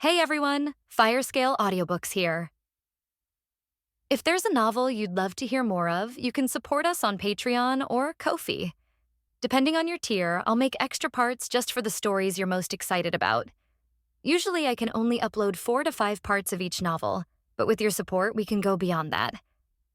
Hey everyone, Firescale Audiobooks here. If there's a novel you'd love to hear more of, you can support us on Patreon or Ko-fi. Depending on your tier, I'll make extra parts just for the stories you're most excited about. Usually I can only upload 4 to 5 parts of each novel, but with your support, we can go beyond that.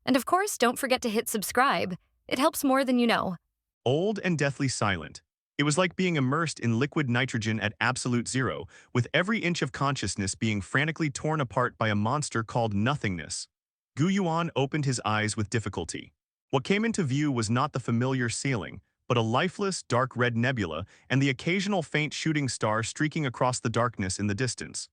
And of course, don't forget to hit subscribe. It helps more than you know. Old and deathly silent. It was like being immersed in liquid nitrogen at absolute zero, with every inch of consciousness being frantically torn apart by a monster called nothingness. Gu Yuan opened his eyes with difficulty. What came into view was not the familiar ceiling, but a lifeless, dark red nebula and the occasional faint shooting star streaking across the darkness in the distance.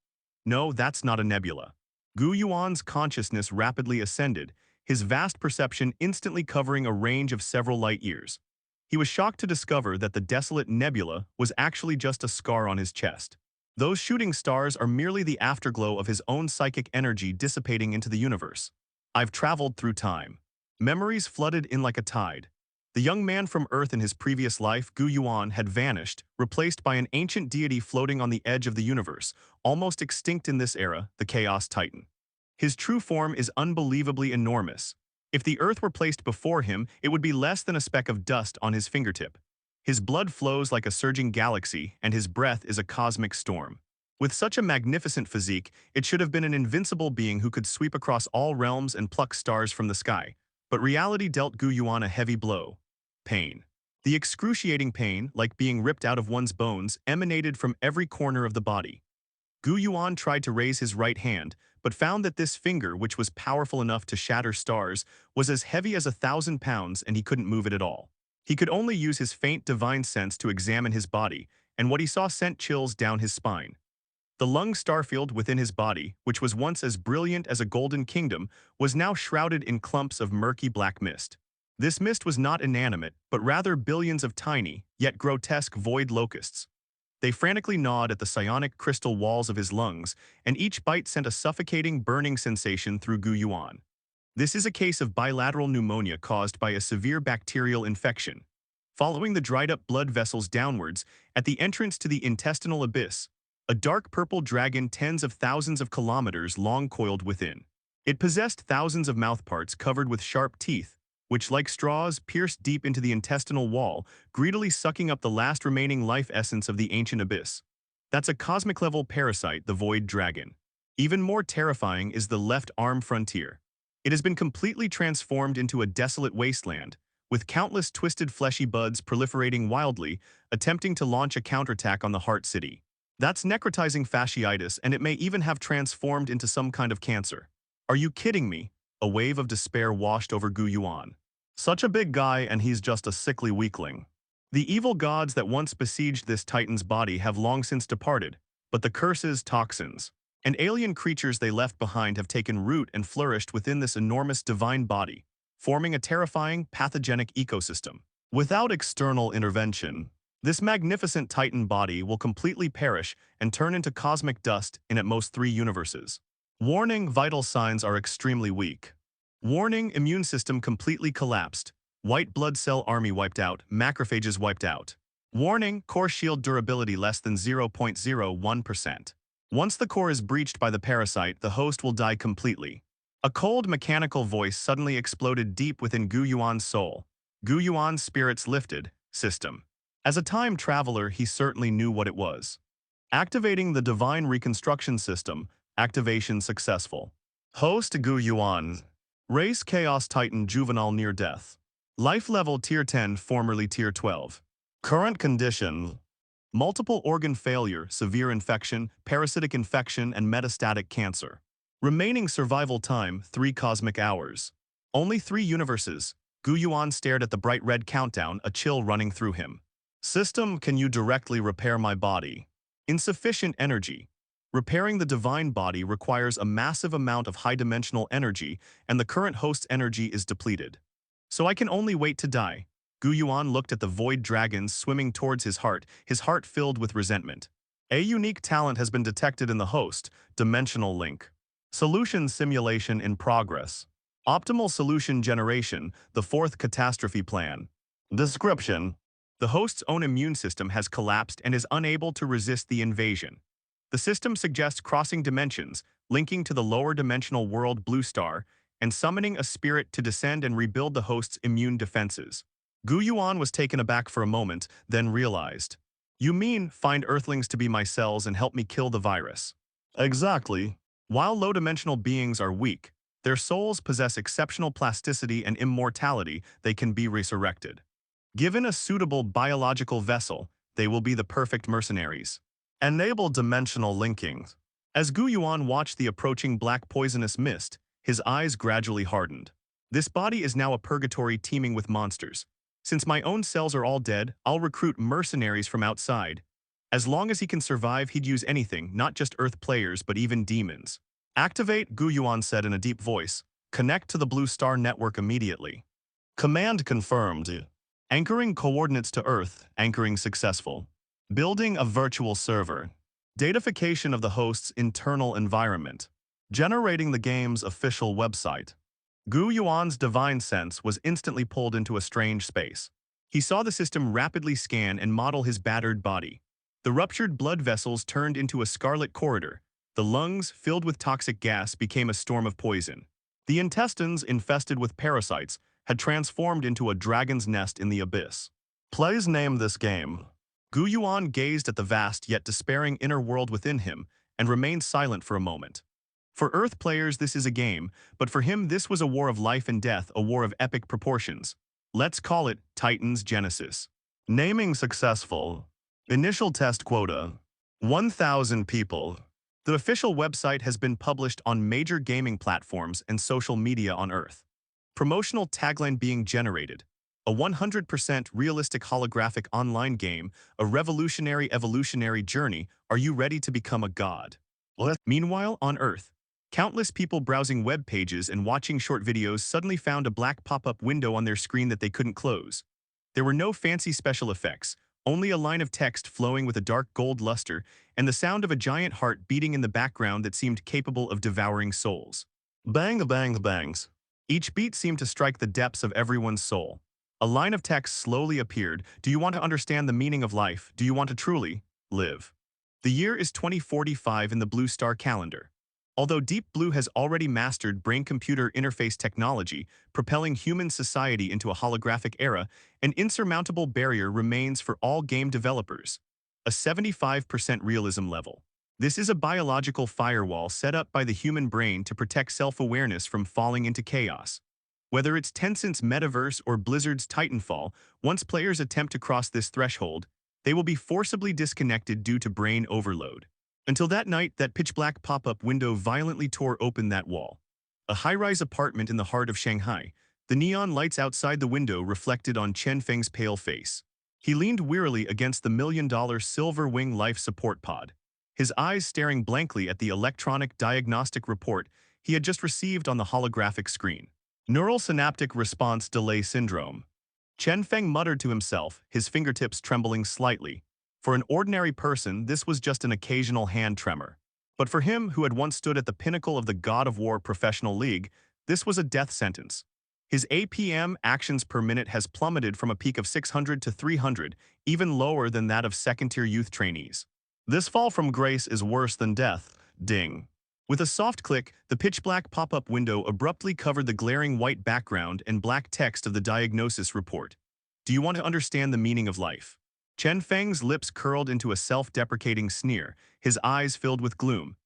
No, that's not a nebula. Gu Yuan's consciousness rapidly ascended, his vast perception instantly covering a range of several light years. He was shocked to discover that the desolate nebula was actually just a scar on his chest. Those shooting stars are merely the afterglow of his own psychic energy dissipating into the universe. I've traveled through time. Memories flooded in like a tide. The young man from Earth in his previous life, Gu Yuan, had vanished, replaced by an ancient deity floating on the edge of the universe, almost extinct in this era, the Chaos Titan. His true form is unbelievably enormous. If the Earth were placed before him, it would be less than a speck of dust on his fingertip. His blood flows like a surging galaxy, and his breath is a cosmic storm. With such a magnificent physique, it should have been an invincible being who could sweep across all realms and pluck stars from the sky. But reality dealt Gu Yuan a heavy blow. Pain. The excruciating pain, like being ripped out of one's bones, emanated from every corner of the body. Gu Yuan tried to raise his right hand, but found that this finger, which was powerful enough to shatter stars, was as heavy as 1,000 pounds and he couldn't move it at all. He could only use his faint divine sense to examine his body, and what he saw sent chills down his spine. The lung starfield within his body, which was once as brilliant as a golden kingdom, was now shrouded in clumps of murky black mist. This mist was not inanimate, but rather billions of tiny, yet grotesque void locusts. They frantically gnawed at the psionic crystal walls of his lungs, and each bite sent a suffocating, burning sensation through Gu Yuan. This is a case of bilateral pneumonia caused by a severe bacterial infection. Following the dried-up blood vessels downwards, at the entrance to the intestinal abyss, a dark purple dragon tens of thousands of kilometers long coiled within. It possessed thousands of mouthparts covered with sharp teeth, which, like straws, pierced deep into the intestinal wall, greedily sucking up the last remaining life essence of the ancient abyss. That's a cosmic-level parasite, the Void Dragon. Even more terrifying is the left arm frontier. It has been completely transformed into a desolate wasteland, with countless twisted fleshy buds proliferating wildly, attempting to launch a counterattack on the heart city. That's necrotizing fasciitis, and it may even have transformed into some kind of cancer. Are you kidding me? A wave of despair washed over Gu Yuan. Such a big guy, and he's just a sickly weakling. The evil gods that once besieged this titan's body have long since departed, but the curses, toxins, and alien creatures they left behind have taken root and flourished within this enormous divine body, forming a terrifying, pathogenic ecosystem. Without external intervention, this magnificent titan body will completely perish and turn into cosmic dust in at most 3 universes. Warning: vital signs are extremely weak. Warning: immune system completely collapsed. White blood cell army wiped out, macrophages wiped out. Warning: core shield durability less than 0.01%. Once the core is breached by the parasite, the host will die completely. A cold mechanical voice suddenly exploded deep within Gu Yuan's soul. Gu Yuan's spirits lifted. System. As a time traveler, he certainly knew what it was. Activating the divine reconstruction system. Activation successful. Host: Gu Yuan. Race: Chaos Titan juvenile near death. Life level Tier 10, formerly Tier 12. Current condition: multiple organ failure, severe infection, parasitic infection, and metastatic cancer. Remaining survival time: 3 cosmic hours. Only 3 universes. Gu Yuan stared at the bright red countdown, a chill running through him. System: can you directly repair my body? Insufficient energy. Repairing the divine body requires a massive amount of high-dimensional energy, and the current host's energy is depleted. So I can only wait to die. Gu Yuan looked at the void dragons swimming towards his heart filled with resentment. A unique talent has been detected in the host: dimensional link. Solution simulation in progress. Optimal solution generation, the 4th catastrophe plan. Description: the host's own immune system has collapsed and is unable to resist the invasion. The system suggests crossing dimensions, linking to the lower dimensional world Blue Star, and summoning a spirit to descend and rebuild the host's immune defenses. Gu Yuan was taken aback for a moment, then realized. You mean, find Earthlings to be my cells and help me kill the virus? Exactly. While low-dimensional beings are weak, their souls possess exceptional plasticity and immortality. They can be resurrected. Given a suitable biological vessel, they will be the perfect mercenaries. Enable dimensional linking. As Gu Yuan watched the approaching black poisonous mist, his eyes gradually hardened. This body is now a purgatory teeming with monsters. Since my own cells are all dead, I'll recruit mercenaries from outside. As long as he can survive, he'd use anything, not just Earth players, but even demons. Activate, Gu Yuan said in a deep voice. Connect to the Blue Star network immediately. Command confirmed. Anchoring coordinates to Earth, anchoring successful. Building a virtual server. Datafication of the host's internal environment. Generating the game's official website. Gu Yuan's divine sense was instantly pulled into a strange space. He saw the system rapidly scan and model his battered body. The ruptured blood vessels turned into a scarlet corridor. The lungs, filled with toxic gas, became a storm of poison. The intestines, infested with parasites, had transformed into a dragon's nest in the abyss. Please name this game. Gu Yuan gazed at the vast yet despairing inner world within him and remained silent for a moment. For Earth players, this is a game, but for him this was a war of life and death, a war of epic proportions. Let's call it Titan's Genesis. Naming successful. Initial test quota. 1,000 people. The official website has been published on major gaming platforms and social media on Earth. Promotional tagline being generated. A 100% realistic holographic online game, a revolutionary evolutionary journey. Are you ready to become a god? Meanwhile, on Earth, countless people browsing web pages and watching short videos suddenly found a black pop-up window on their screen that they couldn't close. There were no fancy special effects, only a line of text flowing with a dark gold luster and the sound of a giant heart beating in the background that seemed capable of devouring souls. Bang the bang the bangs. Each beat seemed to strike the depths of everyone's soul. A line of text slowly appeared. Do you want to understand the meaning of life? Do you want to truly live? The year is 2045 in the Blue Star calendar. Although Deep Blue has already mastered brain-computer interface technology, propelling human society into a holographic era, an insurmountable barrier remains for all game developers: a 75% realism level. This is a biological firewall set up by the human brain to protect self-awareness from falling into chaos. Whether it's Tencent's Metaverse or Blizzard's Titanfall, once players attempt to cross this threshold, they will be forcibly disconnected due to brain overload. Until that night, that pitch-black pop-up window violently tore open that wall. A high-rise apartment in the heart of Shanghai, the neon lights outside the window reflected on Chen Feng's pale face. He leaned wearily against the $1 million Silver Wing life support pod, his eyes staring blankly at the electronic diagnostic report he had just received on the holographic screen. Neural synaptic response delay syndrome. Chen Feng muttered to himself, his fingertips trembling slightly. For an ordinary person, this was just an occasional hand tremor. But for him, who had once stood at the pinnacle of the God of War professional league, this was a death sentence. His APM actions per minute has plummeted from a peak of 600 to 300, even lower than that of second-tier youth trainees. This fall from grace is worse than death. Ding. With a soft click, the pitch-black pop-up window abruptly covered the glaring white background and black text of the diagnosis report. Do you want to understand the meaning of life? Chen Feng's lips curled into a self-deprecating sneer, his eyes filled with gloom.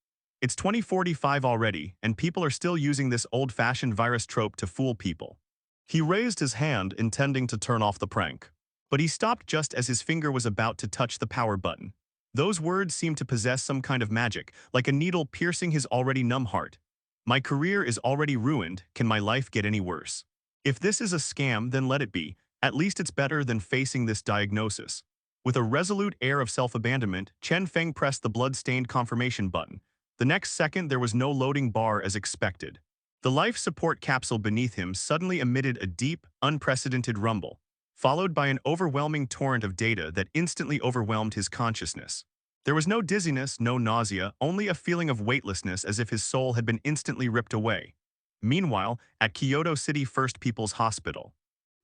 It's 2045 already, and people are still using this old-fashioned virus trope to fool people. He raised his hand, intending to turn off the prank. But he stopped just as his finger was about to touch the power button. Those words seemed to possess some kind of magic, like a needle piercing his already numb heart. My career is already ruined. Can my life get any worse? If this is a scam, then let it be. At least it's better than facing this diagnosis. With a resolute air of self-abandonment, Chen Feng pressed the blood-stained confirmation button. The next second, there was no loading bar as expected. The life support capsule beneath him suddenly emitted a deep, unprecedented rumble, followed by an overwhelming torrent of data that instantly overwhelmed his consciousness. There was no dizziness, no nausea, only a feeling of weightlessness, as if his soul had been instantly ripped away. Meanwhile, at Kyoto City First People's Hospital,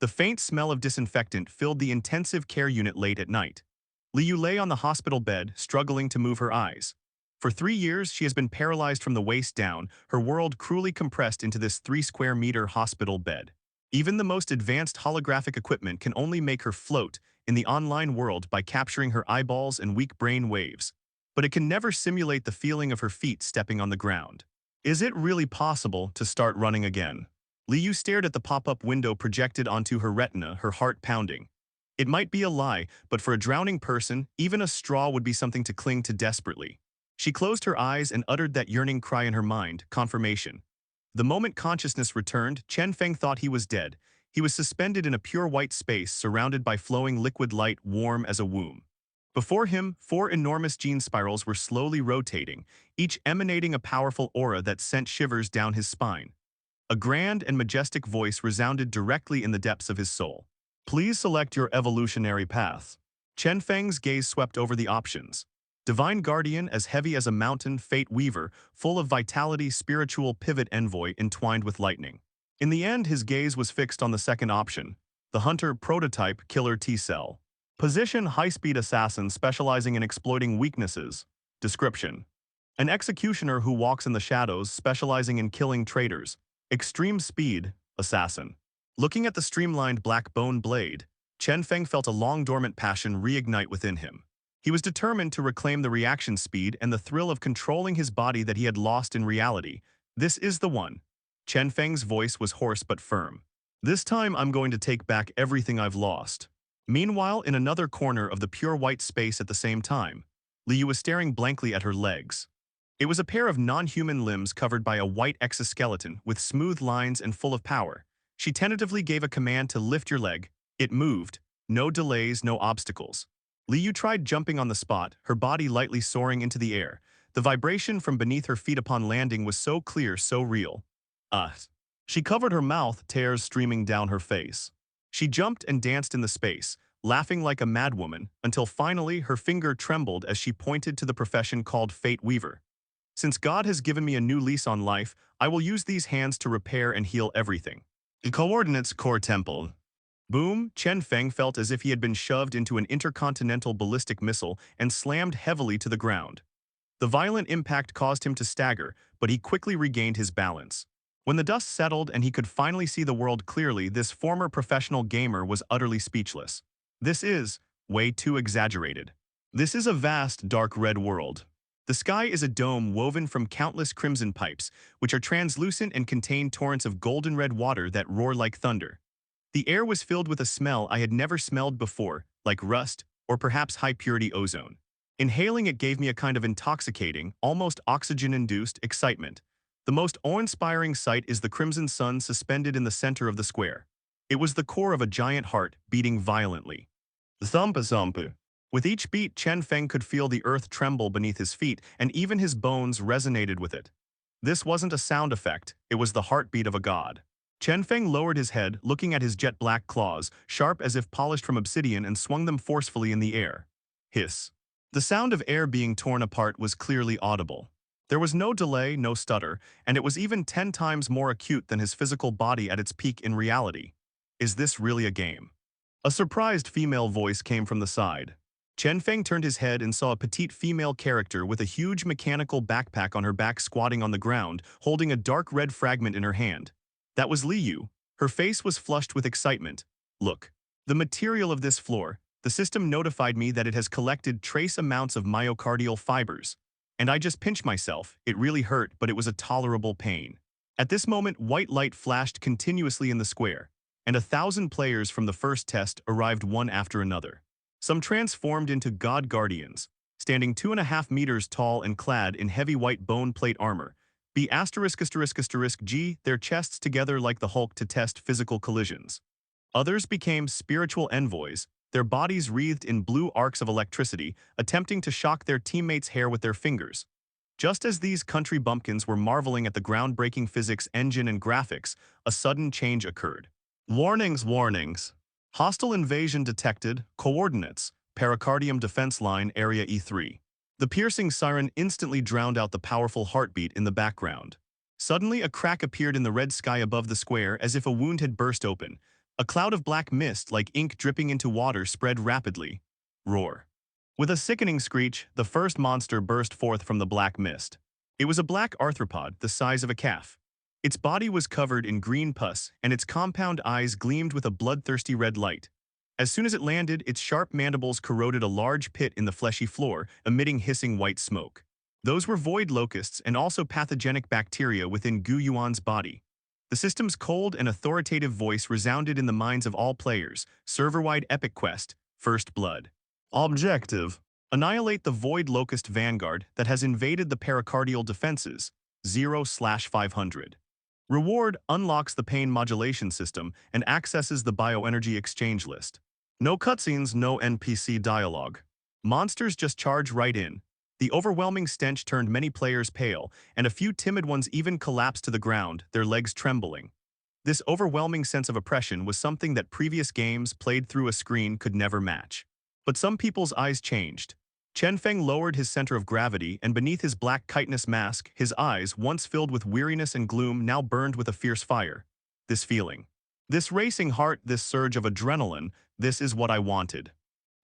the faint smell of disinfectant filled the intensive care unit late at night. Liu lay on the hospital bed, struggling to move her eyes. For 3 years, she has been paralyzed from the waist down, her world cruelly compressed into this 3 square meter hospital bed. Even the most advanced holographic equipment can only make her float in the online world by capturing her eyeballs and weak brain waves. But it can never simulate the feeling of her feet stepping on the ground. Is it really possible to start running again? Liu stared at the pop-up window projected onto her retina, her heart pounding. It might be a lie, but for a drowning person, even a straw would be something to cling to desperately. She closed her eyes and uttered that yearning cry in her mind, confirmation. The moment consciousness returned, Chen Feng thought he was dead. He was suspended in a pure white space surrounded by flowing liquid light warm as a womb. Before him, 4 enormous gene spirals were slowly rotating, each emanating a powerful aura that sent shivers down his spine. A grand and majestic voice resounded directly in the depths of his soul. Please select your evolutionary path. Chen Feng's gaze swept over the options. Divine Guardian, as heavy as a mountain, Fate Weaver, full of vitality, spiritual pivot envoy entwined with lightning. In the end, his gaze was fixed on the second option, the Hunter Prototype Killer T-Cell. Position, high-speed assassin specializing in exploiting weaknesses. Description: an executioner who walks in the shadows, specializing in killing traitors. Extreme speed, assassin. Looking at the streamlined black bone blade, Chen Feng felt a long-dormant passion reignite within him. He was determined to reclaim the reaction speed and the thrill of controlling his body that he had lost in reality. This is the one. Chen Feng's voice was hoarse but firm. This time I'm going to take back everything I've lost. Meanwhile, in another corner of the pure white space at the same time, Liu was staring blankly at her legs. It was a pair of non-human limbs covered by a white exoskeleton with smooth lines and full of power. She tentatively gave a command to lift your leg. It moved. No delays, no obstacles. Liu tried jumping on the spot, her body lightly soaring into the air. The vibration from beneath her feet upon landing was so clear, so real. She covered her mouth, tears streaming down her face. She jumped and danced in the space, laughing like a madwoman, until finally her finger trembled as she pointed to the profession called Fate Weaver. Since God has given me a new lease on life, I will use these hands to repair and heal everything. The coordinates core temple. Boom, Chen Feng felt as if he had been shoved into an intercontinental ballistic missile and slammed heavily to the ground. The violent impact caused him to stagger, but he quickly regained his balance. When the dust settled and he could finally see the world clearly, this former professional gamer was utterly speechless. This is way too exaggerated. This is a vast, dark red world. The sky is a dome woven from countless crimson pipes, which are translucent and contain torrents of golden red water that roar like thunder. The air was filled with a smell I had never smelled before, like rust, or perhaps high-purity ozone. Inhaling it gave me a kind of intoxicating, almost oxygen-induced excitement. The most awe-inspiring sight is the crimson sun suspended in the center of the square. It was the core of a giant heart, beating violently. Thumpa-thumpa. With each beat, Chen Feng could feel the earth tremble beneath his feet, and even his bones resonated with it. This wasn't a sound effect, it was the heartbeat of a god. Chen Feng lowered his head, looking at his jet-black claws, sharp as if polished from obsidian, and swung them forcefully in the air. Hiss. The sound of air being torn apart was clearly audible. There was no delay, no stutter, and it was even 10 times more acute than his physical body at its peak in reality. Is this really a game? A surprised female voice came from the side. Chen Feng turned his head and saw a petite female character with a huge mechanical backpack on her back squatting on the ground, holding a dark red fragment in her hand. That was Liu. Her face was flushed with excitement. Look. The material of this floor. The system notified me that it has collected trace amounts of myocardial fibers. And I just pinched myself. It really hurt, but it was a tolerable pain. At this moment, white light flashed continuously in the square, and 1,000 players from the first test arrived one after another. Some transformed into god guardians, standing 2.5 meters tall and clad in heavy white bone plate armor. G, their chests together like the Hulk to test physical collisions. Others became spiritual envoys, their bodies wreathed in blue arcs of electricity, attempting to shock their teammates' hair with their fingers. Just as these country bumpkins were marveling at the groundbreaking physics engine and graphics, a sudden change occurred. Warnings, warnings. Hostile invasion detected, coordinates, pericardium defense line, area E3. The piercing siren instantly drowned out the powerful heartbeat in the background. Suddenly, a crack appeared in the red sky above the square as if a wound had burst open. A cloud of black mist, like ink dripping into water, spread rapidly. Roar. With a sickening screech, the first monster burst forth from the black mist. It was a black arthropod the size of a calf. Its body was covered in green pus, and its compound eyes gleamed with a bloodthirsty red light. As soon as it landed, its sharp mandibles corroded a large pit in the fleshy floor, emitting hissing white smoke. Those were void locusts and also pathogenic bacteria within Gu Yuan's body. The system's cold and authoritative voice resounded in the minds of all players. Server-wide epic quest, First Blood. Objective: annihilate the void locust vanguard that has invaded the pericardial defenses, 0/500. Reward: unlocks the pain modulation system and accesses the bioenergy exchange list. No cutscenes, no NPC dialogue. Monsters just charge right in. The overwhelming stench turned many players pale, and a few timid ones even collapsed to the ground, their legs trembling. This overwhelming sense of oppression was something that previous games played through a screen could never match. But some people's eyes changed. Chen Feng lowered his center of gravity, and beneath his black chitinous mask, his eyes, once filled with weariness and gloom, now burned with a fierce fire. This feeling. This racing heart, this surge of adrenaline, this is what I wanted.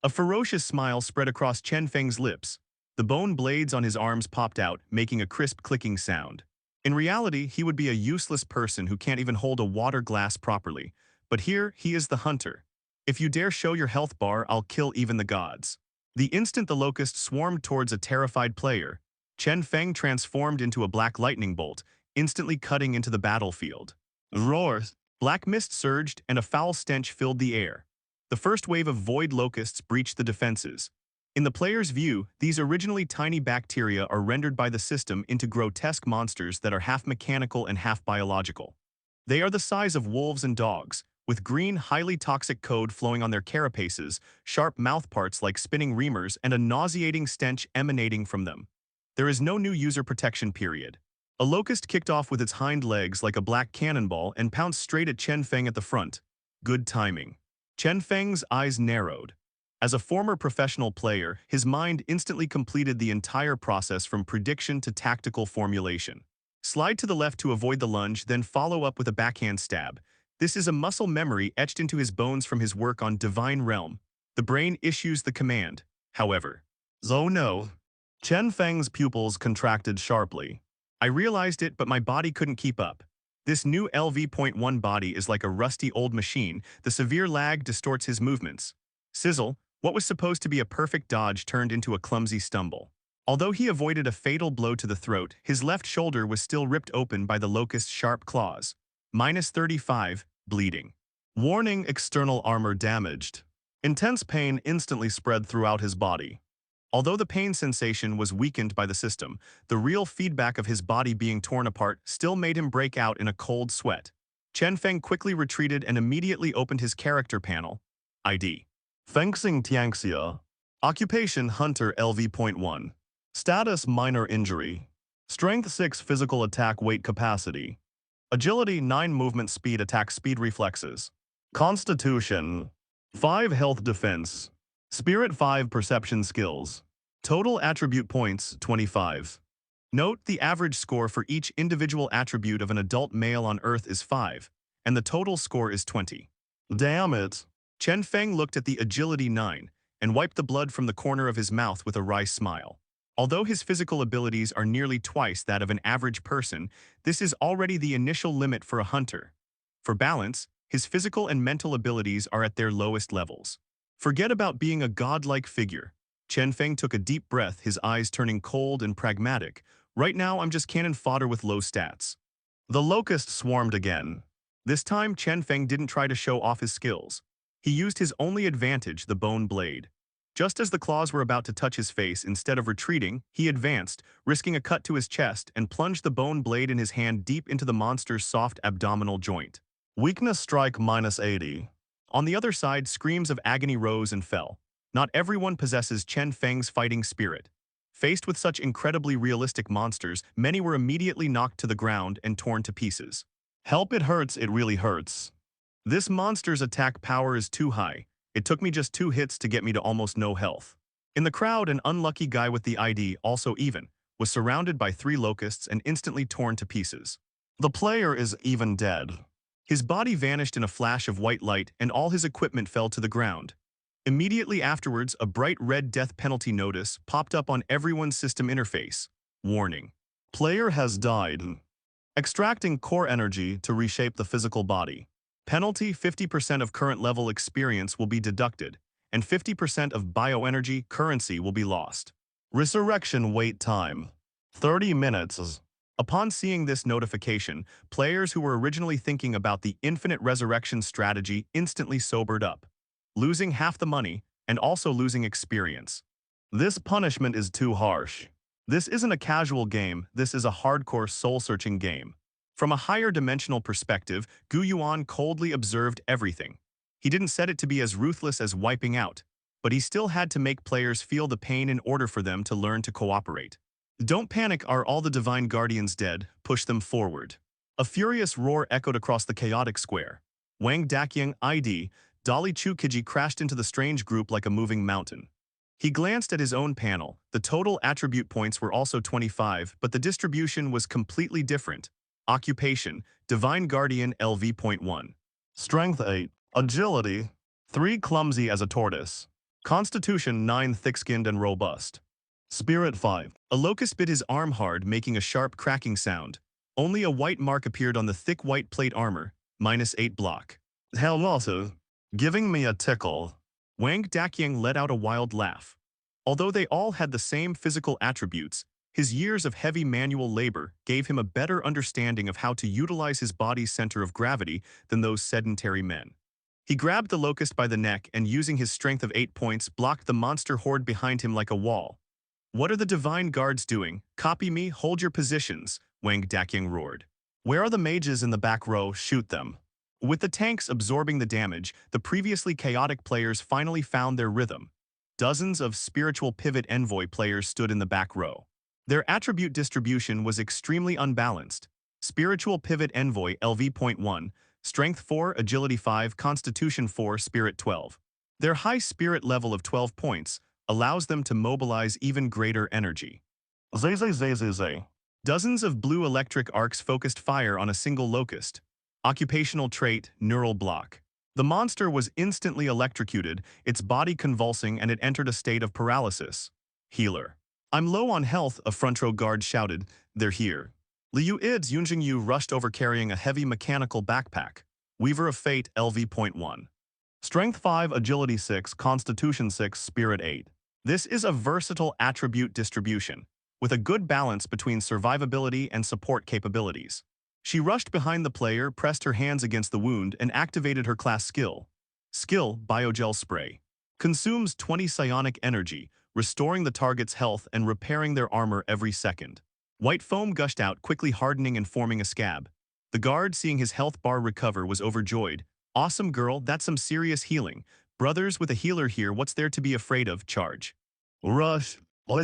A ferocious smile spread across Chen Feng's lips. The bone blades on his arms popped out, making a crisp clicking sound. In reality, he would be a useless person who can't even hold a water glass properly. But here, he is the hunter. If you dare show your health bar, I'll kill even the gods. The instant the locust swarmed towards a terrified player, Chen Feng transformed into a black lightning bolt, instantly cutting into the battlefield. Roar! Black mist surged, and a foul stench filled the air. The first wave of void locusts breached the defenses. In the player's view, these originally tiny bacteria are rendered by the system into grotesque monsters that are half mechanical and half biological. They are the size of wolves and dogs, with green, highly toxic code flowing on their carapaces, sharp mouthparts like spinning reamers, and a nauseating stench emanating from them. There is no new user protection period. A locust kicked off with its hind legs like a black cannonball and pounced straight at Chen Feng at the front. Good timing. Chen Feng's eyes narrowed. As a former professional player, his mind instantly completed the entire process from prediction to tactical formulation. Slide to the left to avoid the lunge, then follow up with a backhand stab. This is a muscle memory etched into his bones from his work on Divine Realm. The brain issues the command. However, oh no. Chen Feng's pupils contracted sharply. I realized it, but my body couldn't keep up. This new LV.1 body is like a rusty old machine. The severe lag distorts his movements. Sizzle, what was supposed to be a perfect dodge turned into a clumsy stumble. Although he avoided a fatal blow to the throat, his left shoulder was still ripped open by the locust's sharp claws. -35, bleeding. Warning: external armor damaged. Intense pain instantly spread throughout his body. Although the pain sensation was weakened by the system, the real feedback of his body being torn apart still made him break out in a cold sweat. Chen Feng quickly retreated and immediately opened his character panel. ID. Fengxing Tiangxia. Occupation: Hunter LV.1. Status: minor injury. Strength 6, physical attack weight capacity. Agility 9, movement speed attack speed reflexes. Constitution 5, health defense. Spirit 5, perception skills. Total attribute points 25. Note the average score for each individual attribute of an adult male on Earth is 5, and the total score is 20. Damn it. Chen Feng looked at the agility 9 and wiped the blood from the corner of his mouth with a wry smile. Although his physical abilities are nearly twice that of an average person, this is already the initial limit for a hunter. For balance, his physical and mental abilities are at their lowest levels. Forget about being a godlike figure. Chen Feng took a deep breath, his eyes turning cold and pragmatic. Right now, I'm just cannon fodder with low stats. The locust swarmed again. This time, Chen Feng didn't try to show off his skills. He used his only advantage, the bone blade. Just as the claws were about to touch his face, instead of retreating, he advanced, risking a cut to his chest, and plunged the bone blade in his hand deep into the monster's soft abdominal joint. Weakness strike -80. On the other side, screams of agony rose and fell. Not everyone possesses Chen Feng's fighting spirit. Faced with such incredibly realistic monsters, many were immediately knocked to the ground and torn to pieces. Help, it hurts, it really hurts. This monster's attack power is too high. It took me just 2 hits to get me to almost no health. In the crowd, an unlucky guy with the ID, also even, was surrounded by 3 locusts and instantly torn to pieces. The player is even dead. His body vanished in a flash of white light and all his equipment fell to the ground. Immediately afterwards, a bright red death penalty notice popped up on everyone's system interface. Warning. Player has died. Extracting core energy to reshape the physical body. Penalty: 50% of current level experience will be deducted, and 50% of bioenergy currency will be lost. Resurrection wait time: 30 minutes. Upon seeing this notification, players who were originally thinking about the infinite resurrection strategy instantly sobered up, losing half the money and also losing experience. This punishment is too harsh. This isn't a casual game, this is a hardcore soul-searching game. From a higher dimensional perspective, Gu Yuan coldly observed everything. He didn't set it to be as ruthless as wiping out, but he still had to make players feel the pain in order for them to learn to cooperate. Don't panic, are all the divine guardians dead? Push them forward. A furious roar echoed across the chaotic square. Wang Daqiang, ID, Dali Chukiji crashed into the strange group like a moving mountain. He glanced at his own panel. The total attribute points were also 25, but the distribution was completely different. Occupation: Divine Guardian LV.1. Strength 8. Agility 3. Clumsy as a tortoise. Constitution 9. Thick-skinned and robust. Spirit 5. A locust bit his arm hard, making a sharp cracking sound. Only a white mark appeared on the thick white plate armor. -8 block. Hell also. Giving me a tickle. Wang Daqiang let out a wild laugh. Although they all had the same physical attributes, his years of heavy manual labor gave him a better understanding of how to utilize his body's center of gravity than those sedentary men. He grabbed the locust by the neck and, using his strength of 8 points, blocked the monster horde behind him like a wall. What are the divine guards doing? Copy me, hold your positions, Wang Daqiang roared. Where are the mages in the back row? Shoot them. With the tanks absorbing the damage, the previously chaotic players finally found their rhythm. Dozens of spiritual pivot envoy players stood in the back row. Their attribute distribution was extremely unbalanced. Spiritual pivot envoy LV.1, Strength 4, Agility 5, Constitution 4, Spirit 12. Their high spirit level of 12 points allows them to mobilize even greater energy. Zay. Dozens of blue electric arcs focused fire on a single locust. Occupational trait: Neural block. The monster was instantly electrocuted, its body convulsing, and it entered a state of paralysis. Healer. I'm low on health, a front row guard shouted. They're here. Liu Id's Yunjing Yu rushed over carrying a heavy mechanical backpack. Weaver of Fate LV.1. Strength 5, Agility 6, Constitution 6, Spirit 8. This is a versatile attribute distribution, with a good balance between survivability and support capabilities. She rushed behind the player, pressed her hands against the wound, and activated her class skill. Skill: Biogel Spray. Consumes 20 psionic energy, restoring the target's health and repairing their armor every second. White foam gushed out, quickly hardening and forming a scab. The guard, seeing his health bar recover, was overjoyed. Awesome girl, that's some serious healing. Brothers, with a healer here, what's there to be afraid of? Charge. Rush.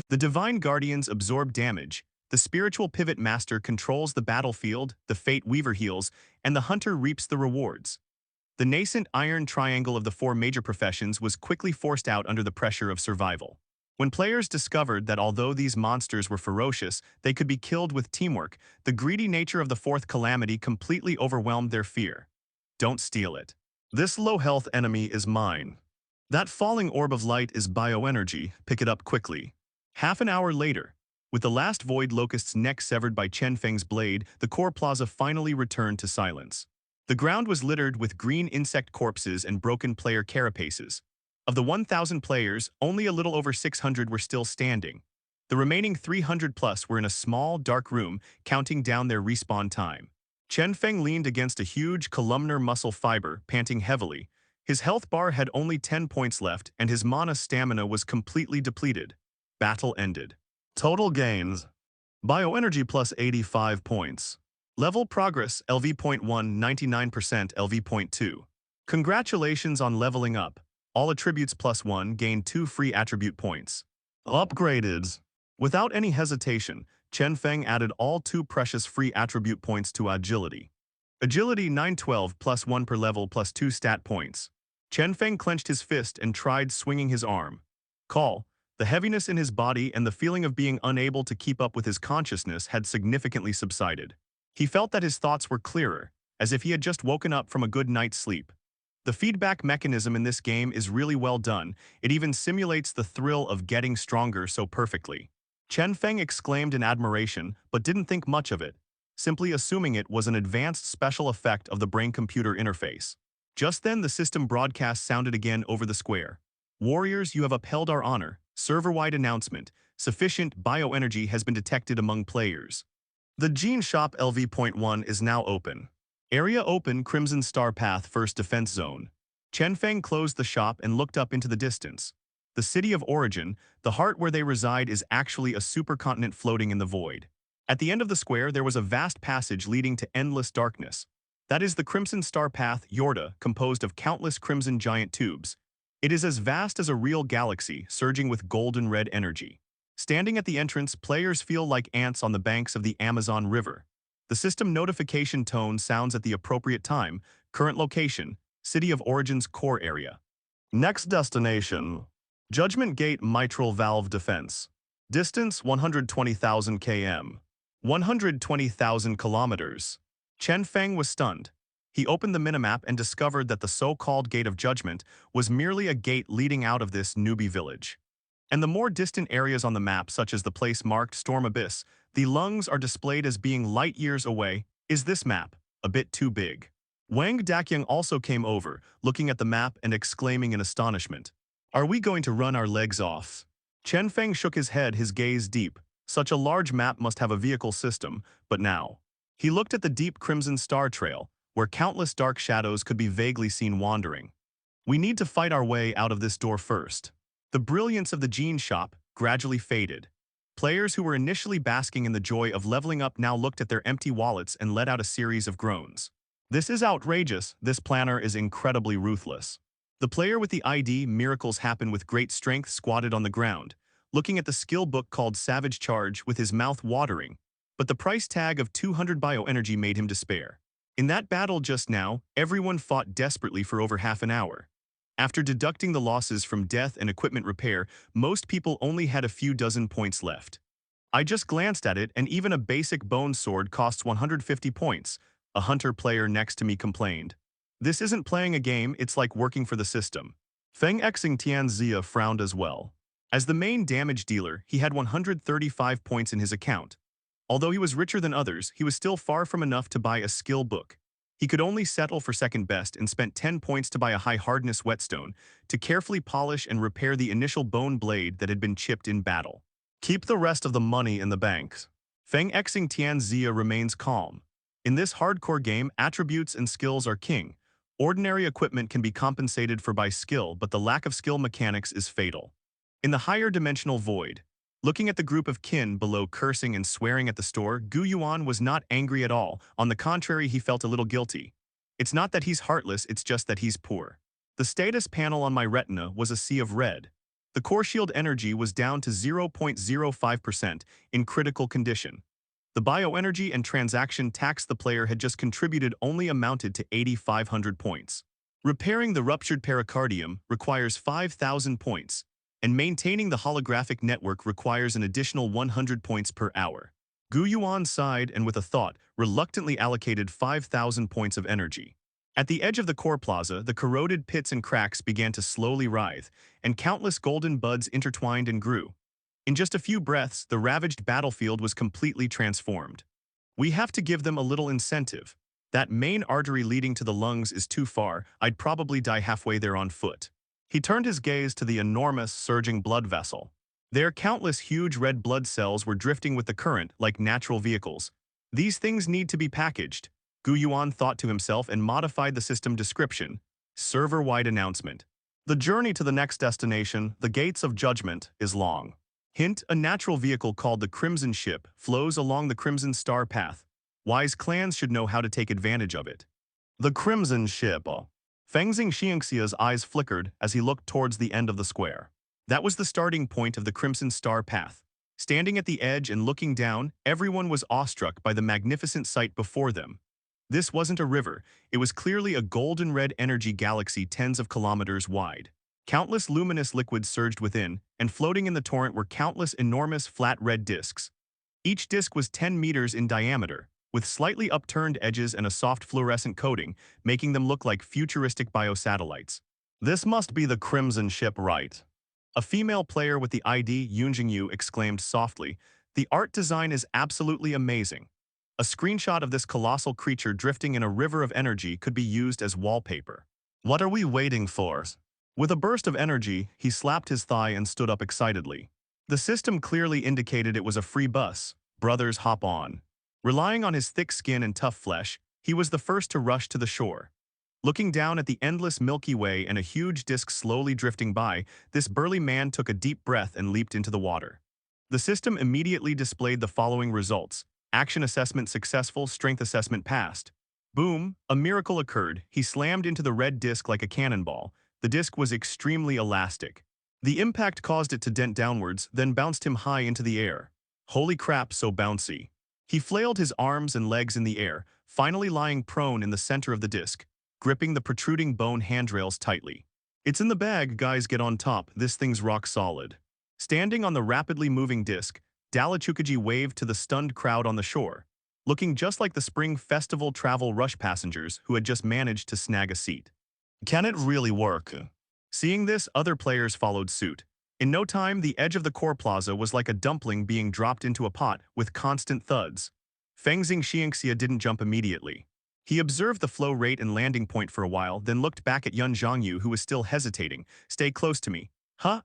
The Divine Guardians absorb damage. The Spiritual Pivot Master controls the battlefield, the Fate Weaver heals, and the Hunter reaps the rewards. The nascent iron triangle of the 4 major professions was quickly forced out under the pressure of survival. When players discovered that although these monsters were ferocious, they could be killed with teamwork, the greedy nature of the 4th calamity completely overwhelmed their fear. Don't steal it. This low-health enemy is mine. That falling orb of light is bioenergy, pick it up quickly. Half an hour later, with the last Void Locust's neck severed by Chen Feng's blade, the core plaza finally returned to silence. The ground was littered with green insect corpses and broken player carapaces. Of the 1,000 players, only a little over 600 were still standing. The remaining 300 plus were in a small, dark room, counting down their respawn time. Chen Feng leaned against a huge columnar muscle fiber, panting heavily. His health bar had only 10 points left, and his mana stamina was completely depleted. Battle ended. Total gains: Bioenergy plus 85 points. Level progress: LV.1 99%, LV.2. Congratulations on leveling up. All attributes +1 gain 2 free attribute points. Upgraded. Without any hesitation, Chen Feng added all 2 precious free attribute points to Agility. Agility 912 +1 per level +2 stat points. Chen Feng clenched his fist and tried swinging his arm. Call. The heaviness in his body and the feeling of being unable to keep up with his consciousness had significantly subsided. He felt that his thoughts were clearer, as if he had just woken up from a good night's sleep. The feedback mechanism in this game is really well done. It even simulates the thrill of getting stronger so perfectly. Chen Feng exclaimed in admiration, but didn't think much of it, simply assuming it was an advanced special effect of the brain-computer interface. Just then, the system broadcast sounded again over the square. Warriors, you have upheld our honor. Server-wide announcement. Sufficient bioenergy has been detected among players. The Gene Shop LV.1 is now open. Area open, Crimson Star Path First Defense Zone. Chen Feng closed the shop and looked up into the distance. The city of origin, the heart where they reside, is actually a supercontinent floating in the void. At the end of the square, there was a vast passage leading to endless darkness. That is the Crimson Star Path, Yorda, composed of countless crimson giant tubes. It is as vast as a real galaxy, surging with golden red energy. Standing at the entrance, players feel like ants on the banks of the Amazon River. The system notification tone sounds at the appropriate time. Current location, City of Origin's core area. Next destination, Judgment Gate Mitral Valve Defense. Distance 120,000 km. 120,000 kilometers. Chen Feng was stunned. He opened the minimap and discovered that the so-called Gate of Judgment was merely a gate leading out of this newbie village. And the more distant areas on the map, such as the place marked Storm Abyss, the lungs are displayed as being light years away. Is this map a bit too big? Wang Dakyung also came over, looking at the map and exclaiming in astonishment. Are we going to run our legs off? Chen Feng shook his head, his gaze deep. Such a large map must have a vehicle system, but now. He looked at the deep Crimson Star Trail, where countless dark shadows could be vaguely seen wandering. We need to fight our way out of this door first. The brilliance of the Gene Shop gradually faded. Players who were initially basking in the joy of leveling up now looked at their empty wallets and let out a series of groans. This is outrageous. This planner is incredibly ruthless. The player with the ID Miracles Happen with Great Strength squatted on the ground, looking at the skill book called Savage Charge with his mouth watering. But the price tag of 200 bioenergy made him despair. In that battle just now, everyone fought desperately for over half an hour. After deducting the losses from death and equipment repair, most people only had a few dozen points left. I just glanced at it, and even a basic bone sword costs 150 points, a hunter player next to me complained. This isn't playing a game, it's like working for the system. Feng Xing Tianzia frowned as well. As the main damage dealer, he had 135 points in his account. Although he was richer than others, he was still far from enough to buy a skill book. He could only settle for second best and spent 10 points to buy a high-hardness whetstone to carefully polish and repair the initial bone blade that had been chipped in battle. Keep the rest of the money in the banks. Feng Xing Tianzia remains calm. In this hardcore game, attributes and skills are king. Ordinary equipment can be compensated for by skill, but the lack of skill mechanics is fatal. In the higher dimensional void, looking at the group of kin below cursing and swearing at the store, Gu Yuan was not angry at all. On the contrary, he felt a little guilty. It's not that he's heartless, it's just that he's poor. The status panel on my retina was a sea of red. The core shield energy was down to 0.05% in critical condition. The bioenergy and transaction tax the player had just contributed only amounted to 8,500 points. Repairing the ruptured pericardium requires 5,000 points, and maintaining the holographic network requires an additional 100 points per hour. Gu Yuan sighed and with a thought, reluctantly allocated 5,000 points of energy. At the edge of the core plaza, the corroded pits and cracks began to slowly writhe, and countless golden buds intertwined and grew. In just a few breaths, the ravaged battlefield was completely transformed. We have to give them a little incentive. That main artery leading to the lungs is too far, I'd probably die halfway there on foot. He turned his gaze to the enormous, surging blood vessel. There, countless huge red blood cells were drifting with the current like natural vehicles. These things need to be packaged, Gu Yuan thought to himself and modified the system description. Server-wide announcement. The journey to the next destination, the Gates of Judgment, is long. Hint, a natural vehicle called the Crimson Ship flows along the Crimson Star Path. Wise clans should know how to take advantage of it. The Crimson Ship. Fengxing Xiangxia's eyes flickered as he looked towards the end of the square. That was the starting point of the Crimson Star Path. Standing at the edge and looking down, everyone was awestruck by the magnificent sight before them. This wasn't a river, it was clearly a golden red energy galaxy tens of kilometers wide. Countless luminous liquids surged within, and floating in the torrent were countless enormous flat red disks. Each disk was 10 meters in diameter. with slightly upturned edges and a soft fluorescent coating, making them look like futuristic biosatellites. This must be the Crimson ship, right? A female player with the ID Yunjingyu exclaimed softly, "The art design is absolutely amazing." A screenshot of this colossal creature drifting in a river of energy could be used as wallpaper. What are we waiting for? With a burst of energy, he slapped his thigh and stood up excitedly. The system clearly indicated it was a free bus. Brothers, hop on. Relying on his thick skin and tough flesh, he was the first to rush to the shore. Looking down at the endless Milky Way and a huge disk slowly drifting by, this burly man took a deep breath and leaped into the water. The system immediately displayed the following results. Action assessment successful, strength assessment passed. Boom, a miracle occurred. He slammed into the red disc like a cannonball. The disc was extremely elastic. The impact caused it to dent downwards, then bounced him high into the air. Holy crap, so bouncy. He flailed his arms and legs in the air, finally lying prone in the center of the disc, gripping the protruding bone handrails tightly. It's in the bag, guys, get on top, this thing's rock solid. Standing on the rapidly moving disc, Dalachukaji waved to the stunned crowd on the shore, looking just like the spring festival travel rush passengers who had just managed to snag a seat. Can it really work? Seeing this, other players followed suit. In no time, the edge of the core plaza was like a dumpling being dropped into a pot with constant thuds. Fengxing Xiangxia didn't jump immediately. He observed the flow rate and landing point for a while, then looked back at Yun Zhangyu, who was still hesitating. Stay close to me. Huh,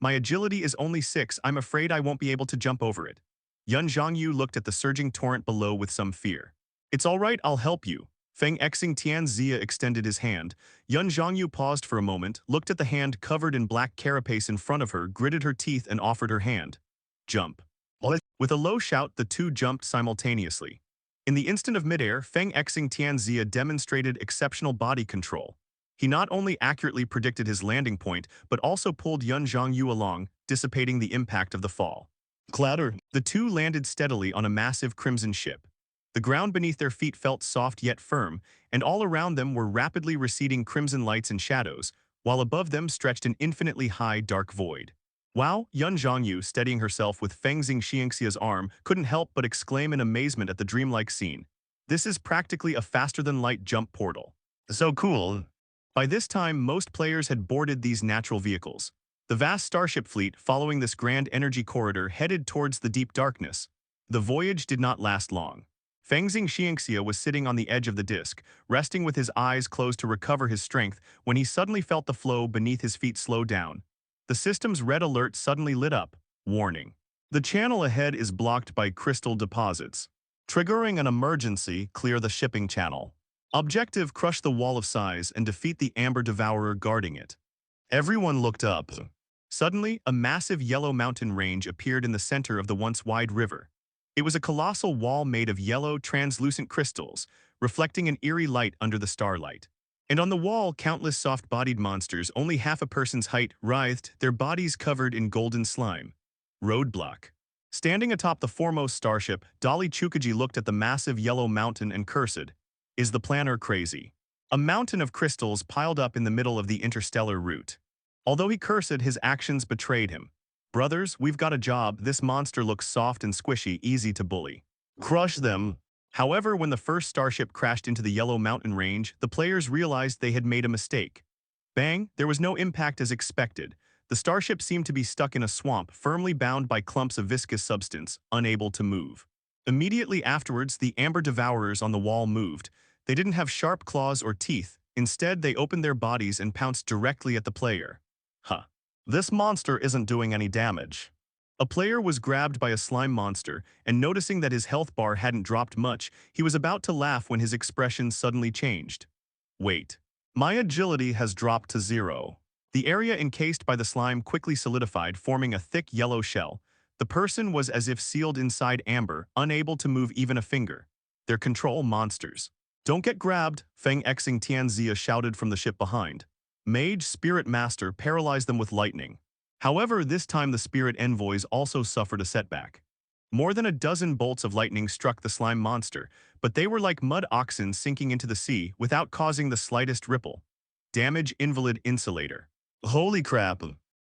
my agility is only 6, I'm afraid I won't be able to jump over it. Yun Zhangyu looked at the surging torrent below with some fear. It's all right, I'll help you. Feng Xing Tianxia extended his hand. Yun Zhangyu paused for a moment, looked at the hand covered in black carapace in front of her, gritted her teeth and offered her hand. Jump. With a low shout, the two jumped simultaneously. In the instant of midair, Feng Xing Tianxia demonstrated exceptional body control. He not only accurately predicted his landing point, but also pulled Yun Zhangyu along, dissipating the impact of the fall. Clatter. The two landed steadily on a massive crimson ship. The ground beneath their feet felt soft yet firm, and all around them were rapidly receding crimson lights and shadows, while above them stretched an infinitely high dark void. Wow, Yun Zhangyu, steadying herself with Fengxing Xiangxia's arm, couldn't help but exclaim in amazement at the dreamlike scene. This is practically a faster-than-light jump portal. So cool. By this time, most players had boarded these natural vehicles. The vast starship fleet, following this grand energy corridor, headed towards the deep darkness. The voyage did not last long. Fengxing Xiangxia was sitting on the edge of the disc, resting with his eyes closed to recover his strength, when he suddenly felt the flow beneath his feet slow down. The system's red alert suddenly lit up. Warning. The channel ahead is blocked by crystal deposits. Triggering an emergency, clear the shipping channel. Objective, crush the wall of size and defeat the amber devourer guarding it. Everyone looked up. Suddenly, a massive yellow mountain range appeared in the center of the once wide river. It was a colossal wall made of yellow, translucent crystals, reflecting an eerie light under the starlight. And on the wall, countless soft-bodied monsters, only half a person's height, writhed, their bodies covered in golden slime. Roadblock. Standing atop the foremost starship, Dali Chukaji looked at the massive yellow mountain and cursed. Is the planner crazy? A mountain of crystals piled up in the middle of the interstellar route. Although he cursed, his actions betrayed him. Brothers, we've got a job. This monster looks soft and squishy, easy to bully. Crush them. However, when the first starship crashed into the yellow mountain range, the players realized they had made a mistake. Bang, there was no impact as expected. The starship seemed to be stuck in a swamp, firmly bound by clumps of viscous substance, unable to move. Immediately afterwards, the amber devourers on the wall moved. They didn't have sharp claws or teeth. Instead, they opened their bodies and pounced directly at the player. Huh. This monster isn't doing any damage. A player was grabbed by a slime monster, and noticing that his health bar hadn't dropped much, he was about to laugh when his expression suddenly changed. Wait. My agility has dropped to 0. The area encased by the slime quickly solidified, forming a thick yellow shell. The person was as if sealed inside amber, unable to move even a finger. Their control monsters. Don't get grabbed, Feng Xing Tianxia shouted from the ship behind. Mage Spirit Master paralyzed them with lightning. However, this time the spirit envoys also suffered a setback. More than a dozen bolts of lightning struck the slime monster, but they were like mud oxen sinking into the sea without causing the slightest ripple. Damage Invalid Insulator. Holy crap.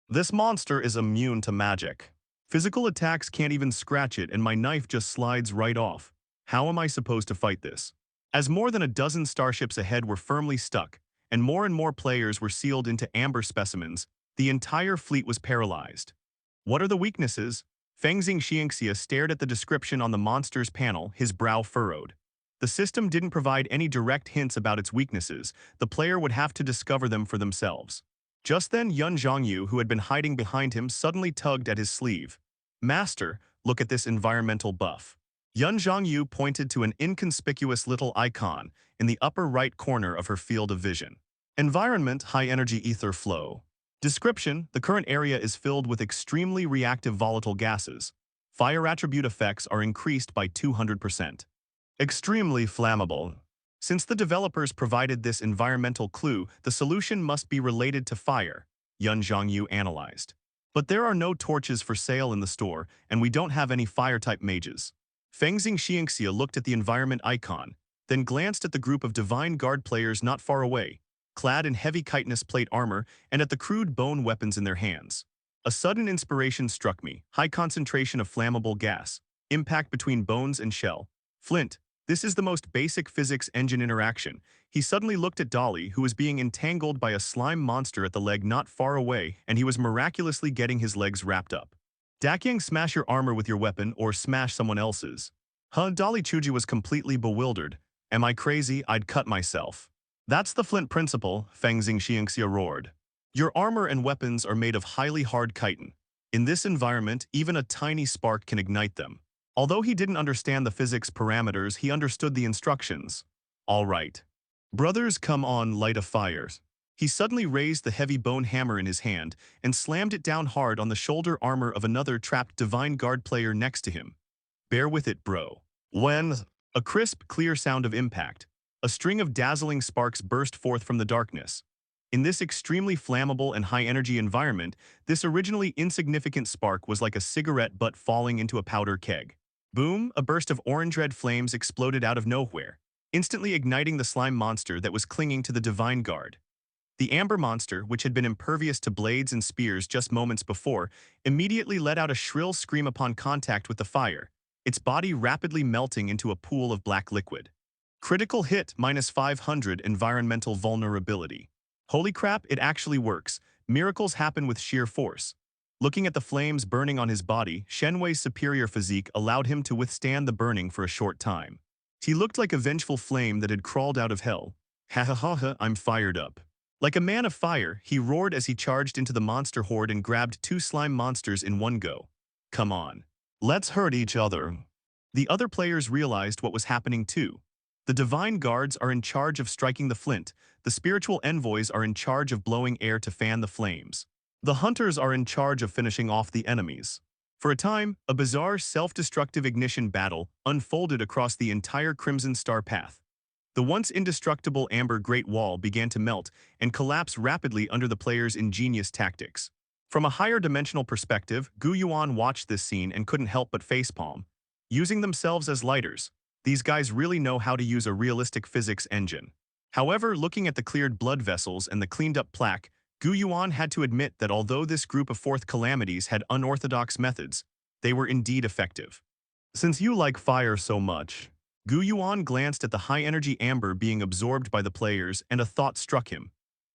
This monster is immune to magic. Physical attacks can't even scratch it and my knife just slides right off. How am I supposed to fight this? As more than a dozen starships ahead were firmly stuck, and more players were sealed into amber specimens, the entire fleet was paralyzed. What are the weaknesses? Fengxing Xianxia stared at the description on the monster's panel, his brow furrowed. The system didn't provide any direct hints about its weaknesses, the player would have to discover them for themselves. Just then Yun Zhongyu, who had been hiding behind him, suddenly tugged at his sleeve. Master, look at this environmental buff. Yun Zhongyu pointed to an inconspicuous little icon in the upper right corner of her field of vision. Environment, high-energy ether flow. Description, the current area is filled with extremely reactive volatile gases. Fire attribute effects are increased by 200%. Extremely flammable. Since the developers provided this environmental clue, the solution must be related to fire, Yun Zhongyu analyzed. But there are no torches for sale in the store, and we don't have any fire-type mages. Fengxing Xianxia looked at the environment icon, then glanced at the group of Divine Guard players not far away, clad in heavy chitinous plate armor and at the crude bone weapons in their hands. A sudden inspiration struck me, high concentration of flammable gas, impact between bones and shell. Flint, this is the most basic physics engine interaction. He suddenly looked at Dolly, who was being entangled by a slime monster at the leg not far away, and he was miraculously getting his legs wrapped up. Dakyang, smash your armor with your weapon or smash someone else's. Huh, Dolly Chuji was completely bewildered. Am I crazy? I'd cut myself. That's the Flint principle, Fengxing Xianxia roared. Your armor and weapons are made of highly hard chitin. In this environment, even a tiny spark can ignite them. Although he didn't understand the physics parameters, he understood the instructions. All right. Brothers, come on, light a fire. He suddenly raised the heavy bone hammer in his hand and slammed it down hard on the shoulder armor of another trapped Divine Guard player next to him. Bear with it, bro. When a crisp, clear sound of impact, a string of dazzling sparks burst forth from the darkness. In this extremely flammable and high-energy environment, this originally insignificant spark was like a cigarette butt falling into a powder keg. Boom, a burst of orange-red flames exploded out of nowhere, instantly igniting the slime monster that was clinging to the Divine Guard. The amber monster, which had been impervious to blades and spears just moments before, immediately let out a shrill scream upon contact with the fire, its body rapidly melting into a pool of black liquid. Critical hit, -500 environmental vulnerability. Holy crap, it actually works. Miracles happen with sheer force. Looking at the flames burning on his body, Shenwei's superior physique allowed him to withstand the burning for a short time. He looked like a vengeful flame that had crawled out of hell. Ha ha ha ha, I'm fired up. Like a man of fire, he roared as he charged into the monster horde and grabbed 2 slime monsters in one go. Come on. Let's hurt each other. The other players realized what was happening too. The Divine Guards are in charge of striking the flint, the spiritual envoys are in charge of blowing air to fan the flames. The hunters are in charge of finishing off the enemies. For a time, a bizarre self-destructive ignition battle unfolded across the entire Crimson Star path. The once indestructible amber Great Wall began to melt and collapse rapidly under the players' ingenious tactics. From a higher dimensional perspective, Gu Yuan watched this scene and couldn't help but facepalm. Using themselves as lighters, these guys really know how to use a realistic physics engine. However, looking at the cleared blood vessels and the cleaned-up plaque, Gu Yuan had to admit that although this group of fourth calamities had unorthodox methods, they were indeed effective. Since you like fire so much, Gu Yuan glanced at the high-energy amber being absorbed by the players, and a thought struck him.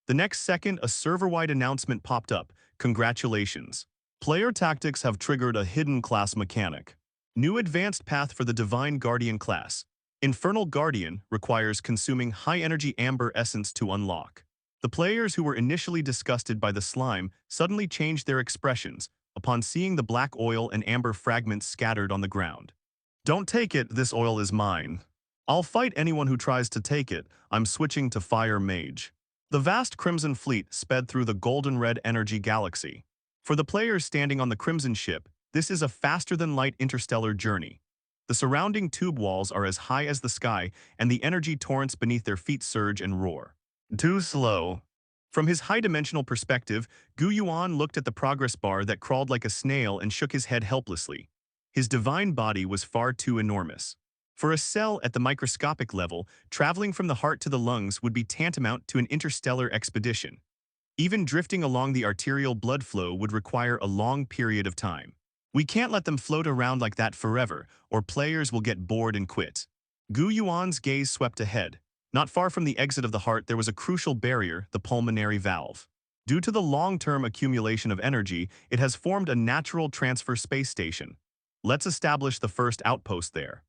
The next second, a server-wide announcement popped up. Congratulations. Player tactics have triggered a hidden class mechanic. New advanced path for the Divine Guardian class. Infernal Guardian requires consuming high-energy amber essence to unlock. The players who were initially disgusted by the slime suddenly changed their expressions upon seeing the black oil and amber fragments scattered on the ground. Don't take it, this oil is mine. I'll fight anyone who tries to take it. I'm switching to Fire Mage. The vast Crimson Fleet sped through the golden-red energy galaxy. For the players standing on the Crimson ship, this is a faster-than-light interstellar journey. The surrounding tube walls are as high as the sky, and the energy torrents beneath their feet surge and roar. Too slow. From his high-dimensional perspective, Gu Yuan looked at the progress bar that crawled like a snail and shook his head helplessly. His divine body was far too enormous. For a cell at the microscopic level, traveling from the heart to the lungs would be tantamount to an interstellar expedition. Even drifting along the arterial blood flow would require a long period of time. We can't let them float around like that forever, or players will get bored and quit. Gu Yuan's gaze swept ahead. Not far from the exit of the heart there was a crucial barrier, the pulmonary valve. Due to the long-term accumulation of energy, it has formed a natural transfer space station. Let's establish the first outpost there.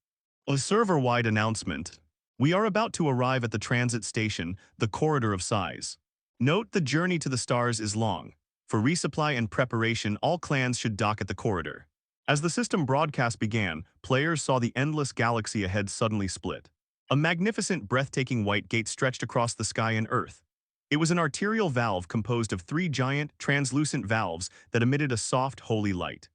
A server-wide announcement. We are about to arrive at the transit station, the Corridor of Size. Note the journey to the stars is long. For resupply and preparation, all clans should dock at the corridor. As the system broadcast began, players saw the endless galaxy ahead suddenly split. A magnificent, breathtaking white gate stretched across the sky and earth. It was an arterial valve composed of 3 giant, translucent valves that emitted a soft, holy light.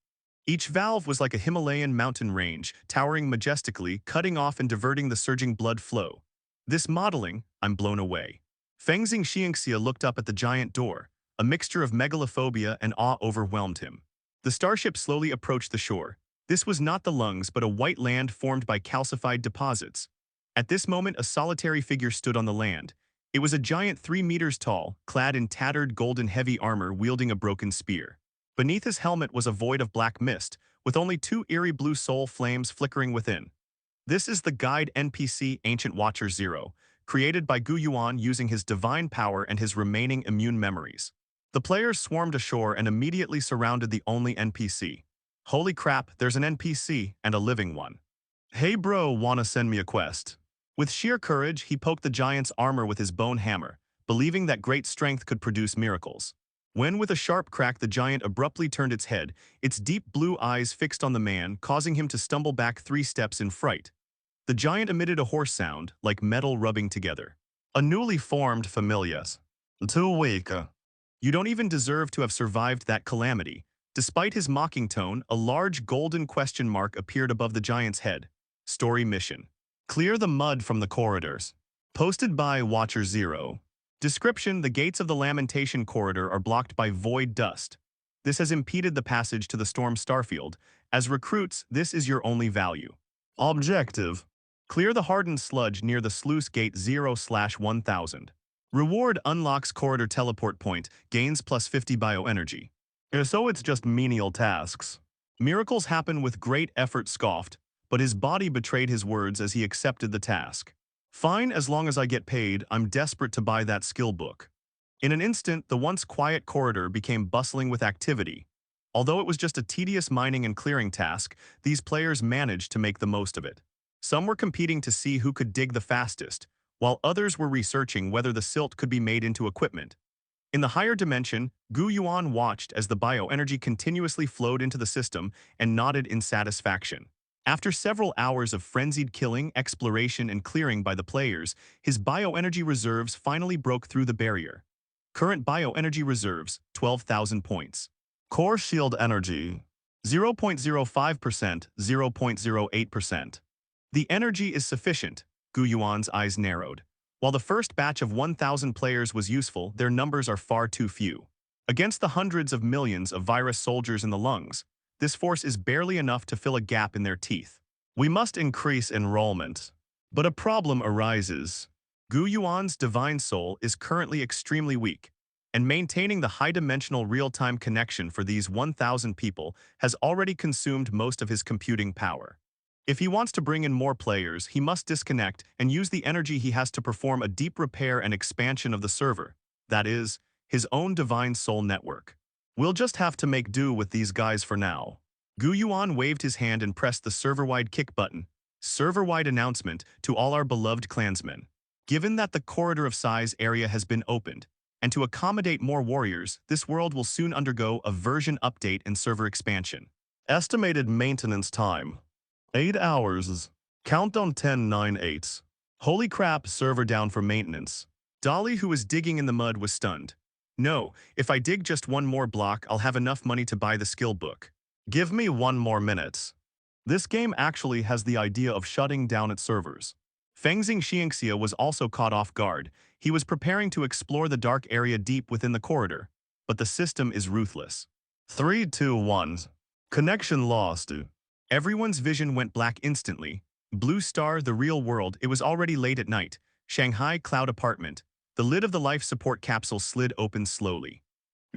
Each valve was like a Himalayan mountain range, towering majestically, cutting off and diverting the surging blood flow. This modeling, I'm blown away. Fengxing Xiangxia looked up at the giant door. A mixture of megalophobia and awe overwhelmed him. The starship slowly approached the shore. This was not the lungs, but a white land formed by calcified deposits. At this moment, a solitary figure stood on the land. It was a giant 3 meters tall, clad in tattered golden heavy armor wielding a broken spear. Beneath his helmet was a void of black mist, with only 2 eerie blue soul flames flickering within. This is the guide NPC Ancient Watcher Zero, created by Gu Yuan using his divine power and his remaining immune memories. The players swarmed ashore and immediately surrounded the only NPC. Holy crap, there's an NPC and a living one. Hey bro, wanna send me a quest? With sheer courage, he poked the giant's armor with his bone hammer, believing that great strength could produce miracles. When with a sharp crack the giant abruptly turned its head, its deep blue eyes fixed on the man, causing him to stumble back 3 steps in fright. The giant emitted a hoarse sound, like metal rubbing together. A newly formed familias. Too weak. You don't even deserve to have survived that calamity. Despite his mocking tone, a large golden question mark appeared above the giant's head. Story mission. Clear the mud from the corridors. Posted by Watcher Zero. Description: the gates of the Lamentation Corridor are blocked by void dust. This has impeded the passage to the Storm Starfield. As recruits, this is your only value. Objective: clear the hardened sludge near the sluice gate 0/1000. Reward: unlocks corridor teleport point, gains plus 50 bioenergy. So it's just menial tasks. Miracles happen with great effort, scoffed, but his body betrayed his words as he accepted the task. Fine, as long as I get paid, I'm desperate to buy that skill book. In an instant, the once quiet corridor became bustling with activity. Although it was just a tedious mining and clearing task, these players managed to make the most of it. Some were competing to see who could dig the fastest, while others were researching whether the silt could be made into equipment. In the higher dimension, Gu Yuan watched as the bioenergy continuously flowed into the system and nodded in satisfaction. After several hours of frenzied killing, exploration, and clearing by the players, his bioenergy reserves finally broke through the barrier. Current bioenergy reserves, 12,000 points. Core shield energy, 0.05%, 0.08%. The energy is sufficient. Gu Yuan's eyes narrowed. While the first batch of 1,000 players was useful, their numbers are far too few. Against the hundreds of millions of virus soldiers in the lungs, this force is barely enough to fill a gap in their teeth. We must increase enrollment. But a problem arises. Gu Yuan's divine soul is currently extremely weak, and maintaining the high-dimensional real-time connection for these 1,000 people has already consumed most of his computing power. If he wants to bring in more players, he must disconnect and use the energy he has to perform a deep repair and expansion of the server. That is, his own divine soul network. We'll just have to make do with these guys for now. Gu Yuan waved his hand and pressed the server-wide kick button. Server-wide announcement to all our beloved clansmen. Given that the Corridor of Size area has been opened, and to accommodate more warriors, this world will soon undergo a version update and server expansion. Estimated maintenance time: 8 hours. Countdown 1098. Holy crap, server down for maintenance. Dolly, who was digging in the mud, was stunned. No, if I dig just one more block, I'll have enough money to buy the skill book. Give me 1 more minute. This game actually has the idea of shutting down its servers. Fengxing Xiangxia was also caught off guard. He was preparing to explore the dark area deep within the corridor, but the system is ruthless. 3, 2, 1. Connection lost. Everyone's vision went black instantly. Blue Star, the real world. It was already late at night. Shanghai Cloud Apartment. The lid of the life support capsule slid open slowly.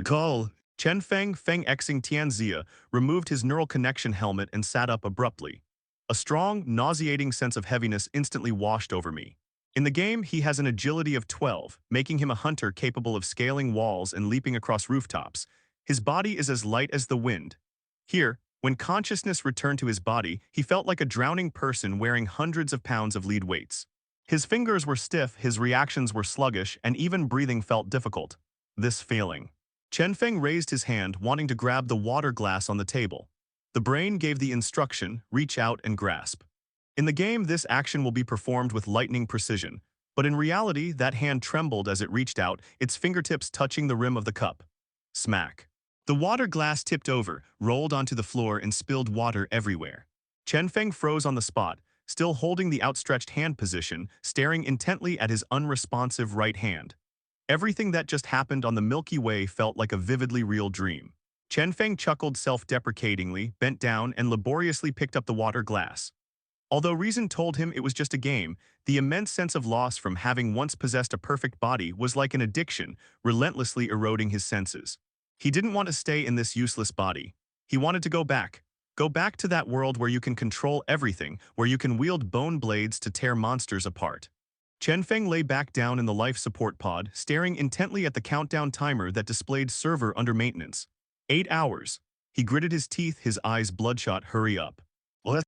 Call. Chen Feng Xing Tianxia removed his neural connection helmet and sat up abruptly. A strong, nauseating sense of heaviness instantly washed over me. In the game, he has an agility of 12, making him a hunter capable of scaling walls and leaping across rooftops. His body is as light as the wind. Here, when consciousness returned to his body, he felt like a drowning person wearing hundreds of pounds of lead weights. His fingers were stiff, his reactions were sluggish, and even breathing felt difficult. This failing. Chen Feng raised his hand, wanting to grab the water glass on the table. The brain gave the instruction, reach out and grasp. In the game, this action will be performed with lightning precision, but in reality, that hand trembled as it reached out, its fingertips touching the rim of the cup. Smack. The water glass tipped over, rolled onto the floor and spilled water everywhere. Chen Feng froze on the spot, still holding the outstretched hand position, staring intently at his unresponsive right hand. Everything that just happened on the Milky Way felt like a vividly real dream. Chen Feng chuckled self-deprecatingly, bent down, and laboriously picked up the water glass. Although reason told him it was just a game, the immense sense of loss from having once possessed a perfect body was like an addiction, relentlessly eroding his senses. He didn't want to stay in this useless body. He wanted to go back. Go back to that world where you can control everything, where you can wield bone blades to tear monsters apart. Chen Feng lay back down in the life support pod, staring intently at the countdown timer that displayed server under maintenance. 8 hours. He gritted his teeth, his eyes bloodshot. Hurry up.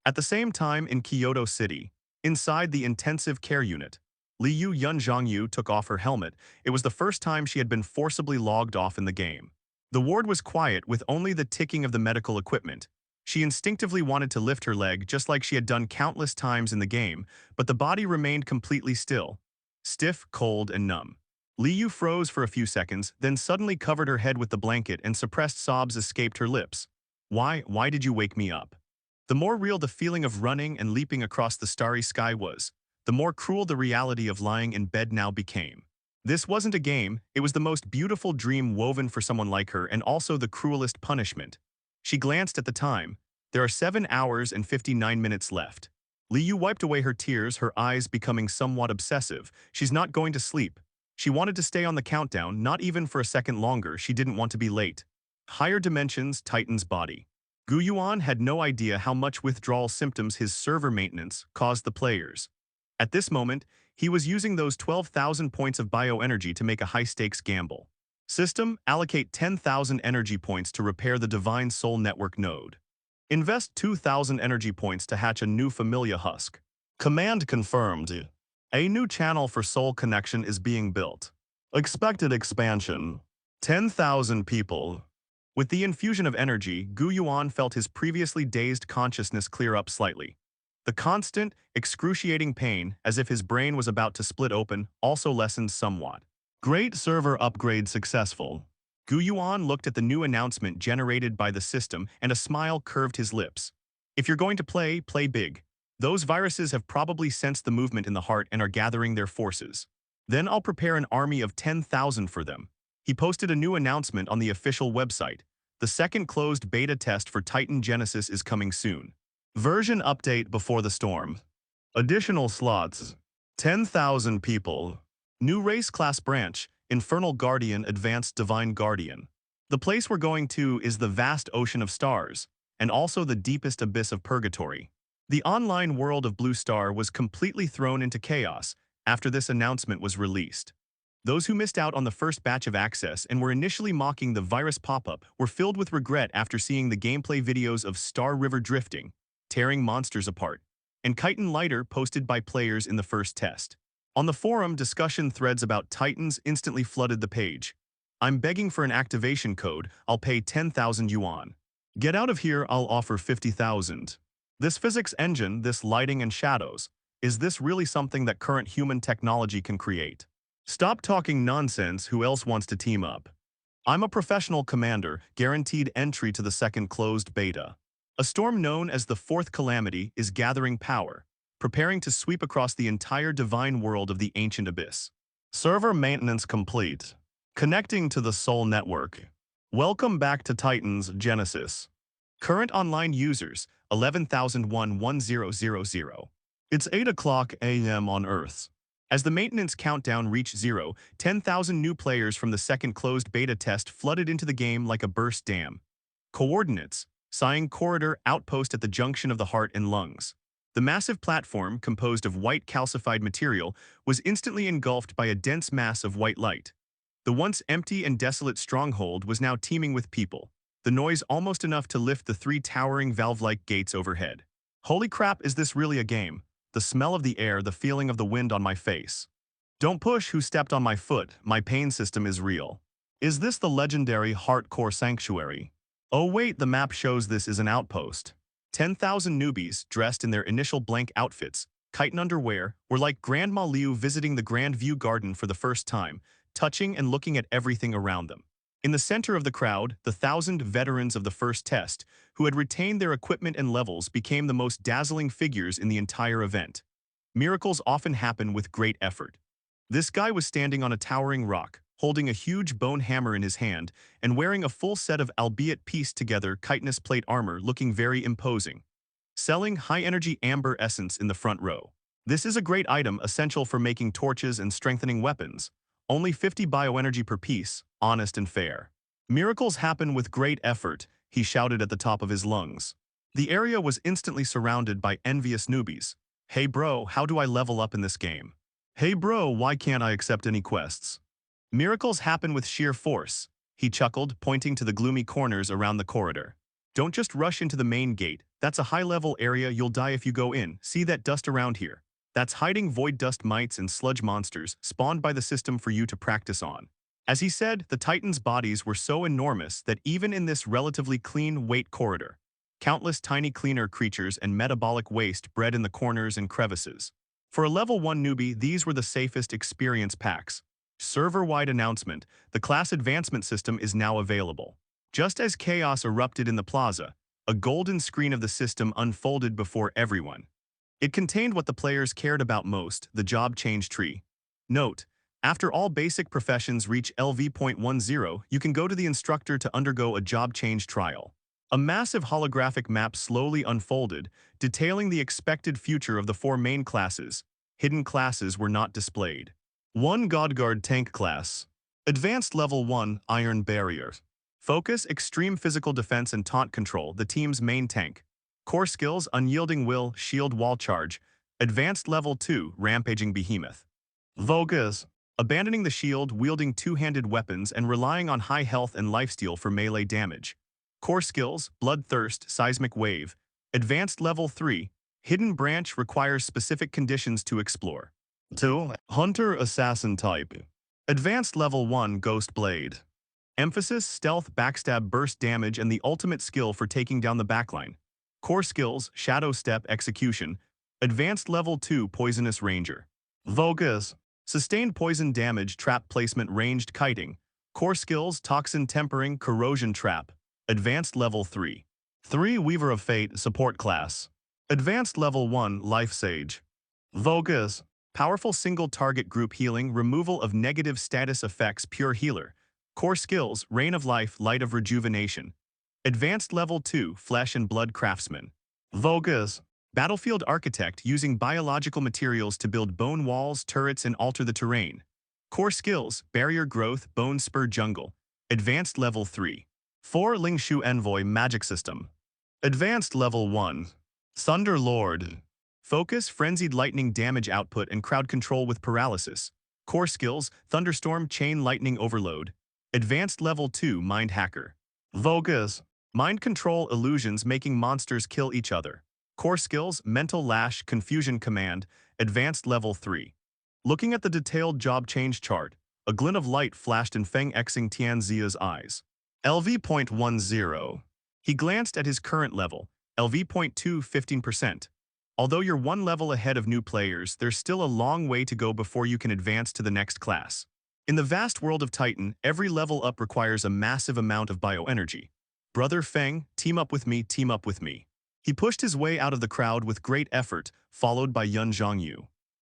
At the same time in Kyoto City, inside the intensive care unit, Liu Yunzhangyu took off her helmet. It was the first time she had been forcibly logged off in the game. The ward was quiet with only the ticking of the medical equipment. She instinctively wanted to lift her leg just like she had done countless times in the game, but the body remained completely still. Stiff, cold, and numb. Liu froze for a few seconds, then suddenly covered her head with the blanket and suppressed sobs escaped her lips. Why did you wake me up? The more real the feeling of running and leaping across the starry sky was, the more cruel the reality of lying in bed now became. This wasn't a game, it was the most beautiful dream woven for someone like her and also the cruelest punishment. She glanced at the time. There are 7 hours and 59 minutes left. Liu wiped away her tears, her eyes becoming somewhat obsessive. She's not going to sleep. She wanted to stay on the countdown, not even for a second longer. She didn't want to be late. Higher dimensions, Titan's body. Gu Yuan had no idea how much withdrawal symptoms his server maintenance caused the players. At this moment, he was using those 12,000 points of bioenergy to make a high-stakes gamble. System, allocate 10,000 energy points to repair the Divine Soul Network node. Invest 2,000 energy points to hatch a new Familia husk. Command confirmed. A new channel for Soul Connection is being built. Expected expansion. 10,000 people. With the infusion of energy, Gu Yuan felt his previously dazed consciousness clear up slightly. The constant, excruciating pain, as if his brain was about to split open, also lessened somewhat. Great server upgrade successful. Gu Yuan looked at the new announcement generated by the system and a smile curved his lips. If you're going to play, play big. Those viruses have probably sensed the movement in the heart and are gathering their forces. Then I'll prepare an army of 10,000 for them. He posted a new announcement on the official website. The second closed beta test for Titan Genesis is coming soon. Version update before the storm. Additional slots. 10,000 people. New race class branch, Infernal Guardian Advanced Divine Guardian. The place we're going to is the vast ocean of stars, and also the deepest abyss of purgatory. The online world of Blue Star was completely thrown into chaos after this announcement was released. Those who missed out on the first batch of access and were initially mocking the virus pop-up were filled with regret after seeing the gameplay videos of Star River drifting, tearing monsters apart, and Chitin Lighter posted by players in the first test. On the forum, discussion threads about Titans instantly flooded the page. I'm begging for an activation code, I'll pay 10,000 yuan. Get out of here, I'll offer 50,000. This physics engine, this lighting and shadows, is this really something that current human technology can create? Stop talking nonsense, who else wants to team up? I'm a professional commander, guaranteed entry to the second closed beta. A storm known as the Fourth Calamity is gathering power, preparing to sweep across the entire divine world of the ancient abyss. Server maintenance complete. Connecting to the Soul Network. Welcome back to Titan's Genesis. Current online users, 11,001 1000. It's 8 o'clock a.m. on Earth. As the maintenance countdown reached zero, 10,000 new players from the second closed beta test flooded into the game like a burst dam. Coordinates: Sighing Corridor Outpost at the junction of the heart and lungs. The massive platform, composed of white calcified material, was instantly engulfed by a dense mass of white light. The once empty and desolate stronghold was now teeming with people, the noise almost enough to lift the three towering valve-like gates overhead. Holy crap, is this really a game? The smell of the air, the feeling of the wind on my face. Don't push, who stepped on my foot, my pain system is real. Is this the legendary Hardcore Sanctuary? Oh wait, the map shows this is an outpost. 10,000 newbies, dressed in their initial blank outfits, chitin underwear, were like Grandma Liu visiting the Grand View Garden for the first time, touching and looking at everything around them. In the center of the crowd, the 1,000 veterans of the first test, who had retained their equipment and levels, became the most dazzling figures in the entire event. Miracles often happen with great effort. This guy was standing on a towering rock, holding a huge bone hammer in his hand, and wearing a full set of albeit pieced together chitinous plate armor, looking very imposing. Selling high-energy amber essence in the front row. This is a great item essential for making torches and strengthening weapons. Only 50 bioenergy per piece, honest and fair. Miracles happen with great effort, he shouted at the top of his lungs. The area was instantly surrounded by envious newbies. Hey bro, how do I level up in this game? Hey bro, why can't I accept any quests? Miracles happen with sheer force, he chuckled, pointing to the gloomy corners around the corridor. Don't just rush into the main gate, that's a high-level area, you'll die if you go in, see that dust around here. That's hiding void dust mites and sludge monsters spawned by the system for you to practice on. As he said, the Titans' bodies were so enormous that even in this relatively clean weight corridor, countless tiny cleaner creatures and metabolic waste bred in the corners and crevices. For a level 1 newbie, these were the safest experience packs. Server-wide announcement: the class advancement system is now available. Just as chaos erupted in the plaza, a golden screen of the system unfolded before everyone. It contained what the players cared about most, the job change tree. Note: after all basic professions reach LV.10, you can go to the instructor to undergo a job change trial. A massive holographic map slowly unfolded, detailing the expected future of the 4 main classes. Hidden classes were not displayed. 1 Godguard Tank Class. Advanced Level 1 Iron Barrier. Focus, Extreme Physical Defense and Taunt Control, the team's main tank. Core Skills, Unyielding Will, Shield Wall Charge. Advanced Level 2 Rampaging Behemoth. Focus. Abandoning the shield, wielding two-handed weapons and relying on high health and lifesteal for melee damage. Core Skills, Bloodthirst, Seismic Wave. Advanced Level 3 Hidden Branch, requires specific conditions to explore. 2 Hunter Assassin Type. Advanced Level 1 Ghost Blade. Emphasis, Stealth, Backstab, Burst Damage, and the ultimate skill for taking down the backline. Core Skills, Shadow Step, Execution. Advanced Level 2 Poisonous Ranger. Focus. Sustained poison damage, trap placement, ranged kiting. Core Skills, Toxin Tempering, Corrosion Trap. Advanced Level 3. 3 Weaver of Fate, Support Class. Advanced Level 1 Life Sage. Focus. Powerful single target group healing, removal of negative status effects, Pure Healer. Core Skills, Rain of Life, Light of Rejuvenation. Advanced Level 2 Flesh and Blood Craftsman. Focus. Battlefield Architect, using biological materials to build bone walls, turrets, and alter the terrain. Core Skills, Barrier Growth, Bone Spur Jungle. Advanced Level 3. 4 Ling Shu Envoy Magic System. Advanced Level 1. Thunder Lord. Focus, Frenzied Lightning Damage Output and Crowd Control with Paralysis. Core Skills, Thunderstorm, Chain Lightning Overload. Advanced Level 2 Mind Hacker. Focus. Mind Control Illusions, making monsters kill each other. Core Skills, Mental Lash, Confusion Command. Advanced Level 3. Looking at the detailed job change chart, a glint of light flashed in Feng Xing Tianzia's eyes. LV.10. He glanced at his current level, LV.2 15%. Although you're 1 level ahead of new players, there's still a long way to go before you can advance to the next class. In the vast world of Titan, every level up requires a massive amount of bioenergy. Brother Feng, team up with me, team up with me. He pushed his way out of the crowd with great effort, followed by Yun Zhongyu.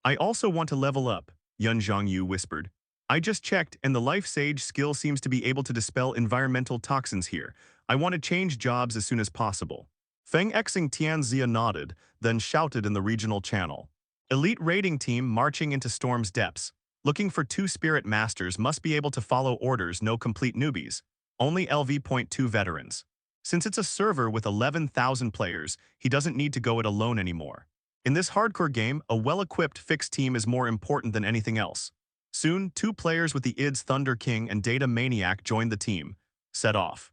I also want to level up, Yun Zhongyu whispered. I just checked, and the Life Sage skill seems to be able to dispel environmental toxins here. I want to change jobs as soon as possible. Feng Xing Tianzia nodded, then shouted in the regional channel. Elite raiding team marching into Storm's depths. Looking for two spirit masters must be able to follow orders, no complete newbies. Only LV.2 veterans. Since it's a server with 11,000 players, he doesn't need to go it alone anymore. In this hardcore game, a well-equipped fixed team is more important than anything else. Soon, two players with the ID's Thunder King and Data Maniac joined the team. Set off.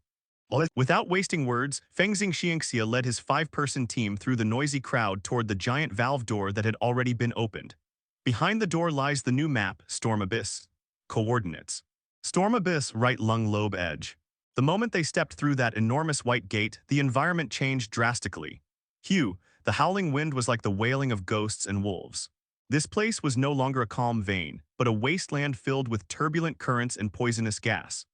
Without wasting words, Fengxing Xianxia led his five-person team through the noisy crowd toward the giant valve door that had already been opened. Behind the door lies the new map, Storm Abyss. Coordinates. Storm Abyss, right lung lobe edge. The moment they stepped through that enormous white gate, the environment changed drastically. Hugh, the howling wind was like the wailing of ghosts and wolves. This place was no longer a calm vein, but a wasteland filled with turbulent currents and poisonous gas.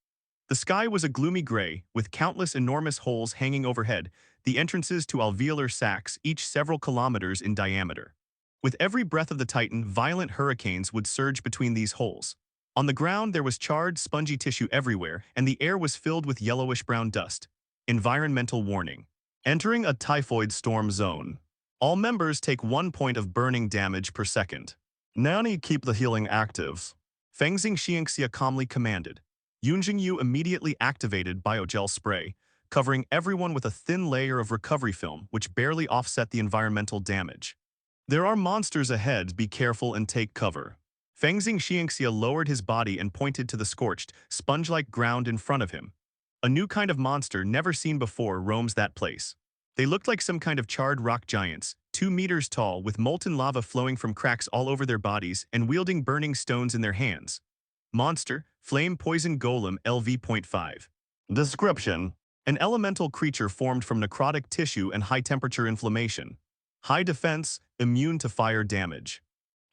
The sky was a gloomy gray, with countless enormous holes hanging overhead, the entrances to alveolar sacs, each several kilometers in diameter. With every breath of the Titan, violent hurricanes would surge between these holes. On the ground, there was charred, spongy tissue everywhere, and the air was filled with yellowish-brown dust. Environmental warning. Entering a typhoid storm zone. All members take 1 point of burning damage per second. Nani, keep the healing active. Fengxing Xianxia calmly commanded. Yunjingyu immediately activated biogel spray, covering everyone with a thin layer of recovery film which barely offset the environmental damage. There are monsters ahead, be careful and take cover. Fengxing Xianxia lowered his body and pointed to the scorched, sponge-like ground in front of him. A new kind of monster never seen before roams that place. They looked like some kind of charred rock giants, 2 meters tall with molten lava flowing from cracks all over their bodies and wielding burning stones in their hands. Monster, Flame Poison Golem LV.5. Description: an elemental creature formed from necrotic tissue and high-temperature inflammation. High defense, immune to fire damage.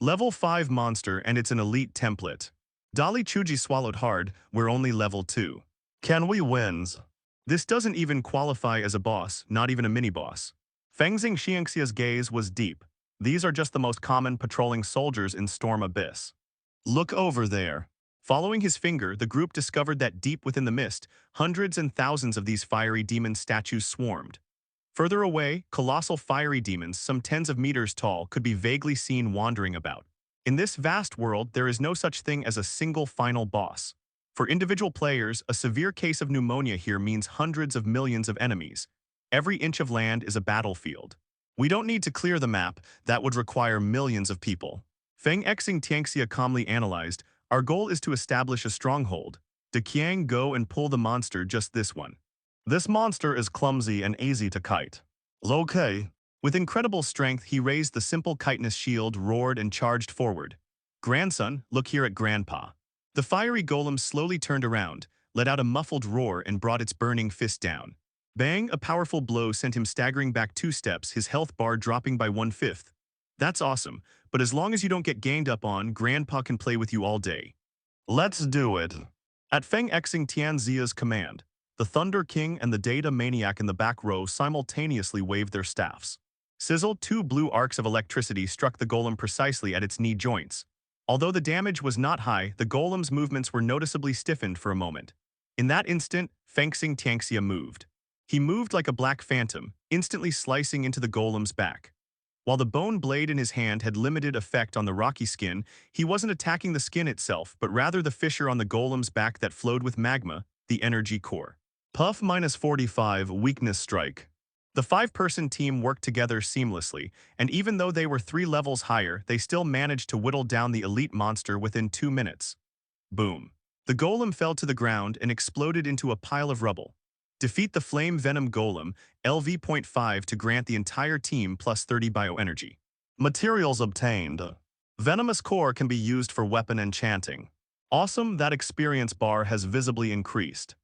Level 5 monster, and it's an elite template. Dali Chuji swallowed hard, we're only level 2. Can we wins? This doesn't even qualify as a boss, not even a mini-boss. Fengxing Xianxia's gaze was deep. These are just the most common patrolling soldiers in Storm Abyss. Look over there. Following his finger, the group discovered that deep within the mist, hundreds and thousands of these fiery demon statues swarmed. Further away, colossal fiery demons, some tens of meters tall, could be vaguely seen wandering about. In this vast world, there is no such thing as a single final boss. For individual players, a severe case of pneumonia here means hundreds of millions of enemies. Every inch of land is a battlefield. We don't need to clear the map, that would require millions of people. Fengxing Tianxia calmly analyzed, our goal is to establish a stronghold. De Qiang, go and pull the monster, just this one. This monster is clumsy and easy to kite. Okay. With incredible strength, he raised the simple chitinous shield, roared and charged forward. Grandson, look here at Grandpa. The fiery golem slowly turned around, let out a muffled roar and brought its burning fist down. Bang, a powerful blow sent him staggering back 2 steps, his health bar dropping by 1/5. That's awesome, but as long as you don't get ganged up on, Grandpa can play with you all day. Let's do it. At Fengxing Tianxia's command, the Thunder King and the Data Maniac in the back row simultaneously waved their staffs. Sizzle, 2 blue arcs of electricity struck the golem precisely at its knee joints. Although the damage was not high, the golem's movements were noticeably stiffened for a moment. In that instant, Fengxing Tianxia moved. He moved like a black phantom, instantly slicing into the golem's back. While the bone blade in his hand had limited effect on the rocky skin, he wasn't attacking the skin itself, but rather the fissure on the golem's back that flowed with magma, the energy core. Puff -45, weakness strike. The 5-person team worked together seamlessly, and even though they were 3 levels higher, they still managed to whittle down the elite monster within 2 minutes. Boom. The golem fell to the ground and exploded into a pile of rubble. Defeat the Flame Venom Golem, LV.5 to grant the entire team plus 30 bioenergy. Materials obtained. Venomous core can be used for weapon enchanting. Awesome, that experience bar has visibly increased.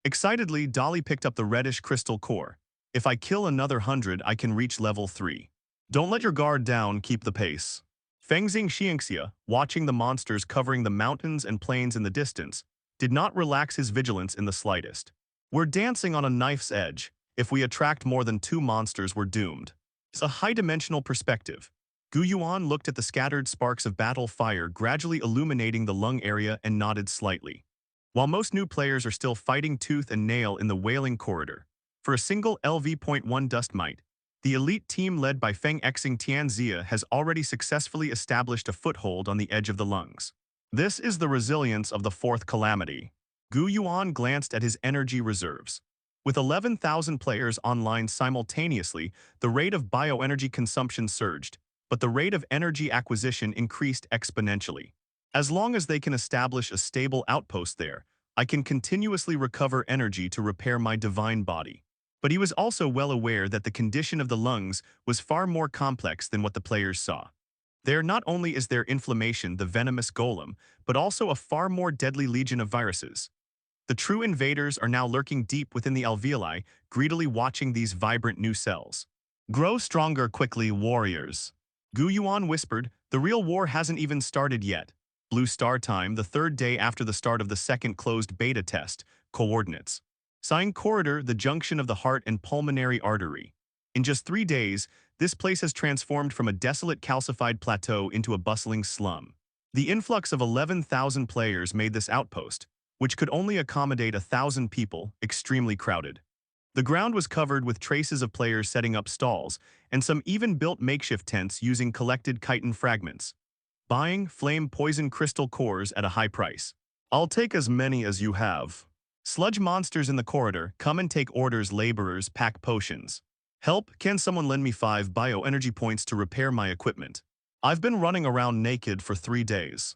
Excitedly, Dolly picked up the reddish crystal core. If I kill another 100, I can reach level 3. Don't let your guard down, keep the pace. Fengxing Xianxia, watching the monsters covering the mountains and plains in the distance, did not relax his vigilance in the slightest. We're dancing on a knife's edge. If we attract more than 2 monsters, we're doomed. It's a high-dimensional perspective. Gu Yuan looked at the scattered sparks of battle fire gradually illuminating the lung area and nodded slightly. While most new players are still fighting tooth and nail in the wailing corridor, for a single LV.1 dust mite, The elite team led by Feng Xing Tianxia has already successfully established a foothold on the edge of the lungs. This is the resilience of the fourth calamity. Gu Yuan glanced at his energy reserves. With 11,000 players online simultaneously, the rate of bioenergy consumption surged, but the rate of energy acquisition increased exponentially. As long as they can establish a stable outpost there, I can continuously recover energy to repair my divine body. But he was also well aware that the condition of the lungs was far more complex than what the players saw. There not only is there inflammation, the venomous golem, but also a far more deadly legion of viruses. The true invaders are now lurking deep within the alveoli, greedily watching these vibrant new cells. Grow stronger quickly, warriors. Gu Yuan whispered, the real war hasn't even started yet. Blue Star time, the third day after the start of the second closed beta test, coordinates. Sign corridor, the junction of the heart and pulmonary artery. In just 3 days, this place has transformed from a desolate calcified plateau into a bustling slum. The influx of 11,000 players made this outpost, which could only accommodate 1,000 people, extremely crowded. The ground was covered with traces of players setting up stalls, and some even built makeshift tents using collected chitin fragments. Buying flame poison crystal cores at a high price. I'll take as many as you have. Sludge monsters in the corridor, come and take orders, laborers, pack potions. Help, can someone lend me 5 bioenergy points to repair my equipment? I've been running around naked for 3 days.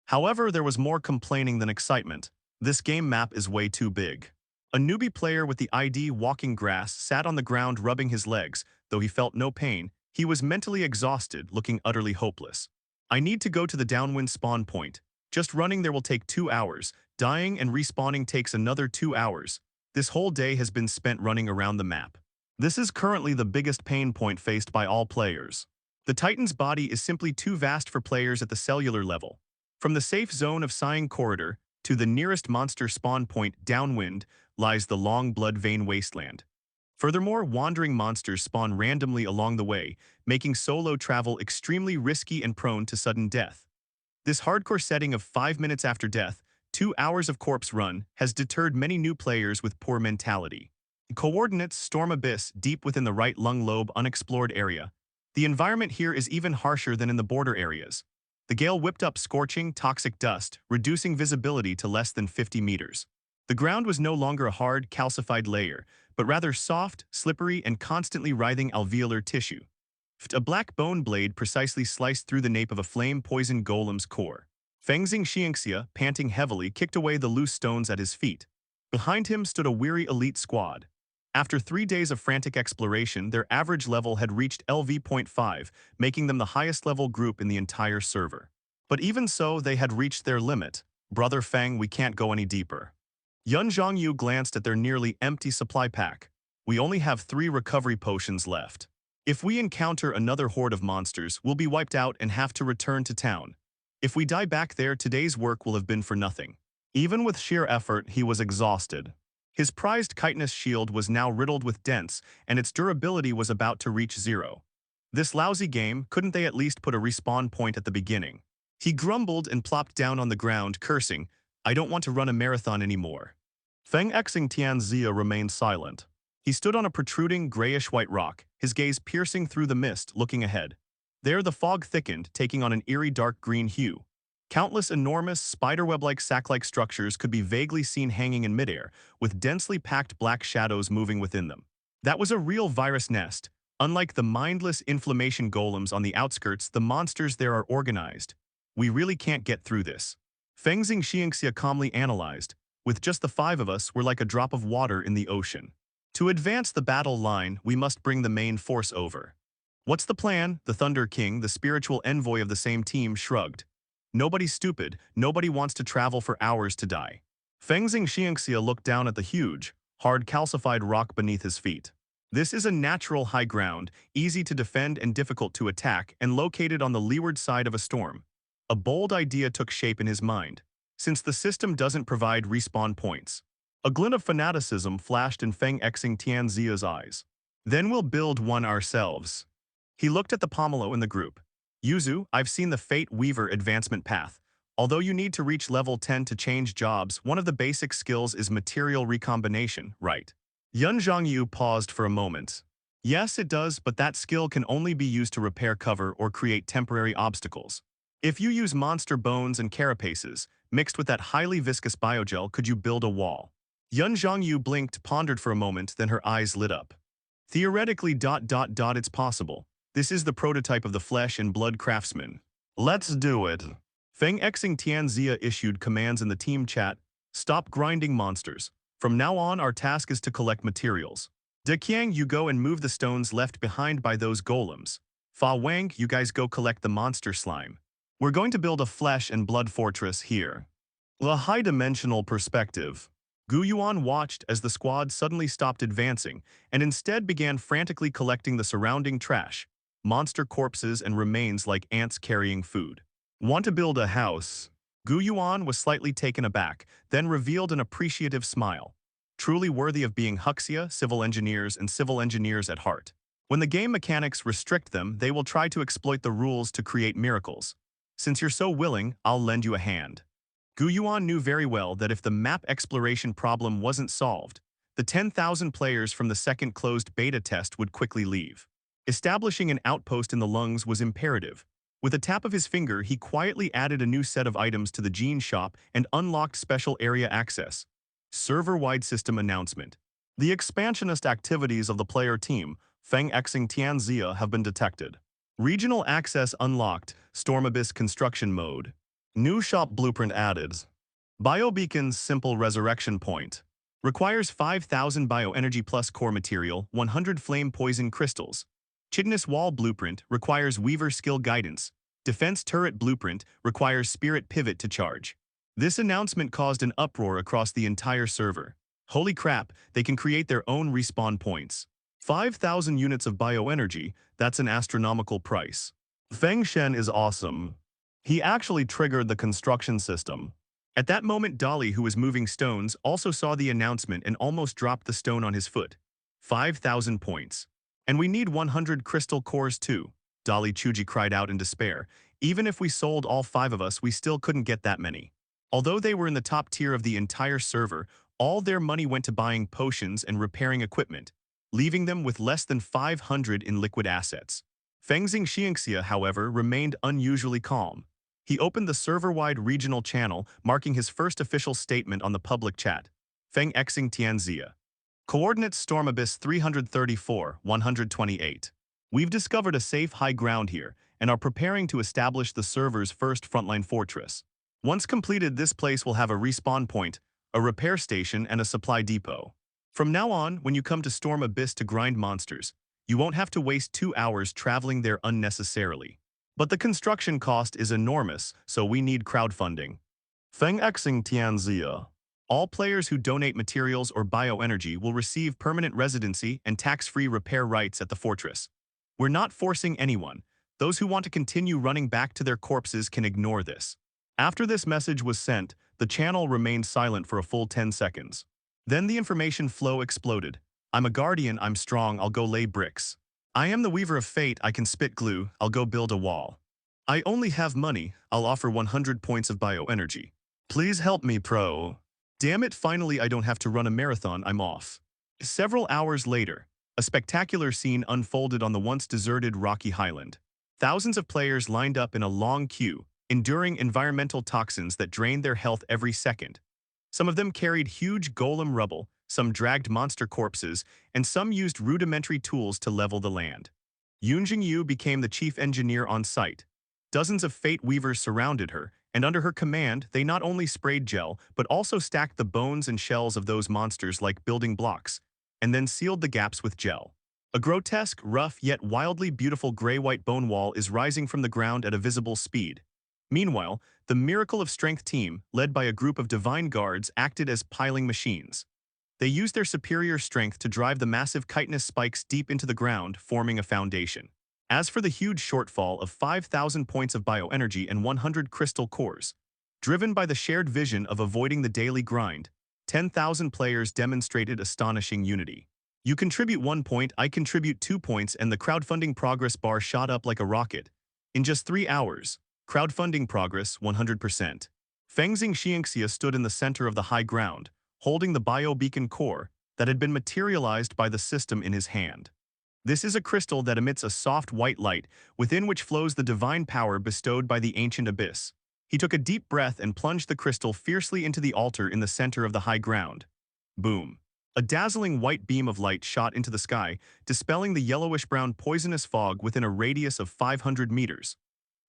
However, there was more complaining than excitement. This game map is way too big. A newbie player with the ID Walking Grass sat on the ground rubbing his legs. Though he felt no pain, he was mentally exhausted, looking utterly hopeless. I need to go to the downwind spawn point. Just running there will take 2 hours. Dying and respawning takes another 2 hours. This whole day has been spent running around the map. This is currently the biggest pain point faced by all players. The Titan's body is simply too vast for players at the cellular level. From the safe zone of Sighing Corridor to the nearest monster spawn point downwind lies the long blood vein wasteland. Furthermore, wandering monsters spawn randomly along the way, making solo travel extremely risky and prone to sudden death. This hardcore setting of 5 minutes after death, 2 hours of corpse run, has deterred many new players with poor mentality. Coordinates Storm Abyss deep within the right lung lobe unexplored area. The environment here is even harsher than in the border areas. The gale whipped up scorching, toxic dust, reducing visibility to less than 50 meters. The ground was no longer a hard, calcified layer, but rather soft, slippery, and constantly writhing alveolar tissue. A black bone blade precisely sliced through the nape of a flame-poisoned golem's core. Fengxing Xiangxia, panting heavily, kicked away the loose stones at his feet. Behind him stood a weary elite squad. After 3 days of frantic exploration, their average level had reached LV.5, making them the highest level group in the entire server. But even so, they had reached their limit. Brother Feng, we can't go any deeper. Yun Zhongyu glanced at their nearly empty supply pack. We only have 3 recovery potions left. If we encounter another horde of monsters, we'll be wiped out and have to return to town. If we die back there, today's work will have been for nothing. Even with sheer effort, he was exhausted. His prized chitinous shield was now riddled with dents, and its durability was about to reach 0. This lousy game, couldn't they at least put a respawn point at the beginning? He grumbled and plopped down on the ground, cursing, I don't want to run a marathon anymore. Feng Xing Tianxia remained silent. He stood on a protruding grayish-white rock, his gaze piercing through the mist, looking ahead. There the fog thickened, taking on an eerie dark green hue. Countless enormous, spiderweb-like sack-like structures could be vaguely seen hanging in midair, with densely packed black shadows moving within them. That was a real virus nest. Unlike the mindless inflammation golems on the outskirts, the monsters there are organized. We really can't get through this. Fengxing Xiangxia calmly analyzed. With just the 5 of us, we're like a drop of water in the ocean. To advance the battle line, we must bring the main force over. What's the plan? The Thunder King, the spiritual envoy of the same team, shrugged. Nobody's stupid, nobody wants to travel for hours to die. Fengxing Xiangxia looked down at the huge, hard calcified rock beneath his feet. This is a natural high ground, easy to defend and difficult to attack, and located on the leeward side of a storm. A bold idea took shape in his mind. Since the system doesn't provide respawn points. A glint of fanaticism flashed in Feng Xing Tianxia's eyes. Then we'll build one ourselves. He looked at the pomelo in the group. Yuzu, I've seen the Fate Weaver advancement path. Although you need to reach level 10 to change jobs, one of the basic skills is material recombination, right? Yun Zhongyu paused for a moment. Yes, it does, but that skill can only be used to repair cover or create temporary obstacles. If you use monster bones and carapaces, mixed with that highly viscous biogel, could you build a wall? Yun Zhongyu blinked, pondered for a moment, then her eyes lit up. Theoretically, it's possible. This is the prototype of the flesh and blood craftsman. Let's do it. Feng Xing Tianxia issued commands in the team chat. Stop grinding monsters. From now on, our task is to collect materials. De Qiang, you go and move the stones left behind by those golems. Fa Wang, you guys go collect the monster slime. We're going to build a flesh and blood fortress here. A high-dimensional perspective. Gu Yuan watched as the squad suddenly stopped advancing and instead began frantically collecting the surrounding trash, monster corpses and remains like ants carrying food. Want to build a house? Gu Yuan was slightly taken aback, then revealed an appreciative smile. Truly worthy of being Huxia, civil engineers and civil engineers at heart. When the game mechanics restrict them, they will try to exploit the rules to create miracles. Since you're so willing, I'll lend you a hand. Gu Yuan knew very well that if the map exploration problem wasn't solved, the 10,000 players from the second closed beta test would quickly leave. Establishing an outpost in the lungs was imperative. With a tap of his finger, he quietly added a new set of items to the gene shop and unlocked special area access. Server-wide system announcement. The expansionist activities of the player team, Feng Xing Tianxia, have been detected. Regional access unlocked, Storm Abyss construction mode. New shop blueprint added. BioBeacon's simple resurrection point. Requires 5,000 bioenergy plus core material, 100 flame poison crystals. Chitness wall blueprint requires weaver skill guidance. Defense turret blueprint requires spirit pivot to charge. This announcement caused an uproar across the entire server. Holy crap, they can create their own respawn points. 5,000 units of bioenergy, that's an astronomical price. Feng Shen is awesome. He actually triggered the construction system. At that moment, Dolly, who was moving stones, also saw the announcement and almost dropped the stone on his foot. 5,000 points. And we need 100 crystal cores too, Dolly Chuji cried out in despair. Even if we sold all 5 of us, we still couldn't get that many. Although they were in the top tier of the entire server, all their money went to buying potions and repairing equipment, leaving them with less than 500 in liquid assets. Fengxing Xiangxia, however, remained unusually calm. He opened the server-wide regional channel, marking his first official statement on the public chat. Feng Xing Tianxia. Coordinates Storm Abyss 334, 128. We've discovered a safe high ground here and are preparing to establish the server's first frontline fortress. Once completed, this place will have a respawn point, a repair station, and a supply depot. From now on, when you come to Storm Abyss to grind monsters, you won't have to waste 2 hours traveling there unnecessarily. But the construction cost is enormous, so we need crowdfunding. Feng Xing Tianxia. All players who donate materials or bioenergy will receive permanent residency and tax-free repair rights at the fortress. We're not forcing anyone. Those who want to continue running back to their corpses can ignore this. After this message was sent, the channel remained silent for a full 10 seconds. Then the information flow exploded. I'm a guardian, I'm strong, I'll go lay bricks. I am the weaver of fate, I can spit glue, I'll go build a wall. I only have money, I'll offer 100 points of bioenergy. Please help me, pro. Damn it, finally I don't have to run a marathon, I'm off. Several hours later, a spectacular scene unfolded on the once deserted rocky highland. Thousands of players lined up in a long queue, enduring environmental toxins that drained their health every second. Some of them carried huge golem rubble, some dragged monster corpses, and some used rudimentary tools to level the land. Yun Jingyu became the chief engineer on site. Dozens of Fate Weavers surrounded her, and under her command, they not only sprayed gel, but also stacked the bones and shells of those monsters like building blocks, and then sealed the gaps with gel. A grotesque, rough, yet wildly beautiful gray-white bone wall is rising from the ground at a visible speed. Meanwhile, the Miracle of Strength team, led by a group of divine guards, acted as piling machines. They used their superior strength to drive the massive chitinous spikes deep into the ground, forming a foundation. As for the huge shortfall of 5,000 points of bioenergy and 100 crystal cores, driven by the shared vision of avoiding the daily grind, 10,000 players demonstrated astonishing unity. You contribute 1 point, I contribute 2 points, and the crowdfunding progress bar shot up like a rocket. In just 3 hours, crowdfunding progress 100%. Fengxing Xiangxia stood in the center of the high ground, holding the biobeacon core that had been materialized by the system in his hand. This is a crystal that emits a soft white light, within which flows the divine power bestowed by the ancient abyss. He took a deep breath and plunged the crystal fiercely into the altar in the center of the high ground. Boom. A dazzling white beam of light shot into the sky, dispelling the yellowish-brown poisonous fog within a radius of 500 meters.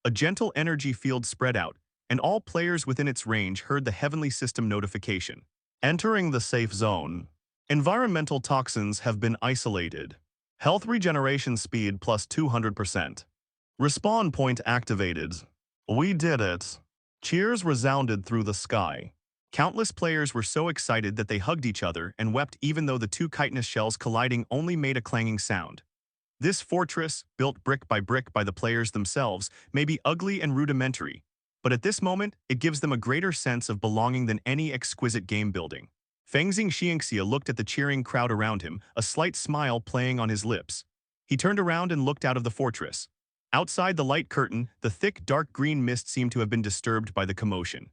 A gentle energy field spread out, and all players within its range heard the heavenly system notification. Entering the safe zone. Environmental toxins have been isolated. Health regeneration speed plus 200%. Respawn point activated. We did it. Cheers resounded through the sky. Countless players were so excited that they hugged each other and wept even though the two chitinous shells colliding only made a clanging sound. This fortress, built brick by the players themselves, may be ugly and rudimentary, but at this moment, it gives them a greater sense of belonging than any exquisite game building. Fengxing Xiangxia looked at the cheering crowd around him, a slight smile playing on his lips. He turned around and looked out of the fortress. Outside the light curtain, the thick dark green mist seemed to have been disturbed by the commotion.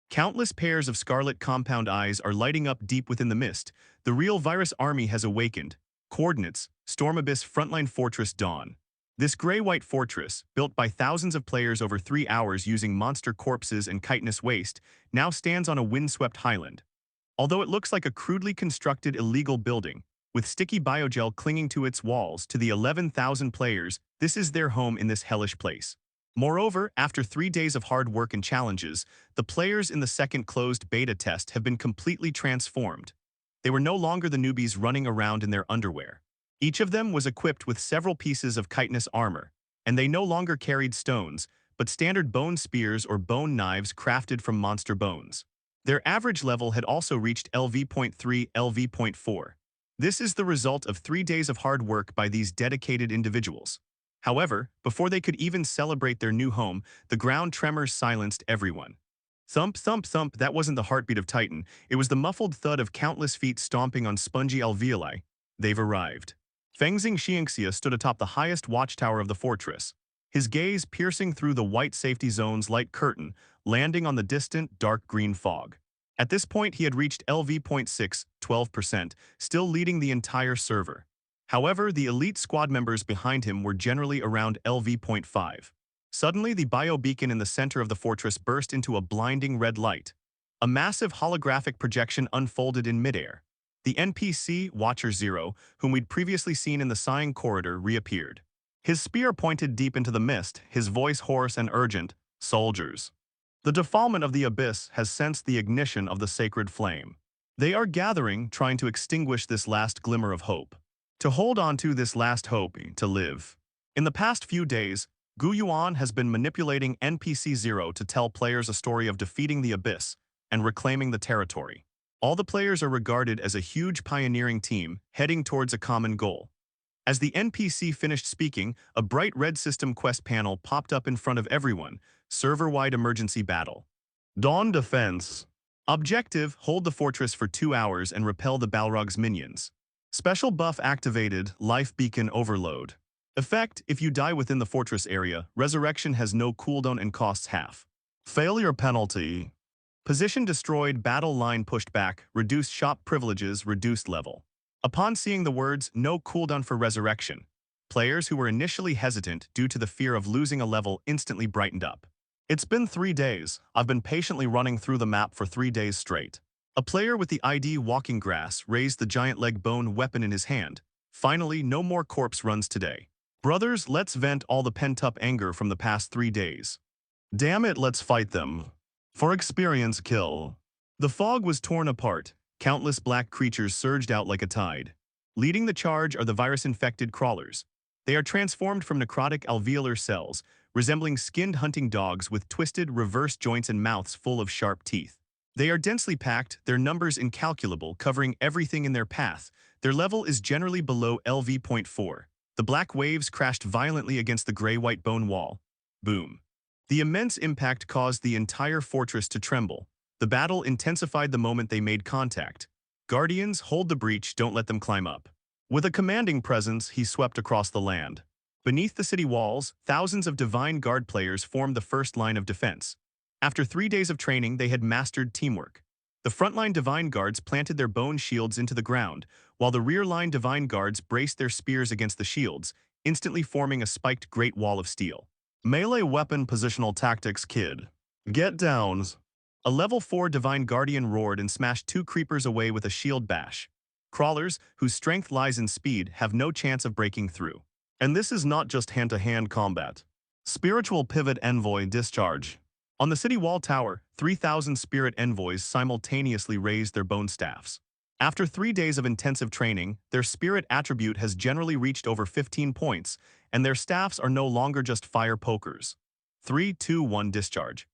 Countless pairs of scarlet compound eyes are lighting up deep within the mist. The real virus army has awakened. Coordinates, Storm Abyss Frontline Fortress Dawn. This gray-white fortress, built by thousands of players over 3 hours using monster corpses and chitinous waste, now stands on a windswept highland. Although it looks like a crudely constructed illegal building, with sticky biogel clinging to its walls, to the 11,000 players, this is their home in this hellish place. Moreover, after 3 days of hard work and challenges, the players in the second closed beta test have been completely transformed. They were no longer the newbies running around in their underwear. Each of them was equipped with several pieces of chitinous armor, and they no longer carried stones, but standard bone spears or bone knives crafted from monster bones. Their average level had also reached LV.3, LV.4. This is the result of 3 days of hard work by these dedicated individuals. However, before they could even celebrate their new home, the ground tremors silenced everyone. Thump, thump, thump, that wasn't the heartbeat of Titan, it was the muffled thud of countless feet stomping on spongy alveoli. They've arrived. Fengxing Xiangxia stood atop the highest watchtower of the fortress, his gaze piercing through the white safety zone's light curtain, landing on the distant, dark green fog. At this point, he had reached LV.6, 12%, still leading the entire server. However, the elite squad members behind him were generally around LV.5. Suddenly, the biobeacon in the center of the fortress burst into a blinding red light. A massive holographic projection unfolded in midair. The NPC, Watcher Zero, whom we'd previously seen in the sighing corridor, reappeared. His spear pointed deep into the mist, his voice hoarse and urgent. Soldiers. The defilement of the abyss has sensed the ignition of the sacred flame. They are gathering, trying to extinguish this last glimmer of hope. To hold on to this last hope, to live. In the past few days, Gu Yuan has been manipulating NPC Zero to tell players a story of defeating the abyss and reclaiming the territory. All the players are regarded as a huge pioneering team heading towards a common goal. As the NPC finished speaking, a bright red system quest panel popped up in front of everyone. Server-wide emergency battle. Dawn defense. Objective, hold the fortress for 2 hours and repel the Balrog's minions. Special buff activated, life beacon overload. Effect, if you die within the fortress area, resurrection has no cooldown and costs half. Failure penalty. Position destroyed, battle line pushed back, reduced shop privileges, reduced level. Upon seeing the words, no cooldown for resurrection, players who were initially hesitant due to the fear of losing a level instantly brightened up. It's been 3 days. I've been patiently running through the map for 3 days straight. A player with the ID Walking Grass raised the giant leg bone weapon in his hand. Finally, no more corpse runs today. Brothers, let's vent all the pent-up anger from the past 3 days. Damn it, let's fight them. For experience kill. The fog was torn apart. Countless black creatures surged out like a tide. Leading the charge are the virus-infected crawlers. They are transformed from necrotic alveolar cells, resembling skinned hunting dogs with twisted, reverse joints and mouths full of sharp teeth. They are densely packed, their numbers incalculable, covering everything in their path. Their level is generally below LV.4. The black waves crashed violently against the gray-white bone wall. Boom. The immense impact caused the entire fortress to tremble. The battle intensified the moment they made contact. Guardians, hold the breach, don't let them climb up. With a commanding presence, he swept across the land. Beneath the city walls, thousands of Divine Guard players formed the first line of defense. After 3 days of training, they had mastered teamwork. The frontline Divine Guards planted their bone shields into the ground, while the rear-line Divine Guards braced their spears against the shields, instantly forming a spiked Great Wall of Steel. Melee Weapon Positional Tactics Kid. Get downs. A level 4 Divine Guardian roared and smashed 2 creepers away with a shield bash. Crawlers, whose strength lies in speed, have no chance of breaking through. And this is not just hand-to-hand combat. Spiritual Pivot Envoy Discharge. On the city wall tower, 3,000 spirit envoys simultaneously raised their bone staffs. After 3 days of intensive training, their spirit attribute has generally reached over 15 points, and their staffs are no longer just fire pokers. 3, 2, 1 Discharge.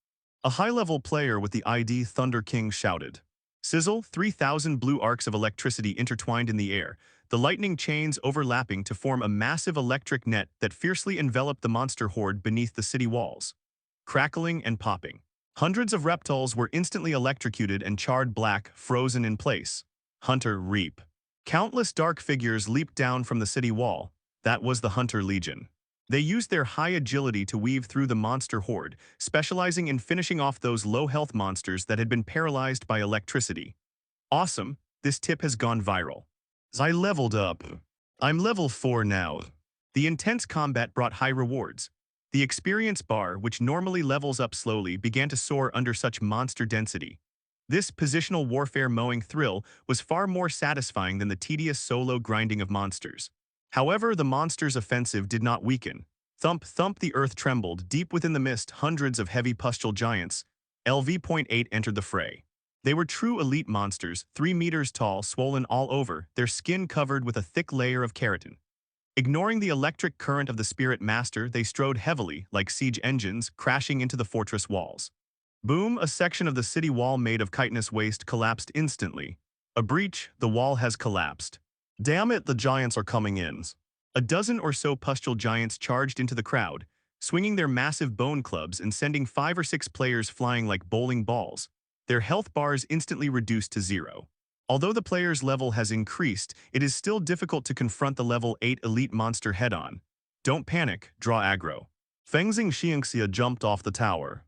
A high-level player with the ID Thunder King shouted. Sizzle, 3,000 blue arcs of electricity intertwined in the air, the lightning chains overlapping to form a massive electric net that fiercely enveloped the monster horde beneath the city walls. Crackling and popping. Hundreds of reptiles were instantly electrocuted and charred black, frozen in place. Hunter Reap. Countless dark figures leaped down from the city wall. That was the Hunter Legion. They used their high agility to weave through the monster horde, specializing in finishing off those low-health monsters that had been paralyzed by electricity. Awesome, this tip has gone viral. I leveled up. I'm level 4 now. The intense combat brought high rewards. The experience bar, which normally levels up slowly, began to soar under such monster density. This positional warfare mowing thrill was far more satisfying than the tedious solo grinding of monsters. However, the monster's offensive did not weaken. Thump, thump, the earth trembled. Deep within the mist, hundreds of heavy pustule giants, LV.8, entered the fray. They were true elite monsters, 3 meters tall, swollen all over, their skin covered with a thick layer of keratin. Ignoring the electric current of the Spirit Master, they strode heavily, like siege engines, crashing into the fortress walls. Boom, a section of the city wall made of chitinous waste collapsed instantly. A breach, the wall has collapsed. Damn it, the giants are coming in. A dozen or so pustule giants charged into the crowd, swinging their massive bone clubs and sending 5 or 6 players flying like bowling balls. Their health bars instantly reduced to 0. Although the player's level has increased, it is still difficult to confront the level 8 elite monster head-on. Don't panic, draw aggro. Fengxing Xiangxia jumped off the tower.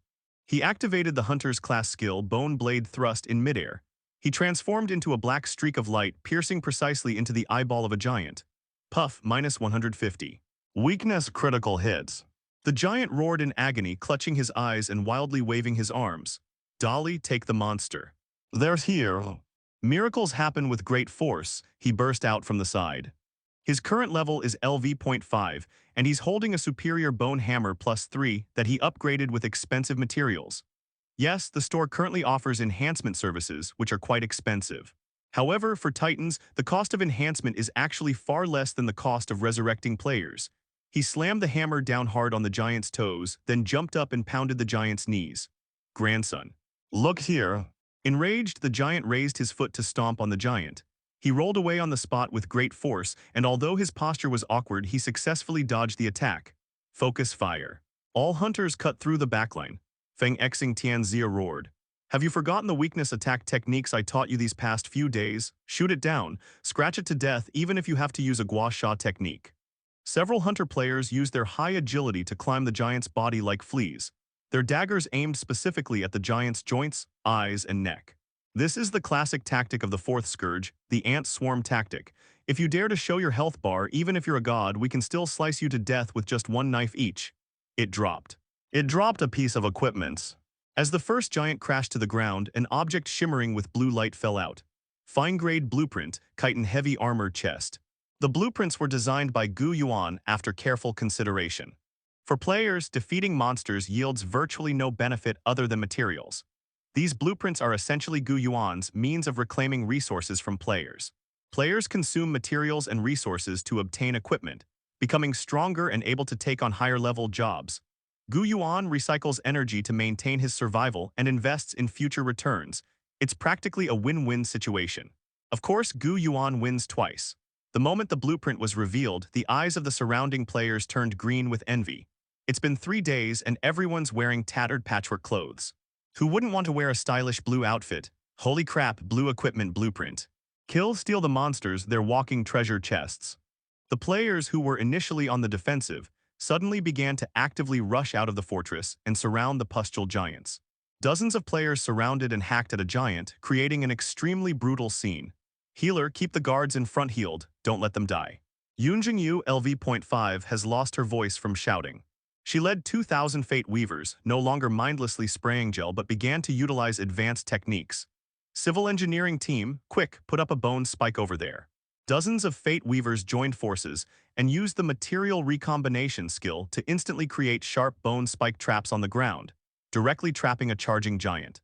He activated the Hunter's class skill Bone Blade Thrust in midair. He transformed into a black streak of light, piercing precisely into the eyeball of a giant. Puff, minus 150. Weakness critical hits. The giant roared in agony, clutching his eyes and wildly waving his arms. Dolly, take the monster. There's here. Miracles happen with great force, he burst out from the side. His current level is LV.5, and he's holding a superior bone hammer +3 that he upgraded with expensive materials. Yes, the store currently offers enhancement services, which are quite expensive. However, for Titans, the cost of enhancement is actually far less than the cost of resurrecting players. He slammed the hammer down hard on the giant's toes, then jumped up and pounded the giant's knees. Grandson. Look here. Enraged, the giant raised his foot to stomp on the giant. He rolled away on the spot with great force, and although his posture was awkward, he successfully dodged the attack. Focus fire. All hunters cut through the backline. Feng Xing Tianxia roared. Have you forgotten the weakness attack techniques I taught you these past few days? Shoot it down, scratch it to death even if you have to use a gua sha technique. Several hunter players used their high agility to climb the giant's body like fleas. Their daggers aimed specifically at the giant's joints, eyes, and neck. This is the classic tactic of the 4th Scourge, the ant swarm tactic. If you dare to show your health bar, even if you're a god, we can still slice you to death with just 1 knife each. It dropped. It dropped a piece of equipment. As the first giant crashed to the ground, an object shimmering with blue light fell out. Fine-grade blueprint, chitin heavy armor chest. The blueprints were designed by Gu Yuan after careful consideration. For players, defeating monsters yields virtually no benefit other than materials. These blueprints are essentially Gu Yuan's means of reclaiming resources from players. Players consume materials and resources to obtain equipment, becoming stronger and able to take on higher-level jobs. Gu Yuan recycles energy to maintain his survival and invests in future returns. It's practically a win-win situation. Of course, Gu Yuan wins twice. The moment the blueprint was revealed, the eyes of the surrounding players turned green with envy. It's been 3 days and everyone's wearing tattered patchwork clothes. Who wouldn't want to wear a stylish blue outfit? Holy crap, blue equipment blueprint. Kill, steal the monsters, they're walking treasure chests. The players who were initially on the defensive suddenly began to actively rush out of the fortress and surround the pustule giants. Dozens of players surrounded and hacked at a giant, creating an extremely brutal scene. Healer, keep the guards in front healed, don't let them die. Yunjingyu LV.5 has lost her voice from shouting. She led 2,000 Fate Weavers, no longer mindlessly spraying gel but began to utilize advanced techniques. Civil engineering team, quick, put up a bone spike over there. Dozens of Fate Weavers joined forces and used the material recombination skill to instantly create sharp bone spike traps on the ground, directly trapping a charging giant.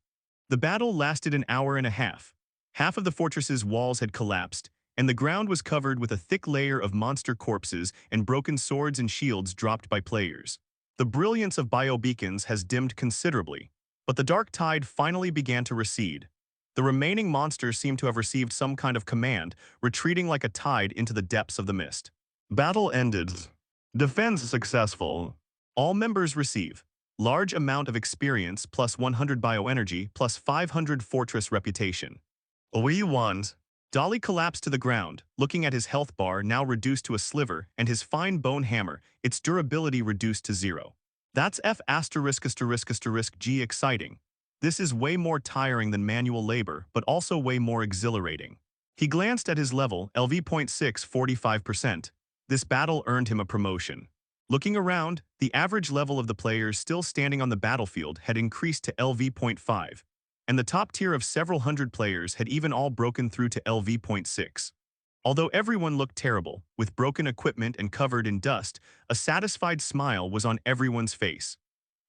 The battle lasted an hour and a half. Half of the fortress's walls had collapsed, and the ground was covered with a thick layer of monster corpses and broken swords and shields dropped by players. The brilliance of biobeacons has dimmed considerably, but the dark tide finally began to recede. The remaining monsters seem to have received some kind of command, retreating like a tide into the depths of the mist. Battle ended. Defense successful. All members receive large amount of experience plus 100 bioenergy plus 500 fortress reputation. We won. Dolly collapsed to the ground, looking at his health bar now reduced to a sliver and his fine bone hammer, its durability reduced to 0. That's F asterisk asterisk asterisk G exciting. This is way more tiring than manual labor, but also way more exhilarating. He glanced at his level, LV.6 45%. This battle earned him a promotion. Looking around, the average level of the players still standing on the battlefield had increased to LV.5, and the top tier of several hundred players had even all broken through to LV.6. Although everyone looked terrible, with broken equipment and covered in dust, a satisfied smile was on everyone's face.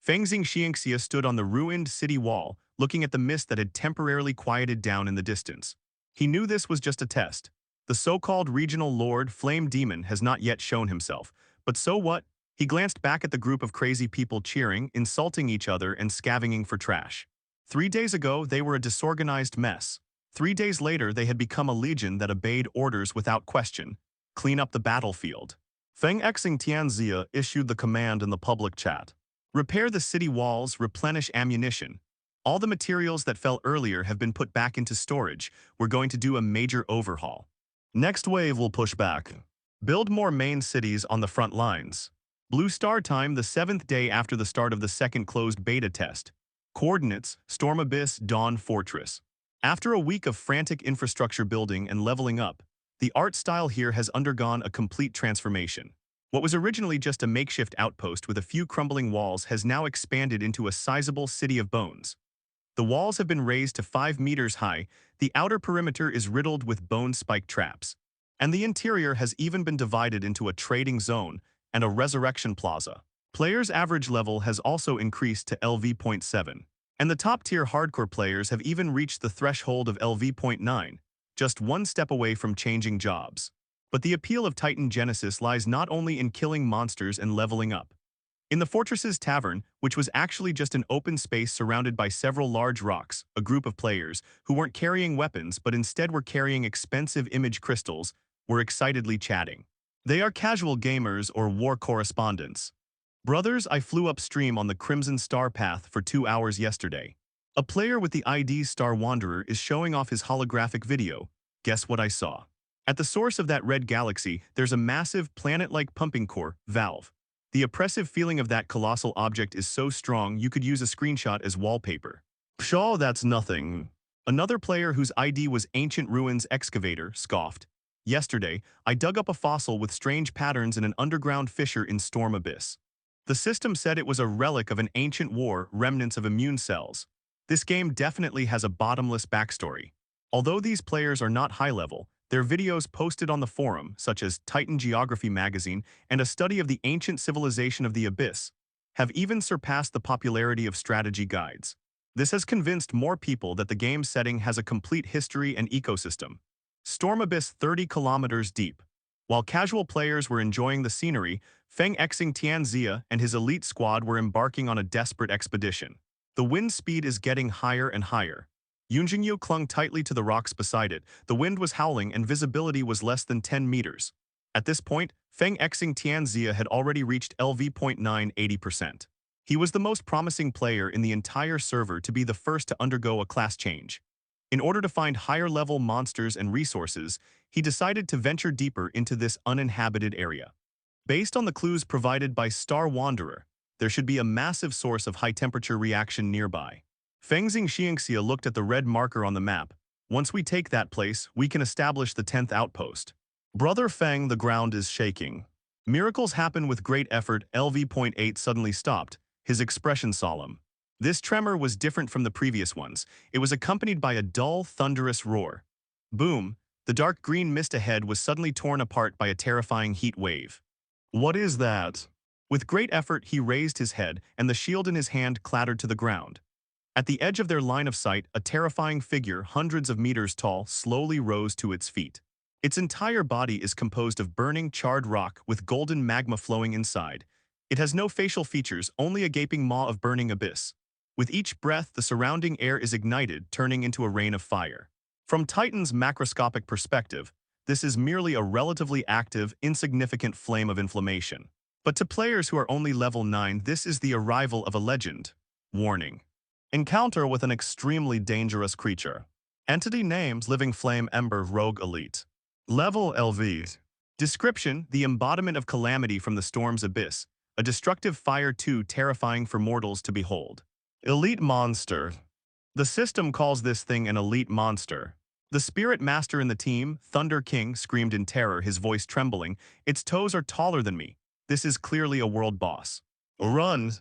Fengxing Xiangxia stood on the ruined city wall, looking at the mist that had temporarily quieted down in the distance. He knew this was just a test. The so-called regional lord Flame Demon has not yet shown himself, but so what? He glanced back at the group of crazy people cheering, insulting each other and scavenging for trash. 3 days ago, they were a disorganized mess. 3 days later, they had become a legion that obeyed orders without question. Clean up the battlefield. Feng Xing Tianxia issued the command in the public chat. Repair the city walls, replenish ammunition. All the materials that fell earlier have been put back into storage. We're going to do a major overhaul. Next wave will push back. Build more main cities on the front lines. Blue Star time the 7th day after the start of the second closed beta test. Coordinates, Storm Abyss, Dawn Fortress. After a week of frantic infrastructure building and leveling up, the art style here has undergone a complete transformation. What was originally just a makeshift outpost with a few crumbling walls has now expanded into a sizable city of bones. The walls have been raised to 5 meters high, the outer perimeter is riddled with bone spike traps, and the interior has even been divided into a trading zone and a resurrection plaza. Players' average level has also increased to LV.7, and the top-tier hardcore players have even reached the threshold of LV.9, just one step away from changing jobs. But the appeal of Titan Genesis lies not only in killing monsters and leveling up. In the Fortress's tavern, which was actually just an open space surrounded by several large rocks, a group of players, who weren't carrying weapons but instead were carrying expensive image crystals, were excitedly chatting. They are casual gamers or war correspondents. Brothers, I flew upstream on the Crimson Star path for 2 hours yesterday. A player with the ID Star Wanderer is showing off his holographic video. Guess what I saw? At the source of that red galaxy, there's a massive planet-like pumping core, valve. The oppressive feeling of that colossal object is so strong you could use a screenshot as wallpaper. Pshaw, that's nothing. Another player whose ID was Ancient Ruins Excavator scoffed. Yesterday, I dug up a fossil with strange patterns in an underground fissure in Storm Abyss. The system said it was a relic of an ancient war, remnants of immune cells. This game definitely has a bottomless backstory. Although these players are not high-level, their videos posted on the forum, such as Titan Geography magazine and a study of the ancient civilization of the Abyss, have even surpassed the popularity of strategy guides. This has convinced more people that the game's setting has a complete history and ecosystem. Storm Abyss 30 kilometers deep. While casual players were enjoying the scenery, Feng Xing Tianxia and his elite squad were embarking on a desperate expedition. The wind speed is getting higher and higher. Yunjingyu clung tightly to the rocks beside it. The wind was howling and visibility was less than 10 meters. At this point, Feng Xing Tianxia had already reached LV.9 80%. He was the most promising player in the entire server to be the first to undergo a class change. In order to find higher-level monsters and resources, he decided to venture deeper into this uninhabited area. Based on the clues provided by Star Wanderer, there should be a massive source of high-temperature reaction nearby. Feng Xingxia looked at the red marker on the map. Once we take that place, we can establish the 10th outpost. Brother Feng, the ground is shaking. Miracles happen with great effort. LV.8 suddenly stopped, his expression solemn. This tremor was different from the previous ones. It was accompanied by a dull, thunderous roar. Boom! The dark green mist ahead was suddenly torn apart by a terrifying heat wave. What is that? With great effort, he raised his head, and the shield in his hand clattered to the ground. At the edge of their line of sight, a terrifying figure, hundreds of meters tall, slowly rose to its feet. Its entire body is composed of burning, charred rock with golden magma flowing inside. It has no facial features, only a gaping maw of burning abyss. With each breath, the surrounding air is ignited, turning into a rain of fire. From Titan's macroscopic perspective, this is merely a relatively active, insignificant flame of inflammation. But to players who are only level 9, this is the arrival of a legend. Warning. Encounter with an extremely dangerous creature. Entity names Living Flame Ember Rogue Elite. Level LV. Description: the embodiment of calamity from the storm's abyss. A destructive fire too terrifying for mortals to behold. Elite Monster. The system calls this thing an elite monster. The spirit master in the team, Thunder King, screamed in terror, his voice trembling. Its toes are taller than me. This is clearly a world boss. Run!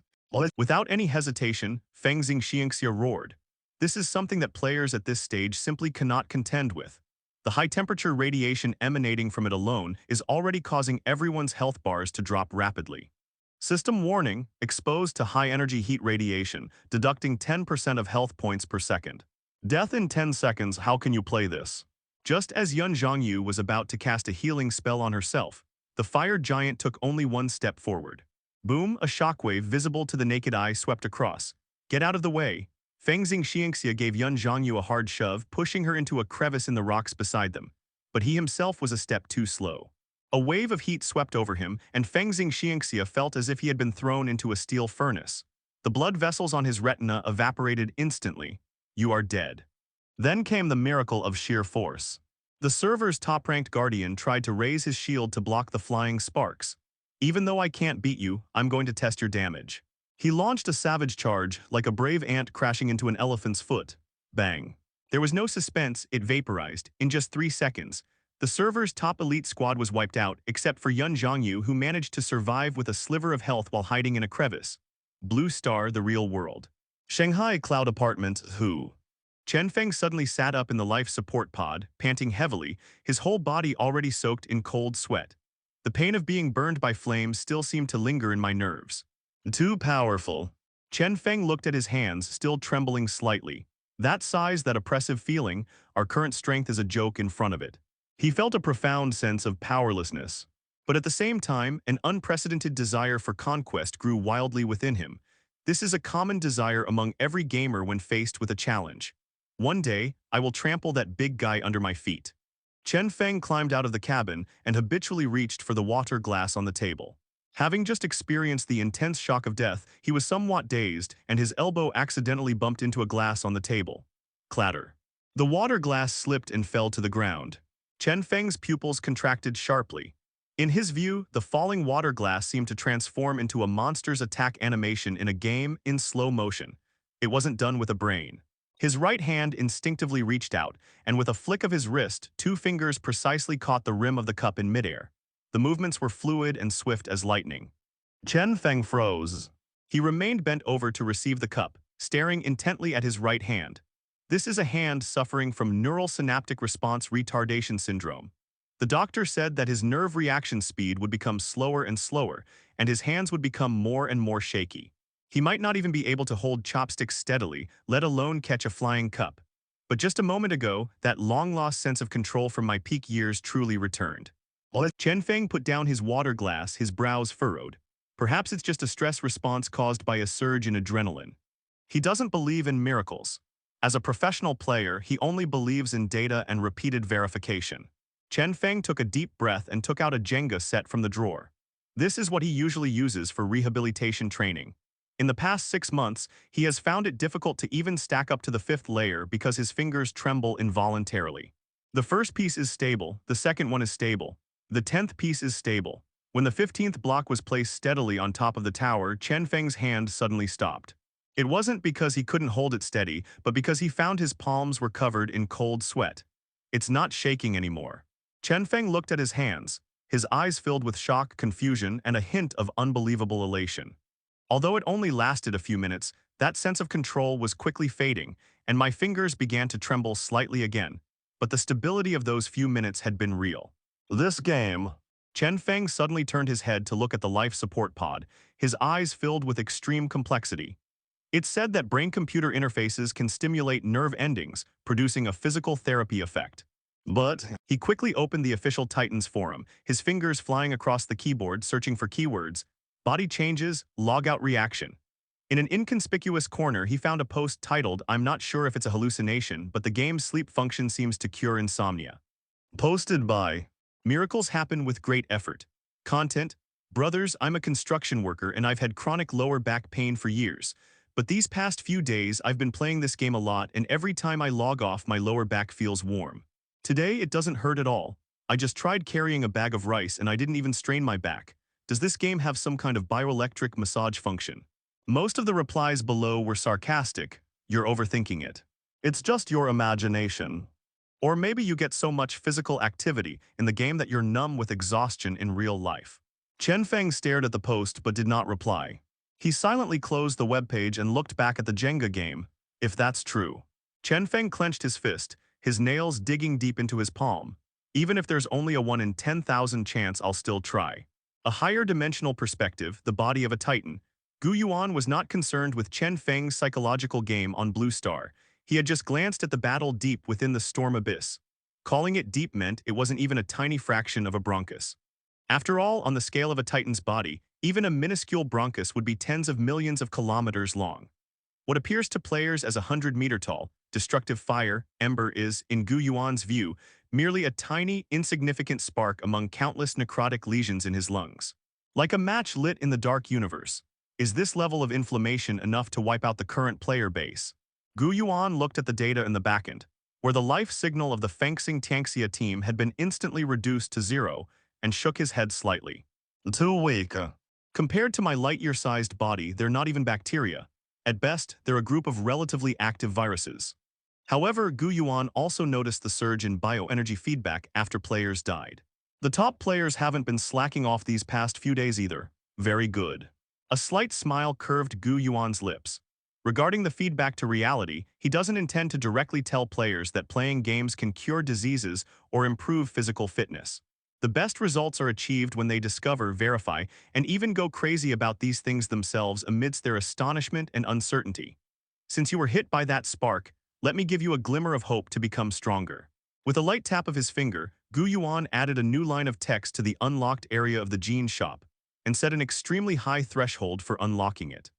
Without any hesitation, Feng Xingxia roared. This is something that players at this stage simply cannot contend with. The high-temperature radiation emanating from it alone is already causing everyone's health bars to drop rapidly. System warning: exposed to high-energy heat radiation, deducting 10% of health points per second. Death in 10 seconds, how can you play this? Just as Yun Zhangyu was about to cast a healing spell on herself, the fire giant took only one step forward. Boom, a shockwave visible to the naked eye swept across. Get out of the way. Feng Xingxia gave Yun Zhangyu a hard shove, pushing her into a crevice in the rocks beside them. But he himself was a step too slow. A wave of heat swept over him, and Feng Xingxia felt as if he had been thrown into a steel furnace. The blood vessels on his retina evaporated instantly. You are dead. Then came the miracle of sheer force. The server's top-ranked guardian tried to raise his shield to block the flying sparks. Even though I can't beat you, I'm going to test your damage. He launched a savage charge, like a brave ant crashing into an elephant's foot. Bang. There was no suspense, it vaporized. In just 3 seconds, the server's top elite squad was wiped out, except for Yun Zhangyu, who managed to survive with a sliver of health while hiding in a crevice. Blue Star, the real world. Shanghai Cloud Apartment, who? Chen Feng suddenly sat up in the life support pod, panting heavily, his whole body already soaked in cold sweat. The pain of being burned by flames still seemed to linger in my nerves. Too powerful. Chen Feng looked at his hands, still trembling slightly. That size, that oppressive feeling, our current strength is a joke in front of it. He felt a profound sense of powerlessness. But at the same time, an unprecedented desire for conquest grew wildly within him. This is a common desire among every gamer when faced with a challenge. One day, I will trample that big guy under my feet. Chen Feng climbed out of the cabin and habitually reached for the water glass on the table. Having just experienced the intense shock of death, he was somewhat dazed, and his elbow accidentally bumped into a glass on the table. Clatter. The water glass slipped and fell to the ground. Chen Feng's pupils contracted sharply. In his view, the falling water glass seemed to transform into a monster's attack animation in a game in slow motion. It wasn't done with a brain. His right hand instinctively reached out, and with a flick of his wrist, 2 fingers precisely caught the rim of the cup in midair. The movements were fluid and swift as lightning. Chen Feng froze. He remained bent over to receive the cup, staring intently at his right hand. This is a hand suffering from neural synaptic response retardation syndrome. The doctor said that his nerve reaction speed would become slower and slower, and his hands would become more and more shaky. He might not even be able to hold chopsticks steadily, let alone catch a flying cup. But just a moment ago, that long-lost sense of control from my peak years truly returned. Chen Feng put down his water glass, his brows furrowed. Perhaps it's just a stress response caused by a surge in adrenaline. He doesn't believe in miracles. As a professional player, he only believes in data and repeated verification. Chen Feng took a deep breath and took out a Jenga set from the drawer. This is what he usually uses for rehabilitation training. In the past 6 months, he has found it difficult to even stack up to the 5th layer because his fingers tremble involuntarily. The first piece is stable, the second one is stable. The 10th piece is stable. When the 15th block was placed steadily on top of the tower, Chen Feng's hand suddenly stopped. It wasn't because he couldn't hold it steady, but because he found his palms were covered in cold sweat. It's not shaking anymore. Chen Feng looked at his hands, his eyes filled with shock, confusion, and a hint of unbelievable elation. Although it only lasted a few minutes, that sense of control was quickly fading, and my fingers began to tremble slightly again. But the stability of those few minutes had been real. This game. Chen Feng suddenly turned his head to look at the life support pod, his eyes filled with extreme complexity. It's said that brain-computer interfaces can stimulate nerve endings, producing a physical therapy effect. But he quickly opened the official Titans forum, his fingers flying across the keyboard searching for keywords, body changes, logout reaction. In an inconspicuous corner, he found a post titled, "I'm not sure if it's a hallucination, but the game's sleep function seems to cure insomnia." Posted by Miracles Happen with Great Effort. Content: Brothers, I'm a construction worker and I've had chronic lower back pain for years. But these past few days, I've been playing this game a lot and every time I log off, my lower back feels warm. Today, it doesn't hurt at all. I just tried carrying a bag of rice and I didn't even strain my back. Does this game have some kind of bioelectric massage function? Most of the replies below were sarcastic. You're overthinking it. It's just your imagination. Or maybe you get so much physical activity in the game that you're numb with exhaustion in real life. Chen Feng stared at the post but did not reply. He silently closed the webpage and looked back at the Jenga game. If that's true. Chen Feng clenched his fist, his nails digging deep into his palm. Even if there's only a 1 in 10,000 chance, I'll still try. A higher dimensional perspective, the body of a titan. Gu Yuan was not concerned with Chen Feng's psychological game on Blue Star. He had just glanced at the battle deep within the storm abyss. Calling it deep meant it wasn't even a tiny fraction of a bronchus. After all, on the scale of a titan's body, even a minuscule bronchus would be tens of millions of kilometers long. What appears to players as 100-meter tall, destructive fire, ember is, in Gu Yuan's view, merely a tiny, insignificant spark among countless necrotic lesions in his lungs. Like a match lit in the dark universe. Is this level of inflammation enough to wipe out the current player base? Gu Yuan looked at the data in the backend, where the life signal of the Fengxing Tianxia team had been instantly reduced to 0, and shook his head slightly. Too weak. Compared to my light-year-sized body, they're not even bacteria. At best, they're a group of relatively active viruses. However, Gu Yuan also noticed the surge in bioenergy feedback after players died. The top players haven't been slacking off these past few days either. Very good. A slight smile curved Gu Yuan's lips. Regarding the feedback to reality, he doesn't intend to directly tell players that playing games can cure diseases or improve physical fitness. The best results are achieved when they discover, verify, and even go crazy about these things themselves amidst their astonishment and uncertainty. Since you were hit by that spark, let me give you a glimmer of hope to become stronger. With a light tap of his finger, Gu Yuan added a new line of text to the unlocked area of the gene shop and set an extremely high threshold for unlocking it.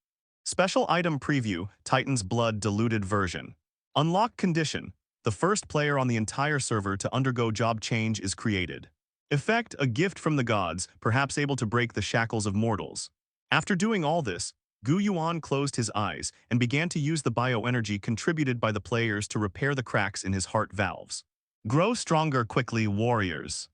Special Item Preview, Titan's Blood Diluted Version. Unlock Condition. The first player on the entire server to undergo job change is created. Effect, a gift from the gods, perhaps able to break the shackles of mortals. After doing all this, Gu Yuan closed his eyes and began to use the bioenergy contributed by the players to repair the cracks in his heart valves. Grow stronger quickly, warriors.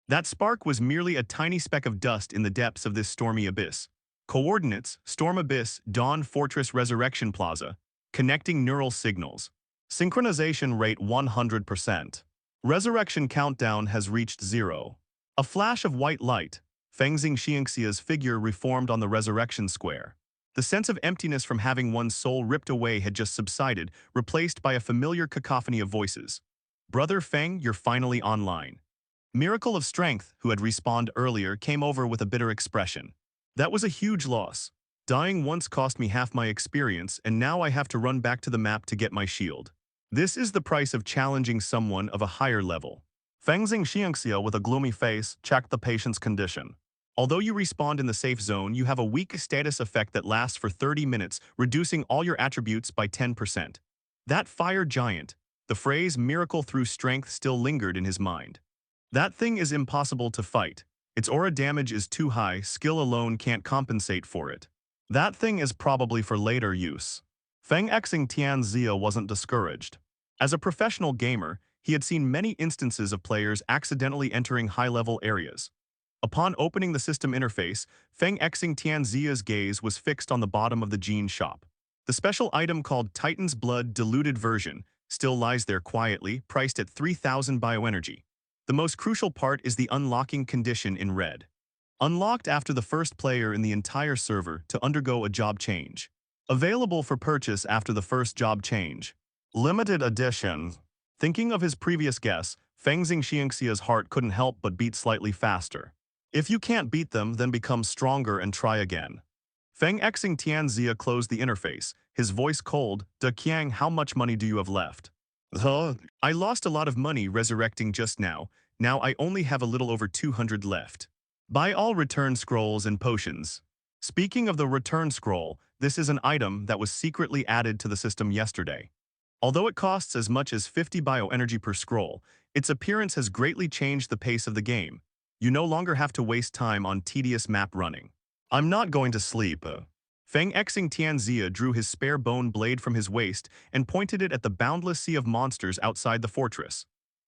That spark was merely a tiny speck of dust in the depths of this stormy abyss. Coordinates, Storm Abyss, Dawn Fortress Resurrection Plaza. Connecting neural signals. Synchronization rate 100%. Resurrection countdown has reached 0. A flash of white light. Fengxing Xiangxia's figure reformed on the resurrection square. The sense of emptiness from having one's soul ripped away had just subsided, replaced by a familiar cacophony of voices. Brother Feng, you're finally online. Miracle of Strength, who had respawned earlier, came over with a bitter expression. That was a huge loss. Dying once cost me half my experience, and now I have to run back to the map to get my shield. This is the price of challenging someone of a higher level. Fengxing Xiangxia with a gloomy face checked the patient's condition. Although you respawned in the safe zone, you have a weak status effect that lasts for 30 minutes, reducing all your attributes by 10%. That fire giant, the phrase miracle through strength still lingered in his mind. That thing is impossible to fight. Its aura damage is too high, skill alone can't compensate for it. That thing is probably for later use. Feng Xing Tianxia wasn't discouraged. As a professional gamer, he had seen many instances of players accidentally entering high-level areas. Upon opening the system interface, Feng Xing Tianxia's gaze was fixed on the bottom of the gene shop. The special item called Titan's Blood Diluted Version still lies there quietly, priced at 3,000 bioenergy. The most crucial part is the unlocking condition in red. Unlocked after the first player in the entire server to undergo a job change. Available for purchase after the first job change. Limited edition. Thinking of his previous guess, Feng Xingxiangxia's heart couldn't help but beat slightly faster. If you can't beat them, then become stronger and try again. Feng Xing Tianxia closed the interface, his voice cold. De Qiang, how much money do you have left? I lost a lot of money resurrecting just now. Now I only have a little over 200 left. Buy all return scrolls and potions. Speaking of the return scroll, this is an item that was secretly added to the system yesterday. Although it costs as much as 50 bioenergy per scroll, its appearance has greatly changed the pace of the game. You no longer have to waste time on tedious map running. I'm not going to sleep. Feng Xing Tianxia drew his spare bone blade from his waist and pointed it at the boundless sea of monsters outside the fortress.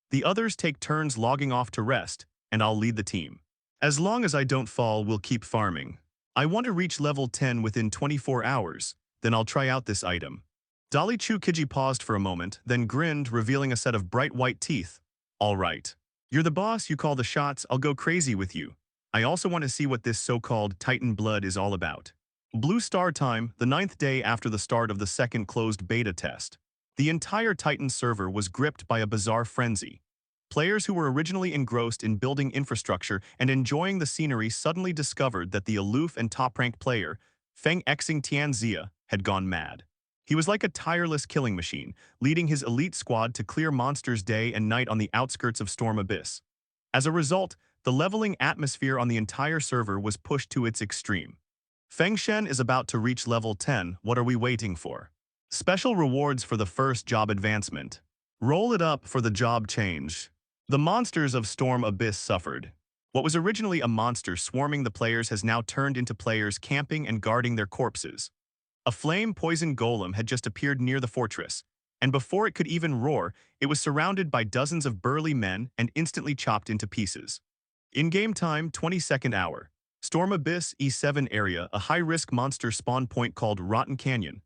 The others take turns logging off to rest, and I'll lead the team. As long as I don't fall, we'll keep farming. I want to reach level 10 within 24 hours, then I'll try out this item. Dolly Chu Kiji paused for a moment, then grinned, revealing a set of bright white teeth. All right. You're the boss, you call the shots, I'll go crazy with you. I also want to see what this so-called Titan blood is all about. Blue Star time, the 9th day after the start of the second closed beta test. The entire Titan server was gripped by a bizarre frenzy. Players who were originally engrossed in building infrastructure and enjoying the scenery suddenly discovered that the aloof and top-ranked player, Feng Xing Tianxia, had gone mad. He was like a tireless killing machine, leading his elite squad to clear monsters day and night on the outskirts of Storm Abyss. As a result, the leveling atmosphere on the entire server was pushed to its extreme. Feng Shen is about to reach level 10, what are we waiting for? Special rewards for the first job advancement. Roll it up for the job change. The monsters of Storm Abyss suffered. What was originally a monster swarming the players has now turned into players camping and guarding their corpses. A flame-poisoned golem had just appeared near the fortress, and before it could even roar, it was surrounded by dozens of burly men and instantly chopped into pieces. In-game time, 22nd hour. Storm Abyss E7 area, a high-risk monster spawn point called Rotten Canyon.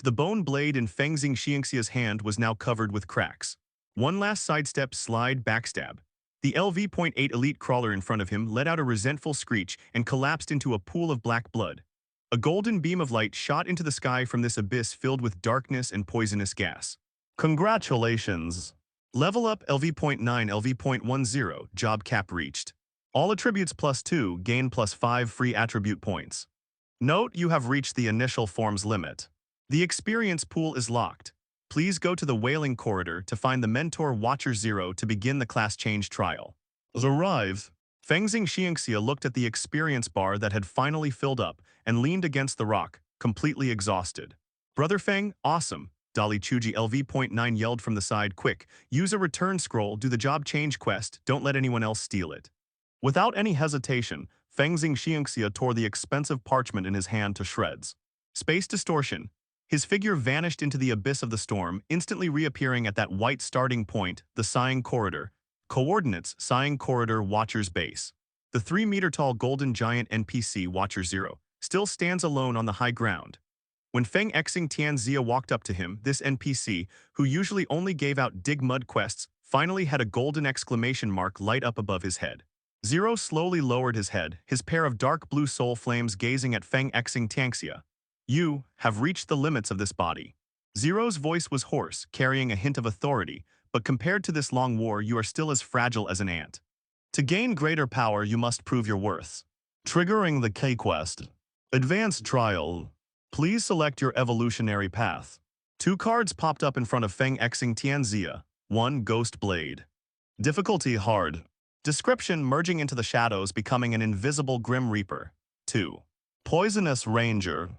The bone blade in Feng Xingxiangxia's hand was now covered with cracks. One last sidestep, slide, backstab. The LV.8 elite crawler in front of him let out a resentful screech and collapsed into a pool of black blood. A golden beam of light shot into the sky from this abyss filled with darkness and poisonous gas. Congratulations! Level up LV.9 LV.10, job cap reached. All attributes +2, gain +5 free attribute points. Note you have reached the initial form's limit. The experience pool is locked. Please go to the Wailing Corridor to find the Mentor Watcher 0 to begin the class change trial. Arrive. Feng Xingxiangxia looked at the experience bar that had finally filled up and leaned against the rock, completely exhausted. Brother Feng, awesome. Dolly Chuji LV.9 yelled from the side, quick, use a return scroll, do the job change quest, don't let anyone else steal it. Without any hesitation, Feng Xingxiangxia tore the expensive parchment in his hand to shreds. Space distortion. His figure vanished into the abyss of the storm, instantly reappearing at that white starting point, the Sighing Corridor. Coordinates, Sighing Corridor Watcher's Base. The 3-meter-tall golden giant NPC Watcher 0 still stands alone on the high ground. When Feng Xing Tianxia walked up to him, this NPC, who usually only gave out dig mud quests, finally had a golden exclamation mark light up above his head. Zero slowly lowered his head, his pair of dark blue soul flames gazing at Feng Xing Tianxia. You have reached the limits of this body. Zero's voice was hoarse, carrying a hint of authority, but compared to this long war, you are still as fragile as an ant. To gain greater power, you must prove your worth. Triggering the K-Quest. Advanced Trial. Please select your evolutionary path. 2 cards popped up in front of Feng Xing Tianxia. 1. Ghost Blade. Difficulty Hard. Description: merging into the shadows, becoming an invisible Grim Reaper. 2. Poisonous Ranger.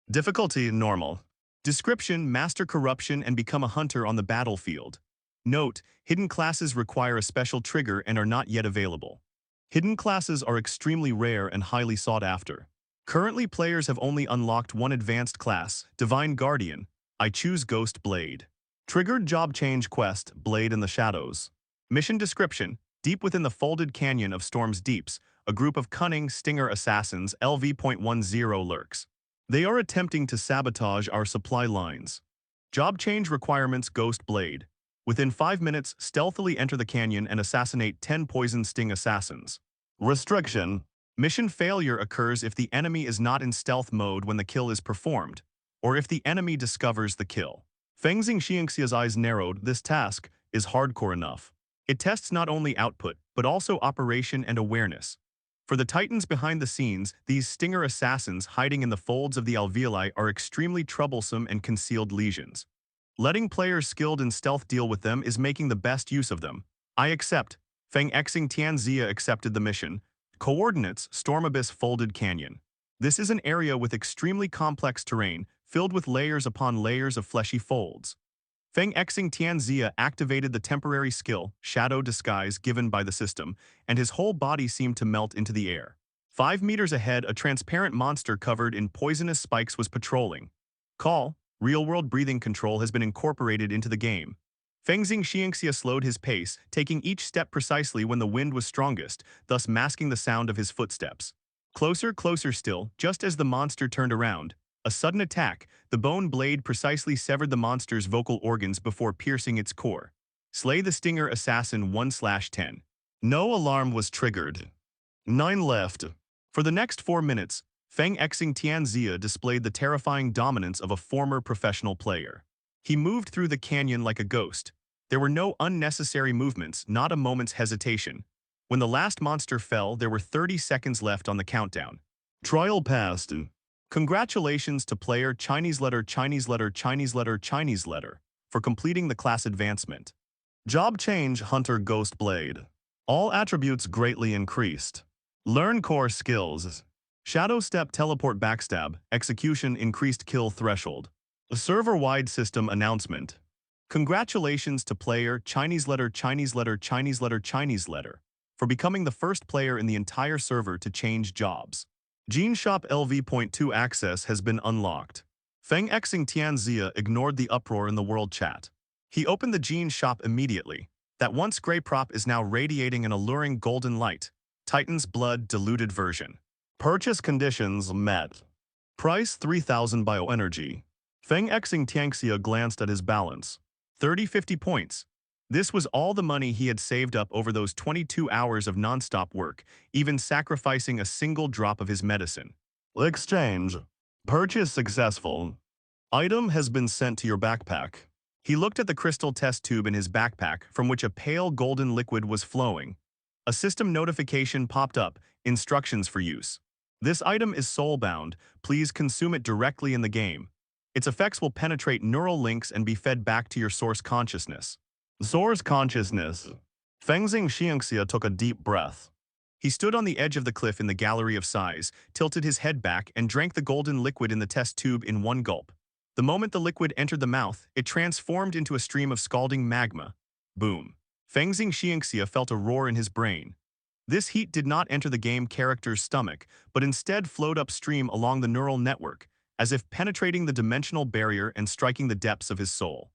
Difficulty Normal. Description: master corruption and become a hunter on the battlefield. Note: hidden classes require a special trigger and are not yet available. Hidden classes are extremely rare and highly sought after. Currently, players have only unlocked one advanced class, Divine Guardian. I choose Ghost Blade. Triggered job change quest, Blade in the Shadows. Mission description: deep within the folded canyon of Storm's deeps, a group of cunning stinger assassins LV.10 lurks. They are attempting to sabotage our supply lines. Job change requirements Ghost Blade. Within 5 minutes, stealthily enter the canyon and assassinate 10 poison sting assassins. Restriction. Mission failure occurs if the enemy is not in stealth mode when the kill is performed, or if the enemy discovers the kill. Fengxing Xiangxia's eyes narrowed. This task is hardcore enough. It tests not only output, but also operation and awareness. For the titans behind the scenes, these stinger assassins hiding in the folds of the alveoli are extremely troublesome and concealed lesions. Letting players skilled in stealth deal with them is making the best use of them. I accept. Feng Xing Tianxia accepted the mission. Coordinates, Storm Abyss Folded Canyon. This is an area with extremely complex terrain, filled with layers upon layers of fleshy folds. Feng Xing Tianxia activated the temporary skill, Shadow Disguise, given by the system, and his whole body seemed to melt into the air. 5 meters ahead, a transparent monster covered in poisonous spikes was patrolling. Call, real-world breathing control has been incorporated into the game. Fengxing Xiangxia slowed his pace, taking each step precisely when the wind was strongest, thus masking the sound of his footsteps. Closer, closer still, just as the monster turned around. A sudden attack, the bone blade precisely severed the monster's vocal organs before piercing its core. Slay the Stinger Assassin 1/10. No alarm was triggered. 9 left. For the next 4 minutes, Feng Xing Tianxia displayed the terrifying dominance of a former professional player. He moved through the canyon like a ghost. There were no unnecessary movements, not a moment's hesitation. When the last monster fell, there were 30 seconds left on the countdown. Trial passed. Congratulations to player Chinese letter Chinese letter Chinese letter Chinese letter for completing the class advancement. Job change Hunter Ghost Blade. All attributes greatly increased. Learn core skills. Shadow Step Teleport Backstab, Execution Increased Kill Threshold. A server-wide system announcement. Congratulations to player Chinese letter Chinese letter Chinese letter Chinese letter for becoming the first player in the entire server to change jobs. Gene Shop LV.2 access has been unlocked. Feng Xing Tianxia ignored the uproar in the world chat. He opened the Gene Shop immediately. That once gray prop is now radiating an alluring golden light. Titan's Blood diluted version. Purchase conditions met. Price 3,000 bioenergy. Feng Xing Tianxia glanced at his balance. 30-50 points. This was all the money he had saved up over those 22 hours of non-stop work, even sacrificing a single drop of his medicine. Exchange. Purchase successful. Item has been sent to your backpack. He looked at the crystal test tube in his backpack from which a pale golden liquid was flowing. A system notification popped up, instructions for use. This item is soul-bound, please consume it directly in the game. Its effects will penetrate neural links and be fed back to your source consciousness. Source consciousness. Fengxing Xiangxia took a deep breath. He stood on the edge of the cliff in the gallery of size, tilted his head back, and drank the golden liquid in the test tube in one gulp. The moment the liquid entered the mouth, it transformed into a stream of scalding magma. Boom. Fengxing Xiangxia felt a roar in his brain. This heat did not enter the game character's stomach, but instead flowed upstream along the neural network, as if penetrating the dimensional barrier and striking the depths of his soul.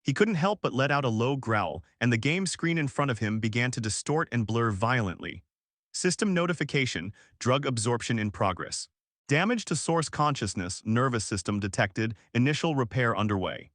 He couldn't help but let out a low growl, and the game screen in front of him began to distort and blur violently. System notification, drug absorption in progress. Damage to source consciousness, nervous system detected, initial repair underway.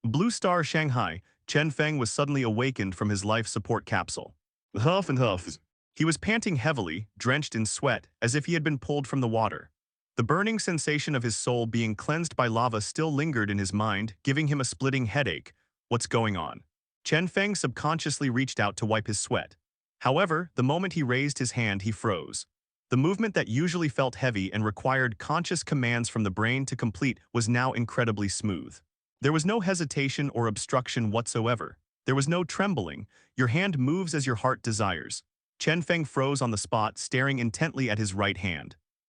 Blue Star Shanghai, Chen Feng was suddenly awakened from his life support capsule. Huff and huff. He was panting heavily, drenched in sweat, as if he had been pulled from the water. The burning sensation of his soul being cleansed by lava still lingered in his mind, giving him a splitting headache. What's going on? Chen Feng subconsciously reached out to wipe his sweat. However, the moment he raised his hand, he froze. The movement that usually felt heavy and required conscious commands from the brain to complete was now incredibly smooth. There was no hesitation or obstruction whatsoever. There was no trembling. Your hand moves as your heart desires. Chen Feng froze on the spot, staring intently at his right hand.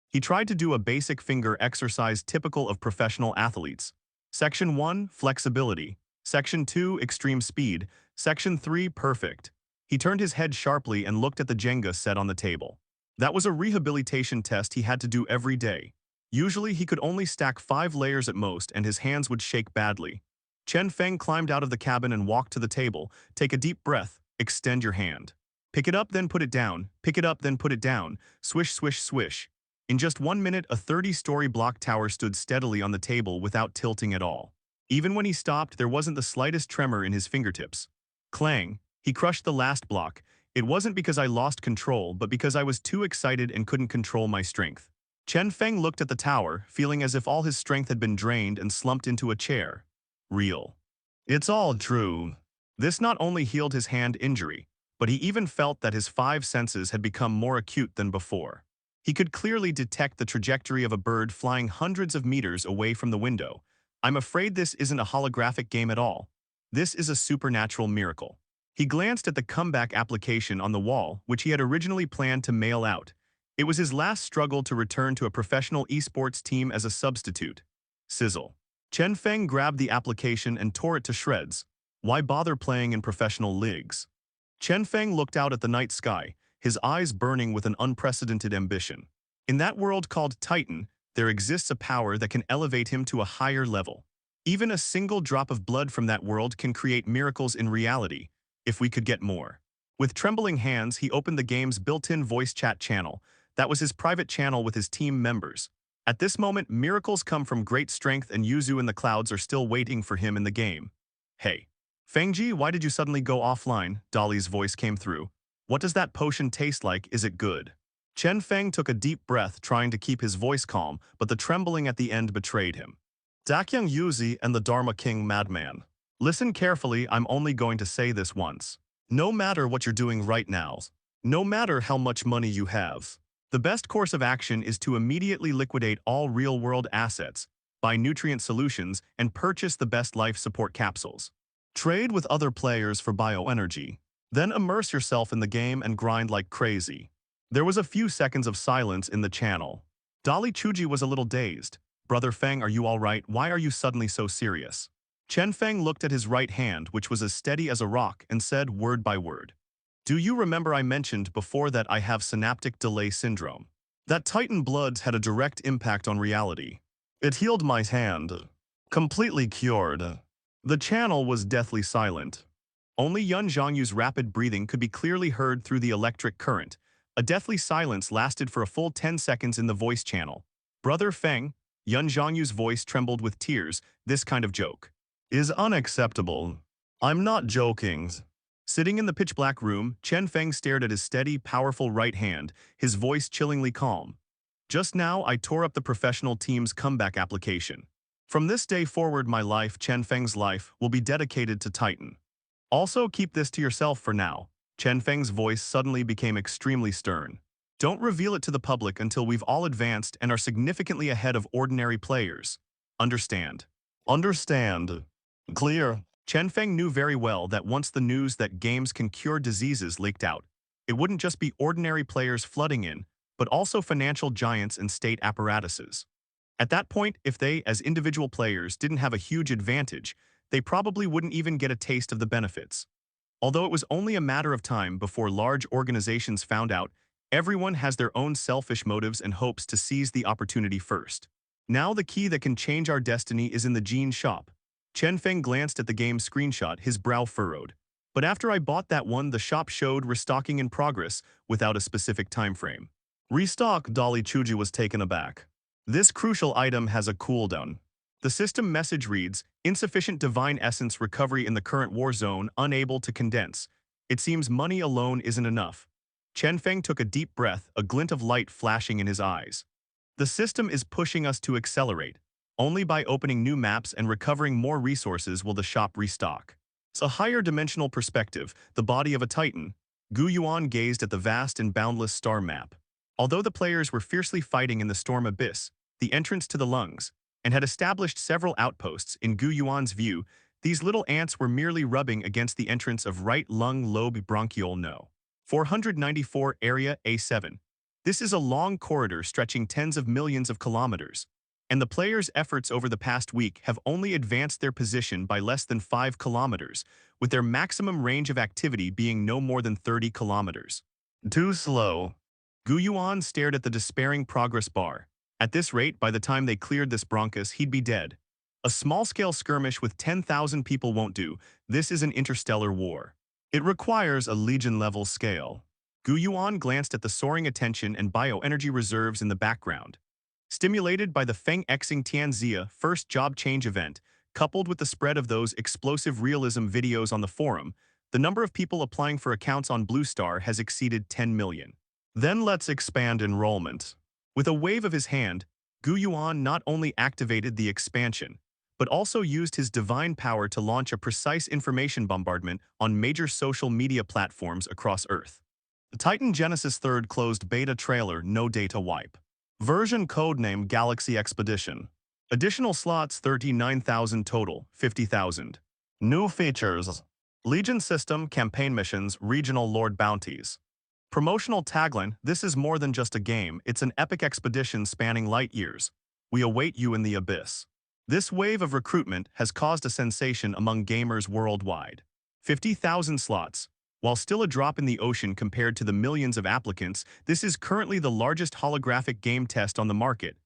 He tried to do a basic finger exercise typical of professional athletes. Section 1, Flexibility. Section 2, Extreme Speed. Section 3, Perfect. He turned his head sharply and looked at the Jenga set on the table. That was a rehabilitation test he had to do every day. Usually he could only stack 5 layers at most and his hands would shake badly. Chen Feng climbed out of the cabin and walked to the table. Take a deep breath. Extend your hand. Pick it up, then put it down. Pick it up, then put it down. Swish, swish, swish. In just 1 minute, a 30-story block tower stood steadily on the table without tilting at all. Even when he stopped, there wasn't the slightest tremor in his fingertips. Clang! He crushed the last block. It wasn't because I lost control, but because I was too excited and couldn't control my strength. Chen Feng looked at the tower, feeling as if all his strength had been drained and slumped into a chair. Real. It's all true. This not only healed his hand injury, but he even felt that his five senses had become more acute than before. He could clearly detect the trajectory of a bird flying hundreds of meters away from the window. I'm afraid this isn't a holographic game at all. This is a supernatural miracle. He glanced at the comeback application on the wall, which he had originally planned to mail out. It was his last struggle to return to a professional esports team as a substitute. Sizzle. Chen Feng grabbed the application and tore it to shreds. Why bother playing in professional leagues? Chen Feng looked out at the night sky, his eyes burning with an unprecedented ambition. In that world called Titan, there exists a power that can elevate him to a higher level. Even a single drop of blood from that world can create miracles in reality, if we could get more. With trembling hands, he opened the game's built-in voice chat channel. That was his private channel with his team members. At this moment, miracles come from great strength and Yuzu in the clouds are still waiting for him in the game. Hey. Fengji, why did you suddenly go offline? Dolly's voice came through. What does that potion taste like? Is it good? Chen Feng took a deep breath, trying to keep his voice calm, but the trembling at the end betrayed him. Dakyang Yuzi and the Dharma King Madman. Listen carefully, I'm only going to say this once. No matter what you're doing right now, no matter how much money you have, the best course of action is to immediately liquidate all real-world assets, buy nutrient solutions, and purchase the best life support capsules. Trade with other players for bioenergy. Then immerse yourself in the game and grind like crazy. There was a few seconds of silence in the channel. Dolly Chuji was a little dazed. Brother Feng, are you all right? Why are you suddenly so serious? Chen Feng looked at his right hand, which was as steady as a rock, and said word by word. Do you remember I mentioned before that I have synaptic delay syndrome? That Titan Bloods had a direct impact on reality. It healed my hand. Completely cured. The channel was deathly silent. Only Yun Zhongyu's rapid breathing could be clearly heard through the electric current. A deathly silence lasted for a full 10 seconds in the voice channel. Brother Feng, Yun Zhongyu's voice trembled with tears. This kind of joke is unacceptable. I'm not joking. Sitting in the pitch-black room, Chen Feng stared at his steady, powerful right hand, his voice chillingly calm. Just now, I tore up the professional team's comeback application. From this day forward, my life, Chen Feng's life, will be dedicated to Titan. Also, keep this to yourself for now. Chen Feng's voice suddenly became extremely stern. Don't reveal it to the public until we've all advanced and are significantly ahead of ordinary players. Understand? Understand. Clear. Chen Feng knew very well that once the news that games can cure diseases leaked out, it wouldn't just be ordinary players flooding in, but also financial giants and state apparatuses. At that point, if they, as individual players, didn't have a huge advantage, they probably wouldn't even get a taste of the benefits. Although it was only a matter of time before large organizations found out, everyone has their own selfish motives and hopes to seize the opportunity first. Now the key that can change our destiny is in the Gene shop. Chen Feng glanced at the game's screenshot, his brow furrowed. But after I bought that one, the shop showed restocking in progress without a specific time frame. Restock, Dolly Chuji was taken aback. This crucial item has a cooldown. The system message reads, insufficient divine essence recovery in the current war zone, unable to condense. It seems money alone isn't enough. Chen Feng took a deep breath, a glint of light flashing in his eyes. The system is pushing us to accelerate. Only by opening new maps and recovering more resources will the shop restock. It's a higher dimensional perspective, the body of a titan. Gu Yuan gazed at the vast and boundless star map. Although the players were fiercely fighting in the storm abyss, the entrance to the lungs, and had established several outposts, in Gu Yuan's view, these little ants were merely rubbing against the entrance of right lung lobe bronchiole No. 494 Area A7. This is a long corridor stretching tens of millions of kilometers, and the players' efforts over the past week have only advanced their position by less than 5 kilometers, with their maximum range of activity being no more than 30 kilometers. Too slow. Gu Yuan stared at the despairing progress bar. At this rate, by the time they cleared this bronchus, he'd be dead. A small-scale skirmish with 10,000 people won't do. This is an interstellar war. It requires a Legion-level scale. Gu Yuan glanced at the soaring attention and bioenergy reserves in the background. Stimulated by the Feng Xing Tianxia first job change event, coupled with the spread of those explosive realism videos on the forum, the number of people applying for accounts on Blue Star has exceeded 10 million. Then let's expand enrollment. With a wave of his hand, Gu Yuan not only activated the expansion, but also used his divine power to launch a precise information bombardment on major social media platforms across Earth. The Titan Genesis 3rd closed beta trailer no data wipe. Version codename Galaxy Expedition. Additional slots 39,000 total, 50,000. New features. Legion System, Campaign Missions, Regional Lord Bounties. Promotional tagline, this is more than just a game, it's an epic expedition spanning light years. We await you in the abyss. This wave of recruitment has caused a sensation among gamers worldwide. 50,000 slots. While still a drop in the ocean compared to the millions of applicants, this is currently the largest holographic game test on the market.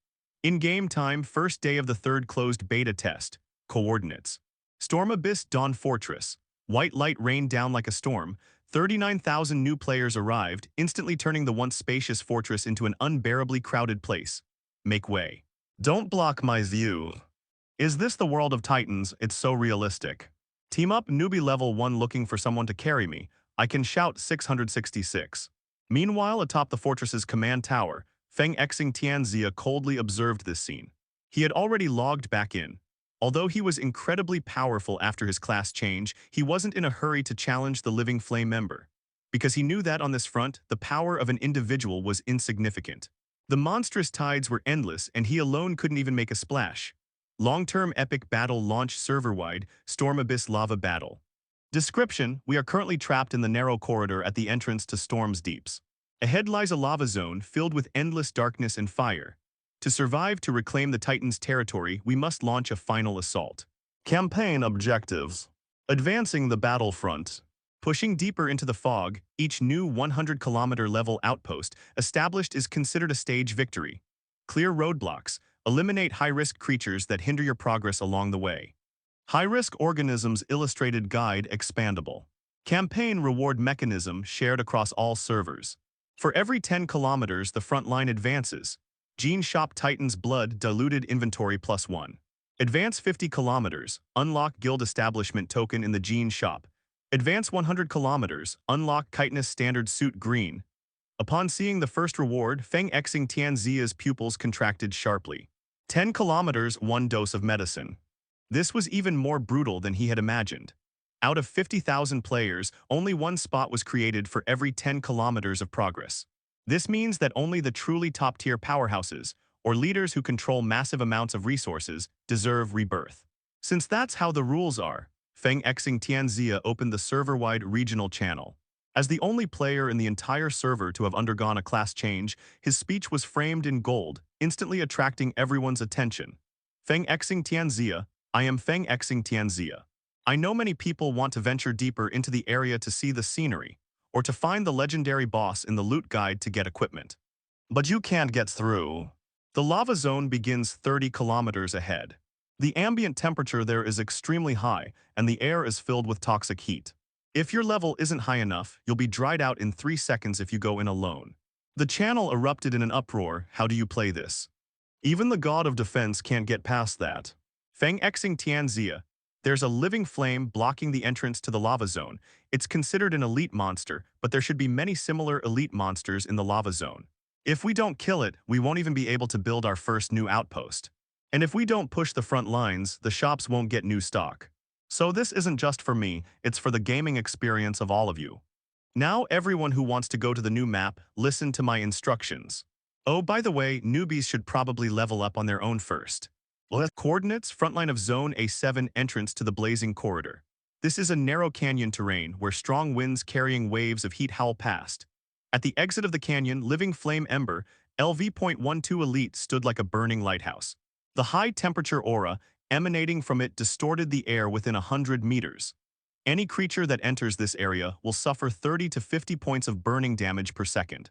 In-game time, first day of the third closed beta test. Coordinates. Storm Abyss Dawn Fortress. White light rained down like a storm. 39,000 new players arrived, instantly turning the once spacious fortress into an unbearably crowded place. Make way. Don't block my view. Is this the world of Titans? It's so realistic. Team up newbie level 1 looking for someone to carry me. I can shout 666. Meanwhile, atop the fortress's command tower, Feng Xing Tianxia coldly observed this scene. He had already logged back in. Although he was incredibly powerful after his class change, he wasn't in a hurry to challenge the Living Flame member. Because he knew that on this front, the power of an individual was insignificant. The monstrous tides were endless and he alone couldn't even make a splash. Long-term epic battle launch server-wide, Storm Abyss Lava Battle. Description, we are currently trapped in the narrow corridor at the entrance to Storm's Deeps. Ahead lies a lava zone filled with endless darkness and fire. To survive to reclaim the Titan's territory, we must launch a final assault. Campaign objectives. Advancing the battlefront. Pushing deeper into the fog, each new 100-kilometer level outpost established is considered a stage victory. Clear roadblocks. Eliminate high-risk creatures that hinder your progress along the way. High-risk organisms illustrated guide expandable. Campaign reward mechanism shared across all servers. For every 10 kilometers the front line advances. Gene Shop Titan's Blood diluted inventory +1. Advance 50 kilometers, unlock guild establishment token in the Gene Shop. Advance 100 kilometers, unlock chitinous standard suit green. Upon seeing the first reward, Feng Xing Tianxia's pupils contracted sharply. 10 kilometers, 1 dose of medicine. This was even more brutal than he had imagined. Out of 50,000 players, only 1 spot was created for every 10 kilometers of progress. This means that only the truly top-tier powerhouses, or leaders who control massive amounts of resources, deserve rebirth. Since that's how the rules are, Feng Xing Tianxia opened the server-wide regional channel. As the only player in the entire server to have undergone a class change, his speech was framed in gold, instantly attracting everyone's attention. Feng Xing Tianxia, I am Feng Xing Tianxia. I know many people want to venture deeper into the area to see the scenery, or to find the legendary boss in the loot guide to get equipment. But you can't get through. The lava zone begins 30 kilometers ahead. The ambient temperature there is extremely high, and the air is filled with toxic heat. If your level isn't high enough, you'll be dried out in 3 seconds if you go in alone. The channel erupted in an uproar. How do you play this? Even the god of defense can't get past that. Feng Xing Tianxia, there's a living flame blocking the entrance to the lava zone. It's considered an elite monster, but there should be many similar elite monsters in the lava zone. If we don't kill it, we won't even be able to build our first new outpost. And if we don't push the front lines, the shops won't get new stock. So this isn't just for me, it's for the gaming experience of all of you. Now everyone who wants to go to the new map, listen to my instructions. Oh, by the way, newbies should probably level up on their own first. Coordinates, frontline of Zone A7 entrance to the Blazing Corridor. This is a narrow canyon terrain where strong winds carrying waves of heat howl past. At the exit of the canyon, Living Flame Ember, LV.12 Elite stood like a burning lighthouse. The high-temperature aura emanating from it distorted the air within 100 meters. Any creature that enters this area will suffer 30 to 50 points of burning damage per second.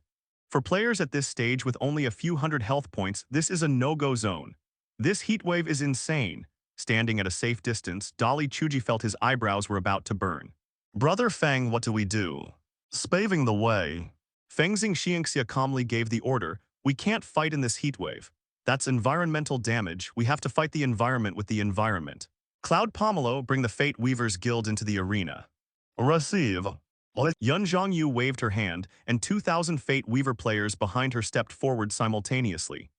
For players at this stage with only a few hundred health points, this is a no-go zone. This heatwave is insane. Standing at a safe distance, Dolly Chuji felt his eyebrows were about to burn. Brother Feng, what do we do? Spaving the way. Feng Xingxia calmly gave the order, "We can't fight in this heat wave. That's environmental damage. We have to fight the environment with the environment." Cloud Pomelo, bring the Fate Weavers Guild into the arena. Receive. Yun Zhongyu waved her hand, and 2,000 Fate Weaver players behind her stepped forward simultaneously.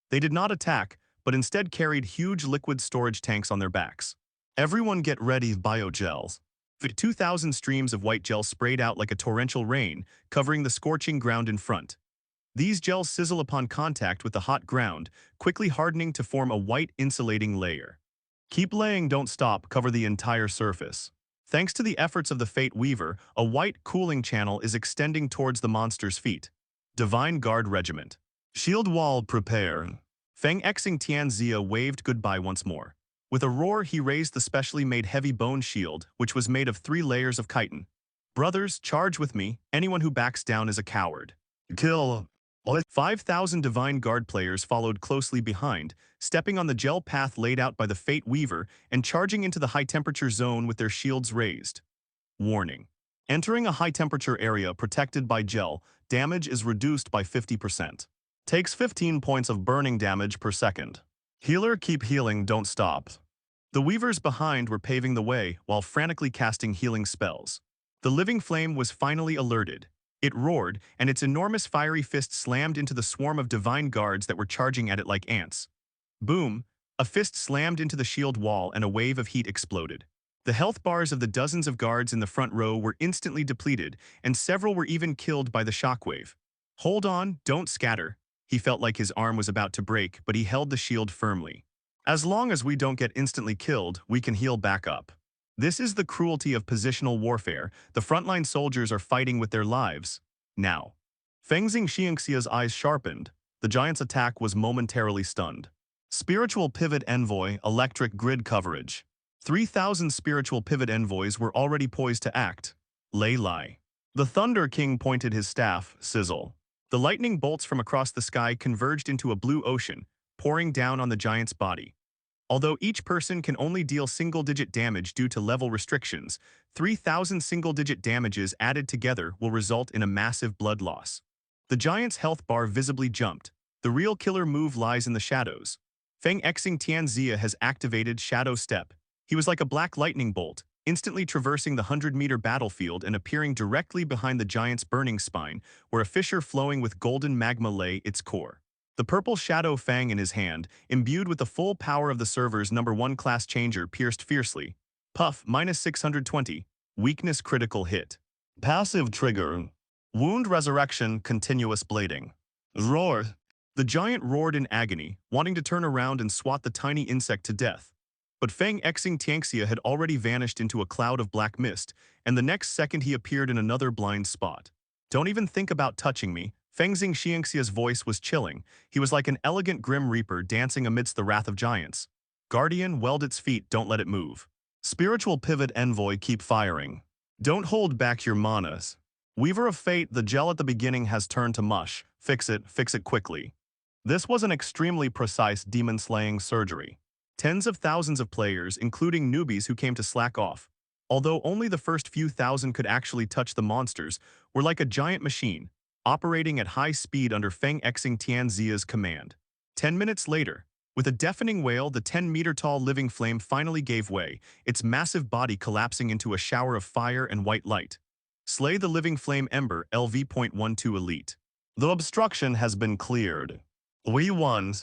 They did not attack, but instead carried huge liquid storage tanks on their backs. Everyone get ready, biogels. 2,000 streams of white gel sprayed out like a torrential rain, covering the scorching ground in front. These gels sizzle upon contact with the hot ground, quickly hardening to form a white insulating layer. Keep laying, don't stop, cover the entire surface. Thanks to the efforts of the Fate Weaver, a white cooling channel is extending towards the monster's feet. Divine Guard Regiment. Shield wall, prepare. Feng Xing Tianxia waved goodbye once more. With a roar, he raised the specially made heavy bone shield, which was made of 3 layers of chitin. Brothers, charge with me. Anyone who backs down is a coward. Kill. 5,000 Divine Guard players followed closely behind, stepping on the gel path laid out by the Fate Weaver and charging into the high-temperature zone with their shields raised. Warning. Entering a high-temperature area protected by gel, damage is reduced by 50%. Takes 15 points of burning damage per second. Healer, keep healing, don't stop. The Weavers behind were paving the way while frantically casting healing spells. The living flame was finally alerted. It roared, and its enormous fiery fist slammed into the swarm of divine guards that were charging at it like ants. Boom! A fist slammed into the shield wall and a wave of heat exploded. The health bars of the dozens of guards in the front row were instantly depleted, and several were even killed by the shockwave. Hold on, don't scatter. He felt like his arm was about to break, but he held the shield firmly. As long as we don't get instantly killed, we can heal back up. This is the cruelty of positional warfare. The frontline soldiers are fighting with their lives. Now. Feng Xingxiangxia's eyes sharpened. The giant's attack was momentarily stunned. Spiritual Pivot Envoy, Electric Grid Coverage. 3,000 Spiritual Pivot Envoys were already poised to act. Lei Lai. The Thunder King pointed his staff, sizzle. The lightning bolts from across the sky converged into a blue ocean, pouring down on the giant's body. Although each person can only deal single-digit damage due to level restrictions, 3,000 single-digit damages added together will result in a massive blood loss. The giant's health bar visibly jumped. The real killer move lies in the shadows. Feng Xing Tianxia has activated Shadow Step. He was like a black lightning bolt, instantly traversing the 100-meter battlefield and appearing directly behind the giant's burning spine, where a fissure flowing with golden magma lay its core. The purple shadow fang in his hand, imbued with the full power of the server's #1 class changer, pierced fiercely. Puff, -620. Weakness critical hit. Passive trigger. Wound resurrection, continuous blading. Roar. The giant roared in agony, wanting to turn around and swat the tiny insect to death. But Feng Xing Tianxia had already vanished into a cloud of black mist, and the next second he appeared in another blind spot. Don't even think about touching me. Feng Xingxiangxia's voice was chilling. He was like an elegant Grim Reaper dancing amidst the wrath of giants. Guardian, weld its feet, don't let it move. Spiritual Pivot Envoy, keep firing. Don't hold back your manas. Weaver of Fate, the gel at the beginning has turned to mush. Fix it quickly. This was an extremely precise demon-slaying surgery. Tens of thousands of players, including newbies who came to slack off, although only the first few thousand could actually touch the monsters, were like a giant machine, operating at high speed under Feng Xing Tianxia's command. 10 minutes later, with a deafening wail, the 10-meter-tall living flame finally gave way, its massive body collapsing into a shower of fire and white light. Slay the living flame Ember, LV.12 Elite. The obstruction has been cleared. We won.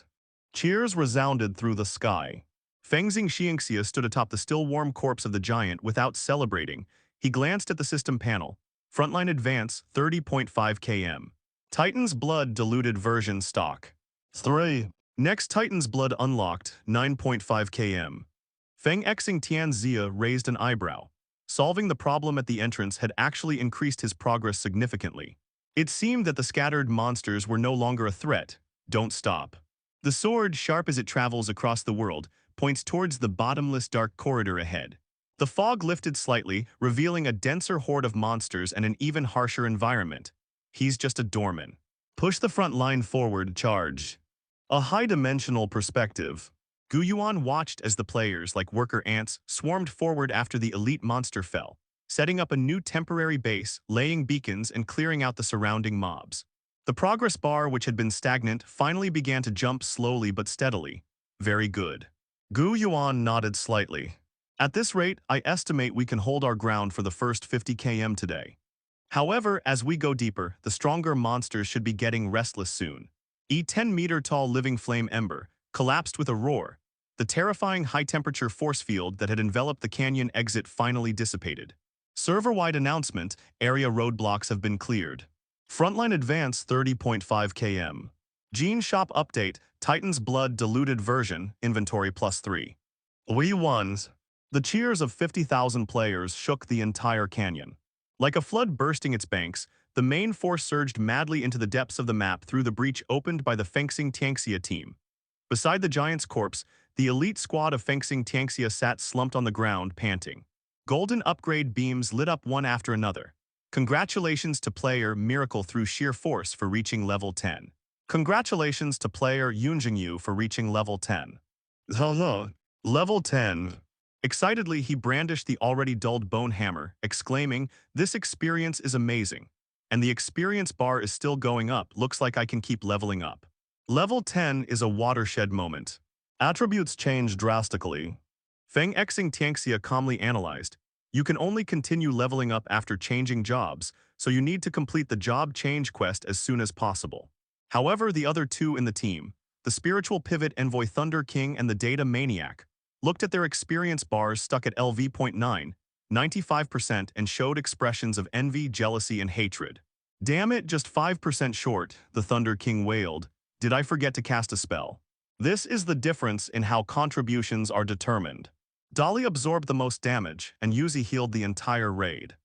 Cheers resounded through the sky. Feng Xingxiangxia stood atop the still warm corpse of the giant without celebrating. He glanced at the system panel. Frontline advance, 30.5 km. Titan's Blood diluted version stock. 3. Next Titan's Blood unlocked, 9.5 km. Feng Xing Tianxia raised an eyebrow. Solving the problem at the entrance had actually increased his progress significantly. It seemed that the scattered monsters were no longer a threat. Don't stop. The sword, sharp as it travels across the world, points towards the bottomless dark corridor ahead. The fog lifted slightly, revealing a denser horde of monsters and an even harsher environment. He's just a doorman. Push the front line forward, charge. A high-dimensional perspective. Gu Yuan watched as the players, like worker ants, swarmed forward after the elite monster fell. setting up a new temporary base, laying beacons, and clearing out the surrounding mobs. The progress bar, which had been stagnant, finally began to jump slowly but steadily. Very good. Gu Yuan nodded slightly. At this rate, I estimate we can hold our ground for the first 50 km today. However, as we go deeper, the stronger monsters should be getting restless soon. A 10-meter-tall living flame ember collapsed with a roar. The terrifying high-temperature force field that had enveloped the canyon exit finally dissipated. Server-wide announcement, area roadblocks have been cleared. Frontline advance 30.5 km. Gene shop update, Titan's Blood diluted version, inventory +3. We won. The cheers of 50,000 players shook the entire canyon. Like a flood bursting its banks, the main force surged madly into the depths of the map through the breach opened by the Fengsing Tianxia team. Beside the giant's corpse, the elite squad of Fengsing Tianxia sat slumped on the ground, panting. Golden upgrade beams lit up one after another. Congratulations to player Miracle through sheer force for reaching level 10. Congratulations to player Yunjingyu for reaching level 10. Hello. Level 10. Excitedly, he brandished the already dulled bone hammer, exclaiming, "This experience is amazing. And the experience bar is still going up, looks like I can keep leveling up." Level 10 is a watershed moment. Attributes change drastically. Feng Xing Tianxia calmly analyzed, "You can only continue leveling up after changing jobs, so you need to complete the job change quest as soon as possible." However, the other two in the team, the spiritual pivot envoy Thunder King and the data maniac, looked at their experience bars stuck at LV.9, 95%, and showed expressions of envy, jealousy, and hatred. "Damn it, just 5% short," the Thunder King wailed. "Did I forget to cast a spell?" This is the difference in how contributions are determined. Dolly absorbed the most damage, and Yuzi healed the entire raid.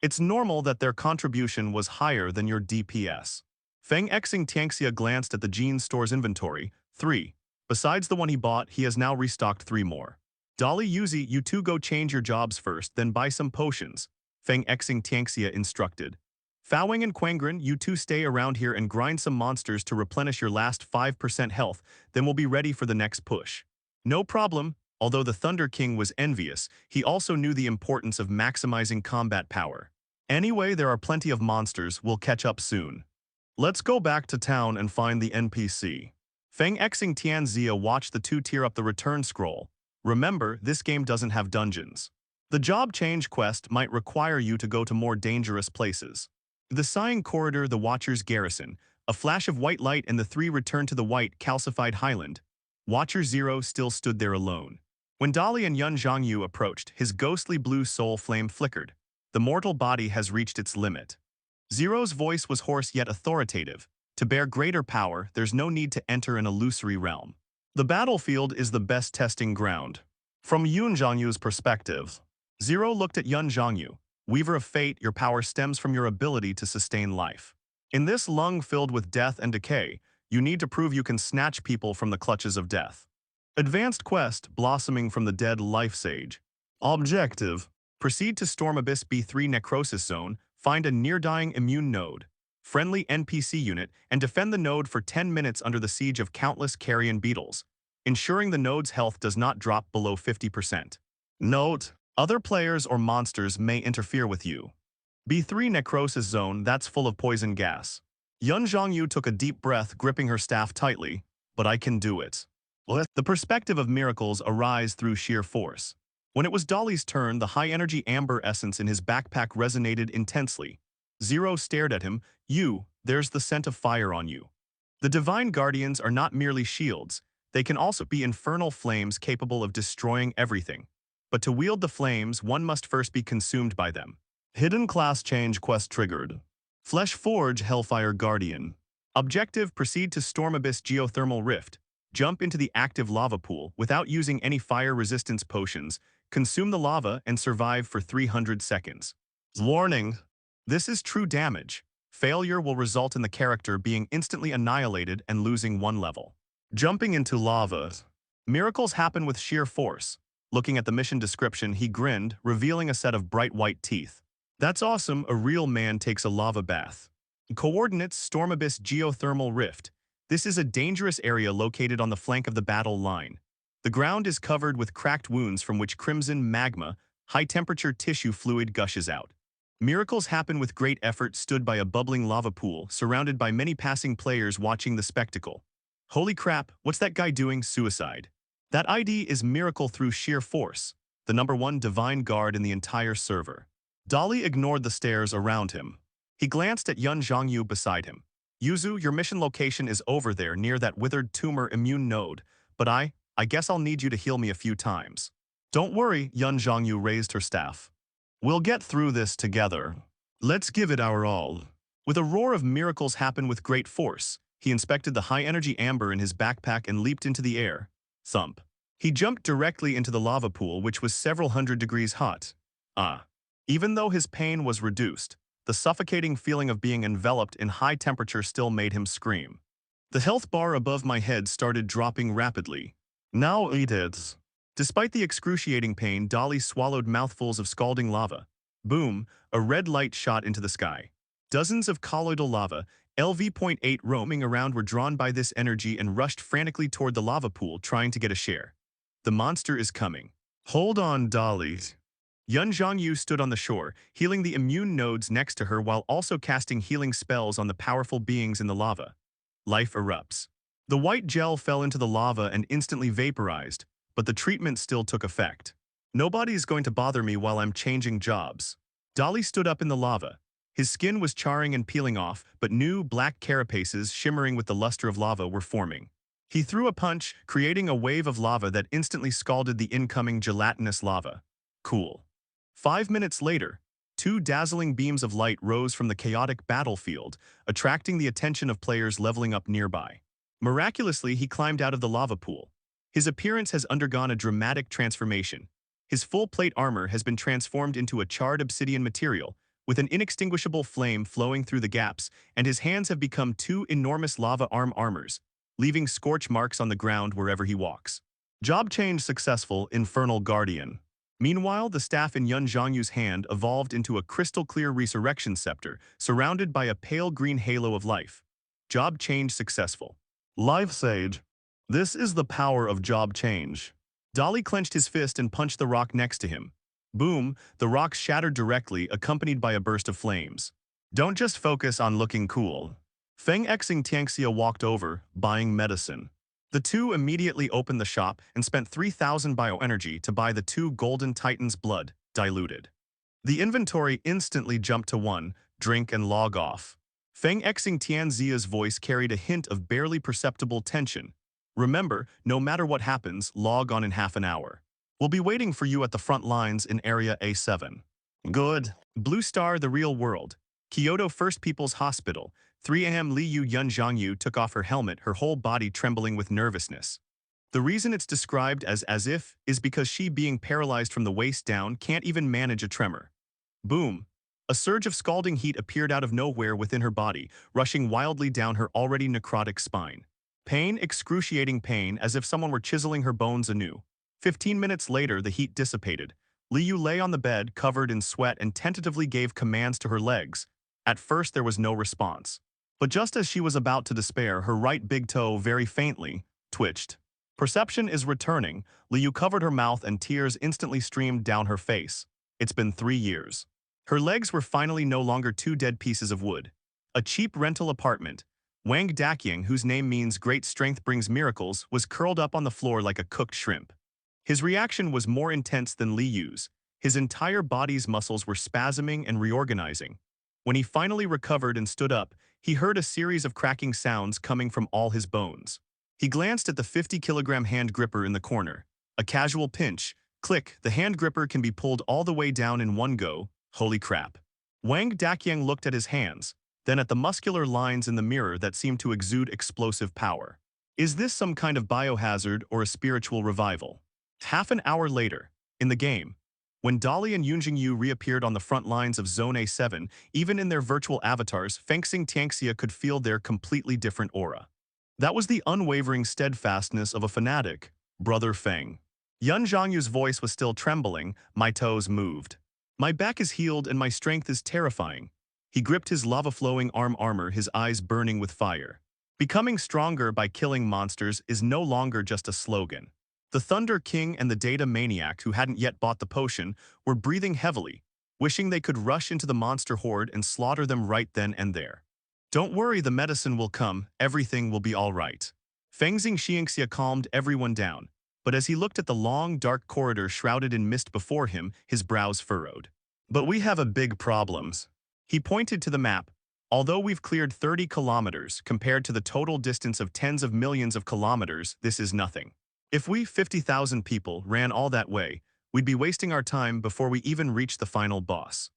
It's normal that their contribution was higher than your DPS. Feng Xing Tianxia glanced at the Gene store's inventory, 3. Besides the one he bought, he has now restocked 3 more. "Dolly, Yuzi, you two go change your jobs first, then buy some potions," Feng Xing Tianxia instructed. "Fawing and Quangren, you two stay around here and grind some monsters to replenish your last 5% health, then we'll be ready for the next push." No problem. Although the Thunder King was envious, he also knew the importance of maximizing combat power. "Anyway, there are plenty of monsters, we'll catch up soon. Let's go back to town and find the NPC." Feng Xing Tianxia watched the two tear up the return scroll. Remember, this game doesn't have dungeons. The job change quest might require you to go to more dangerous places. The sighing corridor, the Watcher's garrison, a flash of white light, and the three returned to the white, calcified highland. Watcher Zero still stood there alone. When Dolly and Yun Zhangyu approached, his ghostly blue soul flame flickered. "The mortal body has reached its limit." Zero's voice was hoarse yet authoritative. "To bear greater power, there's no need to enter an illusory realm. The battlefield is the best testing ground." From Yun Zhangyu's perspective, Zero looked at Yun Zhangyu. "Weaver of Fate, your power stems from your ability to sustain life. In this lung filled with death and decay, you need to prove you can snatch people from the clutches of death." Advanced quest, blossoming from the dead life sage. Objective: proceed to Storm Abyss B3 Necrosis Zone, find a near-dying immune node, friendly NPC unit, and defend the node for 10 minutes under the siege of countless carrion beetles, ensuring the node's health does not drop below 50%. Note: other players or monsters may interfere with you. B3 Necrosis Zone, that's full of poison gas. Yun Zhangyu took a deep breath, gripping her staff tightly. "But I can do it." The perspective of miracles arise through sheer force. When it was Dolly's turn, the high-energy amber essence in his backpack resonated intensely. Zero stared at him. There's the scent of fire on you." The Divine Guardians are not merely shields. They can also be infernal flames capable of destroying everything. But to wield the flames, one must first be consumed by them. Hidden class change quest triggered. Flesh Forge Hellfire Guardian. Objective: proceed to Storm Abyss Geothermal Rift. Jump into the active lava pool without using any fire resistance potions, consume the lava, and survive for 300 seconds. Warning: this is true damage. Failure will result in the character being instantly annihilated and losing 1 level. Jumping into lava. Miracles happen with sheer force. Looking at the mission description, he grinned, revealing a set of bright white teeth. "That's awesome, a real man takes a lava bath." Coordinates: Storm Abyss Geothermal Rift. This is a dangerous area located on the flank of the battle line. The ground is covered with cracked wounds from which crimson magma, high-temperature tissue fluid gushes out. Miracles happen with great effort stood by a bubbling lava pool, surrounded by many passing players watching the spectacle. Holy crap, what's that guy doing? Suicide. That ID is miracle through sheer force, the #1 divine guard in the entire server. Dolly ignored the stares around him. He glanced at Yun Zhongyu beside him. Yuzu, your mission location is over there near that withered tumor immune node, but I guess I'll need you to heal me a few times. Don't worry, Yun Zhongyu raised her staff. We'll get through this together. Let's give it our all. With a roar of miracles happen with great force, he inspected the high-energy amber in his backpack and leaped into the air. Thump. He jumped directly into the lava pool, which was several hundred degrees hot. Even though his pain was reduced, the suffocating feeling of being enveloped in high temperature still made him scream. The health bar above my head started dropping rapidly. Now eat it. Despite the excruciating pain, Dolly swallowed mouthfuls of scalding lava. Boom, a red light shot into the sky. Dozens of colloidal lava, LV.8 roaming around were drawn by this energy and rushed frantically toward the lava pool, trying to get a share. The monster is coming. Hold on, Dolly. Yun Zhongyu stood on the shore, healing the immune nodes next to her while also casting healing spells on the powerful beings in the lava. Life erupts. The white gel fell into the lava and instantly vaporized, but the treatment still took effect. Nobody's going to bother me while I'm changing jobs. Dolly stood up in the lava. His skin was charring and peeling off, but new, black carapaces shimmering with the luster of lava were forming. He threw a punch, creating a wave of lava that instantly scalded the incoming gelatinous lava. Cool. 5 minutes later, 2 dazzling beams of light rose from the chaotic battlefield, attracting the attention of players leveling up nearby. Miraculously, he climbed out of the lava pool. His appearance has undergone a dramatic transformation. His full plate armor has been transformed into a charred obsidian material, with an inextinguishable flame flowing through the gaps, and his hands have become 2 enormous lava arm armors, leaving scorch marks on the ground wherever he walks. Job change successful, Infernal Guardian. Meanwhile, the staff in Yun Zhongyu's hand evolved into a crystal-clear resurrection scepter, surrounded by a pale green halo of life. Job change successful. Life Sage. This is the power of job change. Dolly clenched his fist and punched the rock next to him. Boom, the rock shattered directly, accompanied by a burst of flames. Don't just focus on looking cool. Feng Xing Tianxia walked over, buying medicine. The two immediately opened the shop and spent 3,000 bioenergy to buy the 2 golden titans' blood, diluted. The inventory instantly jumped to 1, drink and log off. Feng Xing Tianxia's voice carried a hint of barely perceptible tension. Remember, no matter what happens, log on in half an hour. We'll be waiting for you at the front lines in Area A7. Good. Blue Star, the real world. Kyoto First People's Hospital. 3 a.m. Liu Yun Zhongyu took off her helmet, her whole body trembling with nervousness. The reason it's described as if is because she, being paralyzed from the waist down, can't even manage a tremor. Boom. A surge of scalding heat appeared out of nowhere within her body, rushing wildly down her already necrotic spine. Pain, excruciating pain, as if someone were chiseling her bones anew. 15 minutes later, the heat dissipated. Liu lay on the bed, covered in sweat, and tentatively gave commands to her legs. At first, there was no response. But just as she was about to despair, her right big toe, very faintly, twitched. Perception is returning. Liu covered her mouth and tears instantly streamed down her face. It's been 3 years. Her legs were finally no longer 2 dead pieces of wood. A cheap rental apartment. Wang Daqiang, whose name means great strength brings miracles, was curled up on the floor like a cooked shrimp. His reaction was more intense than Liu's. His entire body's muscles were spasming and reorganizing. When he finally recovered and stood up, he heard a series of cracking sounds coming from all his bones. He glanced at the 50-kilogram hand gripper in the corner. A casual pinch. Click, the hand gripper can be pulled all the way down in one go. Holy crap. Wang Daqiang looked at his hands, then at the muscular lines in the mirror that seemed to exude explosive power. Is this some kind of biohazard or a spiritual revival? Half an hour later, in the game, when Dolly and Yunjingyu reappeared on the front lines of Zone A7, even in their virtual avatars, Fengxing Tianxia could feel their completely different aura. That was the unwavering steadfastness of a fanatic, Brother Feng. Yun Zhongyu's voice was still trembling, my toes moved. My back is healed and my strength is terrifying. He gripped his lava-flowing arm armor, his eyes burning with fire. Becoming stronger by killing monsters is no longer just a slogan. The Thunder King and the Data Maniac, who hadn't yet bought the potion, were breathing heavily, wishing they could rush into the monster horde and slaughter them right then and there. Don't worry, the medicine will come, everything will be all right. Feng Xingxia calmed everyone down, but as he looked at the long, dark corridor shrouded in mist before him, his brows furrowed. But we have a big problem. He pointed to the map. Although we've cleared 30 kilometers, compared to the total distance of tens of millions of kilometers, this is nothing. If we 50,000 people ran all that way, we'd be wasting our time before we even reach the final boss.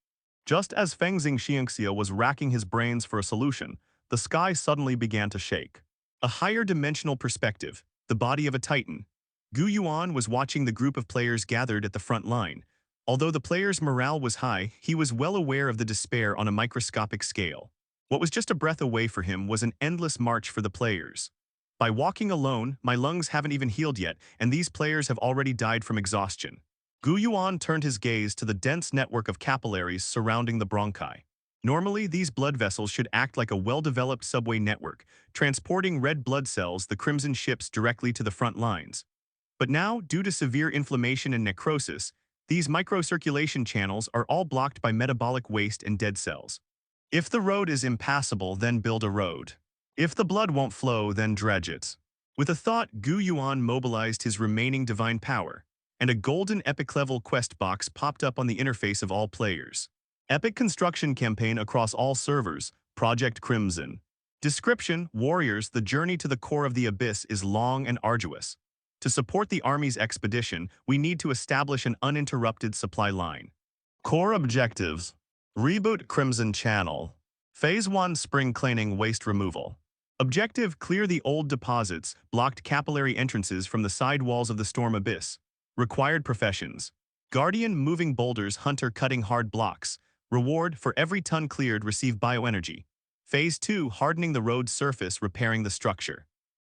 Just as Feng Xingxia was racking his brains for a solution, the sky suddenly began to shake. A higher dimensional perspective, the body of a titan. Gu Yuan was watching the group of players gathered at the front line. Although the players' morale was high, he was well aware of the despair on a microscopic scale. What was just a breath away for him was an endless march for the players. By walking alone, my lungs haven't even healed yet, and these players have already died from exhaustion. Gu Yuan turned his gaze to the dense network of capillaries surrounding the bronchi. Normally, these blood vessels should act like a well-developed subway network, transporting red blood cells, the crimson ships, directly to the front lines. But now, due to severe inflammation and necrosis, these microcirculation channels are all blocked by metabolic waste and dead cells. If the road is impassable, then build a road. If the blood won't flow, then dredge it. With a thought, Gu Yuan mobilized his remaining divine power, and a golden epic-level quest box popped up on the interface of all players. Epic construction campaign across all servers, Project Crimson. Description: Warriors, the journey to the core of the abyss is long and arduous. To support the army's expedition, we need to establish an uninterrupted supply line. Core objectives: Reboot Crimson Channel. Phase 1: Spring Cleaning Waste Removal. Objective: Clear the old deposits, blocked capillary entrances from the side walls of the storm abyss. Required professions: Guardian moving boulders, Hunter cutting hard blocks. Reward: for every ton cleared, receive bioenergy. Phase 2: Hardening the road surface, repairing the structure.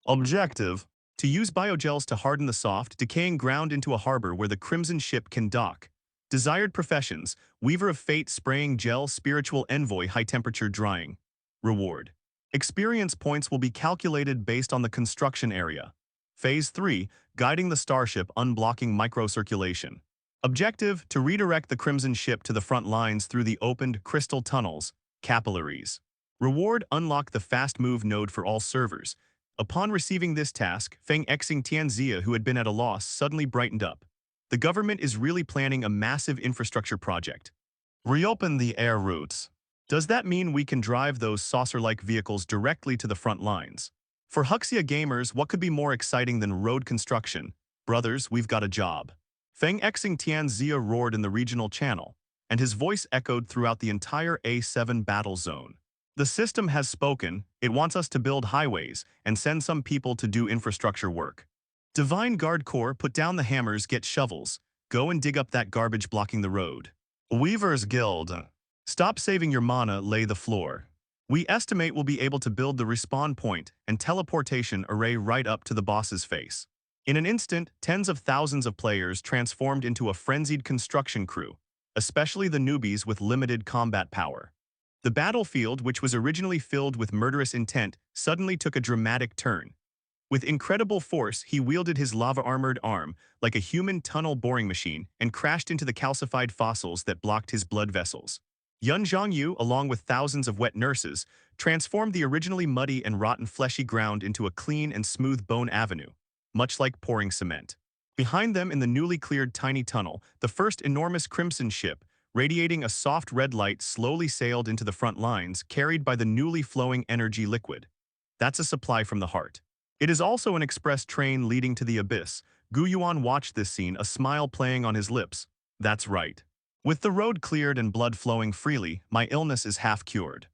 Objective: to use biogels to harden the soft, decaying ground into a harbor where the Crimson ship can dock. Desired professions: Weaver of Fate, spraying gel, spiritual envoy, high temperature drying. Reward: experience points will be calculated based on the construction area. Phase 3: Guiding the starship, unblocking microcirculation. Objective: to redirect the Crimson ship to the front lines through the opened crystal tunnels, capillaries. Reward: unlock the fast move node for all servers. Upon receiving this task, Feng Xingxia, who had been at a loss, suddenly brightened up. The government is really planning a massive infrastructure project. Reopen the air routes. Does that mean we can drive those saucer-like vehicles directly to the front lines? For Huxia gamers, what could be more exciting than road construction? Brothers, we've got a job. Feng Xingxia roared in the regional channel, and his voice echoed throughout the entire A7 battle zone. The system has spoken. It wants us to build highways and send some people to do infrastructure work. Divine Guard Corps, put down the hammers, get shovels. Go and dig up that garbage blocking the road. Weaver's Guild. Stop saving your mana, lay the floor. We estimate we'll be able to build the respawn point and teleportation array right up to the boss's face. In an instant, tens of thousands of players transformed into a frenzied construction crew, especially the newbies with limited combat power. The battlefield, which was originally filled with murderous intent, suddenly took a dramatic turn. With incredible force, he wielded his lava-armored arm like a human tunnel boring machine and crashed into the calcified fossils that blocked his blood vessels. Yun Zhongyu, along with thousands of wet nurses, transformed the originally muddy and rotten fleshy ground into a clean and smooth bone avenue, much like pouring cement. Behind them, in the newly cleared tiny tunnel, the first enormous Crimson ship, radiating a soft red light, slowly sailed into the front lines, carried by the newly flowing energy liquid. That's a supply from the heart. It is also an express train leading to the abyss. Gu Yuan watched this scene, a smile playing on his lips. That's right. With the road cleared and blood flowing freely, my illness is half cured.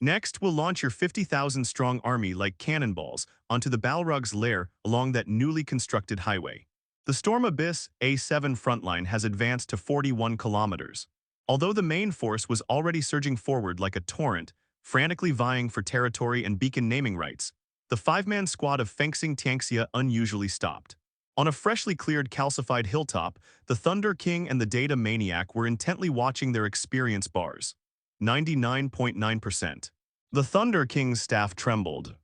Next, we'll launch your 50,000-strong army like cannonballs onto the Balrog's lair along that newly constructed highway. The Storm Abyss A7 frontline has advanced to 41 kilometers. Although the main force was already surging forward like a torrent, frantically vying for territory and beacon naming rights, the five-man squad of Feng Xingxia unusually stopped. On a freshly cleared calcified hilltop, the Thunder King and the Data Maniac were intently watching their experience bars. 99.9%. The Thunder King's staff trembled.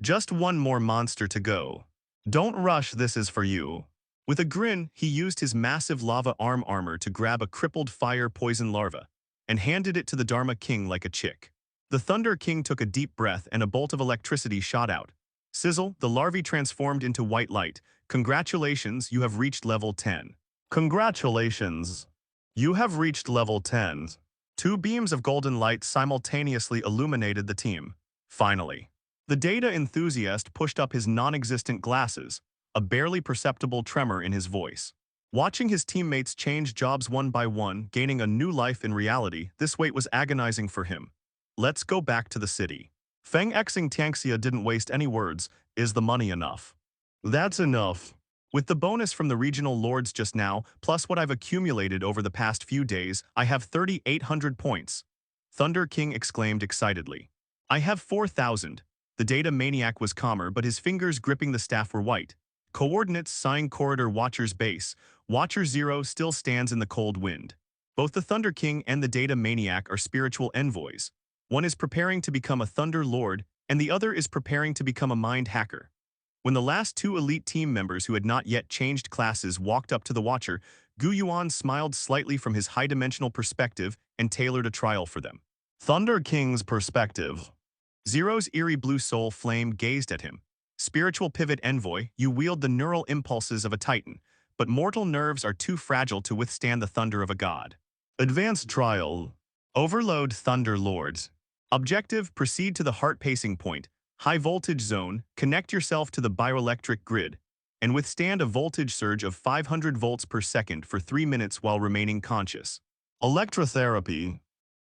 Just one more monster to go. Don't rush, this is for you. With a grin, he used his massive lava arm armor to grab a crippled fire poison larva and handed it to the Dharma King like a chick. The Thunder King took a deep breath and a bolt of electricity shot out. Sizzle, the larvae transformed into white light. Congratulations, you have reached level 10. Congratulations. You have reached level 10. Two beams of golden light simultaneously illuminated the team. Finally. The data enthusiast pushed up his non-existent glasses, a barely perceptible tremor in his voice. Watching his teammates change jobs one by one, gaining a new life in reality, this wait was agonizing for him. Let's go back to the city. Feng Xing Tianxia didn't waste any words. Is the money enough? That's enough. With the bonus from the regional lords just now, plus what I've accumulated over the past few days, I have 3,800 points. Thunder King exclaimed excitedly. I have 4,000. The data maniac was calmer, but his fingers gripping the staff were white. Coordinates Sign Corridor Watcher's base. Watcher 0 still stands in the cold wind. Both the Thunder King and the Data Maniac are spiritual envoys. One is preparing to become a Thunder Lord, and the other is preparing to become a mind hacker. When the last two elite team members who had not yet changed classes walked up to the Watcher, Gu Yuan smiled slightly from his high-dimensional perspective and tailored a trial for them. Thunder King's perspective. Zero's eerie blue soul flame gazed at him. Spiritual pivot envoy, you wield the neural impulses of a titan, but mortal nerves are too fragile to withstand the thunder of a god. Advanced trial. Overload Thunder Lords. Objective, proceed to the heart pacing point, high voltage zone, connect yourself to the bioelectric grid, and withstand a voltage surge of 500 volts per second for 3 minutes while remaining conscious. Electrotherapy.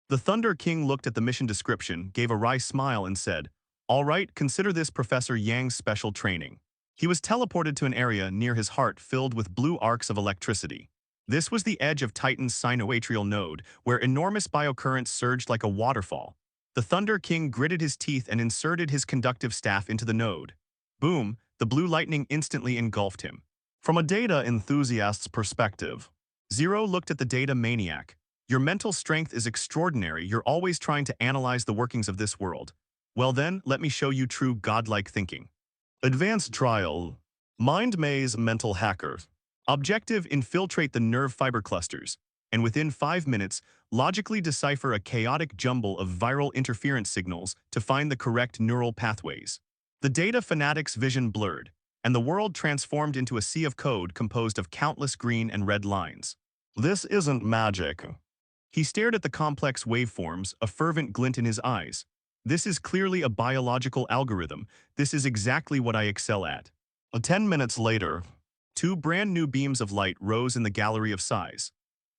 The Thunder King looked at the mission description, gave a wry smile and said, all right, consider this Professor Yang's special training. He was teleported to an area near his heart filled with blue arcs of electricity. This was the edge of Titan's sinoatrial node, where enormous biocurrents surged like a waterfall. The Thunder King gritted his teeth and inserted his conductive staff into the node. Boom, the blue lightning instantly engulfed him. From a data enthusiast's perspective, Zero looked at the data maniac. Your mental strength is extraordinary. You're always trying to analyze the workings of this world. Well then, let me show you true godlike thinking. Advanced trial. Mind maze mental hacker. Objective, infiltrate the nerve fiber clusters, and within 5 minutes, logically decipher a chaotic jumble of viral interference signals to find the correct neural pathways. The data fanatic's vision blurred, and the world transformed into a sea of code composed of countless green and red lines. This isn't magic. He stared at the complex waveforms, a fervent glint in his eyes. This is clearly a biological algorithm. This is exactly what I excel at. 10 minutes later, two brand new beams of light rose in the gallery of size.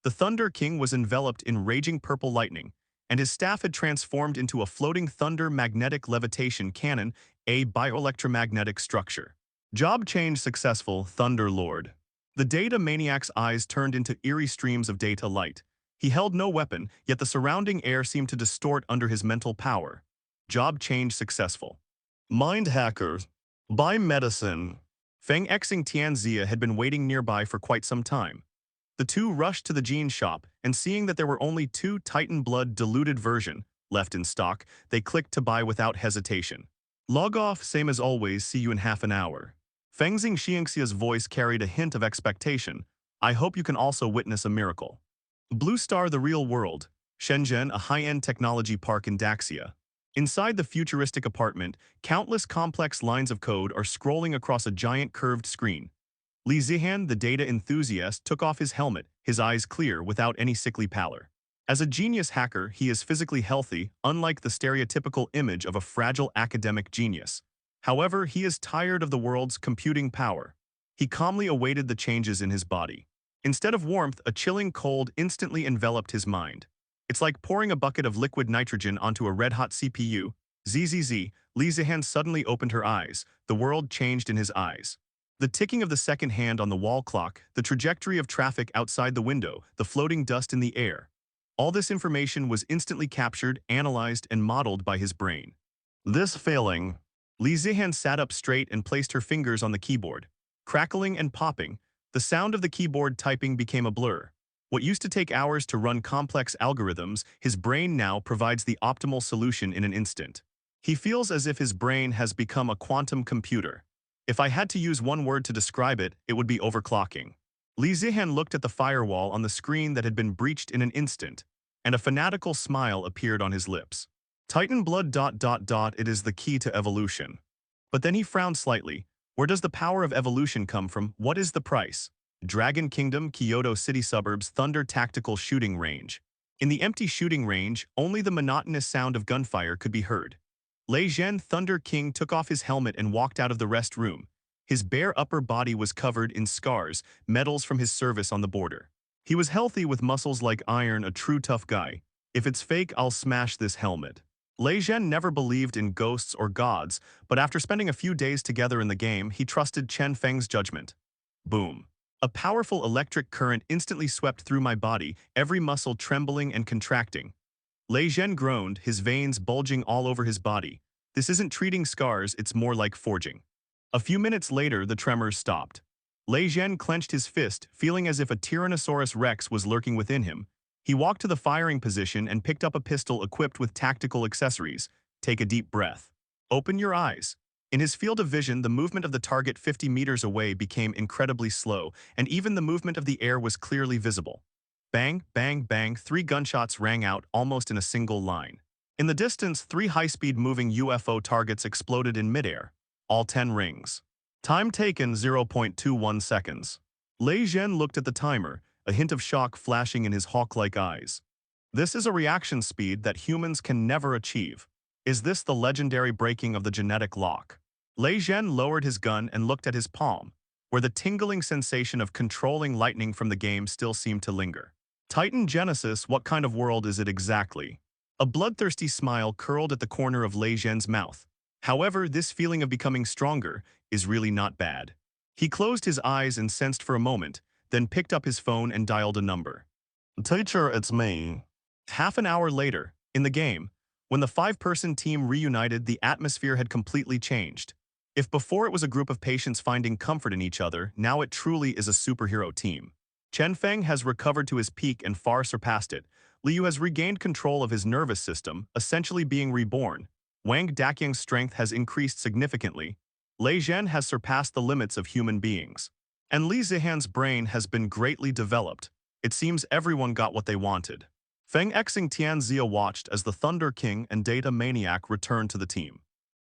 The Thunder King was enveloped in raging purple lightning, and his staff had transformed into a floating thunder magnetic levitation cannon, a bioelectromagnetic structure. Job change successful, Thunder Lord. The data maniac's eyes turned into eerie streams of data light. He held no weapon, yet the surrounding air seemed to distort under his mental power. Job change successful. Mind hacker. Buy medicine. Feng Xing Tianxia had been waiting nearby for quite some time. The two rushed to the gene shop, and seeing that there were only 2 Titan blood diluted version left in stock, they clicked to buy without hesitation. Log off, same as always, see you in half an hour. Feng Xing Xiangxia's voice carried a hint of expectation. I hope you can also witness a miracle. Blue Star the Real World. Shenzhen, a high-end technology park in Daxia. Inside the futuristic apartment, countless complex lines of code are scrolling across a giant curved screen. Li Zihan, the data enthusiast, took off his helmet, his eyes clear without any sickly pallor. As a genius hacker, he is physically healthy, unlike the stereotypical image of a fragile academic genius. However, he is tired of the world's computing power. He calmly awaited the changes in his body. Instead of warmth, a chilling cold instantly enveloped his mind. It's like pouring a bucket of liquid nitrogen onto a red-hot CPU. Zzz, Li Zihan suddenly opened her eyes. The world changed in his eyes. The ticking of the second hand on the wall clock, the trajectory of traffic outside the window, the floating dust in the air. All this information was instantly captured, analyzed, and modeled by his brain. This failing. Li Zihan sat up straight and placed her fingers on the keyboard. Crackling and popping, the sound of the keyboard typing became a blur. What used to take hours to run complex algorithms, his brain now provides the optimal solution in an instant. He feels as if his brain has become a quantum computer. If I had to use one word to describe it, it would be overclocking. Li Zihan looked at the firewall on the screen that had been breached in an instant, and a fanatical smile appeared on his lips. Titan blood ... It is the key to evolution. But then he frowned slightly. Where does the power of evolution come from? What is the price? Dragon Kingdom, Kyoto City Suburbs, Thunder Tactical Shooting Range. In the empty shooting range, only the monotonous sound of gunfire could be heard. Lei Zhen Thunder King took off his helmet and walked out of the rest room. His bare upper body was covered in scars, medals from his service on the border. He was healthy with muscles like iron, a true tough guy. If it's fake, I'll smash this helmet. Lei Zhen never believed in ghosts or gods, but after spending a few days together in the game, he trusted Chen Feng's judgment. Boom. A powerful electric current instantly swept through my body, every muscle trembling and contracting. Lei Zhen groaned, his veins bulging all over his body. This isn't treating scars, it's more like forging. A few minutes later, the tremors stopped. Lei Zhen clenched his fist, feeling as if a Tyrannosaurus Rex was lurking within him. He walked to the firing position and picked up a pistol equipped with tactical accessories. Take a deep breath. Open your eyes. In his field of vision, the movement of the target 50 meters away became incredibly slow, and even the movement of the air was clearly visible. Bang, bang, bang, 3 gunshots rang out almost in a single line. In the distance, 3 high-speed moving UFO targets exploded in midair. All 10 rings. Time taken 0.21 seconds. Lei Zhen looked at the timer, a hint of shock flashing in his hawk-like eyes. This is a reaction speed that humans can never achieve. Is this the legendary breaking of the genetic lock? Lei Zhen lowered his gun and looked at his palm, where the tingling sensation of controlling lightning from the game still seemed to linger. Titan Genesis, what kind of world is it exactly? A bloodthirsty smile curled at the corner of Lei Zhen's mouth. However, this feeling of becoming stronger is really not bad. He closed his eyes and sensed for a moment, then picked up his phone and dialed a number. Teacher, it's me. Half an hour later, in the game, when the 5-person team reunited, the atmosphere had completely changed. If before it was a group of patients finding comfort in each other, now it truly is a superhero team. Chen Feng has recovered to his peak and far surpassed it. Liu has regained control of his nervous system, essentially being reborn. Wang Daqiang's strength has increased significantly. Lei Zhen has surpassed the limits of human beings. And Li Zihan's brain has been greatly developed. It seems everyone got what they wanted. Feng Xing Tianxia watched as the Thunder King and Data Maniac returned to the team.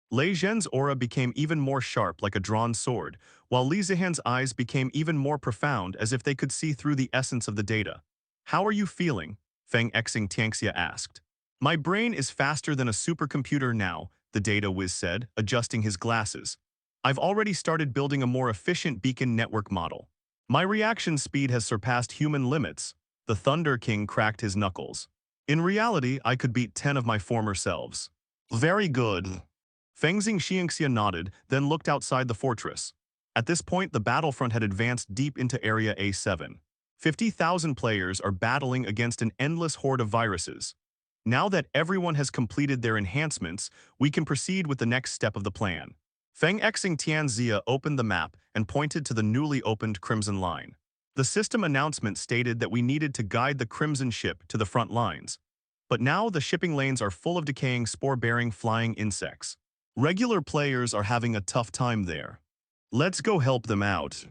Lei Zhen's aura became even more sharp like a drawn sword, while Li Zihan's eyes became even more profound as if they could see through the essence of the data. How are you feeling? Feng Xing Tianxia asked. My brain is faster than a supercomputer now, the data whiz said, adjusting his glasses. I've already started building a more efficient beacon network model. My reaction speed has surpassed human limits. The Thunder King cracked his knuckles. In reality, I could beat 10 of my former selves. Very good. Fengxing Xiangxia nodded, then looked outside the fortress. At this point, the battlefront had advanced deep into Area A7. 50,000 players are battling against an endless horde of viruses. Now that everyone has completed their enhancements, we can proceed with the next step of the plan. Feng Xing Tianxia opened the map and pointed to the newly opened Crimson Line. The system announcement stated that we needed to guide the Crimson ship to the front lines. But now the shipping lanes are full of decaying spore-bearing flying insects. Regular players are having a tough time there. Let's go help them out.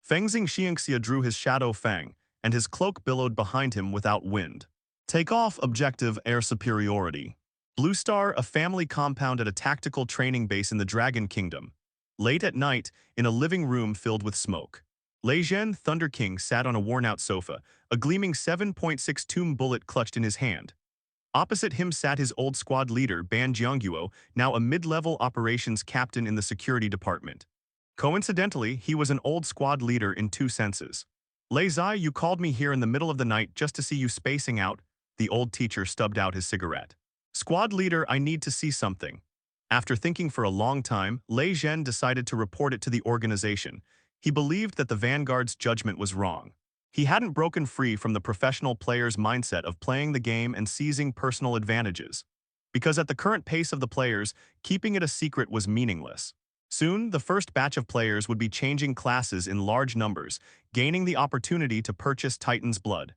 Fengxing Xiangxia drew his shadow Fang, and his cloak billowed behind him without wind. Take off objective air superiority. Blue Star, a family compound at a tactical training base in the Dragon Kingdom. Late at night, in a living room filled with smoke. Lei Zhen, Thunder King, sat on a worn-out sofa, a gleaming 7.62 bullet clutched in his hand. Opposite him sat his old squad leader, Ban Jiangguo, now a mid-level operations captain in the security department. Coincidentally, he was an old squad leader in 2 senses. Lei Zai, you called me here in the middle of the night just to see you spacing out. The old teacher stubbed out his cigarette. Squad leader, I need to see something. After thinking for a long time, Lei Zhen decided to report it to the organization. He believed that the Vanguard's judgment was wrong. He hadn't broken free from the professional player's mindset of playing the game and seizing personal advantages. Because at the current pace of the players, keeping it a secret was meaningless. Soon, the first batch of players would be changing classes in large numbers, gaining the opportunity to purchase Titan's blood.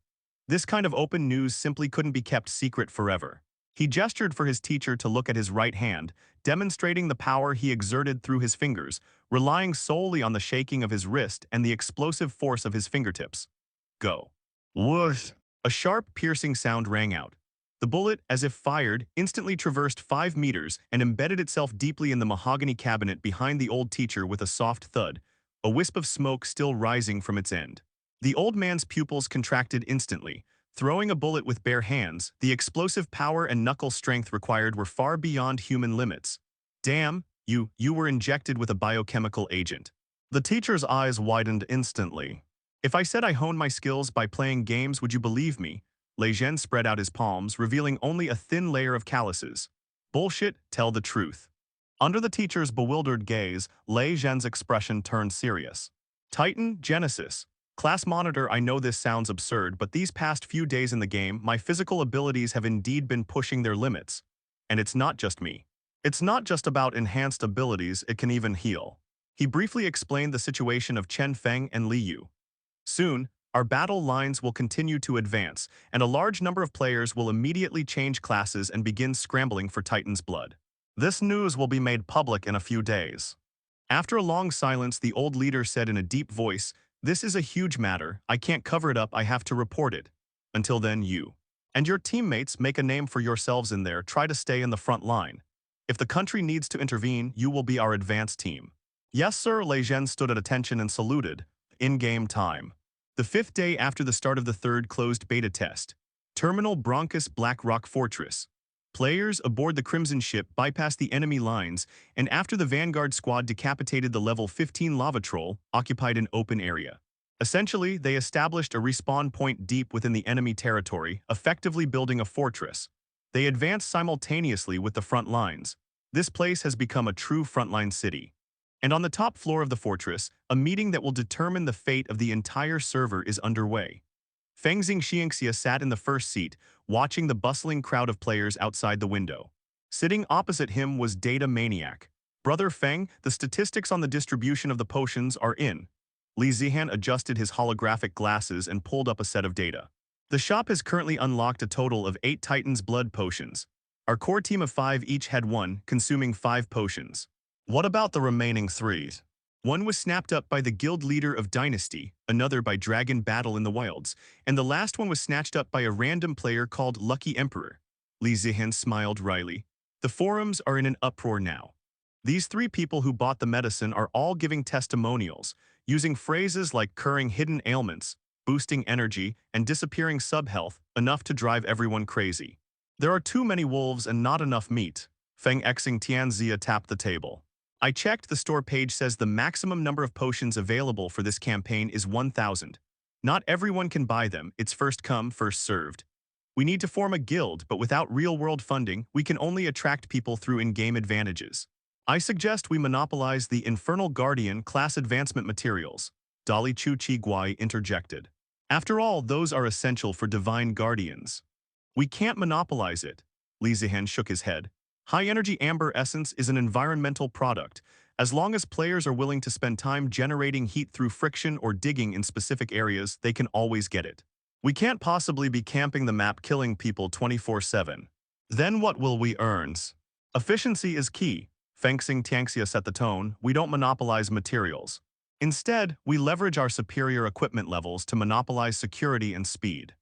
This kind of open news simply couldn't be kept secret forever. He gestured for his teacher to look at his right hand, demonstrating the power he exerted through his fingers, relying solely on the shaking of his wrist and the explosive force of his fingertips. Go. Whoosh! A sharp, piercing sound rang out. The bullet, as if fired, instantly traversed 5 meters and embedded itself deeply in the mahogany cabinet behind the old teacher with a soft thud, a wisp of smoke still rising from its end. The old man's pupils contracted instantly. Throwing a bullet with bare hands, the explosive power and knuckle strength required were far beyond human limits. Damn, you were injected with a biochemical agent. The teacher's eyes widened instantly. If I said I honed my skills by playing games, would you believe me? Lejeune spread out his palms, revealing only a thin layer of calluses. Bullshit, tell the truth. Under the teacher's bewildered gaze, Lejeune's expression turned serious. Titan, Genesis. Class monitor, I know this sounds absurd, but these past few days in the game, my physical abilities have indeed been pushing their limits. And it's not just me. It's not just about enhanced abilities, it can even heal. He briefly explained the situation of Chen Feng and Li Yu. Soon, our battle lines will continue to advance, and a large number of players will immediately change classes and begin scrambling for Titan's blood. This news will be made public in a few days. After a long silence, the old leader said in a deep voice, "This is a huge matter. I can't cover it up. I have to report it. Until then, you and your teammates make a name for yourselves in there. Try to stay in the front line. If the country needs to intervene, you will be our advance team." "Yes, sir." Lejeune stood at attention and saluted. In-game time. The 5th day after the start of the 3rd closed beta test. Terminal Broncos Black Rock Fortress. Players aboard the Crimson ship bypassed the enemy lines, and after the Vanguard squad decapitated the level 15 lava troll, occupied an open area. Essentially, they established a respawn point deep within the enemy territory, effectively building a fortress. They advanced simultaneously with the front lines. This place has become a true frontline city. And on the top floor of the fortress, a meeting that will determine the fate of the entire server is underway. Feng Xingxiangxia sat in the first seat, watching the bustling crowd of players outside the window. Sitting opposite him was Data Maniac. "Brother Feng, the statistics on the distribution of the potions are in." Li Zihan adjusted his holographic glasses and pulled up a set of data. "The shop has currently unlocked a total of 8 Titan's blood potions. Our core team of 5 each had one, consuming 5 potions. What about the remaining 3? One was snapped up by the guild leader of Dynasty, another by Dragon Battle in the Wilds, and the last one was snatched up by a random player called Lucky Emperor." Li Zihan smiled wryly. "The forums are in an uproar now. These 3 people who bought the medicine are all giving testimonials, using phrases like curing hidden ailments, boosting energy, and disappearing sub-health, enough to drive everyone crazy. There are too many wolves and not enough meat." Feng Xing Tianzia tapped the table. "I checked, the store page says the maximum number of potions available for this campaign is 1,000. Not everyone can buy them, it's first come, first served. We need to form a guild, but without real-world funding, we can only attract people through in-game advantages. I suggest we monopolize the Infernal Guardian class advancement materials." Dali Chu Chi Guai interjected. "After all, those are essential for Divine Guardians." "We can't monopolize it." Li Zihan shook his head. "High-energy amber essence is an environmental product. As long as players are willing to spend time generating heat through friction or digging in specific areas, they can always get it. We can't possibly be camping the map killing people 24/7. Then what will we earn? Efficiency is key." Feng Xing Tianxia set the tone. "We don't monopolize materials. Instead, we leverage our superior equipment levels to monopolize security and speed.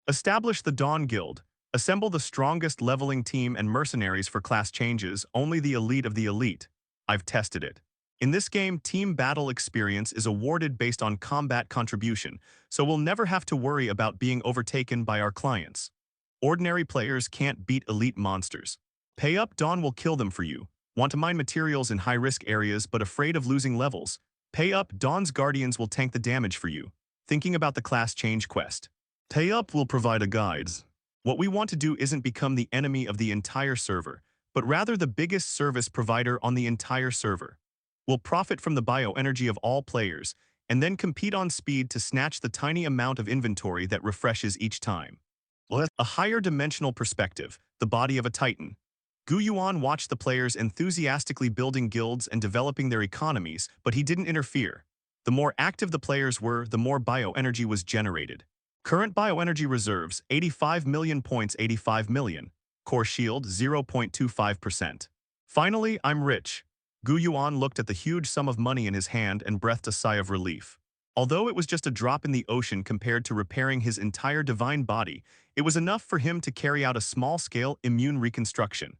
Establish the Dawn Guild. Assemble the strongest leveling team and mercenaries for class changes, only the elite of the elite. I've tested it. In this game, team battle experience is awarded based on combat contribution, so we'll never have to worry about being overtaken by our clients. Ordinary players can't beat elite monsters. Pay up, Dawn will kill them for you. Want to mine materials in high-risk areas but afraid of losing levels? Pay up, Dawn's guardians will tank the damage for you. Thinking about the class change quest? Pay up will provide a guide. What we want to do isn't become the enemy of the entire server, but rather the biggest service provider on the entire server. We'll profit from the bioenergy of all players, and then compete on speed to snatch the tiny amount of inventory that refreshes each time. A higher dimensional perspective, the body of a Titan. Gu Yuan watched the players enthusiastically building guilds and developing their economies, but he didn't interfere. The more active the players were, the more bioenergy was generated. Current bioenergy reserves, 85 million points, 85 million. Core Shield 0.25%. Finally, I'm rich. Gu Yuan looked at the huge sum of money in his hand and breathed a sigh of relief. Although it was just a drop in the ocean compared to repairing his entire divine body, it was enough for him to carry out a small-scale immune reconstruction.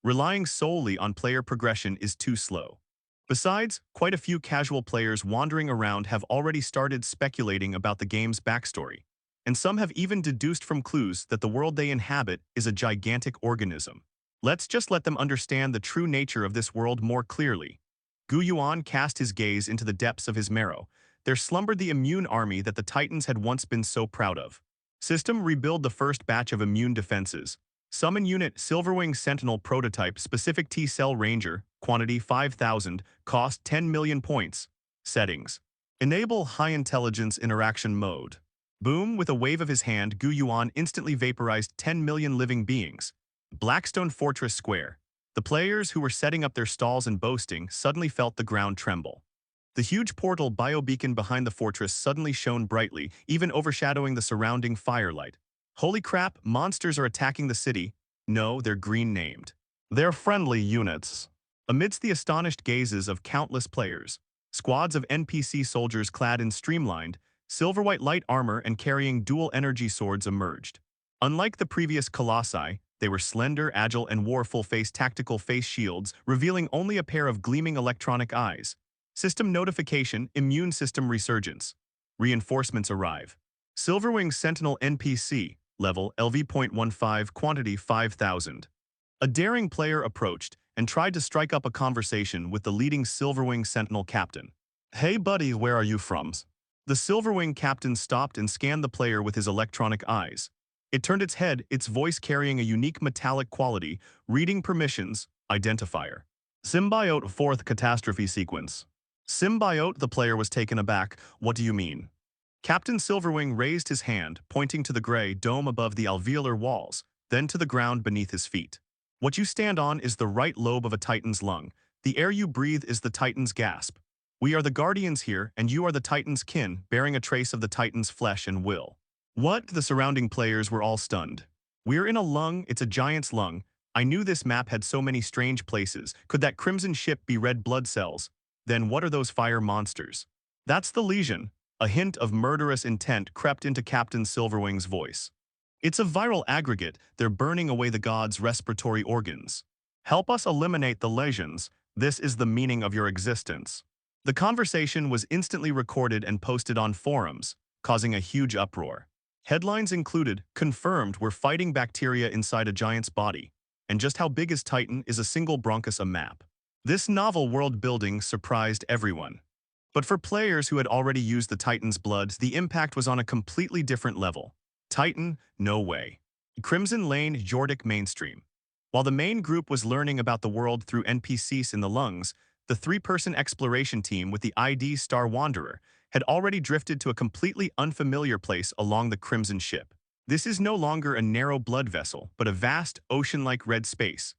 Relying solely on player progression is too slow. Besides, quite a few casual players wandering around have already started speculating about the game's backstory, and some have even deduced from clues that the world they inhabit is a gigantic organism. Let's just let them understand the true nature of this world more clearly. Gu Yuan cast his gaze into the depths of his marrow. There slumbered the immune army that the Titans had once been so proud of. System rebuild the first batch of immune defenses. Summon Unit Silverwing Sentinel Prototype Specific T-Cell Ranger, quantity 5,000, cost 10 million points. Settings. Enable High Intelligence Interaction Mode. Boom, with a wave of his hand, Gu Yuan instantly vaporized 10 million living beings. Blackstone Fortress Square. The players who were setting up their stalls and boasting suddenly felt the ground tremble. The huge portal biobeacon behind the fortress suddenly shone brightly, even overshadowing the surrounding firelight. Holy crap, monsters are attacking the city. No, they're green-named. They're friendly units. Amidst the astonished gazes of countless players, squads of NPC soldiers clad in streamlined, silver-white light armor and carrying dual energy swords emerged. Unlike the previous colossi, they were slender, agile, and wore full-face tactical face shields, revealing only a pair of gleaming electronic eyes. System notification, immune system resurgence. Reinforcements arrive. Silverwing Sentinel NPC, level LV.15, quantity 5,000. A daring player approached and tried to strike up a conversation with the leading Silverwing Sentinel captain. Hey buddy, where are you from? The Silverwing captain stopped and scanned the player with his electronic eyes. It turned its head, its voice carrying a unique metallic quality, reading permissions, identifier. Symbiote fourth catastrophe sequence. Symbiote, the player was taken aback. What do you mean? Captain Silverwing raised his hand, pointing to the gray dome above the alveolar walls, then to the ground beneath his feet. What you stand on is the right lobe of a Titan's lung. The air you breathe is the Titan's gasp. We are the Guardians here, and you are the Titan's kin, bearing a trace of the Titan's flesh and will. What? The surrounding players were all stunned. We're in a lung, it's a giant's lung. I knew this map had so many strange places. Could that crimson ship be red blood cells? Then what are those fire monsters? That's the Legion. A hint of murderous intent crept into Captain Silverwing's voice. It's a viral aggregate, they're burning away the gods' respiratory organs. Help us eliminate the lesions, this is the meaning of your existence. The conversation was instantly recorded and posted on forums, causing a huge uproar. Headlines included, confirmed we're fighting bacteria inside a giant's body, and just how big is Titan is a single bronchus a map. This novel world building surprised everyone. But for players who had already used the Titan's blood, the impact was on a completely different level. Titan, no way. Crimson Lane, Jordic mainstream. While the main group was learning about the world through NPCs in the lungs, the three-person exploration team with the ID Star Wanderer had already drifted to a completely unfamiliar place along the Crimson Ship. This is no longer a narrow blood vessel, but a vast, ocean-like red space.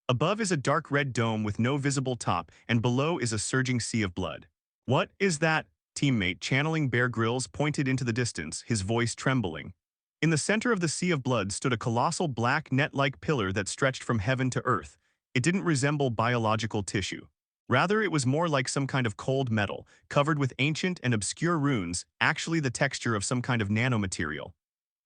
Above is a dark red dome with no visible top, and below is a surging sea of blood. What is that? Teammate channeling Bear Grylls pointed into the distance, his voice trembling. In the center of the sea of blood stood a colossal black net-like pillar that stretched from heaven to earth. It didn't resemble biological tissue. Rather, it was more like some kind of cold metal, covered with ancient and obscure runes, actually the texture of some kind of nanomaterial.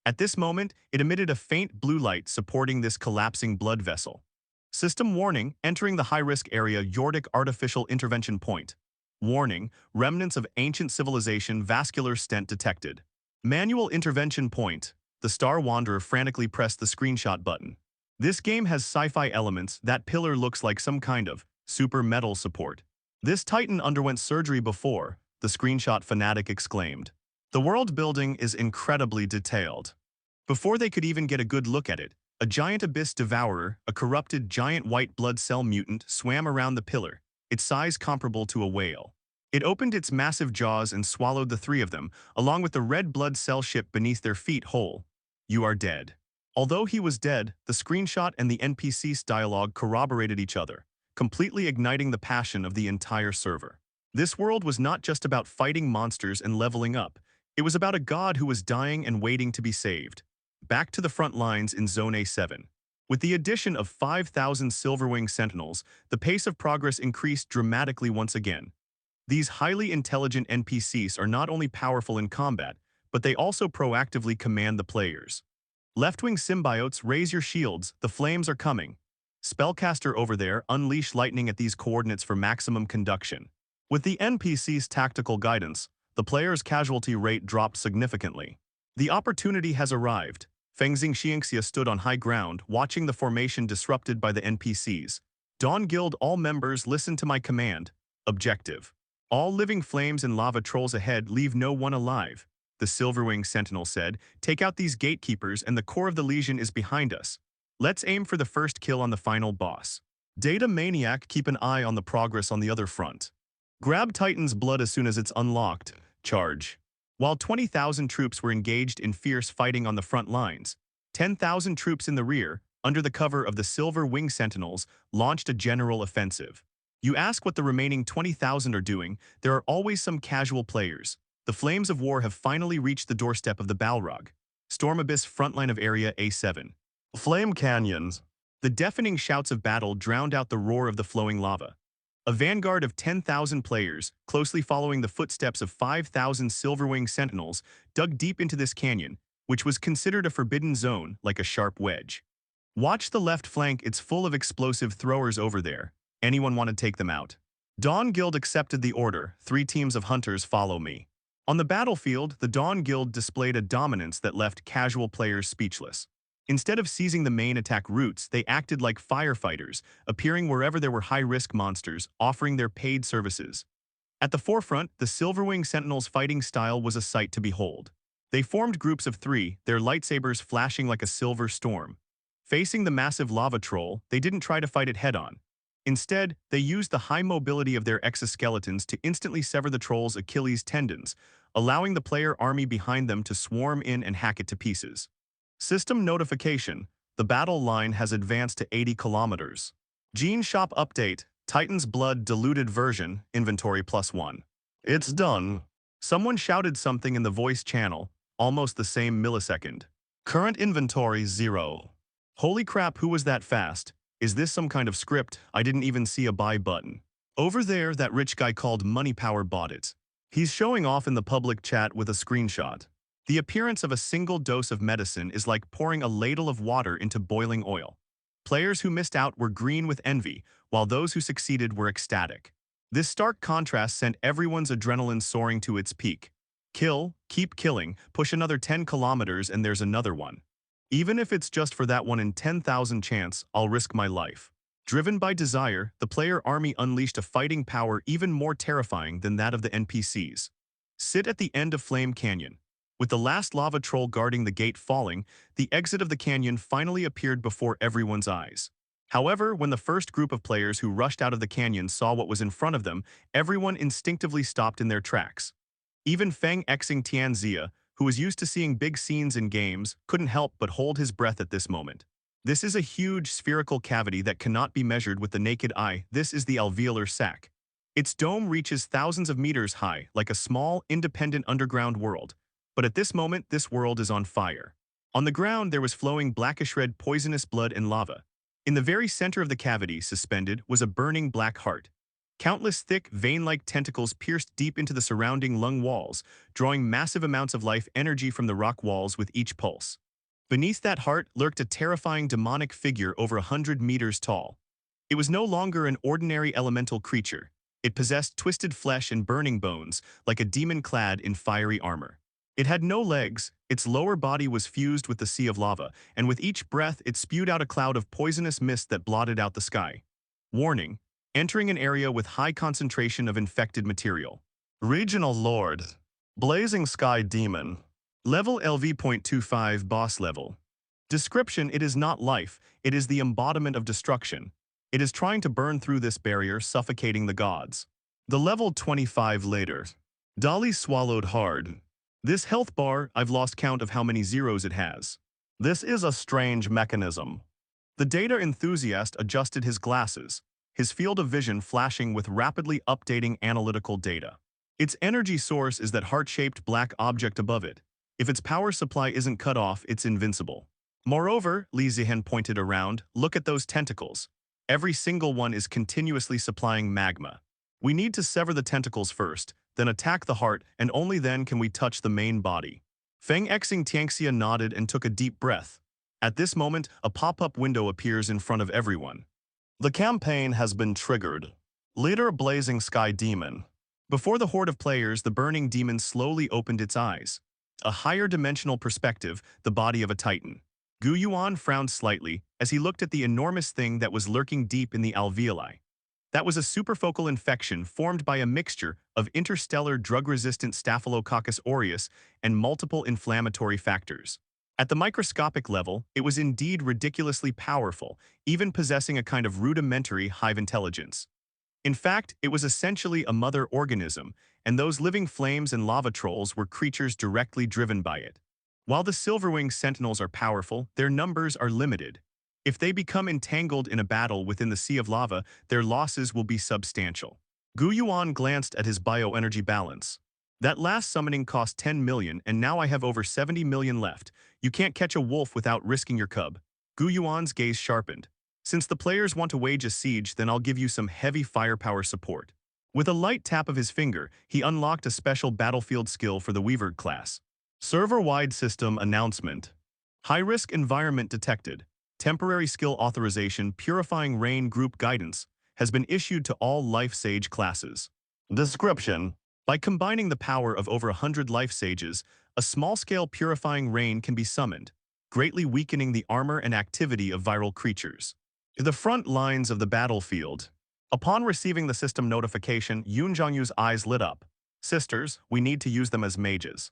At this moment, it emitted a faint blue light supporting this collapsing blood vessel. System warning, entering the high-risk area Jordic Artificial Intervention Point. Warning, remnants of ancient civilization vascular stent detected. Manual intervention point. The Star Wanderer frantically pressed the screenshot button. This game has sci-fi elements. That pillar looks like some kind of super metal support. This Titan underwent surgery before, the screenshot fanatic exclaimed. The world building is incredibly detailed. Before they could even get a good look at it, a giant abyss devourer, a corrupted giant white blood cell mutant, swam around the pillar, its size comparable to a whale. It opened its massive jaws and swallowed the three of them, along with the red blood cell ship beneath their feet whole. You are dead. Although he was dead, the screenshot and the NPC's dialogue corroborated each other, completely igniting the passion of the entire server. This world was not just about fighting monsters and leveling up. It was about a god who was dying and waiting to be saved. Back to the front lines in Zone A7. With the addition of 5,000 Silverwing Sentinels, the pace of progress increased dramatically once again. These highly intelligent NPCs are not only powerful in combat, but they also proactively command the players. Left-wing symbiotes, raise your shields, the flames are coming. Spellcaster over there, unleash lightning at these coordinates for maximum conduction. With the NPC's tactical guidance, the player's casualty rate dropped significantly. The opportunity has arrived. Fengxing Xianxia stood on high ground, watching the formation disrupted by the NPCs. Dawn Guild, all members, listen to my command. Objective. All living flames and lava trolls ahead, leave no one alive. The Silverwing Sentinel said, take out these gatekeepers and the core of the Legion is behind us. Let's aim for the first kill on the final boss. Data Maniac, keep an eye on the progress on the other front. Grab Titan's blood as soon as it's unlocked. Charge. While 20,000 troops were engaged in fierce fighting on the front lines, 10,000 troops in the rear, under the cover of the Silver Wing Sentinels, launched a general offensive. You ask what the remaining 20,000 are doing, there are always some casual players. The flames of war have finally reached the doorstep of the Balrog. Storm Abyss frontline of Area A7. Flame canyons. The deafening shouts of battle drowned out the roar of the flowing lava. A vanguard of 10,000 players, closely following the footsteps of 5,000 Silverwing Sentinels, dug deep into this canyon, which was considered a forbidden zone like a sharp wedge. Watch the left flank, it's full of explosive throwers over there. Anyone want to take them out? Dawn Guild accepted the order. 3 teams of hunters follow me. On the battlefield, the Dawn Guild displayed a dominance that left casual players speechless. Instead of seizing the main attack routes, they acted like firefighters, appearing wherever there were high-risk monsters, offering their paid services. At the forefront, the Silverwing Sentinels' fighting style was a sight to behold. They formed groups of 3, their lightsabers flashing like a silver storm. Facing the massive lava troll, they didn't try to fight it head-on. Instead, they used the high mobility of their exoskeletons to instantly sever the troll's Achilles tendons, allowing the player army behind them to swarm in and hack it to pieces. System notification. The battle line has advanced to 80 kilometers. Gene Shop update. Titan's Blood diluted version. Inventory +1. It's done. Someone shouted something in the voice channel, almost the same millisecond. Current inventory 0. Holy crap, who was that fast? Is this some kind of script? I didn't even see a buy button. Over there, that rich guy called Money Power bought it. He's showing off in the public chat with a screenshot. The appearance of a single dose of medicine is like pouring a ladle of water into boiling oil. Players who missed out were green with envy, while those who succeeded were ecstatic. This stark contrast sent everyone's adrenaline soaring to its peak. Kill, keep killing, push another 10 kilometers and there's another one. Even if it's just for that 1 in 10,000 chance, I'll risk my life. Driven by desire, the player army unleashed a fighting power even more terrifying than that of the NPCs. Sit at the end of Flame Canyon. With the last lava troll guarding the gate falling, the exit of the canyon finally appeared before everyone's eyes. However, when the first group of players who rushed out of the canyon saw what was in front of them, everyone instinctively stopped in their tracks. Even Feng Xing Tianxia, who was used to seeing big scenes in games, couldn't help but hold his breath at this moment. This is a huge spherical cavity that cannot be measured with the naked eye. This is the alveolar sac. Its dome reaches thousands of meters high, like a small, independent underground world. But at this moment, this world is on fire. On the ground, there was flowing blackish-red poisonous blood and lava. In the very center of the cavity, suspended, was a burning black heart. Countless thick, vein-like tentacles pierced deep into the surrounding lung walls, drawing massive amounts of life energy from the rock walls with each pulse. Beneath that heart lurked a terrifying demonic figure over 100 meters tall. It was no longer an ordinary elemental creature. It possessed twisted flesh and burning bones, like a demon clad in fiery armor. It had no legs, its lower body was fused with the sea of lava, and with each breath it spewed out a cloud of poisonous mist that blotted out the sky. Warning: entering an area with high concentration of infected material. Regional Lord. Blazing Sky Demon. Level LV.25 Boss Level. Description: it is not life, it is the embodiment of destruction. It is trying to burn through this barrier, suffocating the gods. The level 25 later. Dolly swallowed hard. This health bar, I've lost count of how many zeros it has. This is a strange mechanism. The data enthusiast adjusted his glasses, his field of vision flashing with rapidly updating analytical data. Its energy source is that heart-shaped black object above it. If its power supply isn't cut off, it's invincible. Moreover, Li Zihan pointed around, look at those tentacles. Every single one is continuously supplying magma. We need to sever the tentacles first, then attack the heart, and only then can we touch the main body. Feng Xing Tianxia nodded and took a deep breath. At this moment, a pop-up window appears in front of everyone. The campaign has been triggered. Leader Blazing Sky Demon. Before the horde of players, the burning demon slowly opened its eyes. A higher dimensional perspective, the body of a titan. Gu Yuan frowned slightly as he looked at the enormous thing that was lurking deep in the alveoli. That was a superfocal infection formed by a mixture of interstellar drug-resistant Staphylococcus aureus and multiple inflammatory factors. At the microscopic level, it was indeed ridiculously powerful, even possessing a kind of rudimentary hive intelligence. In fact, it was essentially a mother organism, and those living flames and lava trolls were creatures directly driven by it. While the Silverwing Sentinels are powerful, their numbers are limited. If they become entangled in a battle within the Sea of Lava, their losses will be substantial. Gu Yuan glanced at his bioenergy balance. That last summoning cost 10 million, and now I have over 70 million left. You can't catch a wolf without risking your cub. Gu Yuan's gaze sharpened. Since the players want to wage a siege, then I'll give you some heavy firepower support. With a light tap of his finger, he unlocked a special battlefield skill for the Weaver class. Server-wide system announcement. High-risk environment detected. Temporary skill authorization Purifying Rain Group Guidance has been issued to all Life Sage classes. Description. By combining the power of over 100 Life Sages, a small-scale Purifying Rain can be summoned, greatly weakening the armor and activity of viral creatures. The front lines of the battlefield. Upon receiving the system notification, Yun Zhongyu's eyes lit up. Sisters, we need to use them as mages.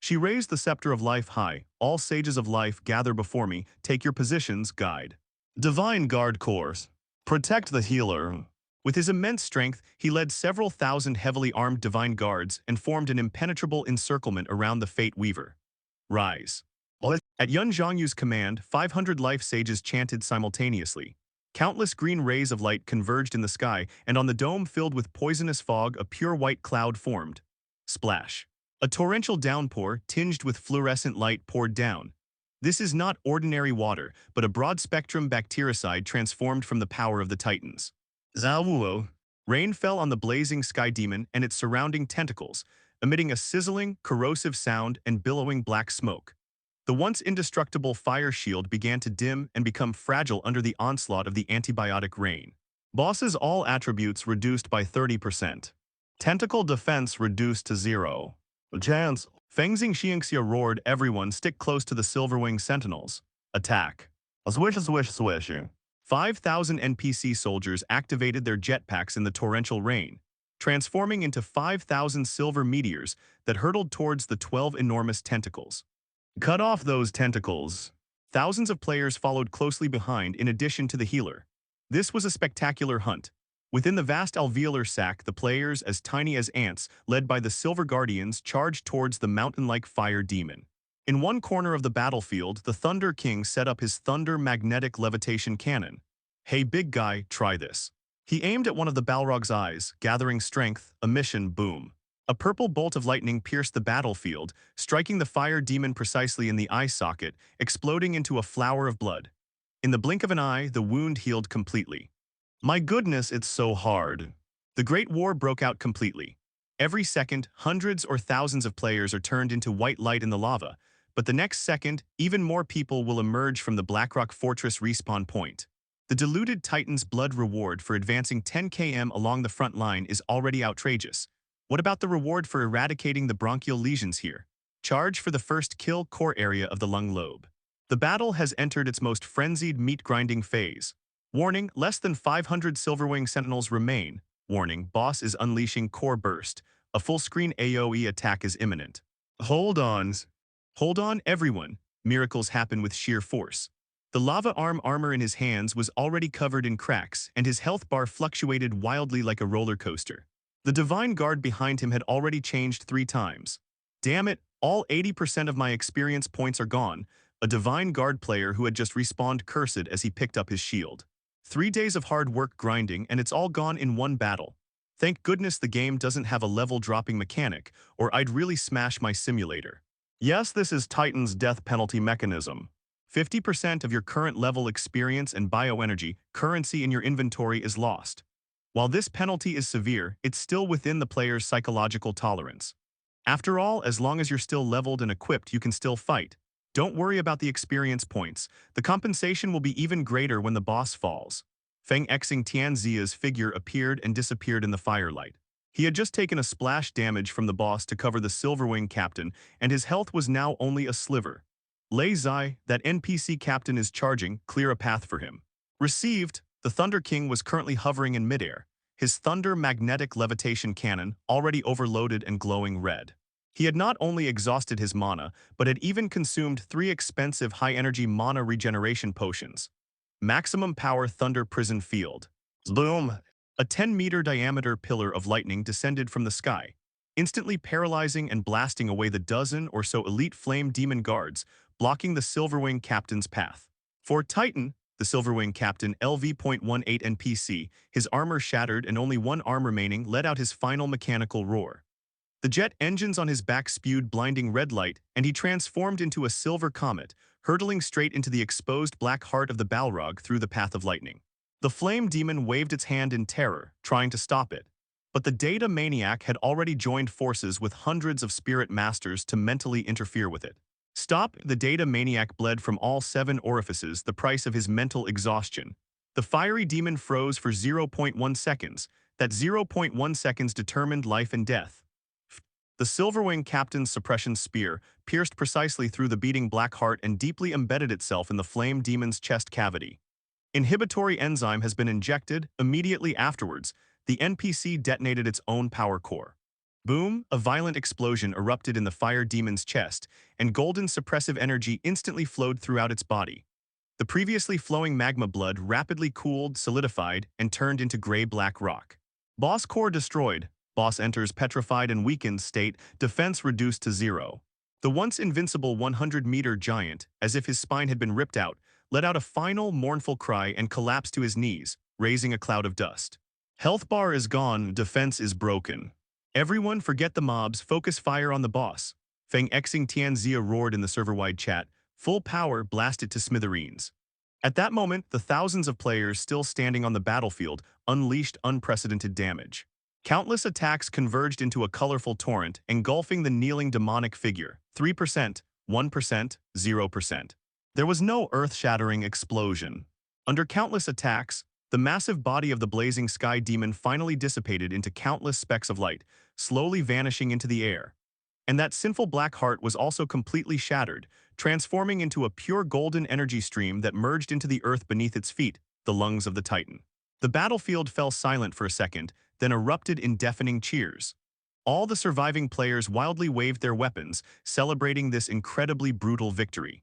She raised the scepter of life high. All sages of life gather before me. Take your positions, guide. Divine Guard Corps. Protect the healer. With his immense strength, he led several thousand heavily armed divine guards and formed an impenetrable encirclement around the Fate Weaver. Rise. At Yun Zhongyu's command, 500 life sages chanted simultaneously. Countless green rays of light converged in the sky, and on the dome filled with poisonous fog, a pure white cloud formed. Splash. A torrential downpour, tinged with fluorescent light, poured down. This is not ordinary water, but a broad-spectrum bactericide transformed from the power of the Titans. Zawuo. Rain fell on the blazing sky demon and its surrounding tentacles, emitting a sizzling, corrosive sound and billowing black smoke. The once indestructible fire shield began to dim and become fragile under the onslaught of the antibiotic rain. Boss's all attributes reduced by 30%. Tentacle defense reduced to 0. Chance. Feng Xingxia roared, everyone stick close to the Silverwing Sentinels. Attack. Swish, swish, swish. 5,000 NPC soldiers activated their jetpacks in the torrential rain, transforming into 5,000 silver meteors that hurtled towards the 12 enormous tentacles. Cut off those tentacles. Thousands of players followed closely behind in addition to the healer. This was a spectacular hunt. Within the vast alveolar sac, the players, as tiny as ants, led by the Silver Guardians, charged towards the mountain-like fire demon. In one corner of the battlefield, the Thunder King set up his Thunder Magnetic Levitation Cannon. Hey big guy, try this. He aimed at one of the Balrog's eyes, gathering strength, a mission, boom. A purple bolt of lightning pierced the battlefield, striking the fire demon precisely in the eye socket, exploding into a flower of blood. In the blink of an eye, the wound healed completely. My goodness, it's so hard. The Great War broke out completely. Every second, hundreds or thousands of players are turned into white light in the lava, but the next second, even more people will emerge from the Blackrock Fortress respawn point. The diluted Titan's blood reward for advancing 10 km along the front line is already outrageous. What about the reward for eradicating the bronchial lesions here? Charge for the first kill core area of the lung lobe. The battle has entered its most frenzied meat-grinding phase. Warning, less than 500 Silverwing Sentinels remain. Warning, boss is unleashing Core Burst. A full-screen AoE attack is imminent. Hold on. Hold on, everyone. Miracles happen with sheer force. The lava arm armor in his hands was already covered in cracks, and his health bar fluctuated wildly like a roller coaster. The Divine Guard behind him had already changed 3 times. Damn it, all 80% of my experience points are gone. A Divine Guard player who had just respawned cursed as he picked up his shield. 3 days of hard work grinding, and it's all gone in one battle. Thank goodness the game doesn't have a level-dropping mechanic, or I'd really smash my simulator. Yes, this is Titan's death penalty mechanism. 50% of your current level experience and bioenergy currency in your inventory is lost. While this penalty is severe, it's still within the player's psychological tolerance. After all, as long as you're still leveled and equipped, you can still fight. Don't worry about the experience points. The compensation will be even greater when the boss falls. Feng Xing Tianxia's figure appeared and disappeared in the firelight. He had just taken a splash damage from the boss to cover the Silverwing captain, and his health was now only a sliver. Lei Zai, that NPC captain is charging, clear a path for him. Received, the Thunder King was currently hovering in midair, his thunder magnetic levitation cannon already overloaded and glowing red. He had not only exhausted his mana, but had even consumed 3 expensive high-energy mana regeneration potions. Maximum Power Thunder Prison Field. Boom! A 10-meter diameter pillar of lightning descended from the sky, instantly paralyzing and blasting away the dozen or so elite flame demon guards, blocking the Silverwing captain's path. For Titan, the Silverwing captain LV.18 NPC, his armor shattered and only one arm remaining, let out his final mechanical roar. The jet engines on his back spewed blinding red light, and he transformed into a silver comet, hurtling straight into the exposed black heart of the Balrog through the path of lightning. The flame demon waved its hand in terror, trying to stop it. But the data maniac had already joined forces with hundreds of spirit masters to mentally interfere with it. Stop! The data maniac bled from all 7 orifices, the price of his mental exhaustion. The fiery demon froze for 0.1 seconds. That 0.1 seconds determined life and death. The Silverwing captain's suppression spear pierced precisely through the beating black heart and deeply embedded itself in the flame demon's chest cavity. Inhibitory enzyme has been injected. Immediately afterwards, the NPC detonated its own power core. Boom! A violent explosion erupted in the fire demon's chest, and golden suppressive energy instantly flowed throughout its body. The previously flowing magma blood rapidly cooled, solidified, and turned into gray-black rock. Boss core destroyed. Boss enters petrified and weakened state, defense reduced to 0. The once invincible 100-meter giant, as if his spine had been ripped out, let out a final, mournful cry and collapsed to his knees, raising a cloud of dust. Health bar is gone, defense is broken. Everyone forget the mobs, focus fire on the boss. Feng Xing Tianxia roared in the server-wide chat, full power blasted to smithereens. At that moment, the thousands of players still standing on the battlefield unleashed unprecedented damage. Countless attacks converged into a colorful torrent, engulfing the kneeling demonic figure. 3%, 1%, 0%. There was no earth-shattering explosion. Under countless attacks, the massive body of the blazing sky demon finally dissipated into countless specks of light, slowly vanishing into the air. And that sinful black heart was also completely shattered, transforming into a pure golden energy stream that merged into the earth beneath its feet, the lungs of the Titan. The battlefield fell silent for a second, then erupted in deafening cheers. All the surviving players wildly waved their weapons, celebrating this incredibly brutal victory.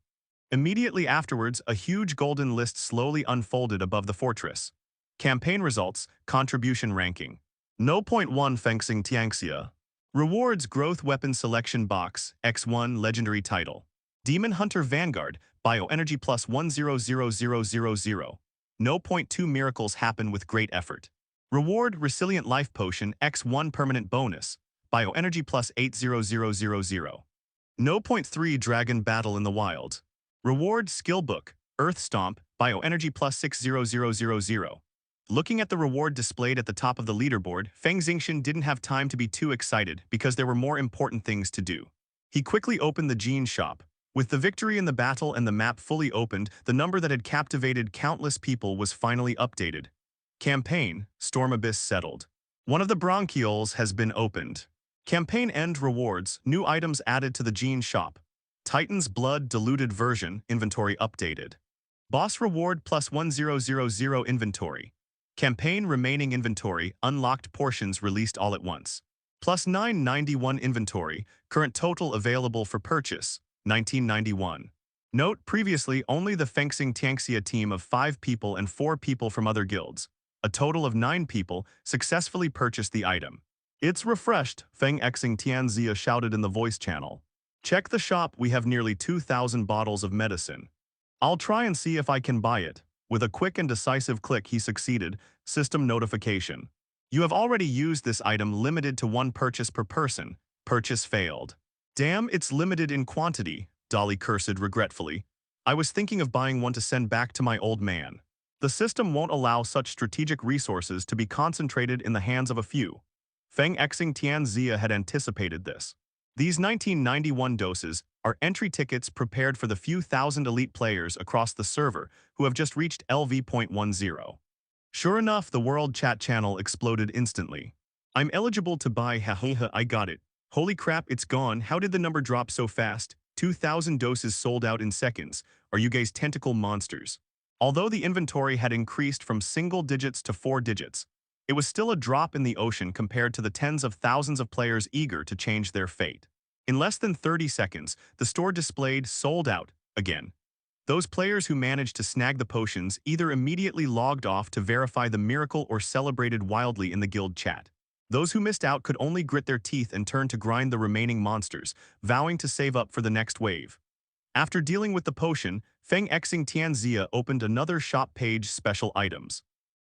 Immediately afterwards, a huge golden list slowly unfolded above the fortress. Campaign results, contribution ranking. No. 1 Fencing Tianxia. Rewards Growth Weapon Selection Box, X1 Legendary Title. Demon Hunter Vanguard, Bioenergy plus 100000. No. 2 Miracles happen with great effort. Reward Resilient Life Potion, X1 Permanent Bonus, Bioenergy plus 80000. No. 3 Dragon Battle in the Wild. Reward Skill Book, Earth Stomp, Bioenergy plus 60000. Looking at the reward displayed at the top of the leaderboard, Feng Xingxian didn't have time to be too excited because there were more important things to do. He quickly opened the Gene Shop. With the victory in the battle and the map fully opened, the number that had captivated countless people was finally updated. Campaign, Storm Abyss settled. One of the bronchioles has been opened. Campaign End Rewards, new items added to the Gene Shop. Titan's Blood Diluted Version, inventory updated. Boss Reward plus 1000 inventory. Campaign Remaining Inventory, unlocked portions released all at once. Plus 991 inventory, current total available for purchase, 1991. Note, previously only the Fencing Tianxia team of 5 people and 4 people from other guilds, a total of 9 people, successfully purchased the item. It's refreshed, Feng Xing Tianxia shouted in the voice channel. Check the shop, we have nearly 2,000 bottles of medicine. I'll try and see if I can buy it. With a quick and decisive click he succeeded. System notification. You have already used this item, limited to 1 purchase per person. Purchase failed. Damn, it's limited in quantity, Dolly cursed regretfully. I was thinking of buying one to send back to my old man. The system won't allow such strategic resources to be concentrated in the hands of a few. Feng Xing Tianxia had anticipated this. These 1991 doses are entry tickets prepared for the few thousand elite players across the server who have just reached LV.10. Sure enough, the world chat channel exploded instantly. I'm eligible to buy, haha, I got it. Holy crap, it's gone. How did the number drop so fast? 2,000 doses sold out in seconds. Are you guys tentacle monsters? Although the inventory had increased from single digits to 4 digits, it was still a drop in the ocean compared to the tens of thousands of players eager to change their fate. In less than 30 seconds, the store displayed sold out again. Those players who managed to snag the potions either immediately logged off to verify the miracle or celebrated wildly in the guild chat. Those who missed out could only grit their teeth and turn to grind the remaining monsters, vowing to save up for the next wave. After dealing with the potion, Feng Xing Tianxia opened another shop page special items.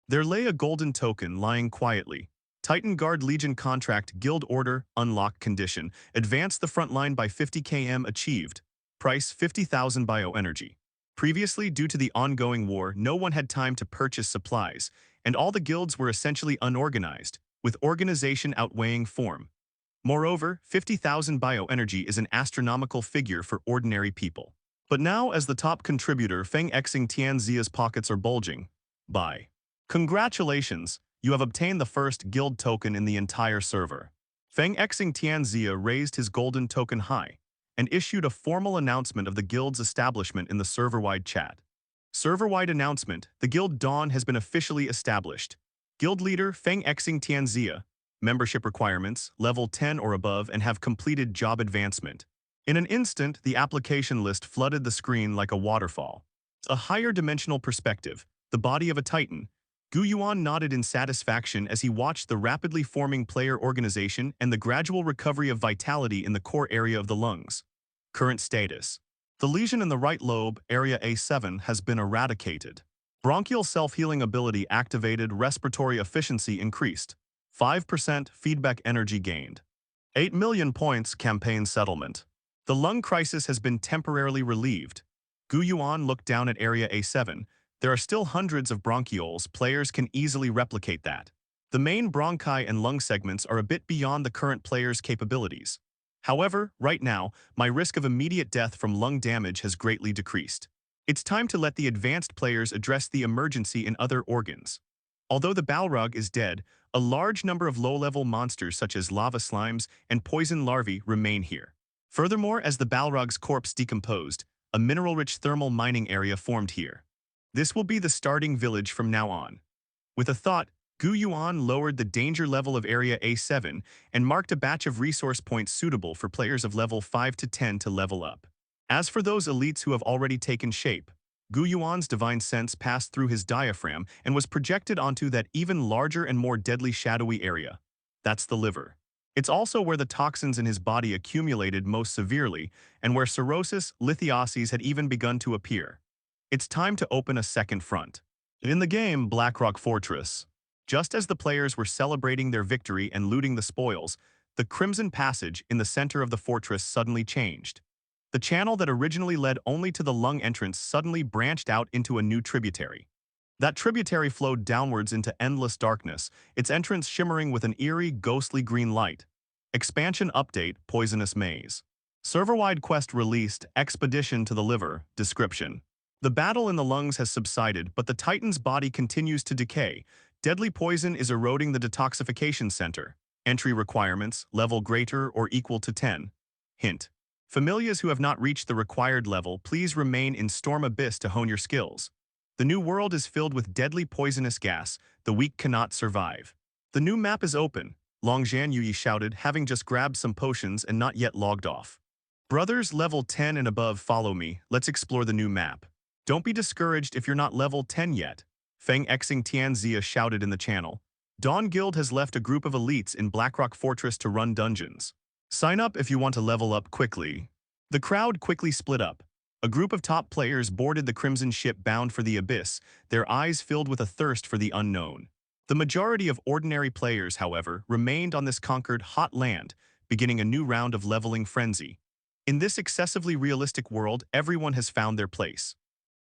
There lay a golden token lying quietly. Titan Guard Legion Contract Guild Order Unlock Condition. Advance the front line by 50 km achieved. Price 50,000 bioenergy. Previously, due to the ongoing war, no one had time to purchase supplies, and all the guilds were essentially unorganized, with organization outweighing form. Moreover, 50,000 bioenergy is an astronomical figure for ordinary people. But now, as the top contributor, Feng Xing Tianxia's pockets are bulging. Buy. Congratulations, you have obtained the first guild token in the entire server. Feng Xing Tianxia raised his golden token high and issued a formal announcement of the guild's establishment in the server-wide chat. Server-wide announcement, the Guild Dawn has been officially established. Guild leader Feng Xing Tianxia, membership requirements, level 10 or above and have completed job advancement. In an instant, the application list flooded the screen like a waterfall. A higher dimensional perspective, the body of a titan. Gu Yuan nodded in satisfaction as he watched the rapidly forming player organization and the gradual recovery of vitality in the core area of the lungs. Current status. The lesion in the right lobe, area A7, has been eradicated. Bronchial self-healing ability activated, respiratory efficiency increased. 5% feedback energy gained. 8 million points campaign settlement. The lung crisis has been temporarily relieved. Gu Yuan looked down at area A7. There are still hundreds of bronchioles, players can easily replicate that. The main bronchi and lung segments are a bit beyond the current player's capabilities. However, right now, my risk of immediate death from lung damage has greatly decreased. It's time to let the advanced players address the emergency in other organs. Although the Balrog is dead, a large number of low-level monsters such as lava slimes and poison larvae remain here. Furthermore, as the Balrog's corpse decomposed, a mineral-rich thermal mining area formed here. This will be the starting village from now on. With a thought, Gu Yuan lowered the danger level of Area A7 and marked a batch of resource points suitable for players of level 5 to 10 to level up. As for those elites who have already taken shape, Gu Yuan's divine sense passed through his diaphragm and was projected onto that even larger and more deadly shadowy area. That's the liver. It's also where the toxins in his body accumulated most severely and where cirrhosis, lithiasis had even begun to appear. It's time to open a second front. In the game Blackrock Fortress, just as the players were celebrating their victory and looting the spoils, the Crimson Passage in the center of the fortress suddenly changed. The channel that originally led only to the lung entrance suddenly branched out into a new tributary. That tributary flowed downwards into endless darkness, its entrance shimmering with an eerie, ghostly green light. Expansion Update, Poisonous Maze. Server-wide quest released, Expedition to the Liver, description. The battle in the lungs has subsided, but the Titan's body continues to decay. Deadly poison is eroding the detoxification center. Entry requirements, level greater or equal to 10. Hint. Familiars who have not reached the required level, please remain in Storm Abyss to hone your skills. The new world is filled with deadly poisonous gas. The weak cannot survive. The new map is open, Long Zhan Yuyi shouted, having just grabbed some potions and not yet logged off. Brothers level 10 and above, follow me. Let's explore the new map. Don't be discouraged if you're not level 10 yet. Feng Xing Tianxia shouted in the channel. Dawn Guild has left a group of elites in Blackrock Fortress to run dungeons. Sign up if you want to level up quickly. The crowd quickly split up. A group of top players boarded the Crimson ship bound for the Abyss, their eyes filled with a thirst for the unknown. The majority of ordinary players, however, remained on this conquered hot land, beginning a new round of leveling frenzy. In this excessively realistic world, everyone has found their place.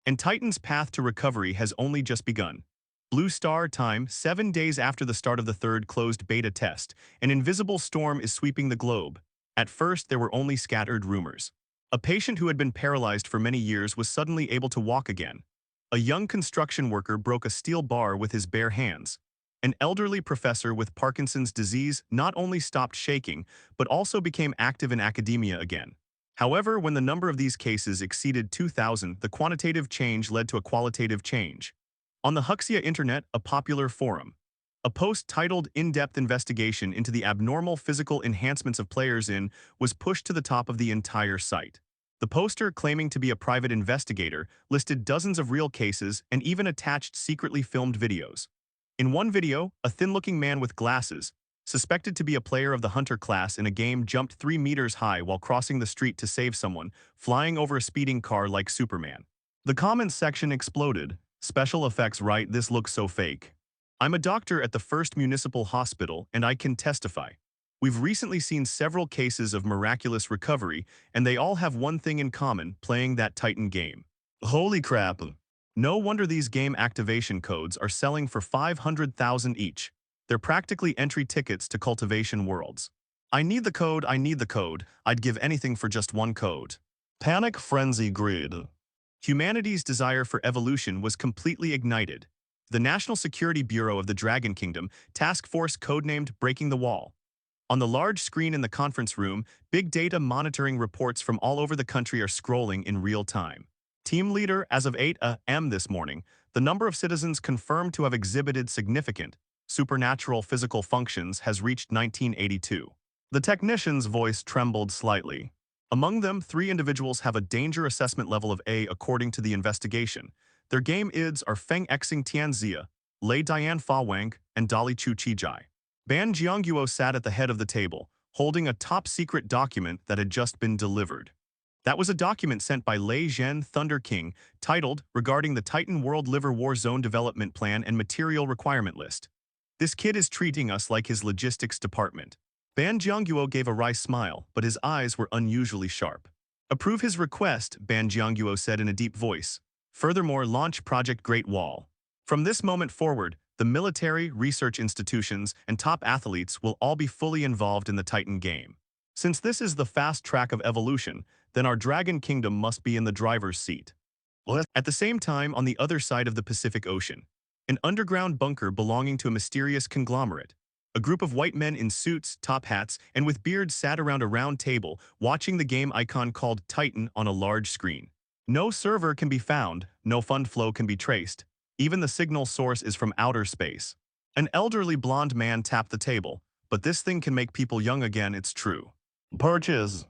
And Titan's path to recovery has only just begun. Blue Star time, 7 days after the start of the third closed beta test, an invisible storm is sweeping the globe. At first, there were only scattered rumors. A patient who had been paralyzed for many years was suddenly able to walk again. A young construction worker broke a steel bar with his bare hands. An elderly professor with Parkinson's disease not only stopped shaking, but also became active in academia again. However, when the number of these cases exceeded 2,000, the quantitative change led to a qualitative change. On the Huxia Internet, a popular forum, a post titled In-Depth Investigation into the Abnormal Physical Enhancements of Players in was pushed to the top of the entire site. The poster, claiming to be a private investigator, listed dozens of real cases and even attached secretly filmed videos. In one video, a thin-looking man with glasses, suspected to be a player of the Hunter class in a game, jumped 3 meters high while crossing the street to save someone, flying over a speeding car like Superman. The comments section exploded. Special effects, right? This looks so fake. I'm a doctor at the First Municipal Hospital, and I can testify. We've recently seen several cases of miraculous recovery, and they all have one thing in common: playing that Titan game. Holy crap. No wonder these game activation codes are selling for 500,000 each. They're practically entry tickets to Cultivation worlds. I need the code, I need the code. I'd give anything for just one code. Panic, frenzy, greed. Humanity's desire for evolution was completely ignited. The National Security Bureau of the Dragon Kingdom task force codenamed Breaking the Wall. On the large screen in the conference room, big data monitoring reports from all over the country are scrolling in real time. Team leader, as of 8 a.m. this morning, the number of citizens confirmed to have exhibited significant supernatural physical functions has reached 1982. The technician's voice trembled slightly. Among them, 3 individuals have a danger assessment level of A according to the investigation. Their game IDs are Feng Xing Tianxia, Lei Dian Fa Wang, and Dali Chu Qijai. Ban Jiangguo sat at the head of the table, holding a top-secret document that had just been delivered. That was a document sent by Lei Zhen Thunder King, titled Regarding the Titan World Liver War Zone Development Plan and Material Requirement List. This kid is treating us like his logistics department. Ban Jiangguo gave a wry smile, but his eyes were unusually sharp. Approve his request, Ban Jiangguo said in a deep voice. Furthermore, launch Project Great Wall. From this moment forward, the military, research institutions, and top athletes will all be fully involved in the Titan game. Since this is the fast track of evolution, then our Dragon Kingdom must be in the driver's seat. At the same time, on the other side of the Pacific Ocean, an underground bunker belonging to a mysterious conglomerate. A group of white men in suits, top hats, and with beards sat around a round table, watching the game icon called Titan on a large screen. No server can be found, no fund flow can be traced. Even the signal source is from outer space. An elderly blonde man tapped the table. But this thing can make people young again, it's true. Purchase.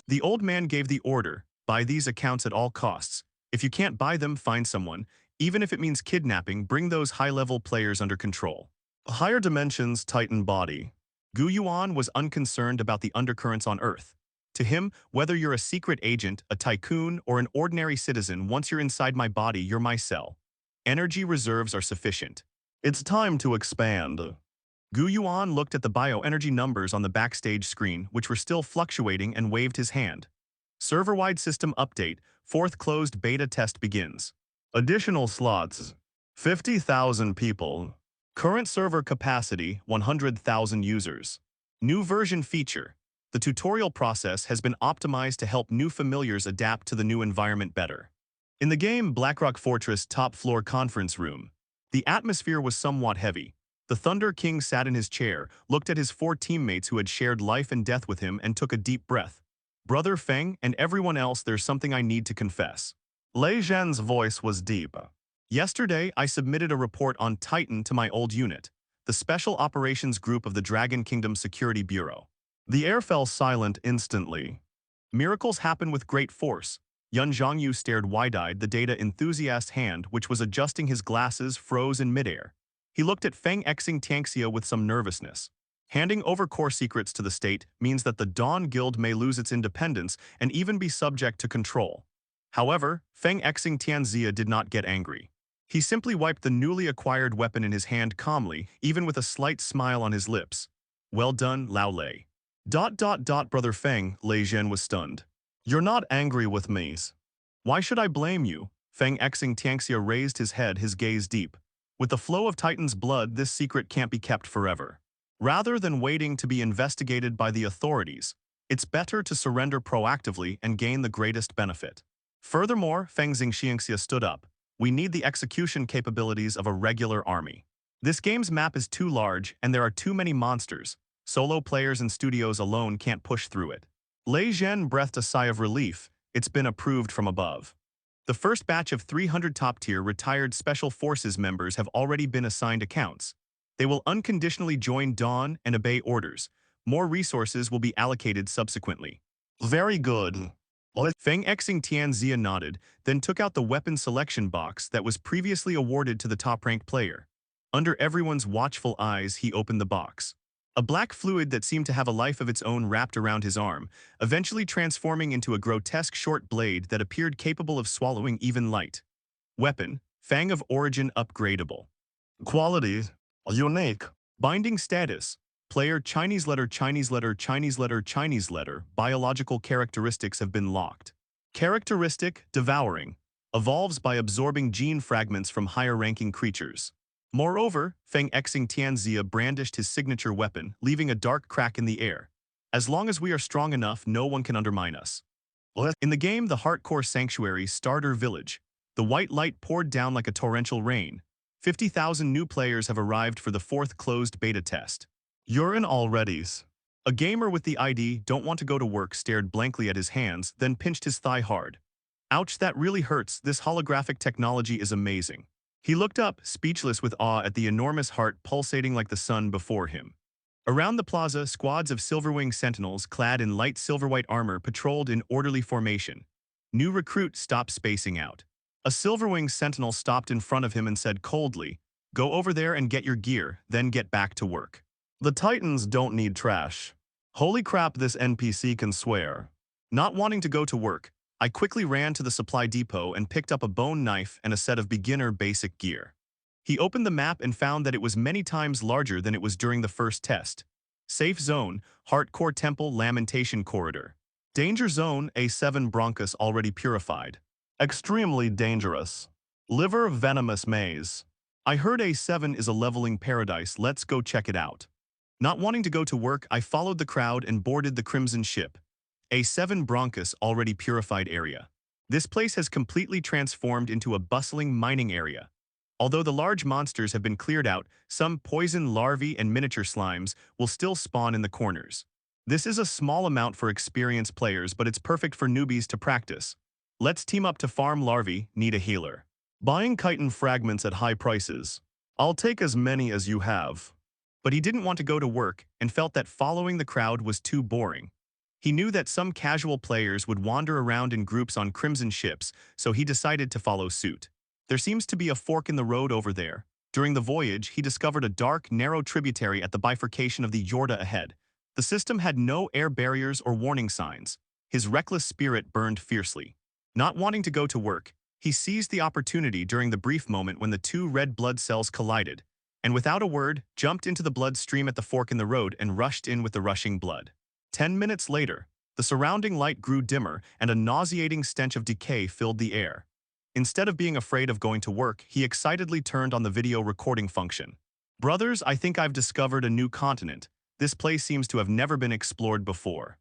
The old man gave the order: buy these accounts at all costs. If you can't buy them, find someone. Even if it means kidnapping, bring those high-level players under control. Higher dimensions, Titan body. Gu Yuan was unconcerned about the undercurrents on Earth. To him, whether you're a secret agent, a tycoon, or an ordinary citizen, once you're inside my body, you're my cell. Energy reserves are sufficient. It's time to expand. Gu Yuan looked at the bioenergy numbers on the backstage screen, which were still fluctuating, and waved his hand. Server-wide system update, 4th closed beta test begins. Additional slots, 50,000 people. Current server capacity, 100,000 users. New version feature. The tutorial process has been optimized to help new familiars adapt to the new environment better. In the game Blackrock Fortress top floor conference room, the atmosphere was somewhat heavy. The Thunder King sat in his chair, looked at his 4 teammates who had shared life and death with him, and took a deep breath. Brother Feng and everyone else, there's something I need to confess. Lei Zhen's voice was deep. Yesterday, I submitted a report on Titan to my old unit, the Special Operations Group of the Dragon Kingdom Security Bureau. The air fell silent instantly. Miracles happen with great force. Yun Zhongyu stared wide-eyed. The data enthusiast hand, which was adjusting his glasses, froze in midair. He looked at Feng Xing Tianxia with some nervousness. Handing over core secrets to the state means that the Dawn Guild may lose its independence and even be subject to control. However, Feng Xing Tianxia did not get angry. He simply wiped the newly acquired weapon in his hand calmly, even with a slight smile on his lips. Well done, Lao Lei. Brother Feng, Lei Zhen was stunned. You're not angry with me. Why should I blame you? Feng Xing Tianxia raised his head, his gaze deep. With the flow of Titan's blood, this secret can't be kept forever. Rather than waiting to be investigated by the authorities, it's better to surrender proactively and gain the greatest benefit. Furthermore, Feng Xingxiangxia stood up. We need the execution capabilities of a regular army. This game's map is too large and there are too many monsters. Solo players and studios alone can't push through it. Lei Zhen breathed a sigh of relief. It's been approved from above. The first batch of 300 top-tier retired Special Forces members have already been assigned accounts. They will unconditionally join Dawn and obey orders. More resources will be allocated subsequently. Very good. Feng Xing Tianxia nodded, then took out the weapon selection box that was previously awarded to the top-ranked player. Under everyone's watchful eyes, he opened the box. A black fluid that seemed to have a life of its own wrapped around his arm, eventually transforming into a grotesque short blade that appeared capable of swallowing even light. Weapon, Fang of Origin Upgradable. Qualities, unique. Binding status, player Chinese letter Chinese letter Chinese letter Chinese letter. Biological characteristics have been locked. Characteristic, devouring. Evolves by absorbing gene fragments from higher-ranking creatures. Moreover, Feng Xing Tianxia brandished his signature weapon, leaving a dark crack in the air. As long as we are strong enough, no one can undermine us. In the game, the Hardcore Sanctuary Starter Village, the white light poured down like a torrential rain. 50,000 new players have arrived for the fourth closed beta test. You're in already. A gamer with the ID "Don't want to go to work" stared blankly at his hands, then pinched his thigh hard. Ouch, that really hurts. This holographic technology is amazing. He looked up, speechless with awe at the enormous heart pulsating like the sun before him. Around the plaza, squads of Silverwing sentinels clad in light silver-white armor patrolled in orderly formation. New recruit stopped spacing out. A Silverwing sentinel stopped in front of him and said coldly, "Go over there and get your gear, then get back to work. The Titans don't need trash." Holy crap, this NPC can swear. Not wanting to go to work, I quickly ran to the supply depot and picked up a bone knife and a set of beginner basic gear. He opened the map and found that it was many times larger than it was during the first test. Safe Zone, Heartcore Temple Lamentation Corridor. Danger Zone, A7 Bronchus already purified. Extremely dangerous. Liver Venomous Maze. I heard A7 is a leveling paradise, let's go check it out. Not wanting to go to work, I followed the crowd and boarded the Crimson Ship. A7 Bronchus already purified area. This place has completely transformed into a bustling mining area. Although the large monsters have been cleared out, some poison larvae and miniature slimes will still spawn in the corners. This is a small amount for experienced players, but it's perfect for newbies to practice. Let's team up to farm larvae, need a healer. Buying chitin fragments at high prices. I'll take as many as you have. But he didn't want to go to work and felt that following the crowd was too boring. He knew that some casual players would wander around in groups on Crimson ships, so he decided to follow suit. There seems to be a fork in the road over there. During the voyage, he discovered a dark, narrow tributary at the bifurcation of the Yorda ahead. The system had no air barriers or warning signs. His reckless spirit burned fiercely. Not wanting to go to work, he seized the opportunity during the brief moment when the two red blood cells collided, and without a word, jumped into the blood stream at the fork in the road and rushed in with the rushing blood. 10 minutes later, the surrounding light grew dimmer and a nauseating stench of decay filled the air. Instead of being afraid of going to work, he excitedly turned on the video recording function. "Brothers, I think I've discovered a new continent. This place seems to have never been explored before."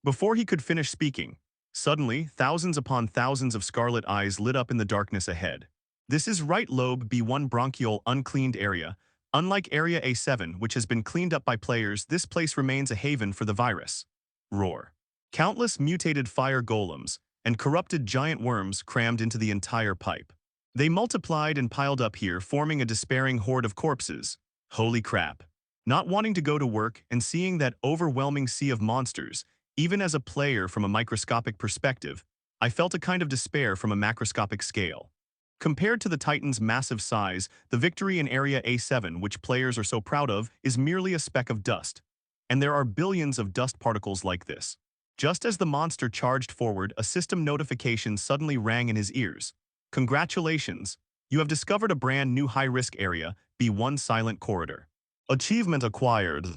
Before he could finish speaking, suddenly, thousands upon thousands of scarlet eyes lit up in the darkness ahead. This is right lobe B1 bronchiole uncleaned area. Unlike Area A7, which has been cleaned up by players, this place remains a haven for the virus. Roar. Countless mutated fire golems and corrupted giant worms crammed into the entire pipe. They multiplied and piled up here, forming a despairing horde of corpses. Holy crap. Not wanting to go to work and seeing that overwhelming sea of monsters, even as a player from a microscopic perspective, I felt a kind of despair from a macroscopic scale. Compared to the Titan's massive size, the victory in Area A7, which players are so proud of, is merely a speck of dust. And there are billions of dust particles like this. Just as the monster charged forward, a system notification suddenly rang in his ears. "Congratulations! You have discovered a brand new high-risk area, B1 Silent Corridor. Achievement acquired.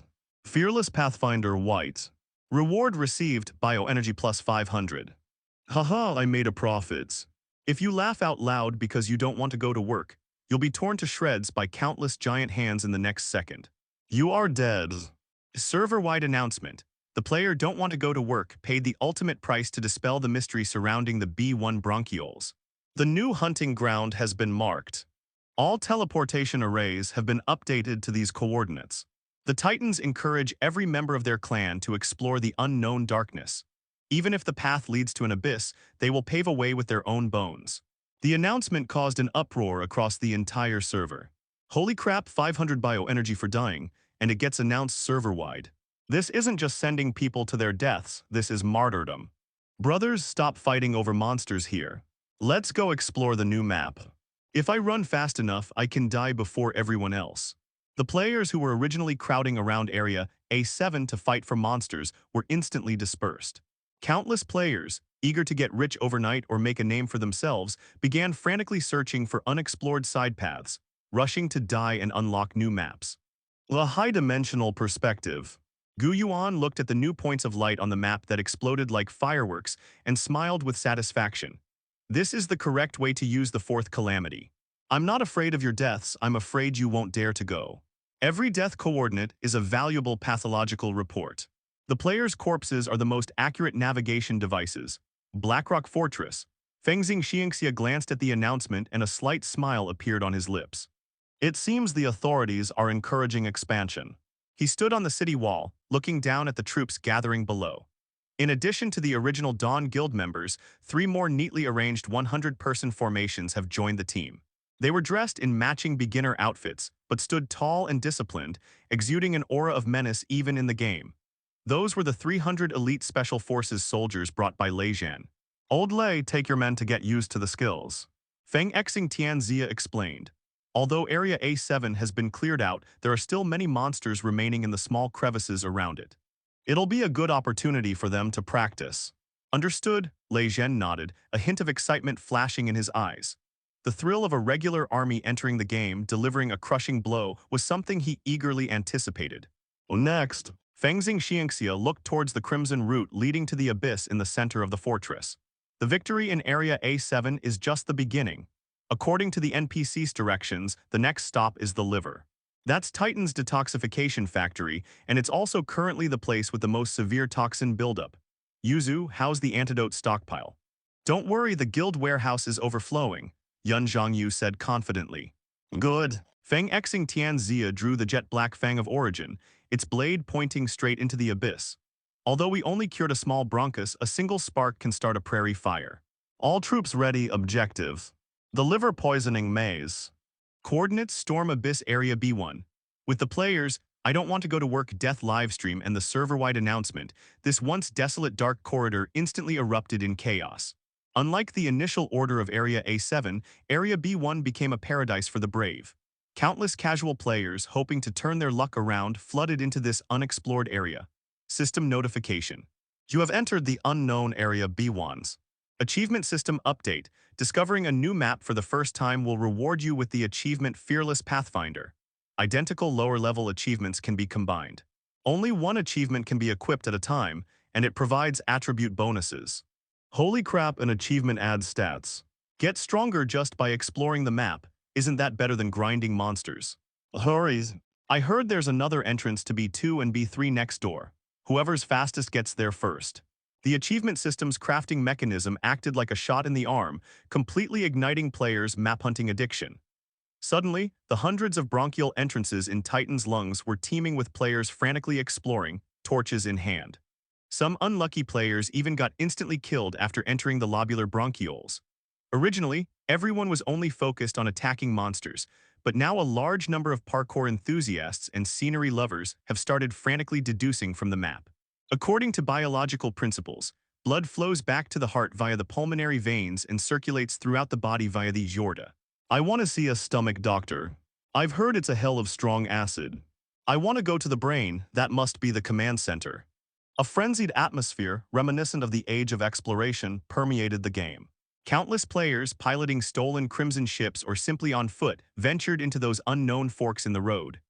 Fearless Pathfinder White. Reward received, Bioenergy plus 500. Haha, I made a profit. If you laugh out loud because you don't want to go to work, you'll be torn to shreds by countless giant hands in the next second. You are dead. Server-wide announcement. The player don't want to go to work paid the ultimate price to dispel the mystery surrounding the B1 bronchioles. The new hunting ground has been marked. All teleportation arrays have been updated to these coordinates. The Titans encourage every member of their clan to explore the unknown darkness. Even if the path leads to an abyss, they will pave a way with their own bones. The announcement caused an uproar across the entire server. Holy crap, 500 bioenergy for dying, and it gets announced server-wide. This isn't just sending people to their deaths, this is martyrdom. Brothers, stop fighting over monsters here. Let's go explore the new map. If I run fast enough, I can die before everyone else. The players who were originally crowding around Area A7 to fight for monsters were instantly dispersed. Countless players, eager to get rich overnight or make a name for themselves, began frantically searching for unexplored side paths, rushing to die and unlock new maps. A high-dimensional perspective. Gu Yuan looked at the new points of light on the map that exploded like fireworks and smiled with satisfaction. This is the correct way to use the fourth calamity. I'm not afraid of your deaths, I'm afraid you won't dare to go. Every death coordinate is a valuable pathological report. The players' corpses are the most accurate navigation devices. Blackrock Fortress. Fengxing Xiangxia glanced at the announcement and a slight smile appeared on his lips. It seems the authorities are encouraging expansion. He stood on the city wall, looking down at the troops gathering below. In addition to the original Dawn Guild members, 3 more neatly arranged 100-person formations have joined the team. They were dressed in matching beginner outfits, but stood tall and disciplined, exuding an aura of menace even in the game. Those were the 300 elite special forces soldiers brought by Lei Zhan. Old Lei, take your men to get used to the skills. Feng Xing Tianxia explained. Although Area A7 has been cleared out, there are still many monsters remaining in the small crevices around it. It'll be a good opportunity for them to practice. Understood, Lei Zhen nodded, a hint of excitement flashing in his eyes. The thrill of a regular army entering the game, delivering a crushing blow, was something he eagerly anticipated. Next, Fengxing Xiangxia looked towards the crimson route leading to the abyss in the center of the fortress. The victory in Area A7 is just the beginning. According to the NPC's directions, the next stop is the liver. That's Titan's detoxification factory, and it's also currently the place with the most severe toxin buildup. Yuzu, how's the antidote stockpile? Don't worry, the guild warehouse is overflowing, Yun Zhongyu said confidently. Good. Feng Xing Tianxia drew the jet black fang of origin, its blade pointing straight into the abyss. Although we only cured a small bronchus, a single spark can start a prairie fire. All troops ready, objective. The liver poisoning maze. Coordinates Storm Abyss Area B1. With the players, I don't want to go to work death livestream and the server-wide announcement, this once desolate dark corridor instantly erupted in chaos. Unlike the initial order of Area A7, Area B1 became a paradise for the brave. Countless casual players, hoping to turn their luck around, flooded into this unexplored area. System notification. You have entered the unknown Area B1s. Achievement System Update. Discovering a new map for the first time will reward you with the achievement Fearless Pathfinder. Identical lower-level achievements can be combined. Only one achievement can be equipped at a time, and it provides attribute bonuses. Holy crap, an achievement adds stats. Get stronger just by exploring the map. Isn't that better than grinding monsters? Hurry. I heard there's another entrance to B2 and B3 next door. Whoever's fastest gets there first. The achievement system's crafting mechanism acted like a shot in the arm, completely igniting players' map-hunting addiction. Suddenly, the hundreds of bronchial entrances in Titan's lungs were teeming with players frantically exploring, torches in hand. Some unlucky players even got instantly killed after entering the lobular bronchioles. Originally, everyone was only focused on attacking monsters, but now a large number of parkour enthusiasts and scenery lovers have started frantically deducing from the map. According to biological principles, blood flows back to the heart via the pulmonary veins and circulates throughout the body via the aorta. I want to see a stomach doctor. I've heard it's a hell of strong acid. I want to go to the brain, that must be the command center. A frenzied atmosphere, reminiscent of the age of exploration, permeated the game. Countless players, piloting stolen crimson ships or simply on foot, ventured into those unknown forks in the road.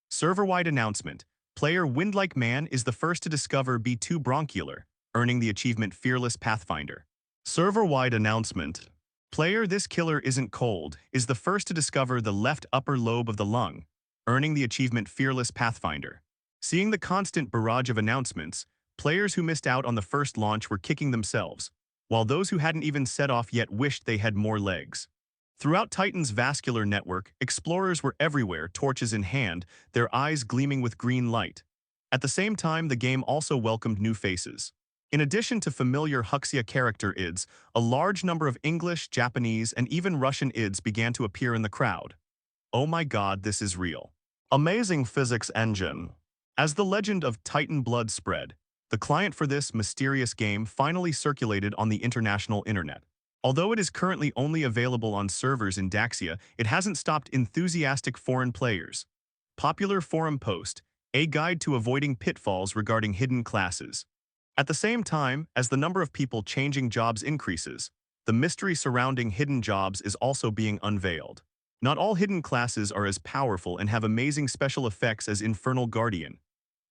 Server-wide announcement. Player Windlike Man is the first to discover B2 Bronchialar, earning the achievement Fearless Pathfinder. Server-wide announcement. Player This killer isn't cold is the first to discover the left upper lobe of the lung, earning the achievement Fearless Pathfinder. Seeing the constant barrage of announcements, players who missed out on the first launch were kicking themselves, while those who hadn't even set off yet wished they had more legs. Throughout Titan's vascular network, explorers were everywhere, torches in hand, their eyes gleaming with green light. At the same time, the game also welcomed new faces. In addition to familiar Huxia character IDs, a large number of English, Japanese, and even Russian IDs began to appear in the crowd. Oh my god, this is real. Amazing physics engine. As the legend of Titan Blood spread, the client for this mysterious game finally circulated on the international internet. Although it is currently only available on servers in Daxia, it hasn't stopped enthusiastic foreign players. Popular forum post, a guide to avoiding pitfalls regarding hidden classes. At the same time, as the number of people changing jobs increases, the mystery surrounding hidden jobs is also being unveiled. Not all hidden classes are as powerful and have amazing special effects as Infernal Guardian.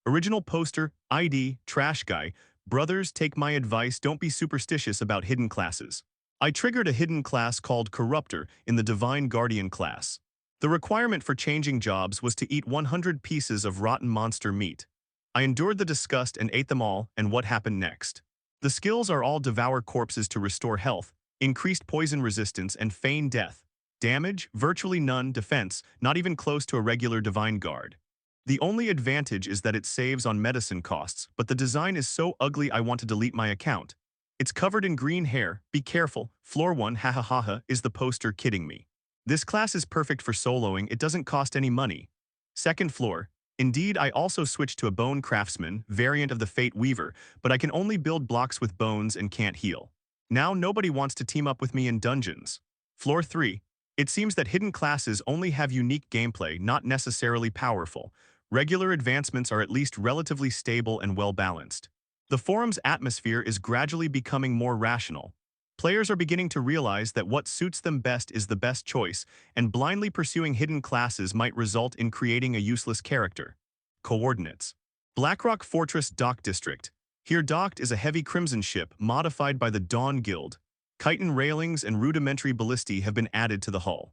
Original poster, ID, Trash Guy, brothers, take my advice, don't be superstitious about hidden classes. I triggered a hidden class called Corruptor in the Divine Guardian class. The requirement for changing jobs was to eat 100 pieces of rotten monster meat. I endured the disgust and ate them all, and what happened next? The skills are all devour corpses to restore health, increased poison resistance, and feign death. Damage, virtually none, defense, not even close to a regular Divine Guard. The only advantage is that it saves on medicine costs, but the design is so ugly I want to delete my account. It's covered in green hair, be careful, floor 1 hahaha is the poster kidding me. This class is perfect for soloing, it doesn't cost any money. Second floor. Indeed, I also switched to a Bone Craftsman, variant of the Fate Weaver, but I can only build blocks with bones and can't heal. Now nobody wants to team up with me in dungeons. Floor 3. It seems that hidden classes only have unique gameplay, not necessarily powerful. Regular advancements are at least relatively stable and well-balanced. The forum's atmosphere is gradually becoming more rational. Players are beginning to realize that what suits them best is the best choice, and blindly pursuing hidden classes might result in creating a useless character. Coordinates. Blackrock Fortress Dock District. Here docked is a heavy crimson ship modified by the Dawn Guild. Chitin railings and rudimentary ballistae have been added to the hull.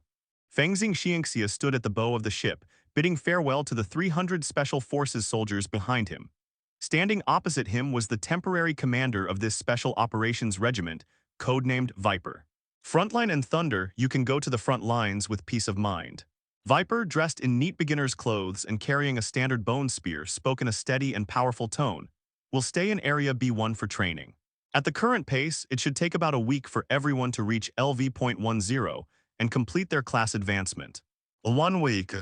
Fengxing Xianxia stood at the bow of the ship, bidding farewell to the 300 Special Forces soldiers behind him. Standing opposite him was the temporary commander of this Special Operations Regiment, codenamed Viper. Frontline and Thunder, you can go to the front lines with peace of mind. Viper, dressed in neat beginner's clothes and carrying a standard bone spear, spoke in a steady and powerful tone. Will stay in Area B1 for training. At the current pace, it should take about a week for everyone to reach LV.10 and complete their class advancement. 1 week.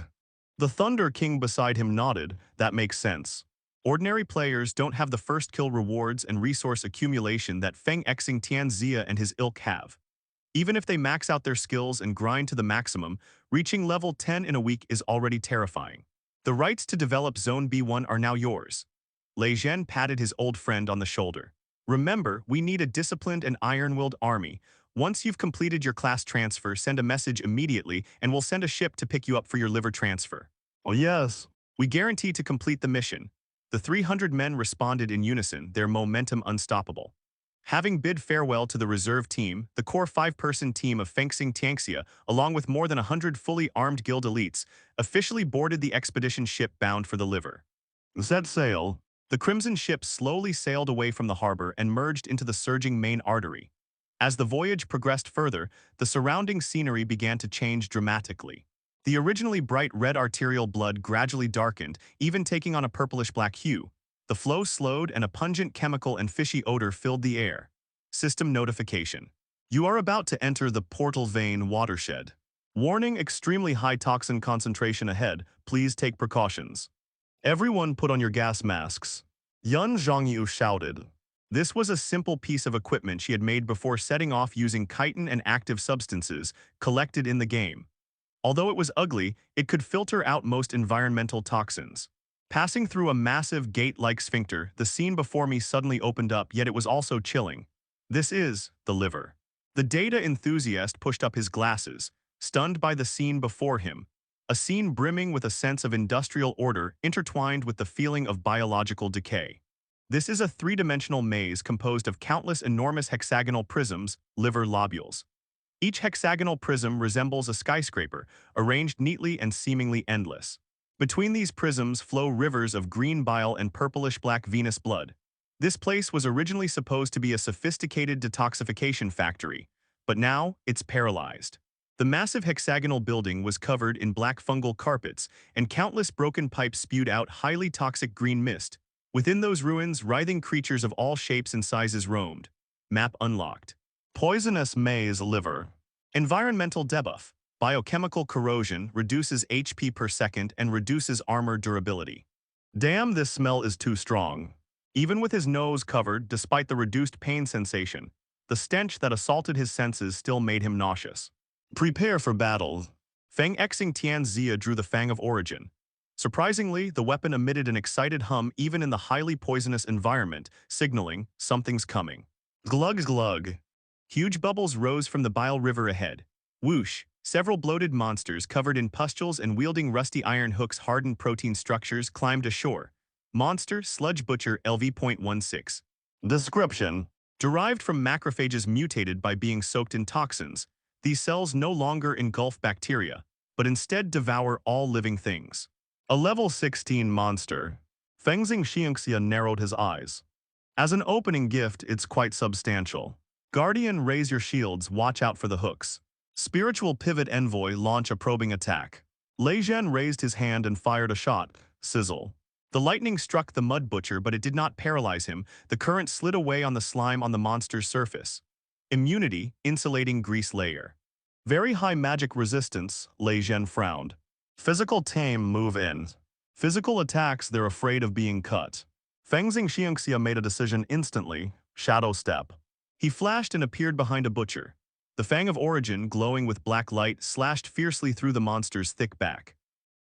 The Thunder King beside him nodded, that makes sense. Ordinary players don't have the first kill rewards and resource accumulation that Feng Xing Tianxia and his ilk have. Even if they max out their skills and grind to the maximum, reaching level 10 in a week is already terrifying. The rights to develop Zone B1 are now yours. Lei Zhen patted his old friend on the shoulder. Remember, we need a disciplined and iron-willed army. Once you've completed your class transfer, send a message immediately and we'll send a ship to pick you up for your liver transfer. Oh yes. We guarantee to complete the mission. The 300 men responded in unison, their momentum unstoppable. Having bid farewell to the reserve team, the core 5-person team of Fengxing Tianxia, along with more than 100 fully armed guild elites, officially boarded the expedition ship bound for the liver. Set sail. The crimson ship slowly sailed away from the harbor and merged into the surging main artery. As the voyage progressed further, the surrounding scenery began to change dramatically. The originally bright red arterial blood gradually darkened, even taking on a purplish-black hue. The flow slowed and a pungent chemical and fishy odor filled the air. System notification. You are about to enter the Portal Vein watershed. Warning: extremely high toxin concentration ahead. Please take precautions. Everyone put on your gas masks. Yun Zhongyu shouted. This was a simple piece of equipment she had made before setting off using chitin and active substances collected in the game. Although it was ugly, it could filter out most environmental toxins. Passing through a massive gate-like sphincter, the scene before me suddenly opened up, yet it was also chilling. This is the liver. The data enthusiast pushed up his glasses, stunned by the scene before him. A scene brimming with a sense of industrial order intertwined with the feeling of biological decay. This is a three-dimensional maze composed of countless enormous hexagonal prisms, liver lobules. Each hexagonal prism resembles a skyscraper, arranged neatly and seemingly endless. Between these prisms flow rivers of green bile and purplish-black venous blood. This place was originally supposed to be a sophisticated detoxification factory, but now it's paralyzed. The massive hexagonal building was covered in black fungal carpets, and countless broken pipes spewed out highly toxic green mist. Within those ruins, writhing creatures of all shapes and sizes roamed. Map unlocked. Poisonous maze liver. Environmental debuff. Biochemical corrosion reduces HP per second and reduces armor durability. Damn, this smell is too strong. Even with his nose covered, despite the reduced pain sensation, the stench that assaulted his senses still made him nauseous. Prepare for battle. Feng Xing Tian Zia drew the Fang of Origin. Surprisingly, the weapon emitted an excited hum even in the highly poisonous environment, signaling something's coming. Glug glug. Huge bubbles rose from the bile river ahead. Whoosh! Several bloated monsters covered in pustules and wielding rusty iron hooks hardened protein structures climbed ashore. Monster Sludge Butcher LV.16. Description. Derived from macrophages mutated by being soaked in toxins, these cells no longer engulf bacteria, but instead devour all living things. A level 16 monster. Fengxing Xiangxia narrowed his eyes. As an opening gift, it's quite substantial. Guardian, raise your shields, watch out for the hooks. Spiritual Pivot Envoy, launch a probing attack. Lei Zhen raised his hand and fired a shot. Sizzle. The lightning struck the mud butcher, but it did not paralyze him. The current slid away on the slime on the monster's surface. Immunity, insulating grease layer. Very high magic resistance, Lei Zhen frowned. Physical tame, move in. Physical attacks, they're afraid of being cut. Fengxing Xiangxia made a decision instantly. Shadow step. He flashed and appeared behind a butcher. The Fang of Origin, glowing with black light, slashed fiercely through the monster's thick back.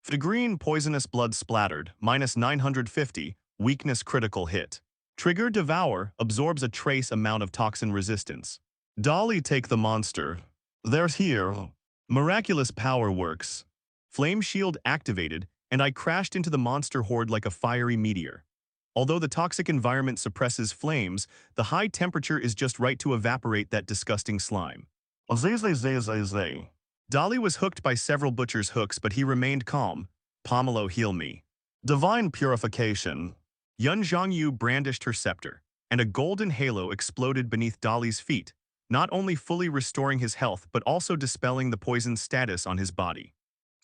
The green poisonous blood splattered, minus 950, weakness critical hit. Trigger Devour absorbs a trace amount of toxin resistance. Dolly, take the monster. They're here. Miraculous power works. Flame shield activated, and I crashed into the monster horde like a fiery meteor. Although the toxic environment suppresses flames, the high temperature is just right to evaporate that disgusting slime. Dolly was hooked by several butcher's hooks, but he remained calm. Pomelo, heal me. Divine Purification. Yun Zhongyu brandished her scepter, and a golden halo exploded beneath Dolly's feet, not only fully restoring his health but also dispelling the poison status on his body.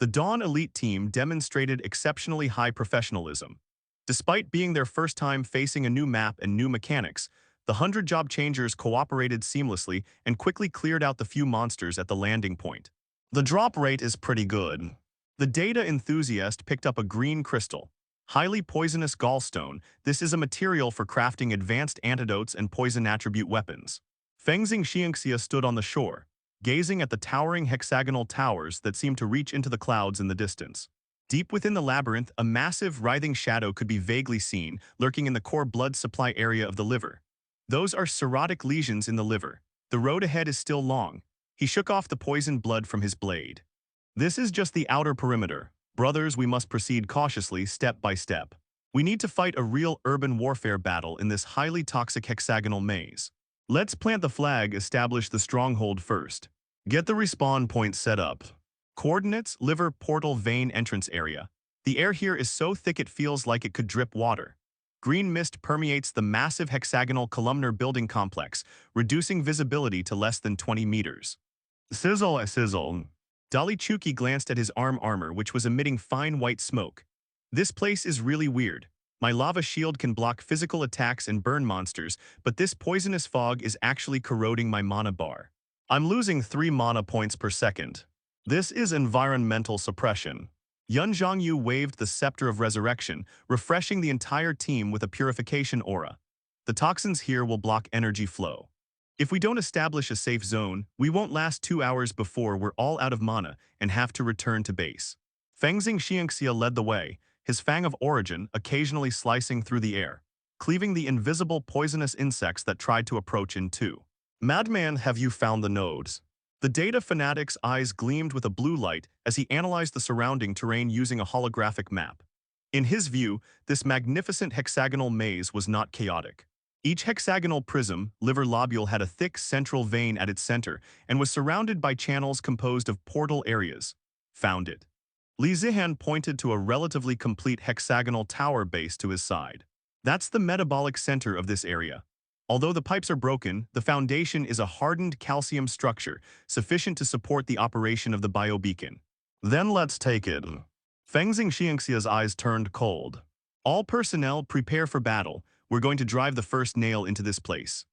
The Dawn Elite team demonstrated exceptionally high professionalism. Despite being their first time facing a new map and new mechanics, the 100 job changers cooperated seamlessly and quickly cleared out the few monsters at the landing point. The drop rate is pretty good. The data enthusiast picked up a green crystal. Highly poisonous gallstone, this is a material for crafting advanced antidotes and poison attribute weapons. Fengxing Xiangxia stood on the shore, gazing at the towering hexagonal towers that seemed to reach into the clouds in the distance. Deep within the labyrinth, a massive, writhing shadow could be vaguely seen, lurking in the core blood supply area of the liver. Those are cirrhotic lesions in the liver. The road ahead is still long. He shook off the poisoned blood from his blade. This is just the outer perimeter. Brothers, we must proceed cautiously, step by step. We need to fight a real urban warfare battle in this highly toxic hexagonal maze. Let's plant the flag, establish the stronghold first. Get the respawn point set up. Coordinates, liver portal vein entrance area. The air here is so thick it feels like it could drip water. Green mist permeates the massive hexagonal columnar building complex, reducing visibility to less than 20 meters. Sizzle, sizzle. Dolly Chuki glanced at his armor, which was emitting fine white smoke. This place is really weird. My lava shield can block physical attacks and burn monsters, but this poisonous fog is actually corroding my mana bar. I'm losing 3 mana points per second. This is environmental suppression. Yun Zhongyu waved the Scepter of Resurrection, refreshing the entire team with a purification aura. The toxins here will block energy flow. If we don't establish a safe zone, we won't last 2 hours before we're all out of mana and have to return to base. Fengxing Xiangxia led the way, his Fang of Origin occasionally slicing through the air, cleaving the invisible poisonous insects that tried to approach in two. Madman, have you found the nodes? The data fanatic's eyes gleamed with a blue light as he analyzed the surrounding terrain using a holographic map. In his view, this magnificent hexagonal maze was not chaotic. Each hexagonal prism, liver lobule, had a thick central vein at its center and was surrounded by channels composed of portal areas. Found it. Li Zihan pointed to a relatively complete hexagonal tower base to his side. That's the metabolic center of this area. Although the pipes are broken, the foundation is a hardened calcium structure sufficient to support the operation of the biobeacon. Then let's take it. Feng Xingxiangxia's eyes turned cold. All personnel prepare for battle. We're going to drive the first nail into this place.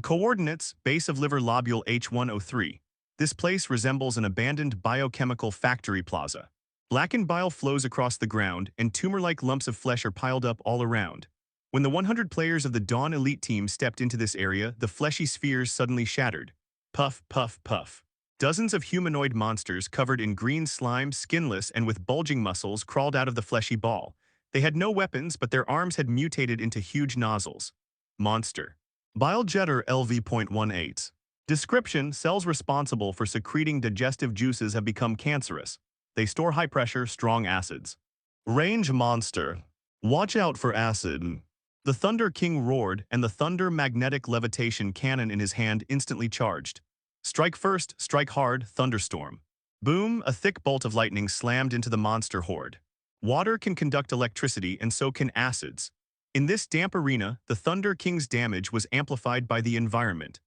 Coordinates, base of liver lobule H103. This place resembles an abandoned biochemical factory plaza. Blackened bile flows across the ground, and tumor-like lumps of flesh are piled up all around. When the 100 players of the Dawn Elite team stepped into this area, the fleshy spheres suddenly shattered. Puff, puff, puff. Dozens of humanoid monsters covered in green slime, skinless and with bulging muscles, crawled out of the fleshy ball. They had no weapons, but their arms had mutated into huge nozzles. Monster. Bile-jetter LV.18. Description: cells responsible for secreting digestive juices have become cancerous. They store high-pressure, strong acids. Range monster. Watch out for acid. The Thunder King roared, and the thunder magnetic levitation cannon in his hand instantly charged. Strike first, strike hard, thunderstorm. Boom, a thick bolt of lightning slammed into the monster horde. Water can conduct electricity, and so can acids. In this damp arena, the Thunder King's damage was amplified by the environment.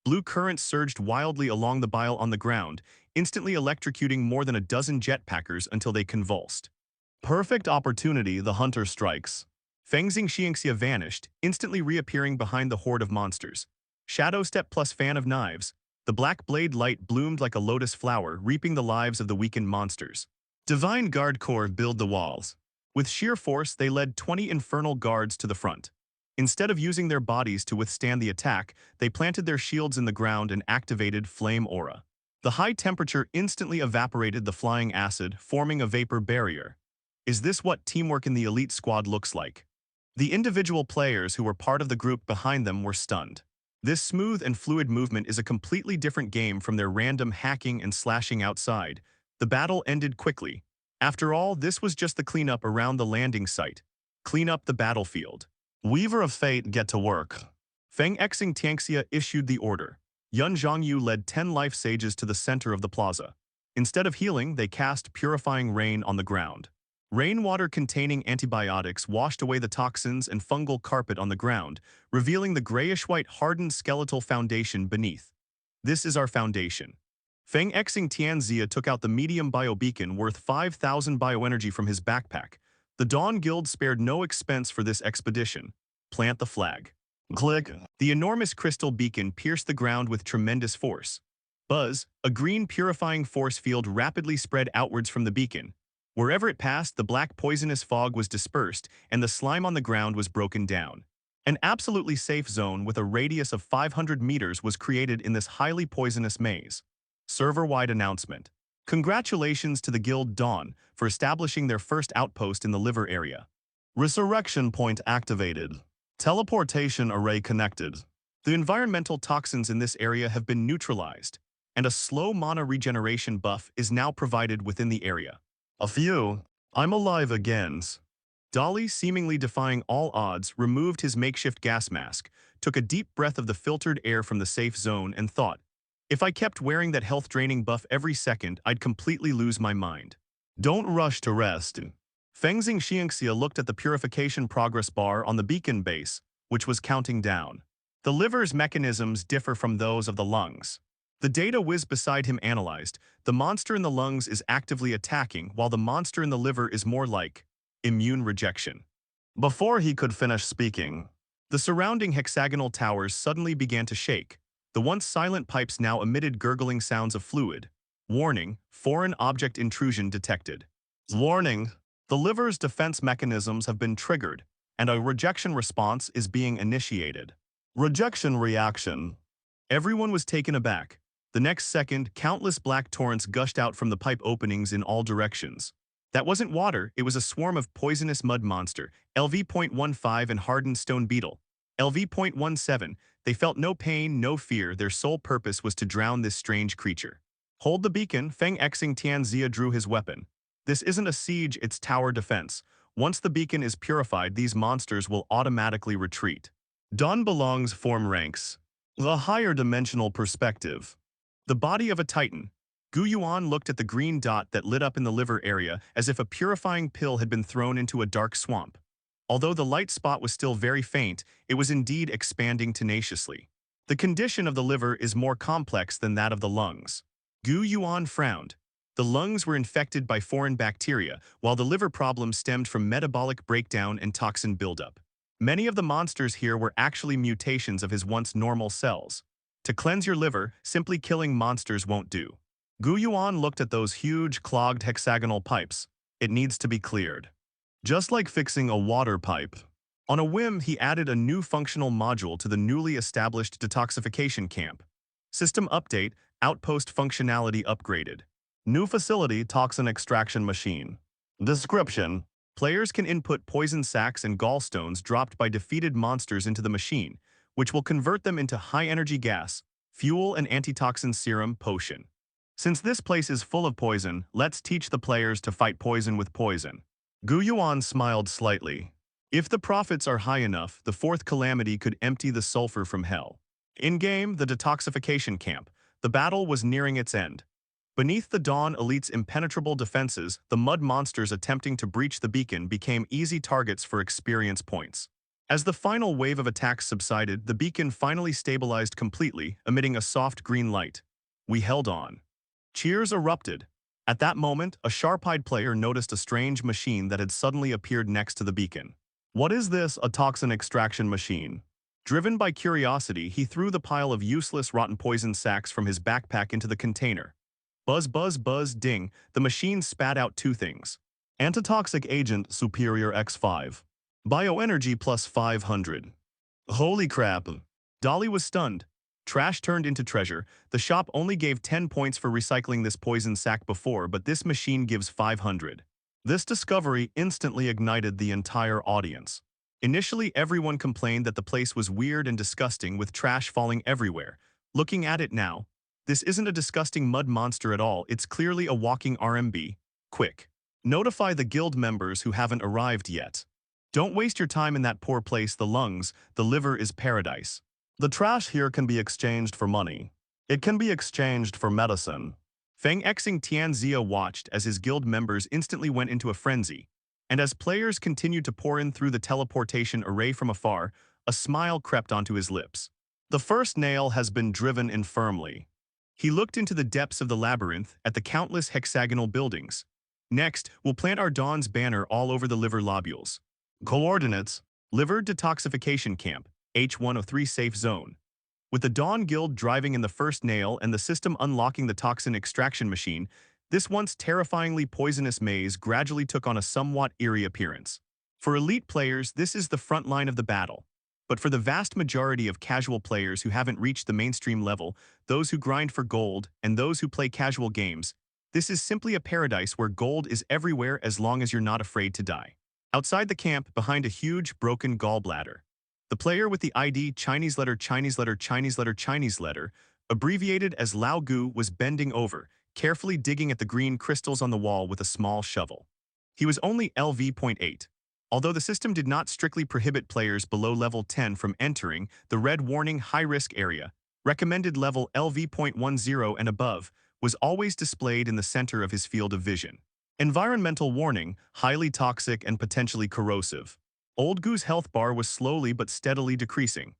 Blue currents surged wildly along the bile on the ground, instantly electrocuting more than a dozen jetpackers until they convulsed. Perfect opportunity, the hunter strikes. Feng Xingxiangxia vanished, instantly reappearing behind the horde of monsters. Shadow step plus fan of knives. The black blade light bloomed like a lotus flower, reaping the lives of the weakened monsters. Divine Guard Corps build the walls. With sheer force, they led 20 infernal guards to the front. Instead of using their bodies to withstand the attack, they planted their shields in the ground and activated Flame Aura. The high temperature instantly evaporated the flying acid, forming a vapor barrier. Is this what teamwork in the elite squad looks like? The individual players who were part of the group behind them were stunned. This smooth and fluid movement is a completely different game from their random hacking and slashing outside. The battle ended quickly. After all, this was just the cleanup around the landing site. Clean up the battlefield. Weaver of Fate, get to work. Feng Xingtiangxia issued the order. Yun Zhongyu led 10 life sages to the center of the plaza. Instead of healing, they cast purifying rain on the ground. Rainwater containing antibiotics washed away the toxins and fungal carpet on the ground, revealing the grayish-white hardened skeletal foundation beneath. This is our foundation. Feng Xingtianxia took out the medium biobeacon worth 5,000 bioenergy from his backpack. The Dawn Guild spared no expense for this expedition. Plant the flag. Click. The enormous crystal beacon pierced the ground with tremendous force. Buzz, a green purifying force field rapidly spread outwards from the beacon. Wherever it passed, the black poisonous fog was dispersed, and the slime on the ground was broken down. An absolutely safe zone with a radius of 500 meters was created in this highly poisonous maze. Server-wide announcement. Congratulations to the Guild Dawn for establishing their first outpost in the liver area. Resurrection point activated. Teleportation array connected. The environmental toxins in this area have been neutralized, and a slow mana regeneration buff is now provided within the area. A few. I'm alive again. Dolly, seemingly defying all odds, removed his makeshift gas mask, took a deep breath of the filtered air from the safe zone, and thought, if I kept wearing that health-draining buff every second, I'd completely lose my mind. Don't rush to rest. Feng Xingxiangxia looked at the purification progress bar on the beacon base, which was counting down. The liver's mechanisms differ from those of the lungs. The data whiz beside him analyzed. The monster in the lungs is actively attacking, while the monster in the liver is more like immune rejection. Before he could finish speaking, the surrounding hexagonal towers suddenly began to shake. The once silent pipes now emitted gurgling sounds of fluid. Warning, foreign object intrusion detected. Warning, the liver's defense mechanisms have been triggered, and a rejection response is being initiated. Rejection reaction. Everyone was taken aback. The next second, countless black torrents gushed out from the pipe openings in all directions. That wasn't water, it was a swarm of poisonous mud monster, LV.15 and hardened stone beetle. LV.17, they felt no pain, no fear, their sole purpose was to drown this strange creature. Hold the beacon, Feng Xingtianxia drew his weapon. This isn't a siege, it's tower defense. Once the beacon is purified, these monsters will automatically retreat. Dawn belongs form ranks. The higher dimensional perspective. The body of a titan. Gu Yuan looked at the green dot that lit up in the liver area as if a purifying pill had been thrown into a dark swamp. Although the light spot was still very faint, it was indeed expanding tenaciously. The condition of the liver is more complex than that of the lungs. Gu Yuan frowned. The lungs were infected by foreign bacteria, while the liver problem stemmed from metabolic breakdown and toxin buildup. Many of the monsters here were actually mutations of his once normal cells. To cleanse your liver, simply killing monsters won't do. Gu Yuan looked at those huge, clogged hexagonal pipes. It needs to be cleared. Just like fixing a water pipe. On a whim, he added a new functional module to the newly established detoxification camp. System update, outpost functionality upgraded. New facility, toxin extraction machine. Description: players can input poison sacs and gallstones dropped by defeated monsters into the machine, which will convert them into high-energy gas, fuel, and antitoxin serum potion. Since this place is full of poison, let's teach the players to fight poison with poison. Gu Yuan smiled slightly. If the profits are high enough, the fourth calamity could empty the sulfur from hell. In-game, the detoxification camp. The battle was nearing its end. Beneath the Dawn Elite's impenetrable defenses, the mud monsters attempting to breach the beacon became easy targets for experience points. As the final wave of attacks subsided, the beacon finally stabilized completely, emitting a soft green light. We held on. Cheers erupted. At that moment, a sharp-eyed player noticed a strange machine that had suddenly appeared next to the beacon. What is this? A toxin extraction machine. Driven by curiosity, he threw the pile of useless rotten poison sacks from his backpack into the container. Buzz, buzz, buzz, ding, the machine spat out two things. Antitoxic agent superior x5. Bioenergy plus 500. Holy crap. Dolly was stunned. Trash turned into treasure. The shop only gave 10 points for recycling this poison sack before, but this machine gives 500. This discovery instantly ignited the entire audience. Initially, everyone complained that the place was weird and disgusting with trash falling everywhere. Looking at it now, this isn't a disgusting mud monster at all, it's clearly a walking RMB. Quick. Notify the guild members who haven't arrived yet. Don't waste your time in that poor place, the lungs, the liver is paradise. The trash here can be exchanged for money. It can be exchanged for medicine. Feng Xing Tianxia watched as his guild members instantly went into a frenzy. And as players continued to pour in through the teleportation array from afar, a smile crept onto his lips. The first nail has been driven in firmly. He looked into the depths of the labyrinth at the countless hexagonal buildings. Next, we'll plant our Dawn's banner all over the liver lobules. Coordinates: Liver Detoxification Camp, H103 Safe Zone. With the Dawn Guild driving in the first nail and the system unlocking the toxin extraction machine, this once terrifyingly poisonous maze gradually took on a somewhat eerie appearance. For elite players, this is the front line of the battle. But for the vast majority of casual players who haven't reached the mainstream level, those who grind for gold, and those who play casual games, this is simply a paradise where gold is everywhere as long as you're not afraid to die. Outside the camp, behind a huge, broken gallbladder, the player with the ID Chinese letter, abbreviated as Lao Gu, was bending over, carefully digging at the green crystals on the wall with a small shovel. He was only LV.8. Although the system did not strictly prohibit players below level 10 from entering the red warning high-risk area, recommended level LV.10 and above was always displayed in the center of his field of vision. Environmental warning, highly toxic and potentially corrosive. Old Gu's health bar was slowly but steadily decreasing.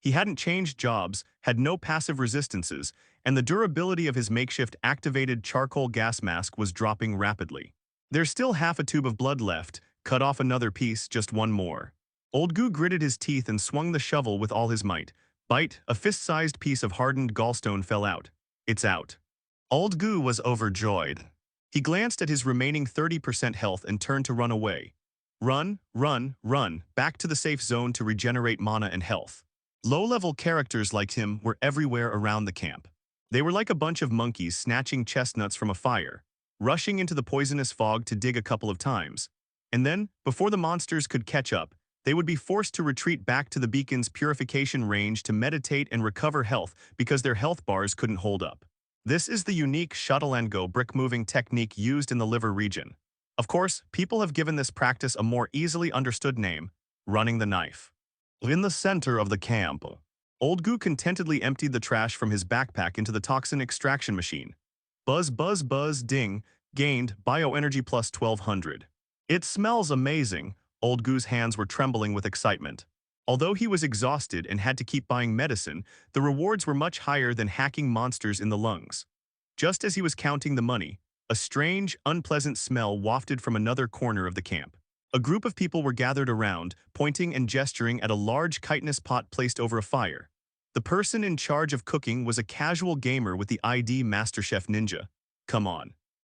He hadn't changed jobs, had no passive resistances, and the durability of his makeshift activated charcoal gas mask was dropping rapidly. There's still half a tube of blood left. Cut off another piece, just one more. Old Gu gritted his teeth and swung the shovel with all his might. Bite, a fist-sized piece of hardened gallstone fell out. It's out. Old Gu was overjoyed. He glanced at his remaining 30% health and turned to run away. Run, run, run, back to the safe zone to regenerate mana and health. Low-level characters like him were everywhere around the camp. They were like a bunch of monkeys snatching chestnuts from a fire, rushing into the poisonous fog to dig a couple of times. And then, before the monsters could catch up, they would be forced to retreat back to the beacon's purification range to meditate and recover health because their health bars couldn't hold up. This is the unique shuttle and go brick moving technique used in the liver region. Of course, people have given this practice a more easily understood name, running the knife. In the center of the camp, Old Goo contentedly emptied the trash from his backpack into the toxin extraction machine. Buzz, buzz, buzz, ding, gained bioenergy plus 1200. It smells amazing. Old Goo's hands were trembling with excitement. Although he was exhausted and had to keep buying medicine, the rewards were much higher than hacking monsters in the lungs. Just as he was counting the money, a strange, unpleasant smell wafted from another corner of the camp. A group of people were gathered around, pointing and gesturing at a large chitinous pot placed over a fire. The person in charge of cooking was a casual gamer with the ID MasterChef Ninja. Come on.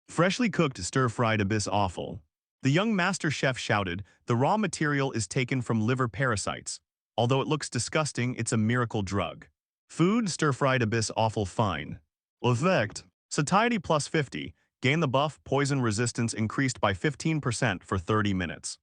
Freshly cooked stir-fried abyss offal. The young master chef shouted, the raw material is taken from liver parasites. Although it looks disgusting, it's a miracle drug. Food stir-fried abyss offal fine. Effect. Satiety plus 50. Gain the buff, poison resistance increased by 15% for 30 minutes.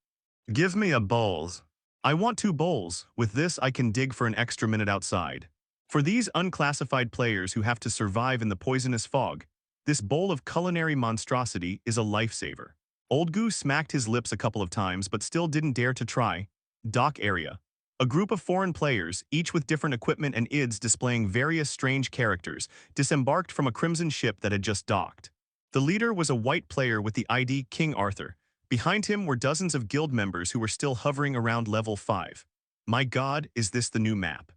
Give me a bowls. I want 2 bowls. With this I can dig for an extra minute outside. For these unclassified players who have to survive in the poisonous fog, this bowl of culinary monstrosity is a lifesaver. Old Goo smacked his lips a couple of times but still didn't dare to try. Dock area. A group of foreign players, each with different equipment and IDs displaying various strange characters, disembarked from a crimson ship that had just docked. The leader was a white player with the ID King Arthur. Behind him were dozens of guild members who were still hovering around level 5. My god, is this the new map?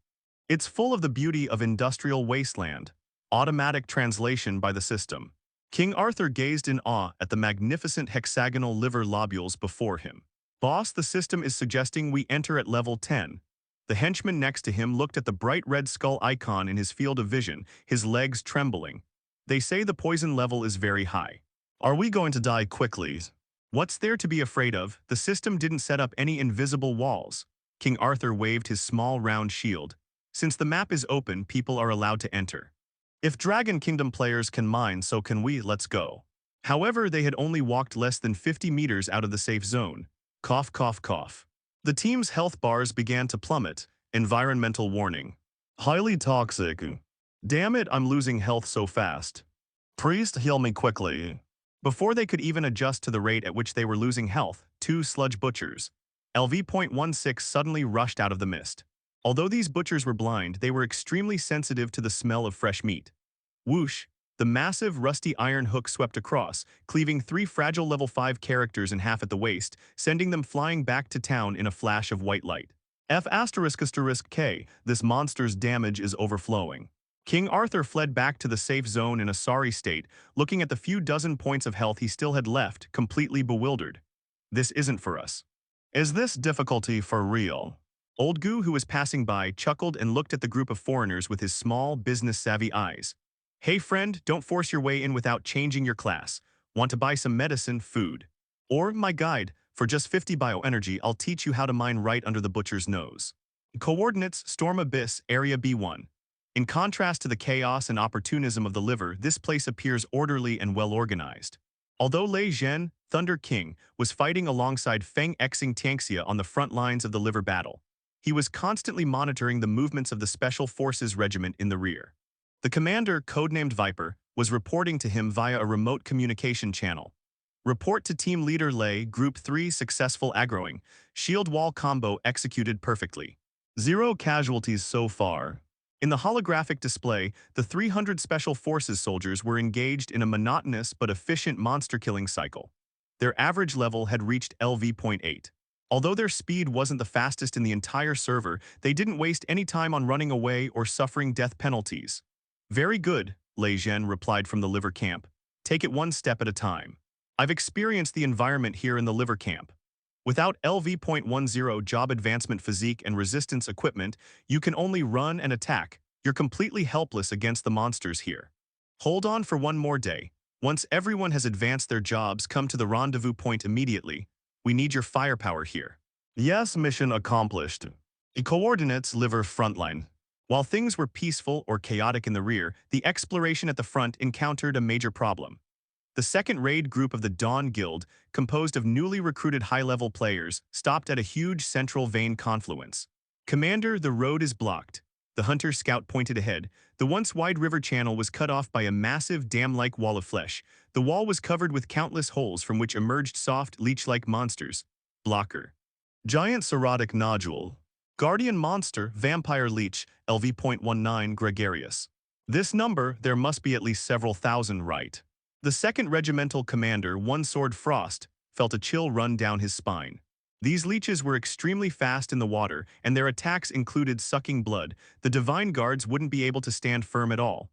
It's full of the beauty of industrial wasteland. Automatic translation by the system. King Arthur gazed in awe at the magnificent hexagonal liver lobules before him. Boss, the system is suggesting we enter at level 10. The henchman next to him looked at the bright red skull icon in his field of vision, his legs trembling. They say the poison level is very high. Are we going to die quickly? What's there to be afraid of? The system didn't set up any invisible walls. King Arthur waved his small round shield. Since the map is open, people are allowed to enter. If Dragon Kingdom players can mine, so can we, let's go. However, they had only walked less than 50 meters out of the safe zone. Cough, cough, cough. The team's health bars began to plummet. Environmental warning. Highly toxic. Damn it, I'm losing health so fast. Priest, heal me quickly. Before they could even adjust to the rate at which they were losing health, 2 sludge butchers. LV.16 suddenly rushed out of the mist. Although these butchers were blind, they were extremely sensitive to the smell of fresh meat. Whoosh! The massive, rusty iron hook swept across, cleaving 3 fragile level 5 characters in half at the waist, sending them flying back to town in a flash of white light. F***K, this monster's damage is overflowing. King Arthur fled back to the safe zone in a sorry state, looking at the few dozen points of health he still had left, completely bewildered. This isn't for us. Is this difficulty for real? Old Goo, who was passing by, chuckled and looked at the group of foreigners with his small, business-savvy eyes. Hey friend, don't force your way in without changing your class. Want to buy some medicine, food? Or my guide, for just 50 bioenergy, I'll teach you how to mine right under the butcher's nose. Coordinates, Storm Abyss, Area B1. In contrast to the chaos and opportunism of the liver, this place appears orderly and well-organized. Although Lei Zhen, Thunder King, was fighting alongside Feng Xing Tianxia on the front lines of the liver battle, he was constantly monitoring the movements of the Special Forces Regiment in the rear. The commander, codenamed Viper, was reporting to him via a remote communication channel. Report to Team Leader Lei, Group 3 successful aggroing. Shield wall combo executed perfectly. 0 casualties so far. In the holographic display, the 300 Special Forces soldiers were engaged in a monotonous but efficient monster-killing cycle. Their average level had reached LV.8. Although their speed wasn't the fastest in the entire server, they didn't waste any time on running away or suffering death penalties. Very good, Lei Zhen replied from the liver camp. Take it one step at a time. I've experienced the environment here in the liver camp. Without LV.10 job advancement physique and resistance equipment, you can only run and attack. You're completely helpless against the monsters here. Hold on for one more day. Once everyone has advanced their jobs, come to the rendezvous point immediately. We need your firepower here. Yes, mission accomplished. Coordinates, liver frontline. While things were peaceful or chaotic in the rear, the exploration at the front encountered a major problem. The second raid group of the Dawn Guild, composed of newly recruited high-level players, stopped at a huge central vein confluence. Commander, the road is blocked. The hunter scout pointed ahead. The once wide river channel was cut off by a massive dam-like wall of flesh. The wall was covered with countless holes from which emerged soft, leech-like monsters. Blocker. Giant Cirrhotic Nodule. Guardian Monster, Vampire Leech, LV.19 Gregarious. This number, there must be at least several thousand, right? The second regimental commander, One Sword Frost, felt a chill run down his spine. These leeches were extremely fast in the water, and their attacks included sucking blood. The Divine Guards wouldn't be able to stand firm at all.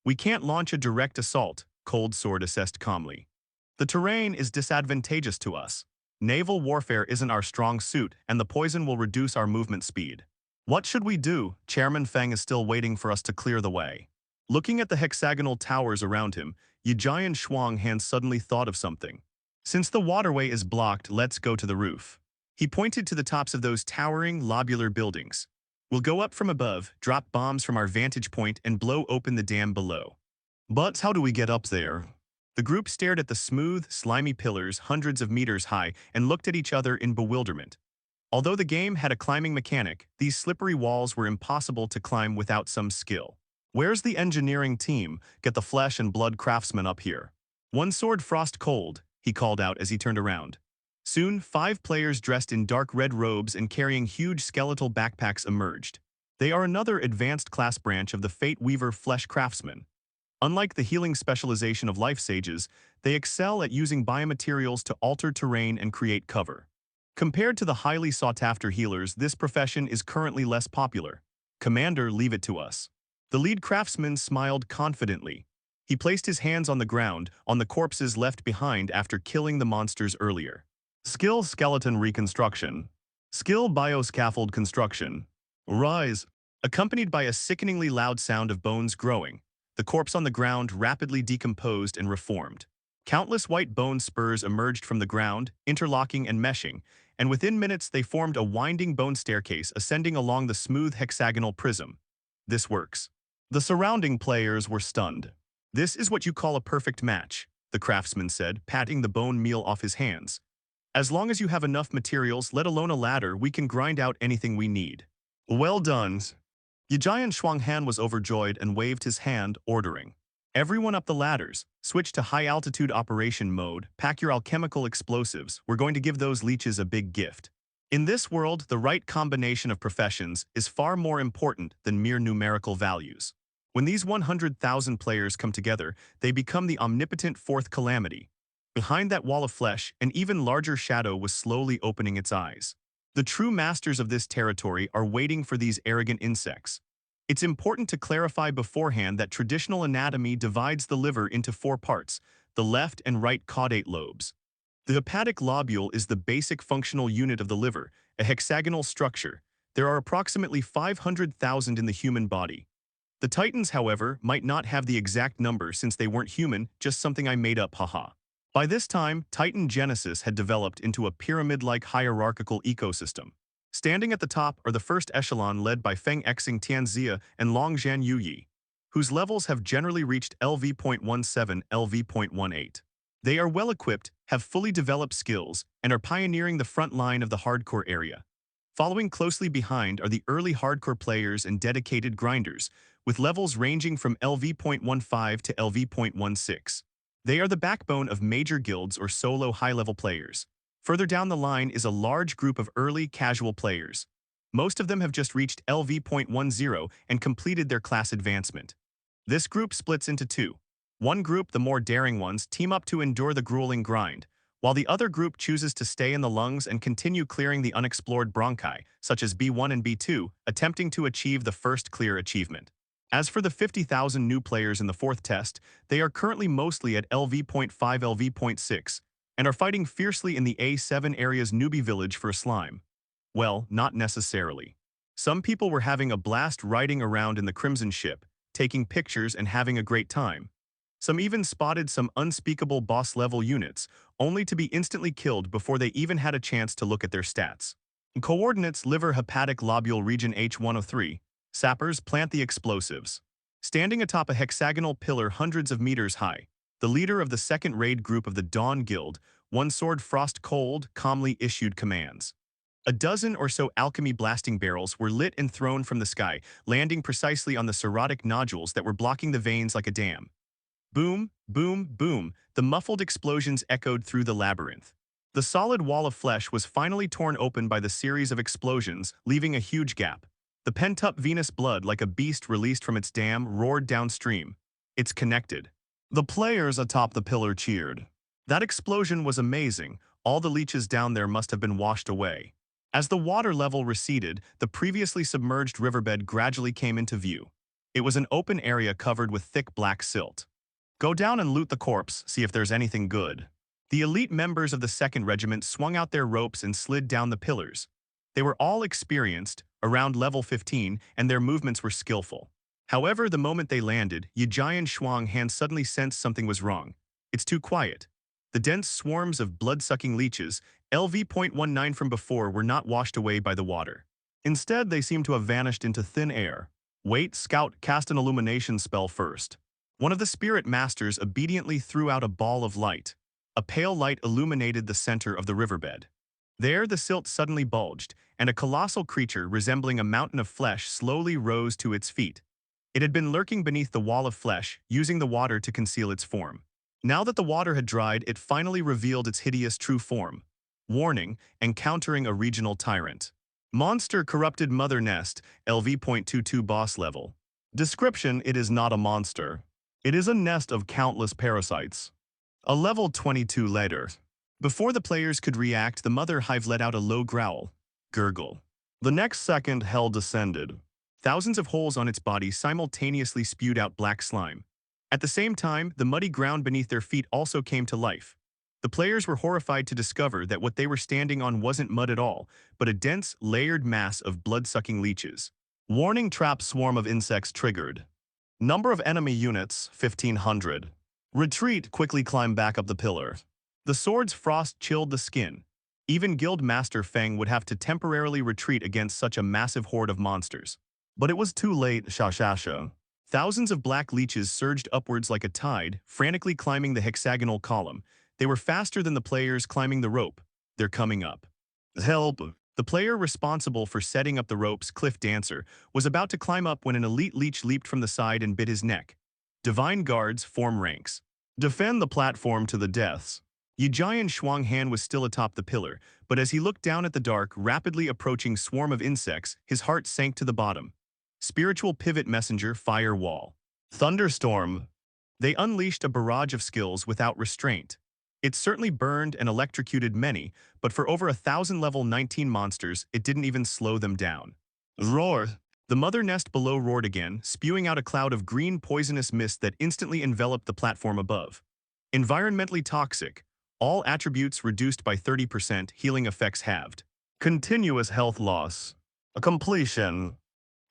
We can't launch a direct assault, Cold Sword assessed calmly. The terrain is disadvantageous to us. Naval warfare isn't our strong suit, and the poison will reduce our movement speed. What should we do? Chairman Feng is still waiting for us to clear the way. Looking at the hexagonal towers around him, Yijian Shuanghan suddenly thought of something. Since the waterway is blocked, let's go to the roof. He pointed to the tops of those towering, lobular buildings. We'll go up from above, drop bombs from our vantage point, and blow open the dam below. But how do we get up there? The group stared at the smooth, slimy pillars hundreds of meters high and looked at each other in bewilderment. Although the game had a climbing mechanic, these slippery walls were impossible to climb without some skill. Where's the engineering team? Get the flesh and blood craftsmen up here. One Sword Frost Cold, he called out as he turned around. Soon, 5 players dressed in dark red robes and carrying huge skeletal backpacks emerged. They are another advanced class branch of the Fate Weaver Flesh Craftsmen. Unlike the healing specialization of Life Sages, they excel at using biomaterials to alter terrain and create cover. Compared to the highly sought-after healers, this profession is currently less popular. Commander, leave it to us. The lead craftsman smiled confidently. He placed his hands on the ground, on the corpses left behind after killing the monsters earlier. Skill Skeleton Reconstruction. Skill Bioscaffold Construction. Rise. Accompanied by a sickeningly loud sound of bones growing, the corpse on the ground rapidly decomposed and reformed. Countless white bone spurs emerged from the ground, interlocking and meshing, and within minutes they formed a winding bone staircase ascending along the smooth hexagonal prism. This works. The surrounding players were stunned. This is what you call a perfect match, the craftsman said, patting the bone meal off his hands. As long as you have enough materials, let alone a ladder, we can grind out anything we need. Well done. Yijian Shuanghan was overjoyed and waved his hand, ordering. Everyone up the ladders, switch to high-altitude operation mode, pack your alchemical explosives, we're going to give those leeches a big gift. In this world, the right combination of professions is far more important than mere numerical values. When these 100,000 players come together, they become the omnipotent fourth calamity. Behind that wall of flesh, an even larger shadow was slowly opening its eyes. The true masters of this territory are waiting for these arrogant insects. It's important to clarify beforehand that traditional anatomy divides the liver into 4 parts, the left and right caudate lobes. The hepatic lobule is the basic functional unit of the liver, a hexagonal structure. There are approximately 500,000 in the human body. The Titans, however, might not have the exact number since they weren't human, just something I made up, haha. By this time, Titan Genesis had developed into a pyramid-like hierarchical ecosystem. Standing at the top are the first echelon led by Feng Xing Tianxia and Longzhan Yuyi, whose levels have generally reached LV.17, LV.18. They are well-equipped, have fully developed skills, and are pioneering the front line of the hardcore area. Following closely behind are the early hardcore players and dedicated grinders, with levels ranging from LV.15 to LV.16. They are the backbone of major guilds or solo high-level players. Further down the line is a large group of early, casual players. Most of them have just reached LV.10 and completed their class advancement. This group splits into 2. One group, the more daring ones, team up to endure the grueling grind, while the other group chooses to stay in the lungs and continue clearing the unexplored bronchi, such as B1 and B2, attempting to achieve the first clear achievement. As for the 50,000 new players in the 4th test, they are currently mostly at LV.5, LV.6, and are fighting fiercely in the A7 area's newbie village for a slime. Well, not necessarily. Some people were having a blast riding around in the Crimson Ship, taking pictures and having a great time. Some even spotted some unspeakable boss-level units, only to be instantly killed before they even had a chance to look at their stats. Coordinates liver hepatic lobule region H103. Sappers plant the explosives. Standing atop a hexagonal pillar hundreds of meters high, the leader of the second raid group of the Dawn Guild, One Sword Frost Cold, calmly issued commands. A dozen or so alchemy blasting barrels were lit and thrown from the sky, landing precisely on the cirrhotic nodules that were blocking the veins like a dam. Boom, boom, boom, the muffled explosions echoed through the labyrinth. The solid wall of flesh was finally torn open by the series of explosions, leaving a huge gap. The pent-up venous blood, like a beast released from its dam, roared downstream. It's connected. The players atop the pillar cheered. That explosion was amazing. All the leeches down there must have been washed away. As the water level receded, the previously submerged riverbed gradually came into view. It was an open area covered with thick black silt. Go down and loot the corpse, see if there's anything good. The elite members of the 2nd Regiment swung out their ropes and slid down the pillars. They were all experienced, around level 15, and their movements were skillful. However, the moment they landed, Yijian Shuanghan suddenly sensed something was wrong. It's too quiet. The dense swarms of blood-sucking leeches, LV.19 from before, were not washed away by the water. Instead, they seemed to have vanished into thin air. Wait, Scout, cast an illumination spell first. One of the spirit masters obediently threw out a ball of light. A pale light illuminated the center of the riverbed. There, the silt suddenly bulged, and a colossal creature resembling a mountain of flesh slowly rose to its feet. It had been lurking beneath the wall of flesh, using the water to conceal its form. Now that the water had dried, it finally revealed its hideous true form. Warning, encountering a regional tyrant. Monster corrupted mother nest, LV.22 boss level. Description: it is not a monster. It is a nest of countless parasites. A level 22 later. Before the players could react, the mother hive let out a low growl. Gurgle. The next second, hell descended. Thousands of holes on its body simultaneously spewed out black slime. At the same time, the muddy ground beneath their feet also came to life. The players were horrified to discover that what they were standing on wasn't mud at all, but a dense, layered mass of blood-sucking leeches. Warning: trap swarm of insects triggered. Number of enemy units, 1,500. Retreat, quickly climb back up the pillar. The sword's frost chilled the skin. Even Guild Master Feng would have to temporarily retreat against such a massive horde of monsters. But it was too late, Shashasha. Thousands of black leeches surged upwards like a tide, frantically climbing the hexagonal column. They were faster than the players climbing the rope. They're coming up. Help! The player responsible for setting up the ropes, Cliff Dancer, was about to climb up when an elite leech leaped from the side and bit his neck. Divine Guards, form ranks. Defend the platform to the deaths. Yijian Shuanghan was still atop the pillar, but as he looked down at the dark, rapidly approaching swarm of insects, his heart sank to the bottom. Spiritual pivot messenger, fire wall. Thunderstorm. They unleashed a barrage of skills without restraint. It certainly burned and electrocuted many, but for over 1,000 level 19 monsters, it didn't even slow them down. Roar! The mother nest below roared again, spewing out a cloud of green poisonous mist that instantly enveloped the platform above. Environmentally toxic. All attributes reduced by 30%, healing effects halved. Continuous health loss. A completion.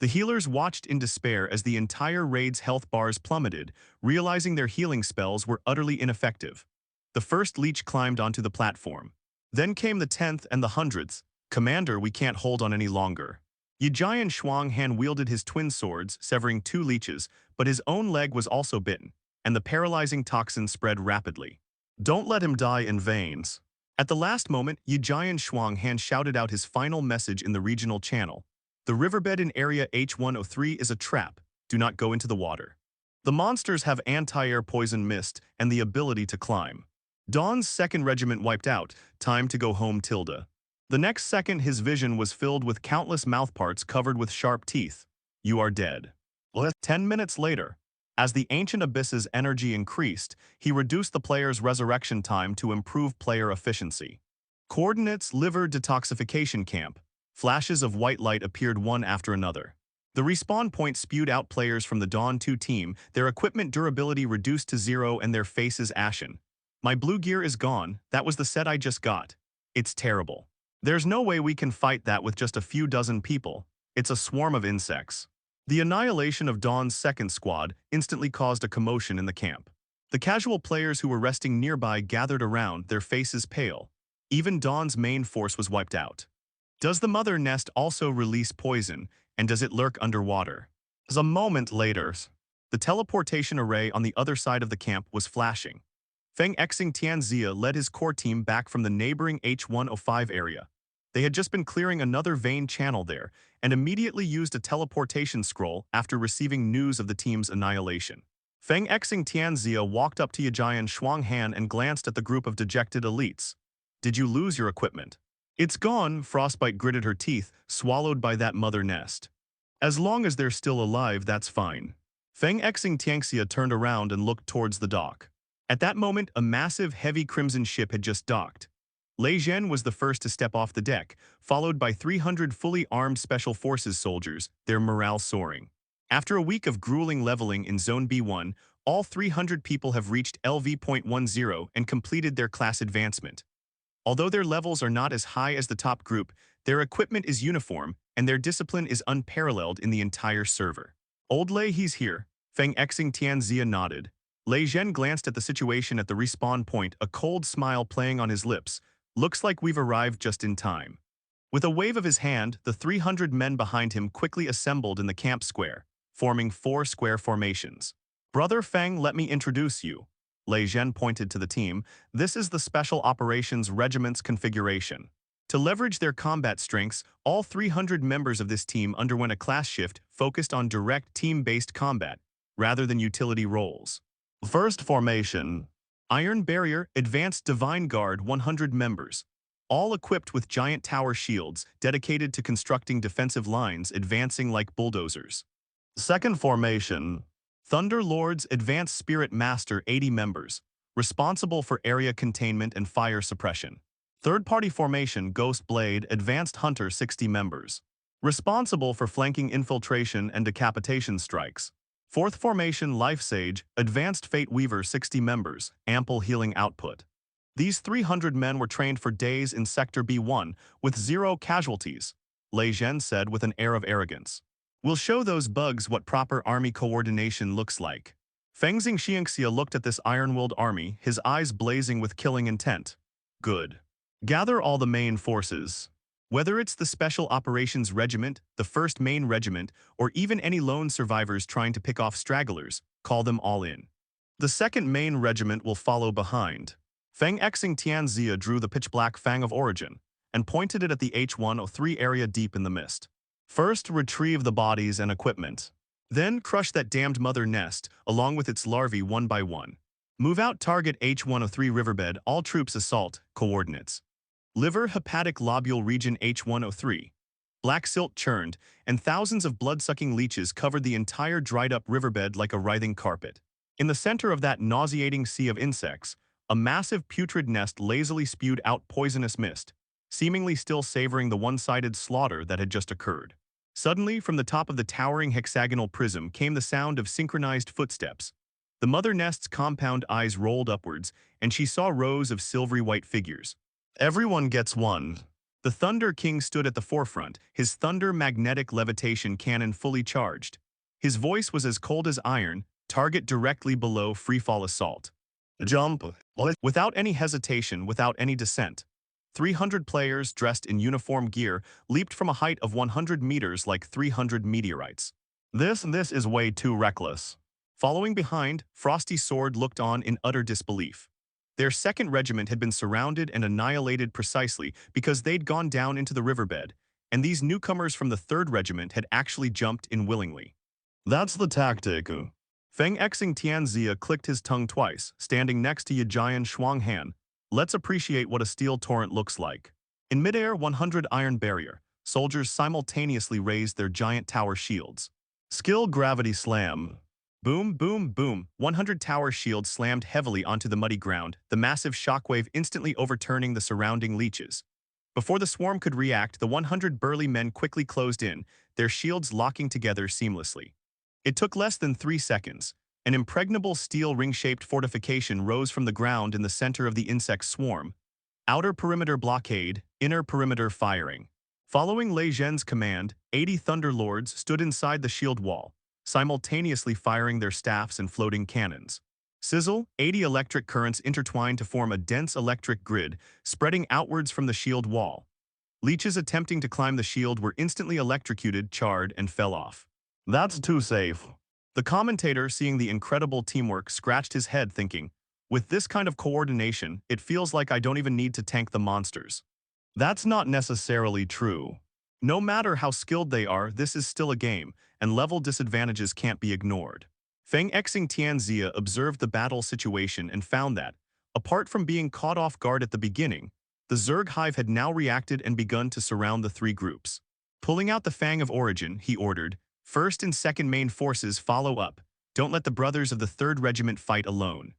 The healers watched in despair as the entire raid's health bars plummeted, realizing their healing spells were utterly ineffective. The first leech climbed onto the platform. Then came the 10th and the 100th. Commander, we can't hold on any longer. Yijian Shuanghan wielded his twin swords, severing 2 leeches, but his own leg was also bitten, and the paralyzing toxin spread rapidly. Don't let him die in veins. At the last moment, Yijian Shuanghan shouted out his final message in the regional channel. The riverbed in Area H103 is a trap. Do not go into the water. The monsters have anti-air poison mist and the ability to climb. Dawn's 2nd Regiment wiped out. Time to go home, Tilda. The next second, his vision was filled with countless mouthparts covered with sharp teeth. You are dead. 10 minutes later, as the ancient abyss's energy increased, he reduced the player's resurrection time to improve player efficiency. Coordinates: liver detoxification camp. Flashes of white light appeared one after another. The respawn point spewed out players from the Dawn 2 team, their equipment durability reduced to 0 and their faces ashen. My blue gear is gone. That was the set I just got. It's terrible. There's no way we can fight that with just a few dozen people. It's a swarm of insects. The annihilation of Dawn's 2nd squad instantly caused a commotion in the camp. The casual players who were resting nearby gathered around, their faces pale. Even Dawn's main force was wiped out. Does the mother nest also release poison, and does it lurk underwater? As a moment later, the teleportation array on the other side of the camp was flashing. Feng Xing Tianzia led his core team back from the neighboring H105 area. They had just been clearing another vein channel there, and immediately used a teleportation scroll after receiving news of the team's annihilation. Feng Xing Tianxia walked up to Yajian Shuanghan and glanced at the group of dejected elites. Did you lose your equipment? It's gone, Frostbite gritted her teeth, swallowed by that mother nest. As long as they're still alive, that's fine. Feng Xing Tianxia turned around and looked towards the dock. At that moment, a massive, heavy crimson ship had just docked. Lei Zhen was the first to step off the deck, followed by 300 fully armed Special Forces soldiers, their morale soaring. After a week of grueling leveling in Zone B1, all 300 people have reached LV.10 and completed their class advancement. Although their levels are not as high as the top group, their equipment is uniform and their discipline is unparalleled in the entire server. Old Lei, he's here. Feng Xing Tianxia nodded. Lei Zhen glanced at the situation at the respawn point, a cold smile playing on his lips. Looks like we've arrived just in time. With a wave of his hand, the 300 men behind him quickly assembled in the camp square, forming 4 square formations. Brother Feng, let me introduce you. Lei Zhen pointed to the team. This is the Special Operations Regiment's configuration. To leverage their combat strengths, all 300 members of this team underwent a class shift focused on direct team-based combat, rather than utility roles. First formation. Iron Barrier, Advanced Divine Guard 100 members. All equipped with giant tower shields dedicated to constructing defensive lines advancing like bulldozers. Second formation. Thunder Lords Advanced Spirit Master 80 members, responsible for area containment and fire suppression. Third-party formation Ghost Blade Advanced Hunter 60 members, responsible for flanking infiltration and decapitation strikes. Fourth formation Life Sage Advanced Fate Weaver 60 members, ample healing output. These 300 men were trained for days in Sector B1 with 0 casualties, Lei Zhen said with an air of arrogance. We'll show those bugs what proper army coordination looks like. Feng Xiangxia looked at this iron-willed army, his eyes blazing with killing intent. Good. Gather all the main forces. Whether it's the Special Operations Regiment, the 1st Main Regiment, or even any lone survivors trying to pick off stragglers, call them all in. The 2nd Main Regiment will follow behind. Feng Xing Tianxia drew the pitch-black Fang of Origin and pointed it at the H103 area deep in the mist. First, retrieve the bodies and equipment. Then, crush that damned mother nest, along with its larvae one by one. Move out target H103 riverbed, all troops assault, coordinates. Liver hepatic lobule region H103. Black silt churned, and thousands of blood-sucking leeches covered the entire dried-up riverbed like a writhing carpet. In the center of that nauseating sea of insects, a massive putrid nest lazily spewed out poisonous mist, seemingly still savoring the one-sided slaughter that had just occurred. Suddenly, from the top of the towering hexagonal prism came the sound of synchronized footsteps. The mother nest's compound eyes rolled upwards, and she saw rows of silvery white figures. Everyone gets one. The Thunder King stood at the forefront, his thunder magnetic levitation cannon fully charged. His voice was as cold as iron, target directly below freefall assault. Jump. Without any hesitation, without any dissent. 300 players dressed in uniform gear leaped from a height of 100 meters like 300 meteorites. This is way too reckless. Following behind, Frosty Sword looked on in utter disbelief. Their 2nd regiment had been surrounded and annihilated precisely because they'd gone down into the riverbed, and these newcomers from the 3rd regiment had actually jumped in willingly. That's the tactic. Feng Xing Tianxia clicked his tongue twice, standing next to Yajian Shuanghan. Let's appreciate what a steel torrent looks like. In midair 100 iron barrier, soldiers simultaneously raised their giant tower shields. Skill gravity slam. Boom, boom, boom. 100 tower shields slammed heavily onto the muddy ground, the massive shockwave instantly overturning the surrounding leeches. Before the swarm could react, the 100 burly men quickly closed in, their shields locking together seamlessly. It took less than 3 seconds. An impregnable steel ring-shaped fortification rose from the ground in the center of the insect swarm. Outer perimeter blockade, inner perimeter firing. Following Lei Zhen's command, 80 Thunder Lords stood inside the shield wall, simultaneously firing their staffs and floating cannons. Sizzle, 80 electric currents intertwined to form a dense electric grid, spreading outwards from the shield wall. Leeches attempting to climb the shield were instantly electrocuted, charred, and fell off. That's too safe. The commentator, seeing the incredible teamwork, scratched his head thinking, with this kind of coordination, it feels like I don't even need to tank the monsters. That's not necessarily true. No matter how skilled they are, this is still a game, and level disadvantages can't be ignored. Feng Xing Tianxia observed the battle situation and found that, apart from being caught off guard at the beginning, the Zerg hive had now reacted and begun to surround the three groups. Pulling out the Fang of Origin, he ordered, "First and second main forces follow up. Don't let the brothers of the 3rd Regiment fight alone."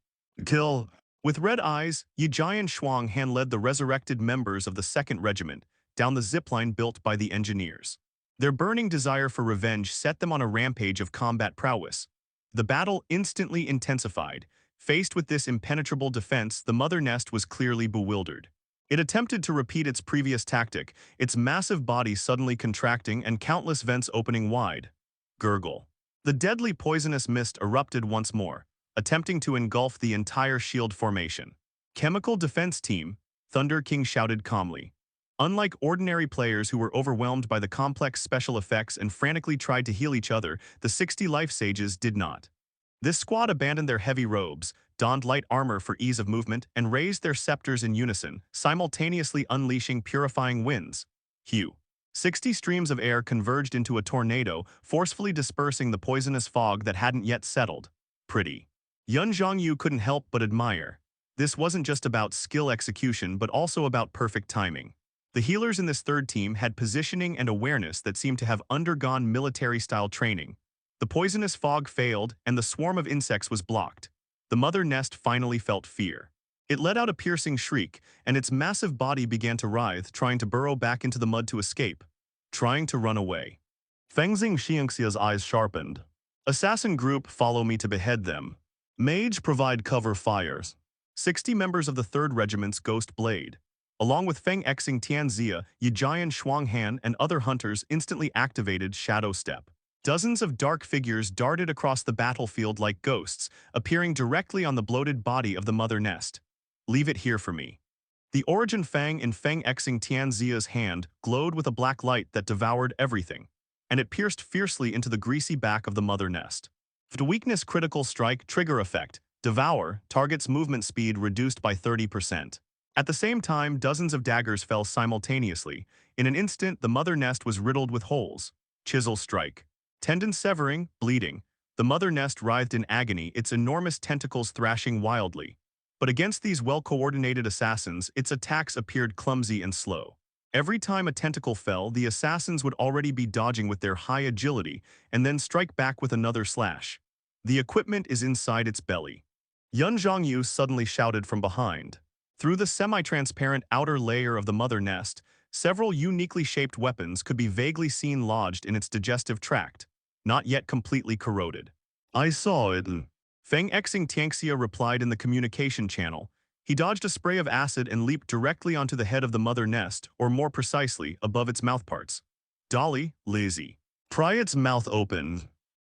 Kill. With red eyes, Yi Jian Shuanghan led the resurrected members of the 2nd Regiment down the zipline built by the engineers. Their burning desire for revenge set them on a rampage of combat prowess. The battle instantly intensified. Faced with this impenetrable defense, the Mother Nest was clearly bewildered. It attempted to repeat its previous tactic, its massive body suddenly contracting and countless vents opening wide. Gurgle. The deadly poisonous mist erupted once more, attempting to engulf the entire shield formation. "Chemical defense team," Thunder King shouted calmly. Unlike ordinary players who were overwhelmed by the complex special effects and frantically tried to heal each other, the 60 life sages did not. This squad abandoned their heavy robes, donned light armor for ease of movement, and raised their scepters in unison, simultaneously unleashing purifying winds. Hue. 60 streams of air converged into a tornado, forcefully dispersing the poisonous fog that hadn't yet settled. Pretty. Yun Zhongyu couldn't help but admire. This wasn't just about skill execution but also about perfect timing. The healers in this 3rd team had positioning and awareness that seemed to have undergone military-style training. The poisonous fog failed and the swarm of insects was blocked. The Mother Nest finally felt fear. It let out a piercing shriek, and its massive body began to writhe, trying to burrow back into the mud to escape. Trying to run away. Fengxing Xiangxia's eyes sharpened. "Assassin group, follow me to behead them. Mage, provide cover fires." 60 members of the 3rd Regiment's Ghost Blade, along with Feng Xing Tianxia, Yi Jian Shuanghan, and other hunters instantly activated Shadow Step. Dozens of dark figures darted across the battlefield like ghosts, appearing directly on the bloated body of the Mother Nest. "Leave it here for me." The Origin Fang in Feng Xing Tianxia's hand glowed with a black light that devoured everything, and it pierced fiercely into the greasy back of the Mother Nest. The weakness critical strike trigger effect, devour, target's movement speed reduced by 30%. At the same time, dozens of daggers fell simultaneously. In an instant, the Mother Nest was riddled with holes. Chisel strike. Tendon severing, bleeding. The Mother Nest writhed in agony, its enormous tentacles thrashing wildly. But against these well-coordinated assassins, its attacks appeared clumsy and slow. Every time a tentacle fell, the assassins would already be dodging with their high agility and then strike back with another slash. The equipment is inside its belly. Yun Zhongyu suddenly shouted from behind. Through the semi-transparent outer layer of the Mother Nest, several uniquely shaped weapons could be vaguely seen lodged in its digestive tract, not yet completely corroded. "I saw it." Feng Xing Tianxia replied in the communication channel. He dodged a spray of acid and leaped directly onto the head of the Mother Nest, or more precisely, above its mouthparts. "Dolly, lazy. Pry its mouth open.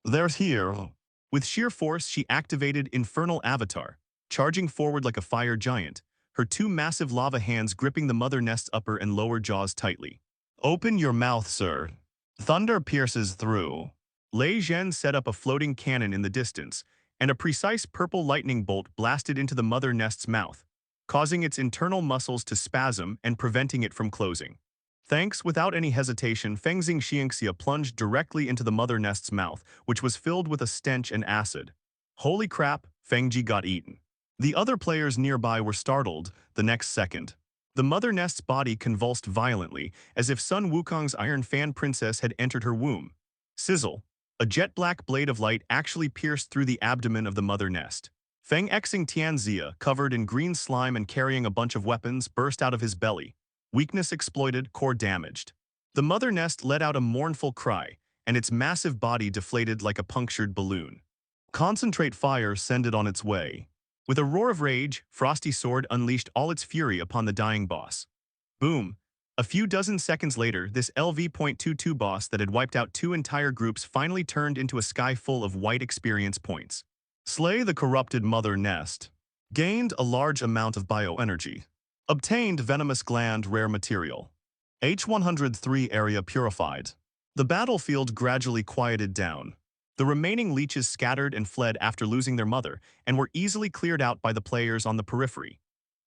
There's here." With sheer force, she activated Infernal Avatar, charging forward like a fire giant, her 2 massive lava hands gripping the Mother Nest's upper and lower jaws tightly. "Open your mouth, sir. Thunder pierces through." Lei Zhen set up a floating cannon in the distance, and a precise purple lightning bolt blasted into the Mother Nest's mouth, causing its internal muscles to spasm and preventing it from closing. Thanks, without any hesitation, Fengxing Xiangxia plunged directly into the Mother Nest's mouth, which was filled with a stench and acid. Holy crap, Fengji got eaten. The other players nearby were startled the next second. The Mother Nest's body convulsed violently, as if Sun Wukong's Iron Fan Princess had entered her womb. Sizzle. A jet-black blade of light actually pierced through the abdomen of the Mother Nest. Feng Xing Tianxia, covered in green slime and carrying a bunch of weapons, burst out of his belly. Weakness exploited, core damaged. The Mother Nest let out a mournful cry, and its massive body deflated like a punctured balloon. "Concentrate fire, send it on its way." With a roar of rage, Frosty Sword unleashed all its fury upon the dying boss. Boom! A few dozen seconds later, this LV.22 boss that had wiped out 2 entire groups finally turned into a sky full of white experience points. Slay the corrupted Mother Nest. Gained a large amount of bioenergy. Obtained venomous gland rare material. H103 area purified. The battlefield gradually quieted down. The remaining leeches scattered and fled after losing their mother, and were easily cleared out by the players on the periphery.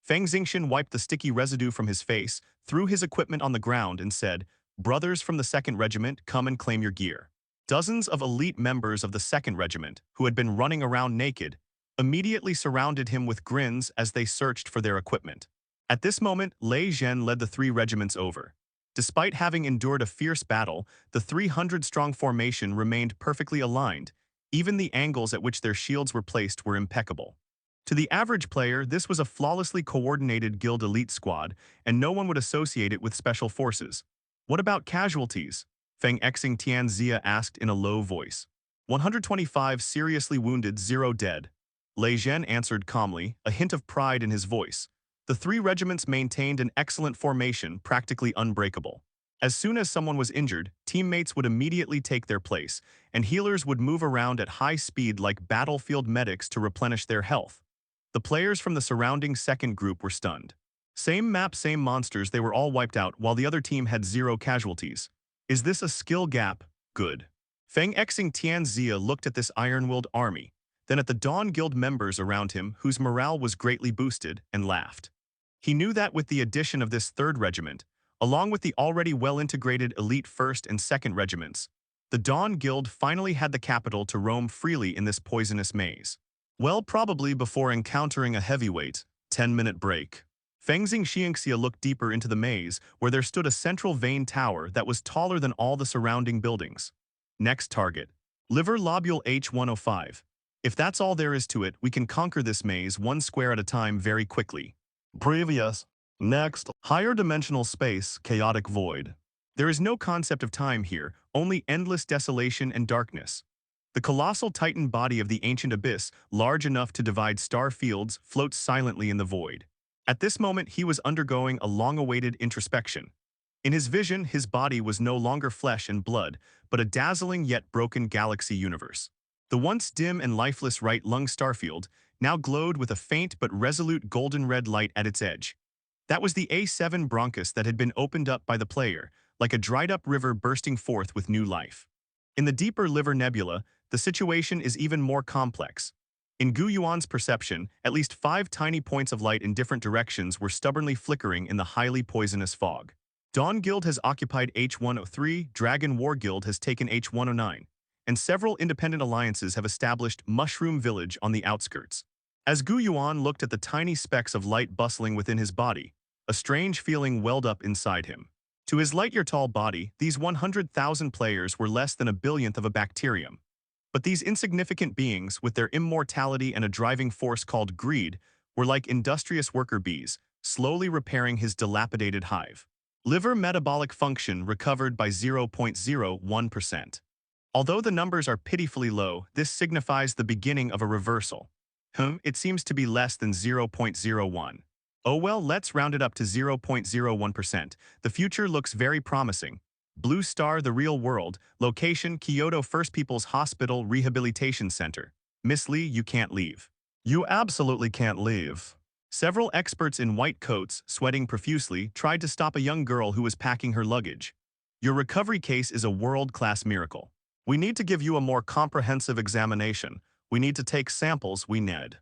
Feng Xingxian wiped the sticky residue from his face, threw his equipment on the ground, and said, "Brothers from the 2nd Regiment, come and claim your gear." Dozens of elite members of the 2nd Regiment, who had been running around naked, immediately surrounded him with grins as they searched for their equipment. At this moment, Lei Zhen led the 3 regiments over. Despite having endured a fierce battle, the 300-strong formation remained perfectly aligned. Even the angles at which their shields were placed were impeccable. To the average player, this was a flawlessly coordinated guild elite squad, and no one would associate it with special forces. "What about casualties?" Feng Xing Tianxia asked in a low voice. 125 seriously wounded, 0 dead. Lei Zhen answered calmly, a hint of pride in his voice. The 3 regiments maintained an excellent formation, practically unbreakable. As soon as someone was injured, teammates would immediately take their place, and healers would move around at high speed like battlefield medics to replenish their health. The players from the surrounding 2nd group were stunned. Same map, same monsters, they were all wiped out while the other team had 0 casualties. Is this a skill gap? Good. Feng Xing Tianxia looked at this iron-willed army, then at the Dawn Guild members around him whose morale was greatly boosted, and laughed. He knew that with the addition of this 3rd Regiment, along with the already well-integrated elite 1st and 2nd Regiments, the Dawn Guild finally had the capital to roam freely in this poisonous maze. Well, probably before encountering a heavyweight, 10-minute break. Feng Xingxiangxia looked deeper into the maze, where there stood a central vein tower that was taller than all the surrounding buildings. Next target. Liver lobule H105. If that's all there is to it, we can conquer this maze 1 square at a time very quickly. Previous. Next. Higher dimensional space, chaotic void. There is no concept of time here, only endless desolation and darkness. The colossal titan body of the ancient abyss, large enough to divide star fields, floats silently in the void. At this moment, he was undergoing a long-awaited introspection. In his vision, his body was no longer flesh and blood, but a dazzling yet broken galaxy universe. The once dim and lifeless right lung starfield now glowed with a faint but resolute golden-red light at its edge. That was the A7 bronchus that had been opened up by the player, like a dried-up river bursting forth with new life. In the deeper Liver Nebula, the situation is even more complex. In Gu Yuan's perception, at least 5 tiny points of light in different directions were stubbornly flickering in the highly poisonous fog. Dawn Guild has occupied H103, Dragon War Guild has taken H109, and several independent alliances have established Mushroom Village on the outskirts. As Gu Yuan looked at the tiny specks of light bustling within his body, a strange feeling welled up inside him. To his light-year-tall body, these 100,000 players were less than a billionth of a bacterium. But these insignificant beings, with their immortality and a driving force called greed, were like industrious worker bees, slowly repairing his dilapidated hive. Liver metabolic function recovered by 0.01%. Although the numbers are pitifully low, this signifies the beginning of a reversal. It seems to be less than 0.01. Oh well, let's round it up to 0.01%. The future looks very promising. Blue Star, the real world. Location, Kyoto First People's Hospital Rehabilitation Center. Miss Lee, you can't leave. You absolutely can't leave. Several experts in white coats, sweating profusely, tried to stop a young girl who was packing her luggage. Your recovery case is a world-class miracle. We need to give you a more comprehensive examination. We need to take samples, we need.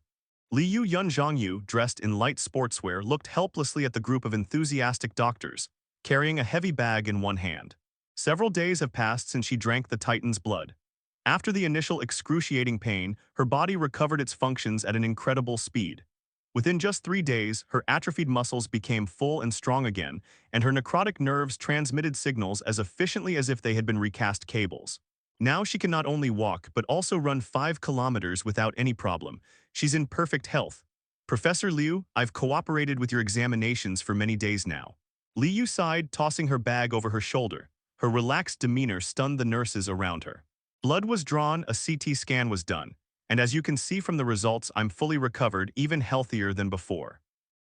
Liu Yunzhangyu, dressed in light sportswear, looked helplessly at the group of enthusiastic doctors, carrying a heavy bag in one hand. Several days have passed since she drank the Titan's blood. After the initial excruciating pain, her body recovered its functions at an incredible speed. Within just 3 days, her atrophied muscles became full and strong again, and her necrotic nerves transmitted signals as efficiently as if they had been recast cables. Now she can not only walk but also run 5 kilometers without any problem. She's in perfect health. Professor Liu, I've cooperated with your examinations for many days now. Liu sighed, tossing her bag over her shoulder. Her relaxed demeanor stunned the nurses around her. Blood was drawn, a CT scan was done, and as you can see from the results, I'm fully recovered, even healthier than before.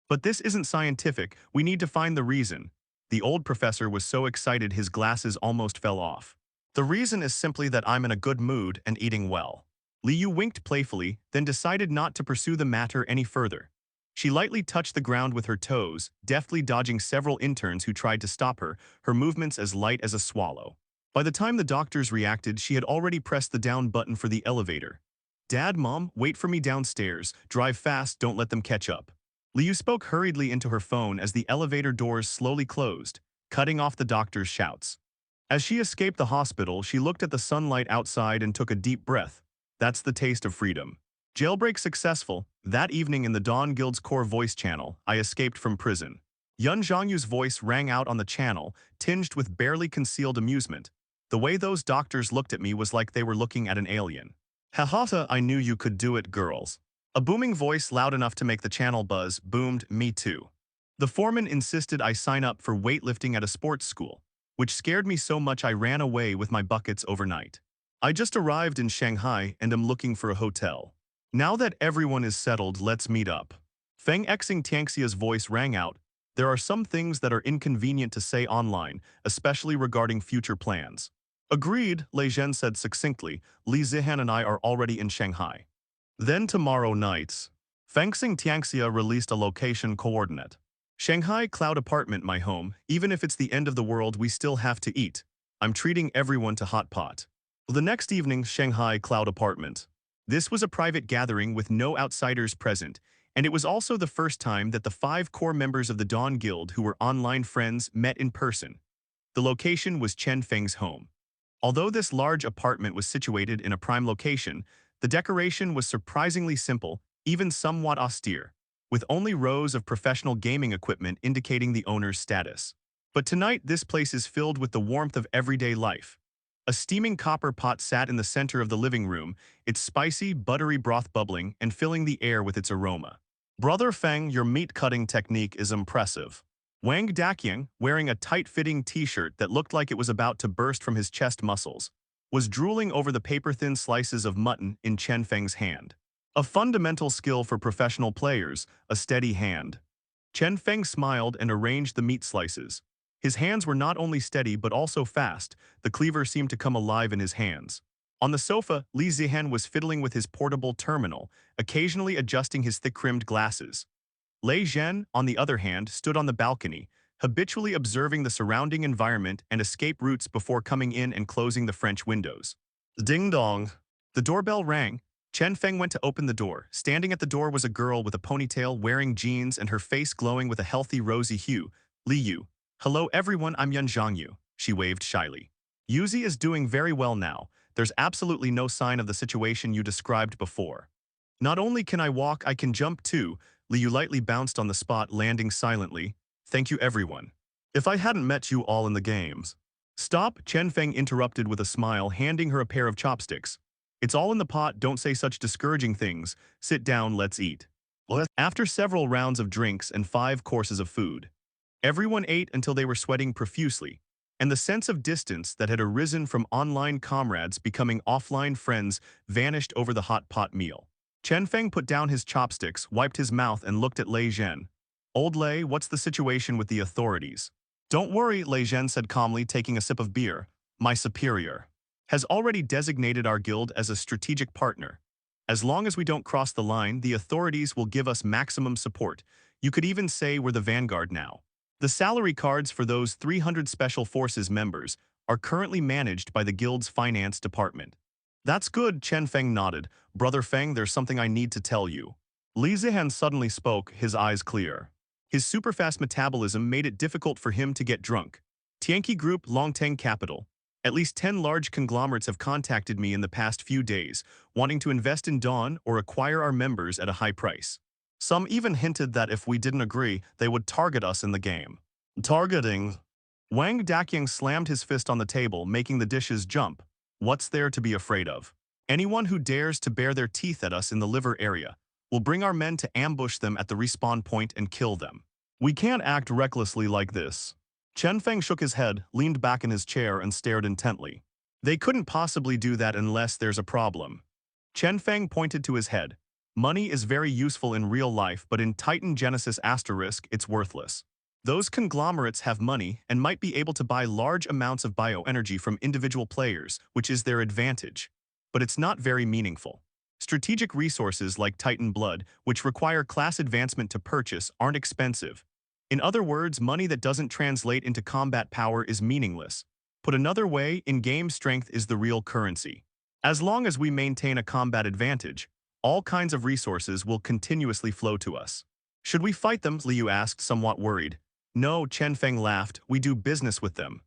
But this isn't scientific, we need to find the reason. The old professor was so excited his glasses almost fell off. The reason is simply that I'm in a good mood and eating well. Liu winked playfully, then decided not to pursue the matter any further. She lightly touched the ground with her toes, deftly dodging several interns who tried to stop her, her movements as light as a swallow. By the time the doctors reacted, she had already pressed the down button for the elevator. Dad, Mom, wait for me downstairs. Drive fast, don't let them catch up. Liu spoke hurriedly into her phone as the elevator doors slowly closed, cutting off the doctor's shouts. As she escaped the hospital, she looked at the sunlight outside and took a deep breath. That's the taste of freedom. Jailbreak successful. That evening in the Dawn Guild's core voice channel, I escaped from prison. Yun Zhongyu's voice rang out on the channel, tinged with barely concealed amusement. The way those doctors looked at me was like they were looking at an alien. Hahata, I knew you could do it, girls. A booming voice loud enough to make the channel buzz boomed, me too. The foreman insisted I sign up for weightlifting at a sports school, which scared me so much I ran away with my buckets overnight. I just arrived in Shanghai and am looking for a hotel. Now that everyone is settled, let's meet up. Feng Xing Tianxia's voice rang out. There are some things that are inconvenient to say online, especially regarding future plans. Agreed, Lei Zhen said succinctly. Li Zihan and I are already in Shanghai. Then tomorrow night, Fengxing Tianxia released a location coordinate. Shanghai Cloud Apartment, my home. Even if it's the end of the world, we still have to eat. I'm treating everyone to hot pot. The next evening, Shanghai Cloud Apartment. This was a private gathering with no outsiders present, and it was also the first time that the 5 core members of the Dawn Guild who were online friends met in person. The location was Chen Feng's home. Although this large apartment was situated in a prime location, the decoration was surprisingly simple, even somewhat austere, with only rows of professional gaming equipment indicating the owner's status. But tonight, this place is filled with the warmth of everyday life. A steaming copper pot sat in the center of the living room, its spicy, buttery broth bubbling and filling the air with its aroma. Brother Feng, your meat-cutting technique is impressive. Wang Daqiang, wearing a tight-fitting t-shirt that looked like it was about to burst from his chest muscles, was drooling over the paper-thin slices of mutton in Chen Feng's hand. A fundamental skill for professional players, a steady hand. Chen Feng smiled and arranged the meat slices. His hands were not only steady but also fast. The cleaver seemed to come alive in his hands. On the sofa, Li Zihan was fiddling with his portable terminal, occasionally adjusting his thick-rimmed glasses. Lei Zhen, on the other hand, stood on the balcony, habitually observing the surrounding environment and escape routes before coming in and closing the French windows. Ding dong. The doorbell rang. Chen Feng went to open the door. Standing at the door was a girl with a ponytail, wearing jeans and her face glowing with a healthy rosy hue. Li Yu. Hello everyone, I'm Yun Zhangyu, she waved shyly. Yuzi is doing very well now. There's absolutely no sign of the situation you described before. Not only can I walk, I can jump too. Liu lightly bounced on the spot, landing silently. Thank you, everyone. If I hadn't met you all in the games. Stop, Chen Feng interrupted with a smile, handing her a pair of chopsticks. It's all in the pot, don't say such discouraging things. Sit down, let's eat. After several rounds of drinks and 5 courses of food, everyone ate until they were sweating profusely, and the sense of distance that had arisen from online comrades becoming offline friends vanished over the hot pot meal. Chen Feng put down his chopsticks, wiped his mouth, and looked at Lei Zhen. Old Lei, what's the situation with the authorities? Don't worry, Lei Zhen said calmly, taking a sip of beer. My superior has already designated our guild as a strategic partner. As long as we don't cross the line, the authorities will give us maximum support. You could even say we're the vanguard now. The salary cards for those 300 Special Forces members are currently managed by the guild's finance department. That's good, Chen Feng nodded. Brother Feng, there's something I need to tell you. Li Zihan suddenly spoke, his eyes clear. His superfast metabolism made it difficult for him to get drunk. Tianqi Group, Longteng Capital. At least 10 large conglomerates have contacted me in the past few days, wanting to invest in Dawn or acquire our members at a high price. Some even hinted that if we didn't agree, they would target us in the game. Targeting? Wang Daqiang slammed his fist on the table, making the dishes jump. What's there to be afraid of? Anyone who dares to bare their teeth at us in the liver area will bring our men to ambush them at the respawn point and kill them. We can't act recklessly like this. Chen Feng shook his head, leaned back in his chair, and stared intently. They couldn't possibly do that unless there's a problem. Chen Feng pointed to his head. Money is very useful in real life, but in Titan Genesis Asterisk, it's worthless. Those conglomerates have money and might be able to buy large amounts of bioenergy from individual players, which is their advantage. But it's not very meaningful. Strategic resources like Titan Blood, which require class advancement to purchase, aren't expensive. In other words, money that doesn't translate into combat power is meaningless. Put another way, in-game strength is the real currency. As long as we maintain a combat advantage, all kinds of resources will continuously flow to us. Should we fight them? Liu asked, somewhat worried. No, Chen Feng laughed. We do business with them.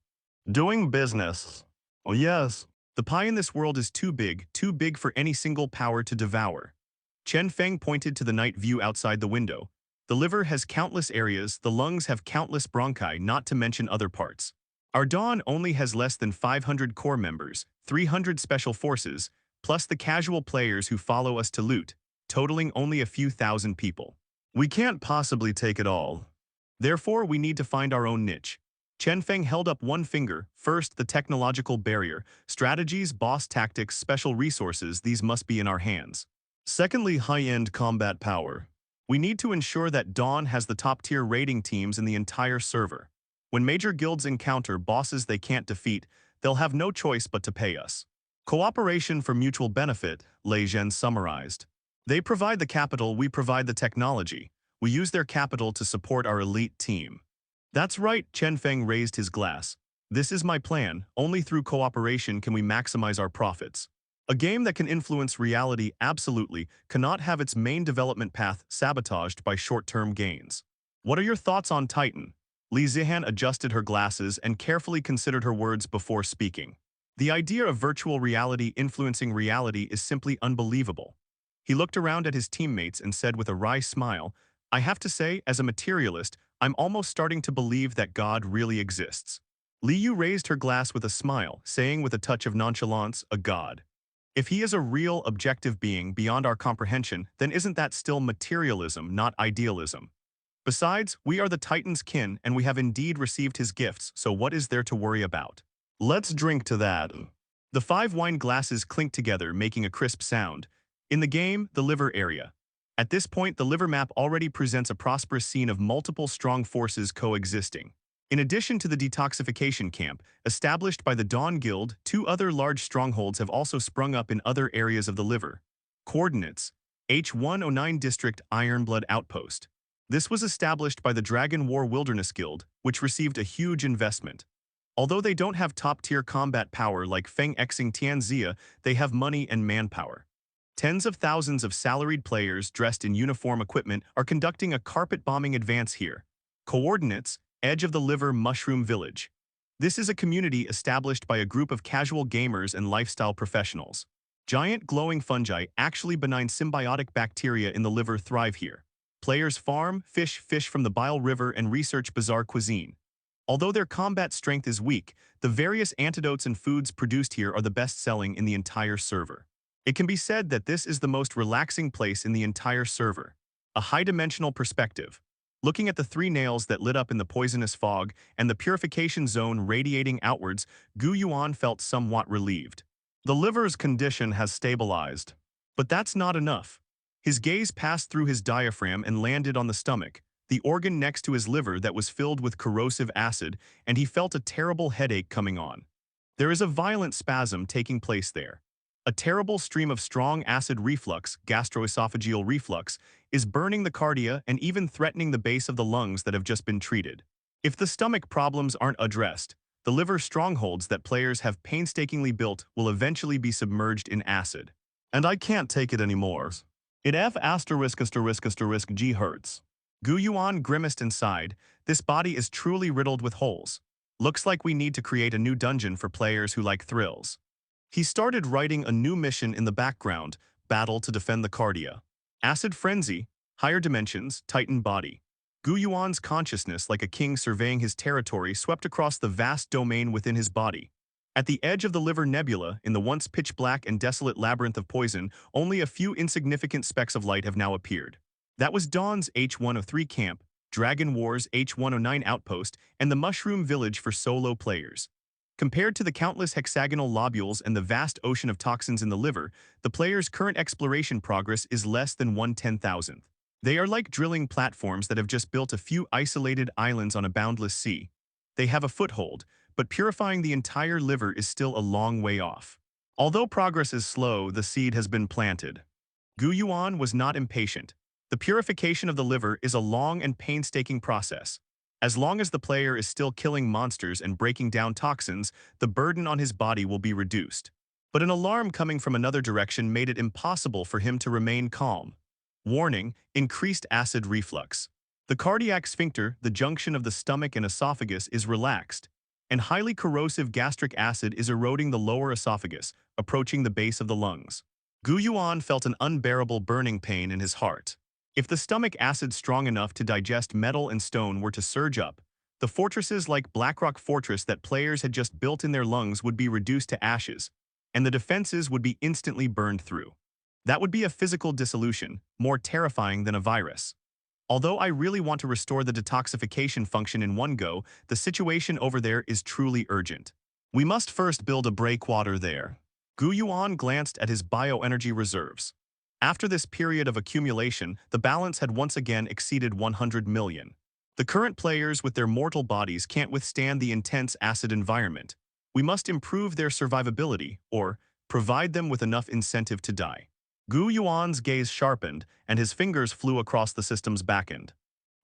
Doing business. Oh yes. The pie in this world is too big for any single power to devour. Chen Feng pointed to the night view outside the window. The liver has countless areas, the lungs have countless bronchi, not to mention other parts. Our Dawn only has less than 500 core members, 300 special forces, plus the casual players who follow us to loot, totaling only a few thousand people. We can't possibly take it all. Therefore, we need to find our own niche. Chen Feng held up one finger. First, the technological barrier. Strategies, boss tactics, special resources, these must be in our hands. Secondly, high-end combat power. We need to ensure that Dawn has the top-tier raiding teams in the entire server. When major guilds encounter bosses they can't defeat, they'll have no choice but to pay us. Cooperation for mutual benefit, Lei Zhen summarized. They provide the capital, we provide the technology. We use their capital to support our elite team. That's right, Chen Feng raised his glass. This is my plan. Only through cooperation can we maximize our profits. A game that can influence reality absolutely cannot have its main development path sabotaged by short-term gains. What are your thoughts on Titan? Li Zihan adjusted her glasses and carefully considered her words before speaking. The idea of virtual reality influencing reality is simply unbelievable. He looked around at his teammates and said with a wry smile, I have to say, as a materialist, I'm almost starting to believe that God really exists. Li Yu raised her glass with a smile, saying with a touch of nonchalance, a god. If he is a real, objective being beyond our comprehension, then isn't that still materialism, not idealism? Besides, we are the Titan's kin and we have indeed received his gifts, so what is there to worry about? Let's drink to that. The 5 wine glasses clinked together, making a crisp sound. In the game, the liver area. At this point, the liver map already presents a prosperous scene of multiple strong forces coexisting. In addition to the detoxification camp, established by the Dawn Guild, 2 other large strongholds have also sprung up in other areas of the liver. Coordinates: H109 District Ironblood Outpost. This was established by the Dragon War Wilderness Guild, which received a huge investment. Although they don't have top-tier combat power like Feng Xing Tianxia, they have money and manpower. Tens of thousands of salaried players dressed in uniform equipment are conducting a carpet-bombing advance here. Coordinates: Edge of the Liver Mushroom Village. This is a community established by a group of casual gamers and lifestyle professionals. Giant glowing fungi, actually benign symbiotic bacteria in the liver, thrive here. Players farm, fish from the Bile River and research bizarre cuisine. Although their combat strength is weak, the various antidotes and foods produced here are the best-selling in the entire server. It can be said that this is the most relaxing place in the entire server. A high-dimensional perspective. Looking at the 3 nails that lit up in the poisonous fog and the purification zone radiating outwards, Gu Yuan felt somewhat relieved. The liver's condition has stabilized. But that's not enough. His gaze passed through his diaphragm and landed on the stomach, the organ next to his liver that was filled with corrosive acid, and he felt a terrible headache coming on. There is a violent spasm taking place there. A terrible stream of strong acid reflux, gastroesophageal reflux, is burning the cardia and even threatening the base of the lungs that have just been treated. If the stomach problems aren't addressed, the liver strongholds that players have painstakingly built will eventually be submerged in acid. And I can't take it anymore. It F **** G hurts. Gu Yuan grimaced and sighed. This body is truly riddled with holes. Looks like we need to create a new dungeon for players who like thrills. He started writing a new mission in the background, Battle to Defend the Cardia. Acid Frenzy, Higher Dimensions, Titan Body. Gu Yuan's consciousness, like a king surveying his territory, swept across the vast domain within his body. At the edge of the liver nebula, in the once pitch-black and desolate labyrinth of poison, only a few insignificant specks of light have now appeared. That was Dawn's H103 camp, Dragon War's H109 outpost, and the Mushroom Village for solo players. Compared to the countless hexagonal lobules and the vast ocean of toxins in the liver, the player's current exploration progress is less than 1/10,000th. They are like drilling platforms that have just built a few isolated islands on a boundless sea. They have a foothold, but purifying the entire liver is still a long way off. Although progress is slow, the seed has been planted. Gu Yuan was not impatient. The purification of the liver is a long and painstaking process. As long as the player is still killing monsters and breaking down toxins, the burden on his body will be reduced. But an alarm coming from another direction made it impossible for him to remain calm. Warning, increased acid reflux. The cardiac sphincter, the junction of the stomach and esophagus, is relaxed, and highly corrosive gastric acid is eroding the lower esophagus, approaching the base of the lungs. Gu Yuan felt an unbearable burning pain in his heart. If the stomach acid strong enough to digest metal and stone were to surge up, the fortresses like Blackrock Fortress that players had just built in their lungs would be reduced to ashes, and the defenses would be instantly burned through. That would be a physical dissolution, more terrifying than a virus. Although I really want to restore the detoxification function in one go, the situation over there is truly urgent. We must first build a breakwater there. Gu Yuan glanced at his bioenergy reserves. After this period of accumulation, the balance had once again exceeded 100 million. The current players with their mortal bodies can't withstand the intense acid environment. We must improve their survivability, or provide them with enough incentive to die. Gu Yuan's gaze sharpened, and his fingers flew across the system's backend.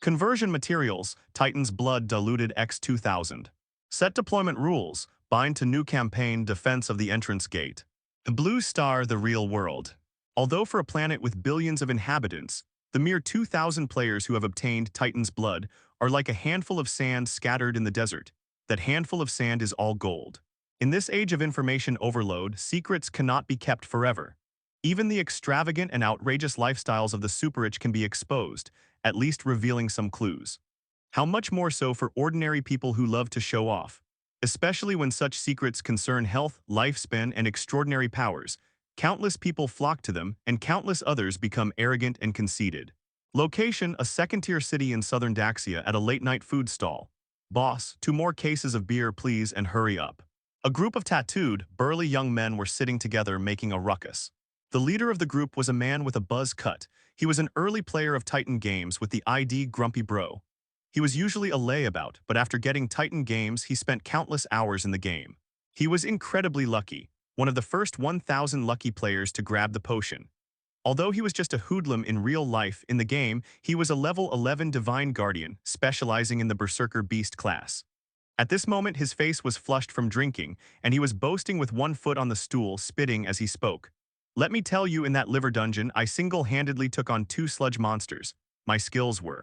Conversion materials, Titan's blood diluted X2000. Set deployment rules, bind to new campaign, defense of the entrance gate. The blue star, the real world. Although for a planet with billions of inhabitants, the mere 2,000 players who have obtained Titan's blood are like a handful of sand scattered in the desert. That handful of sand is all gold. In this age of information overload, secrets cannot be kept forever. Even the extravagant and outrageous lifestyles of the super-rich can be exposed, at least revealing some clues. How much more so for ordinary people who love to show off? Especially when such secrets concern health, lifespan, and extraordinary powers. Countless people flock to them, and countless others become arrogant and conceited. Location, a second-tier city in southern Daxia at a late-night food stall. Boss, 2 more cases of beer please and hurry up. A group of tattooed, burly young men were sitting together making a ruckus. The leader of the group was a man with a buzz cut. He was an early player of Titan Games with the ID Grumpy Bro. He was usually a layabout, but after getting Titan Games, he spent countless hours in the game. He was incredibly lucky, one of the first 1,000 lucky players to grab the potion. Although he was just a hoodlum in real life, in the game, he was a level 11 Divine Guardian, specializing in the Berserker Beast class. At this moment, his face was flushed from drinking, and he was boasting with one foot on the stool, spitting as he spoke. Let me tell you, in that liver dungeon, I single-handedly took on 2 sludge monsters. My skills were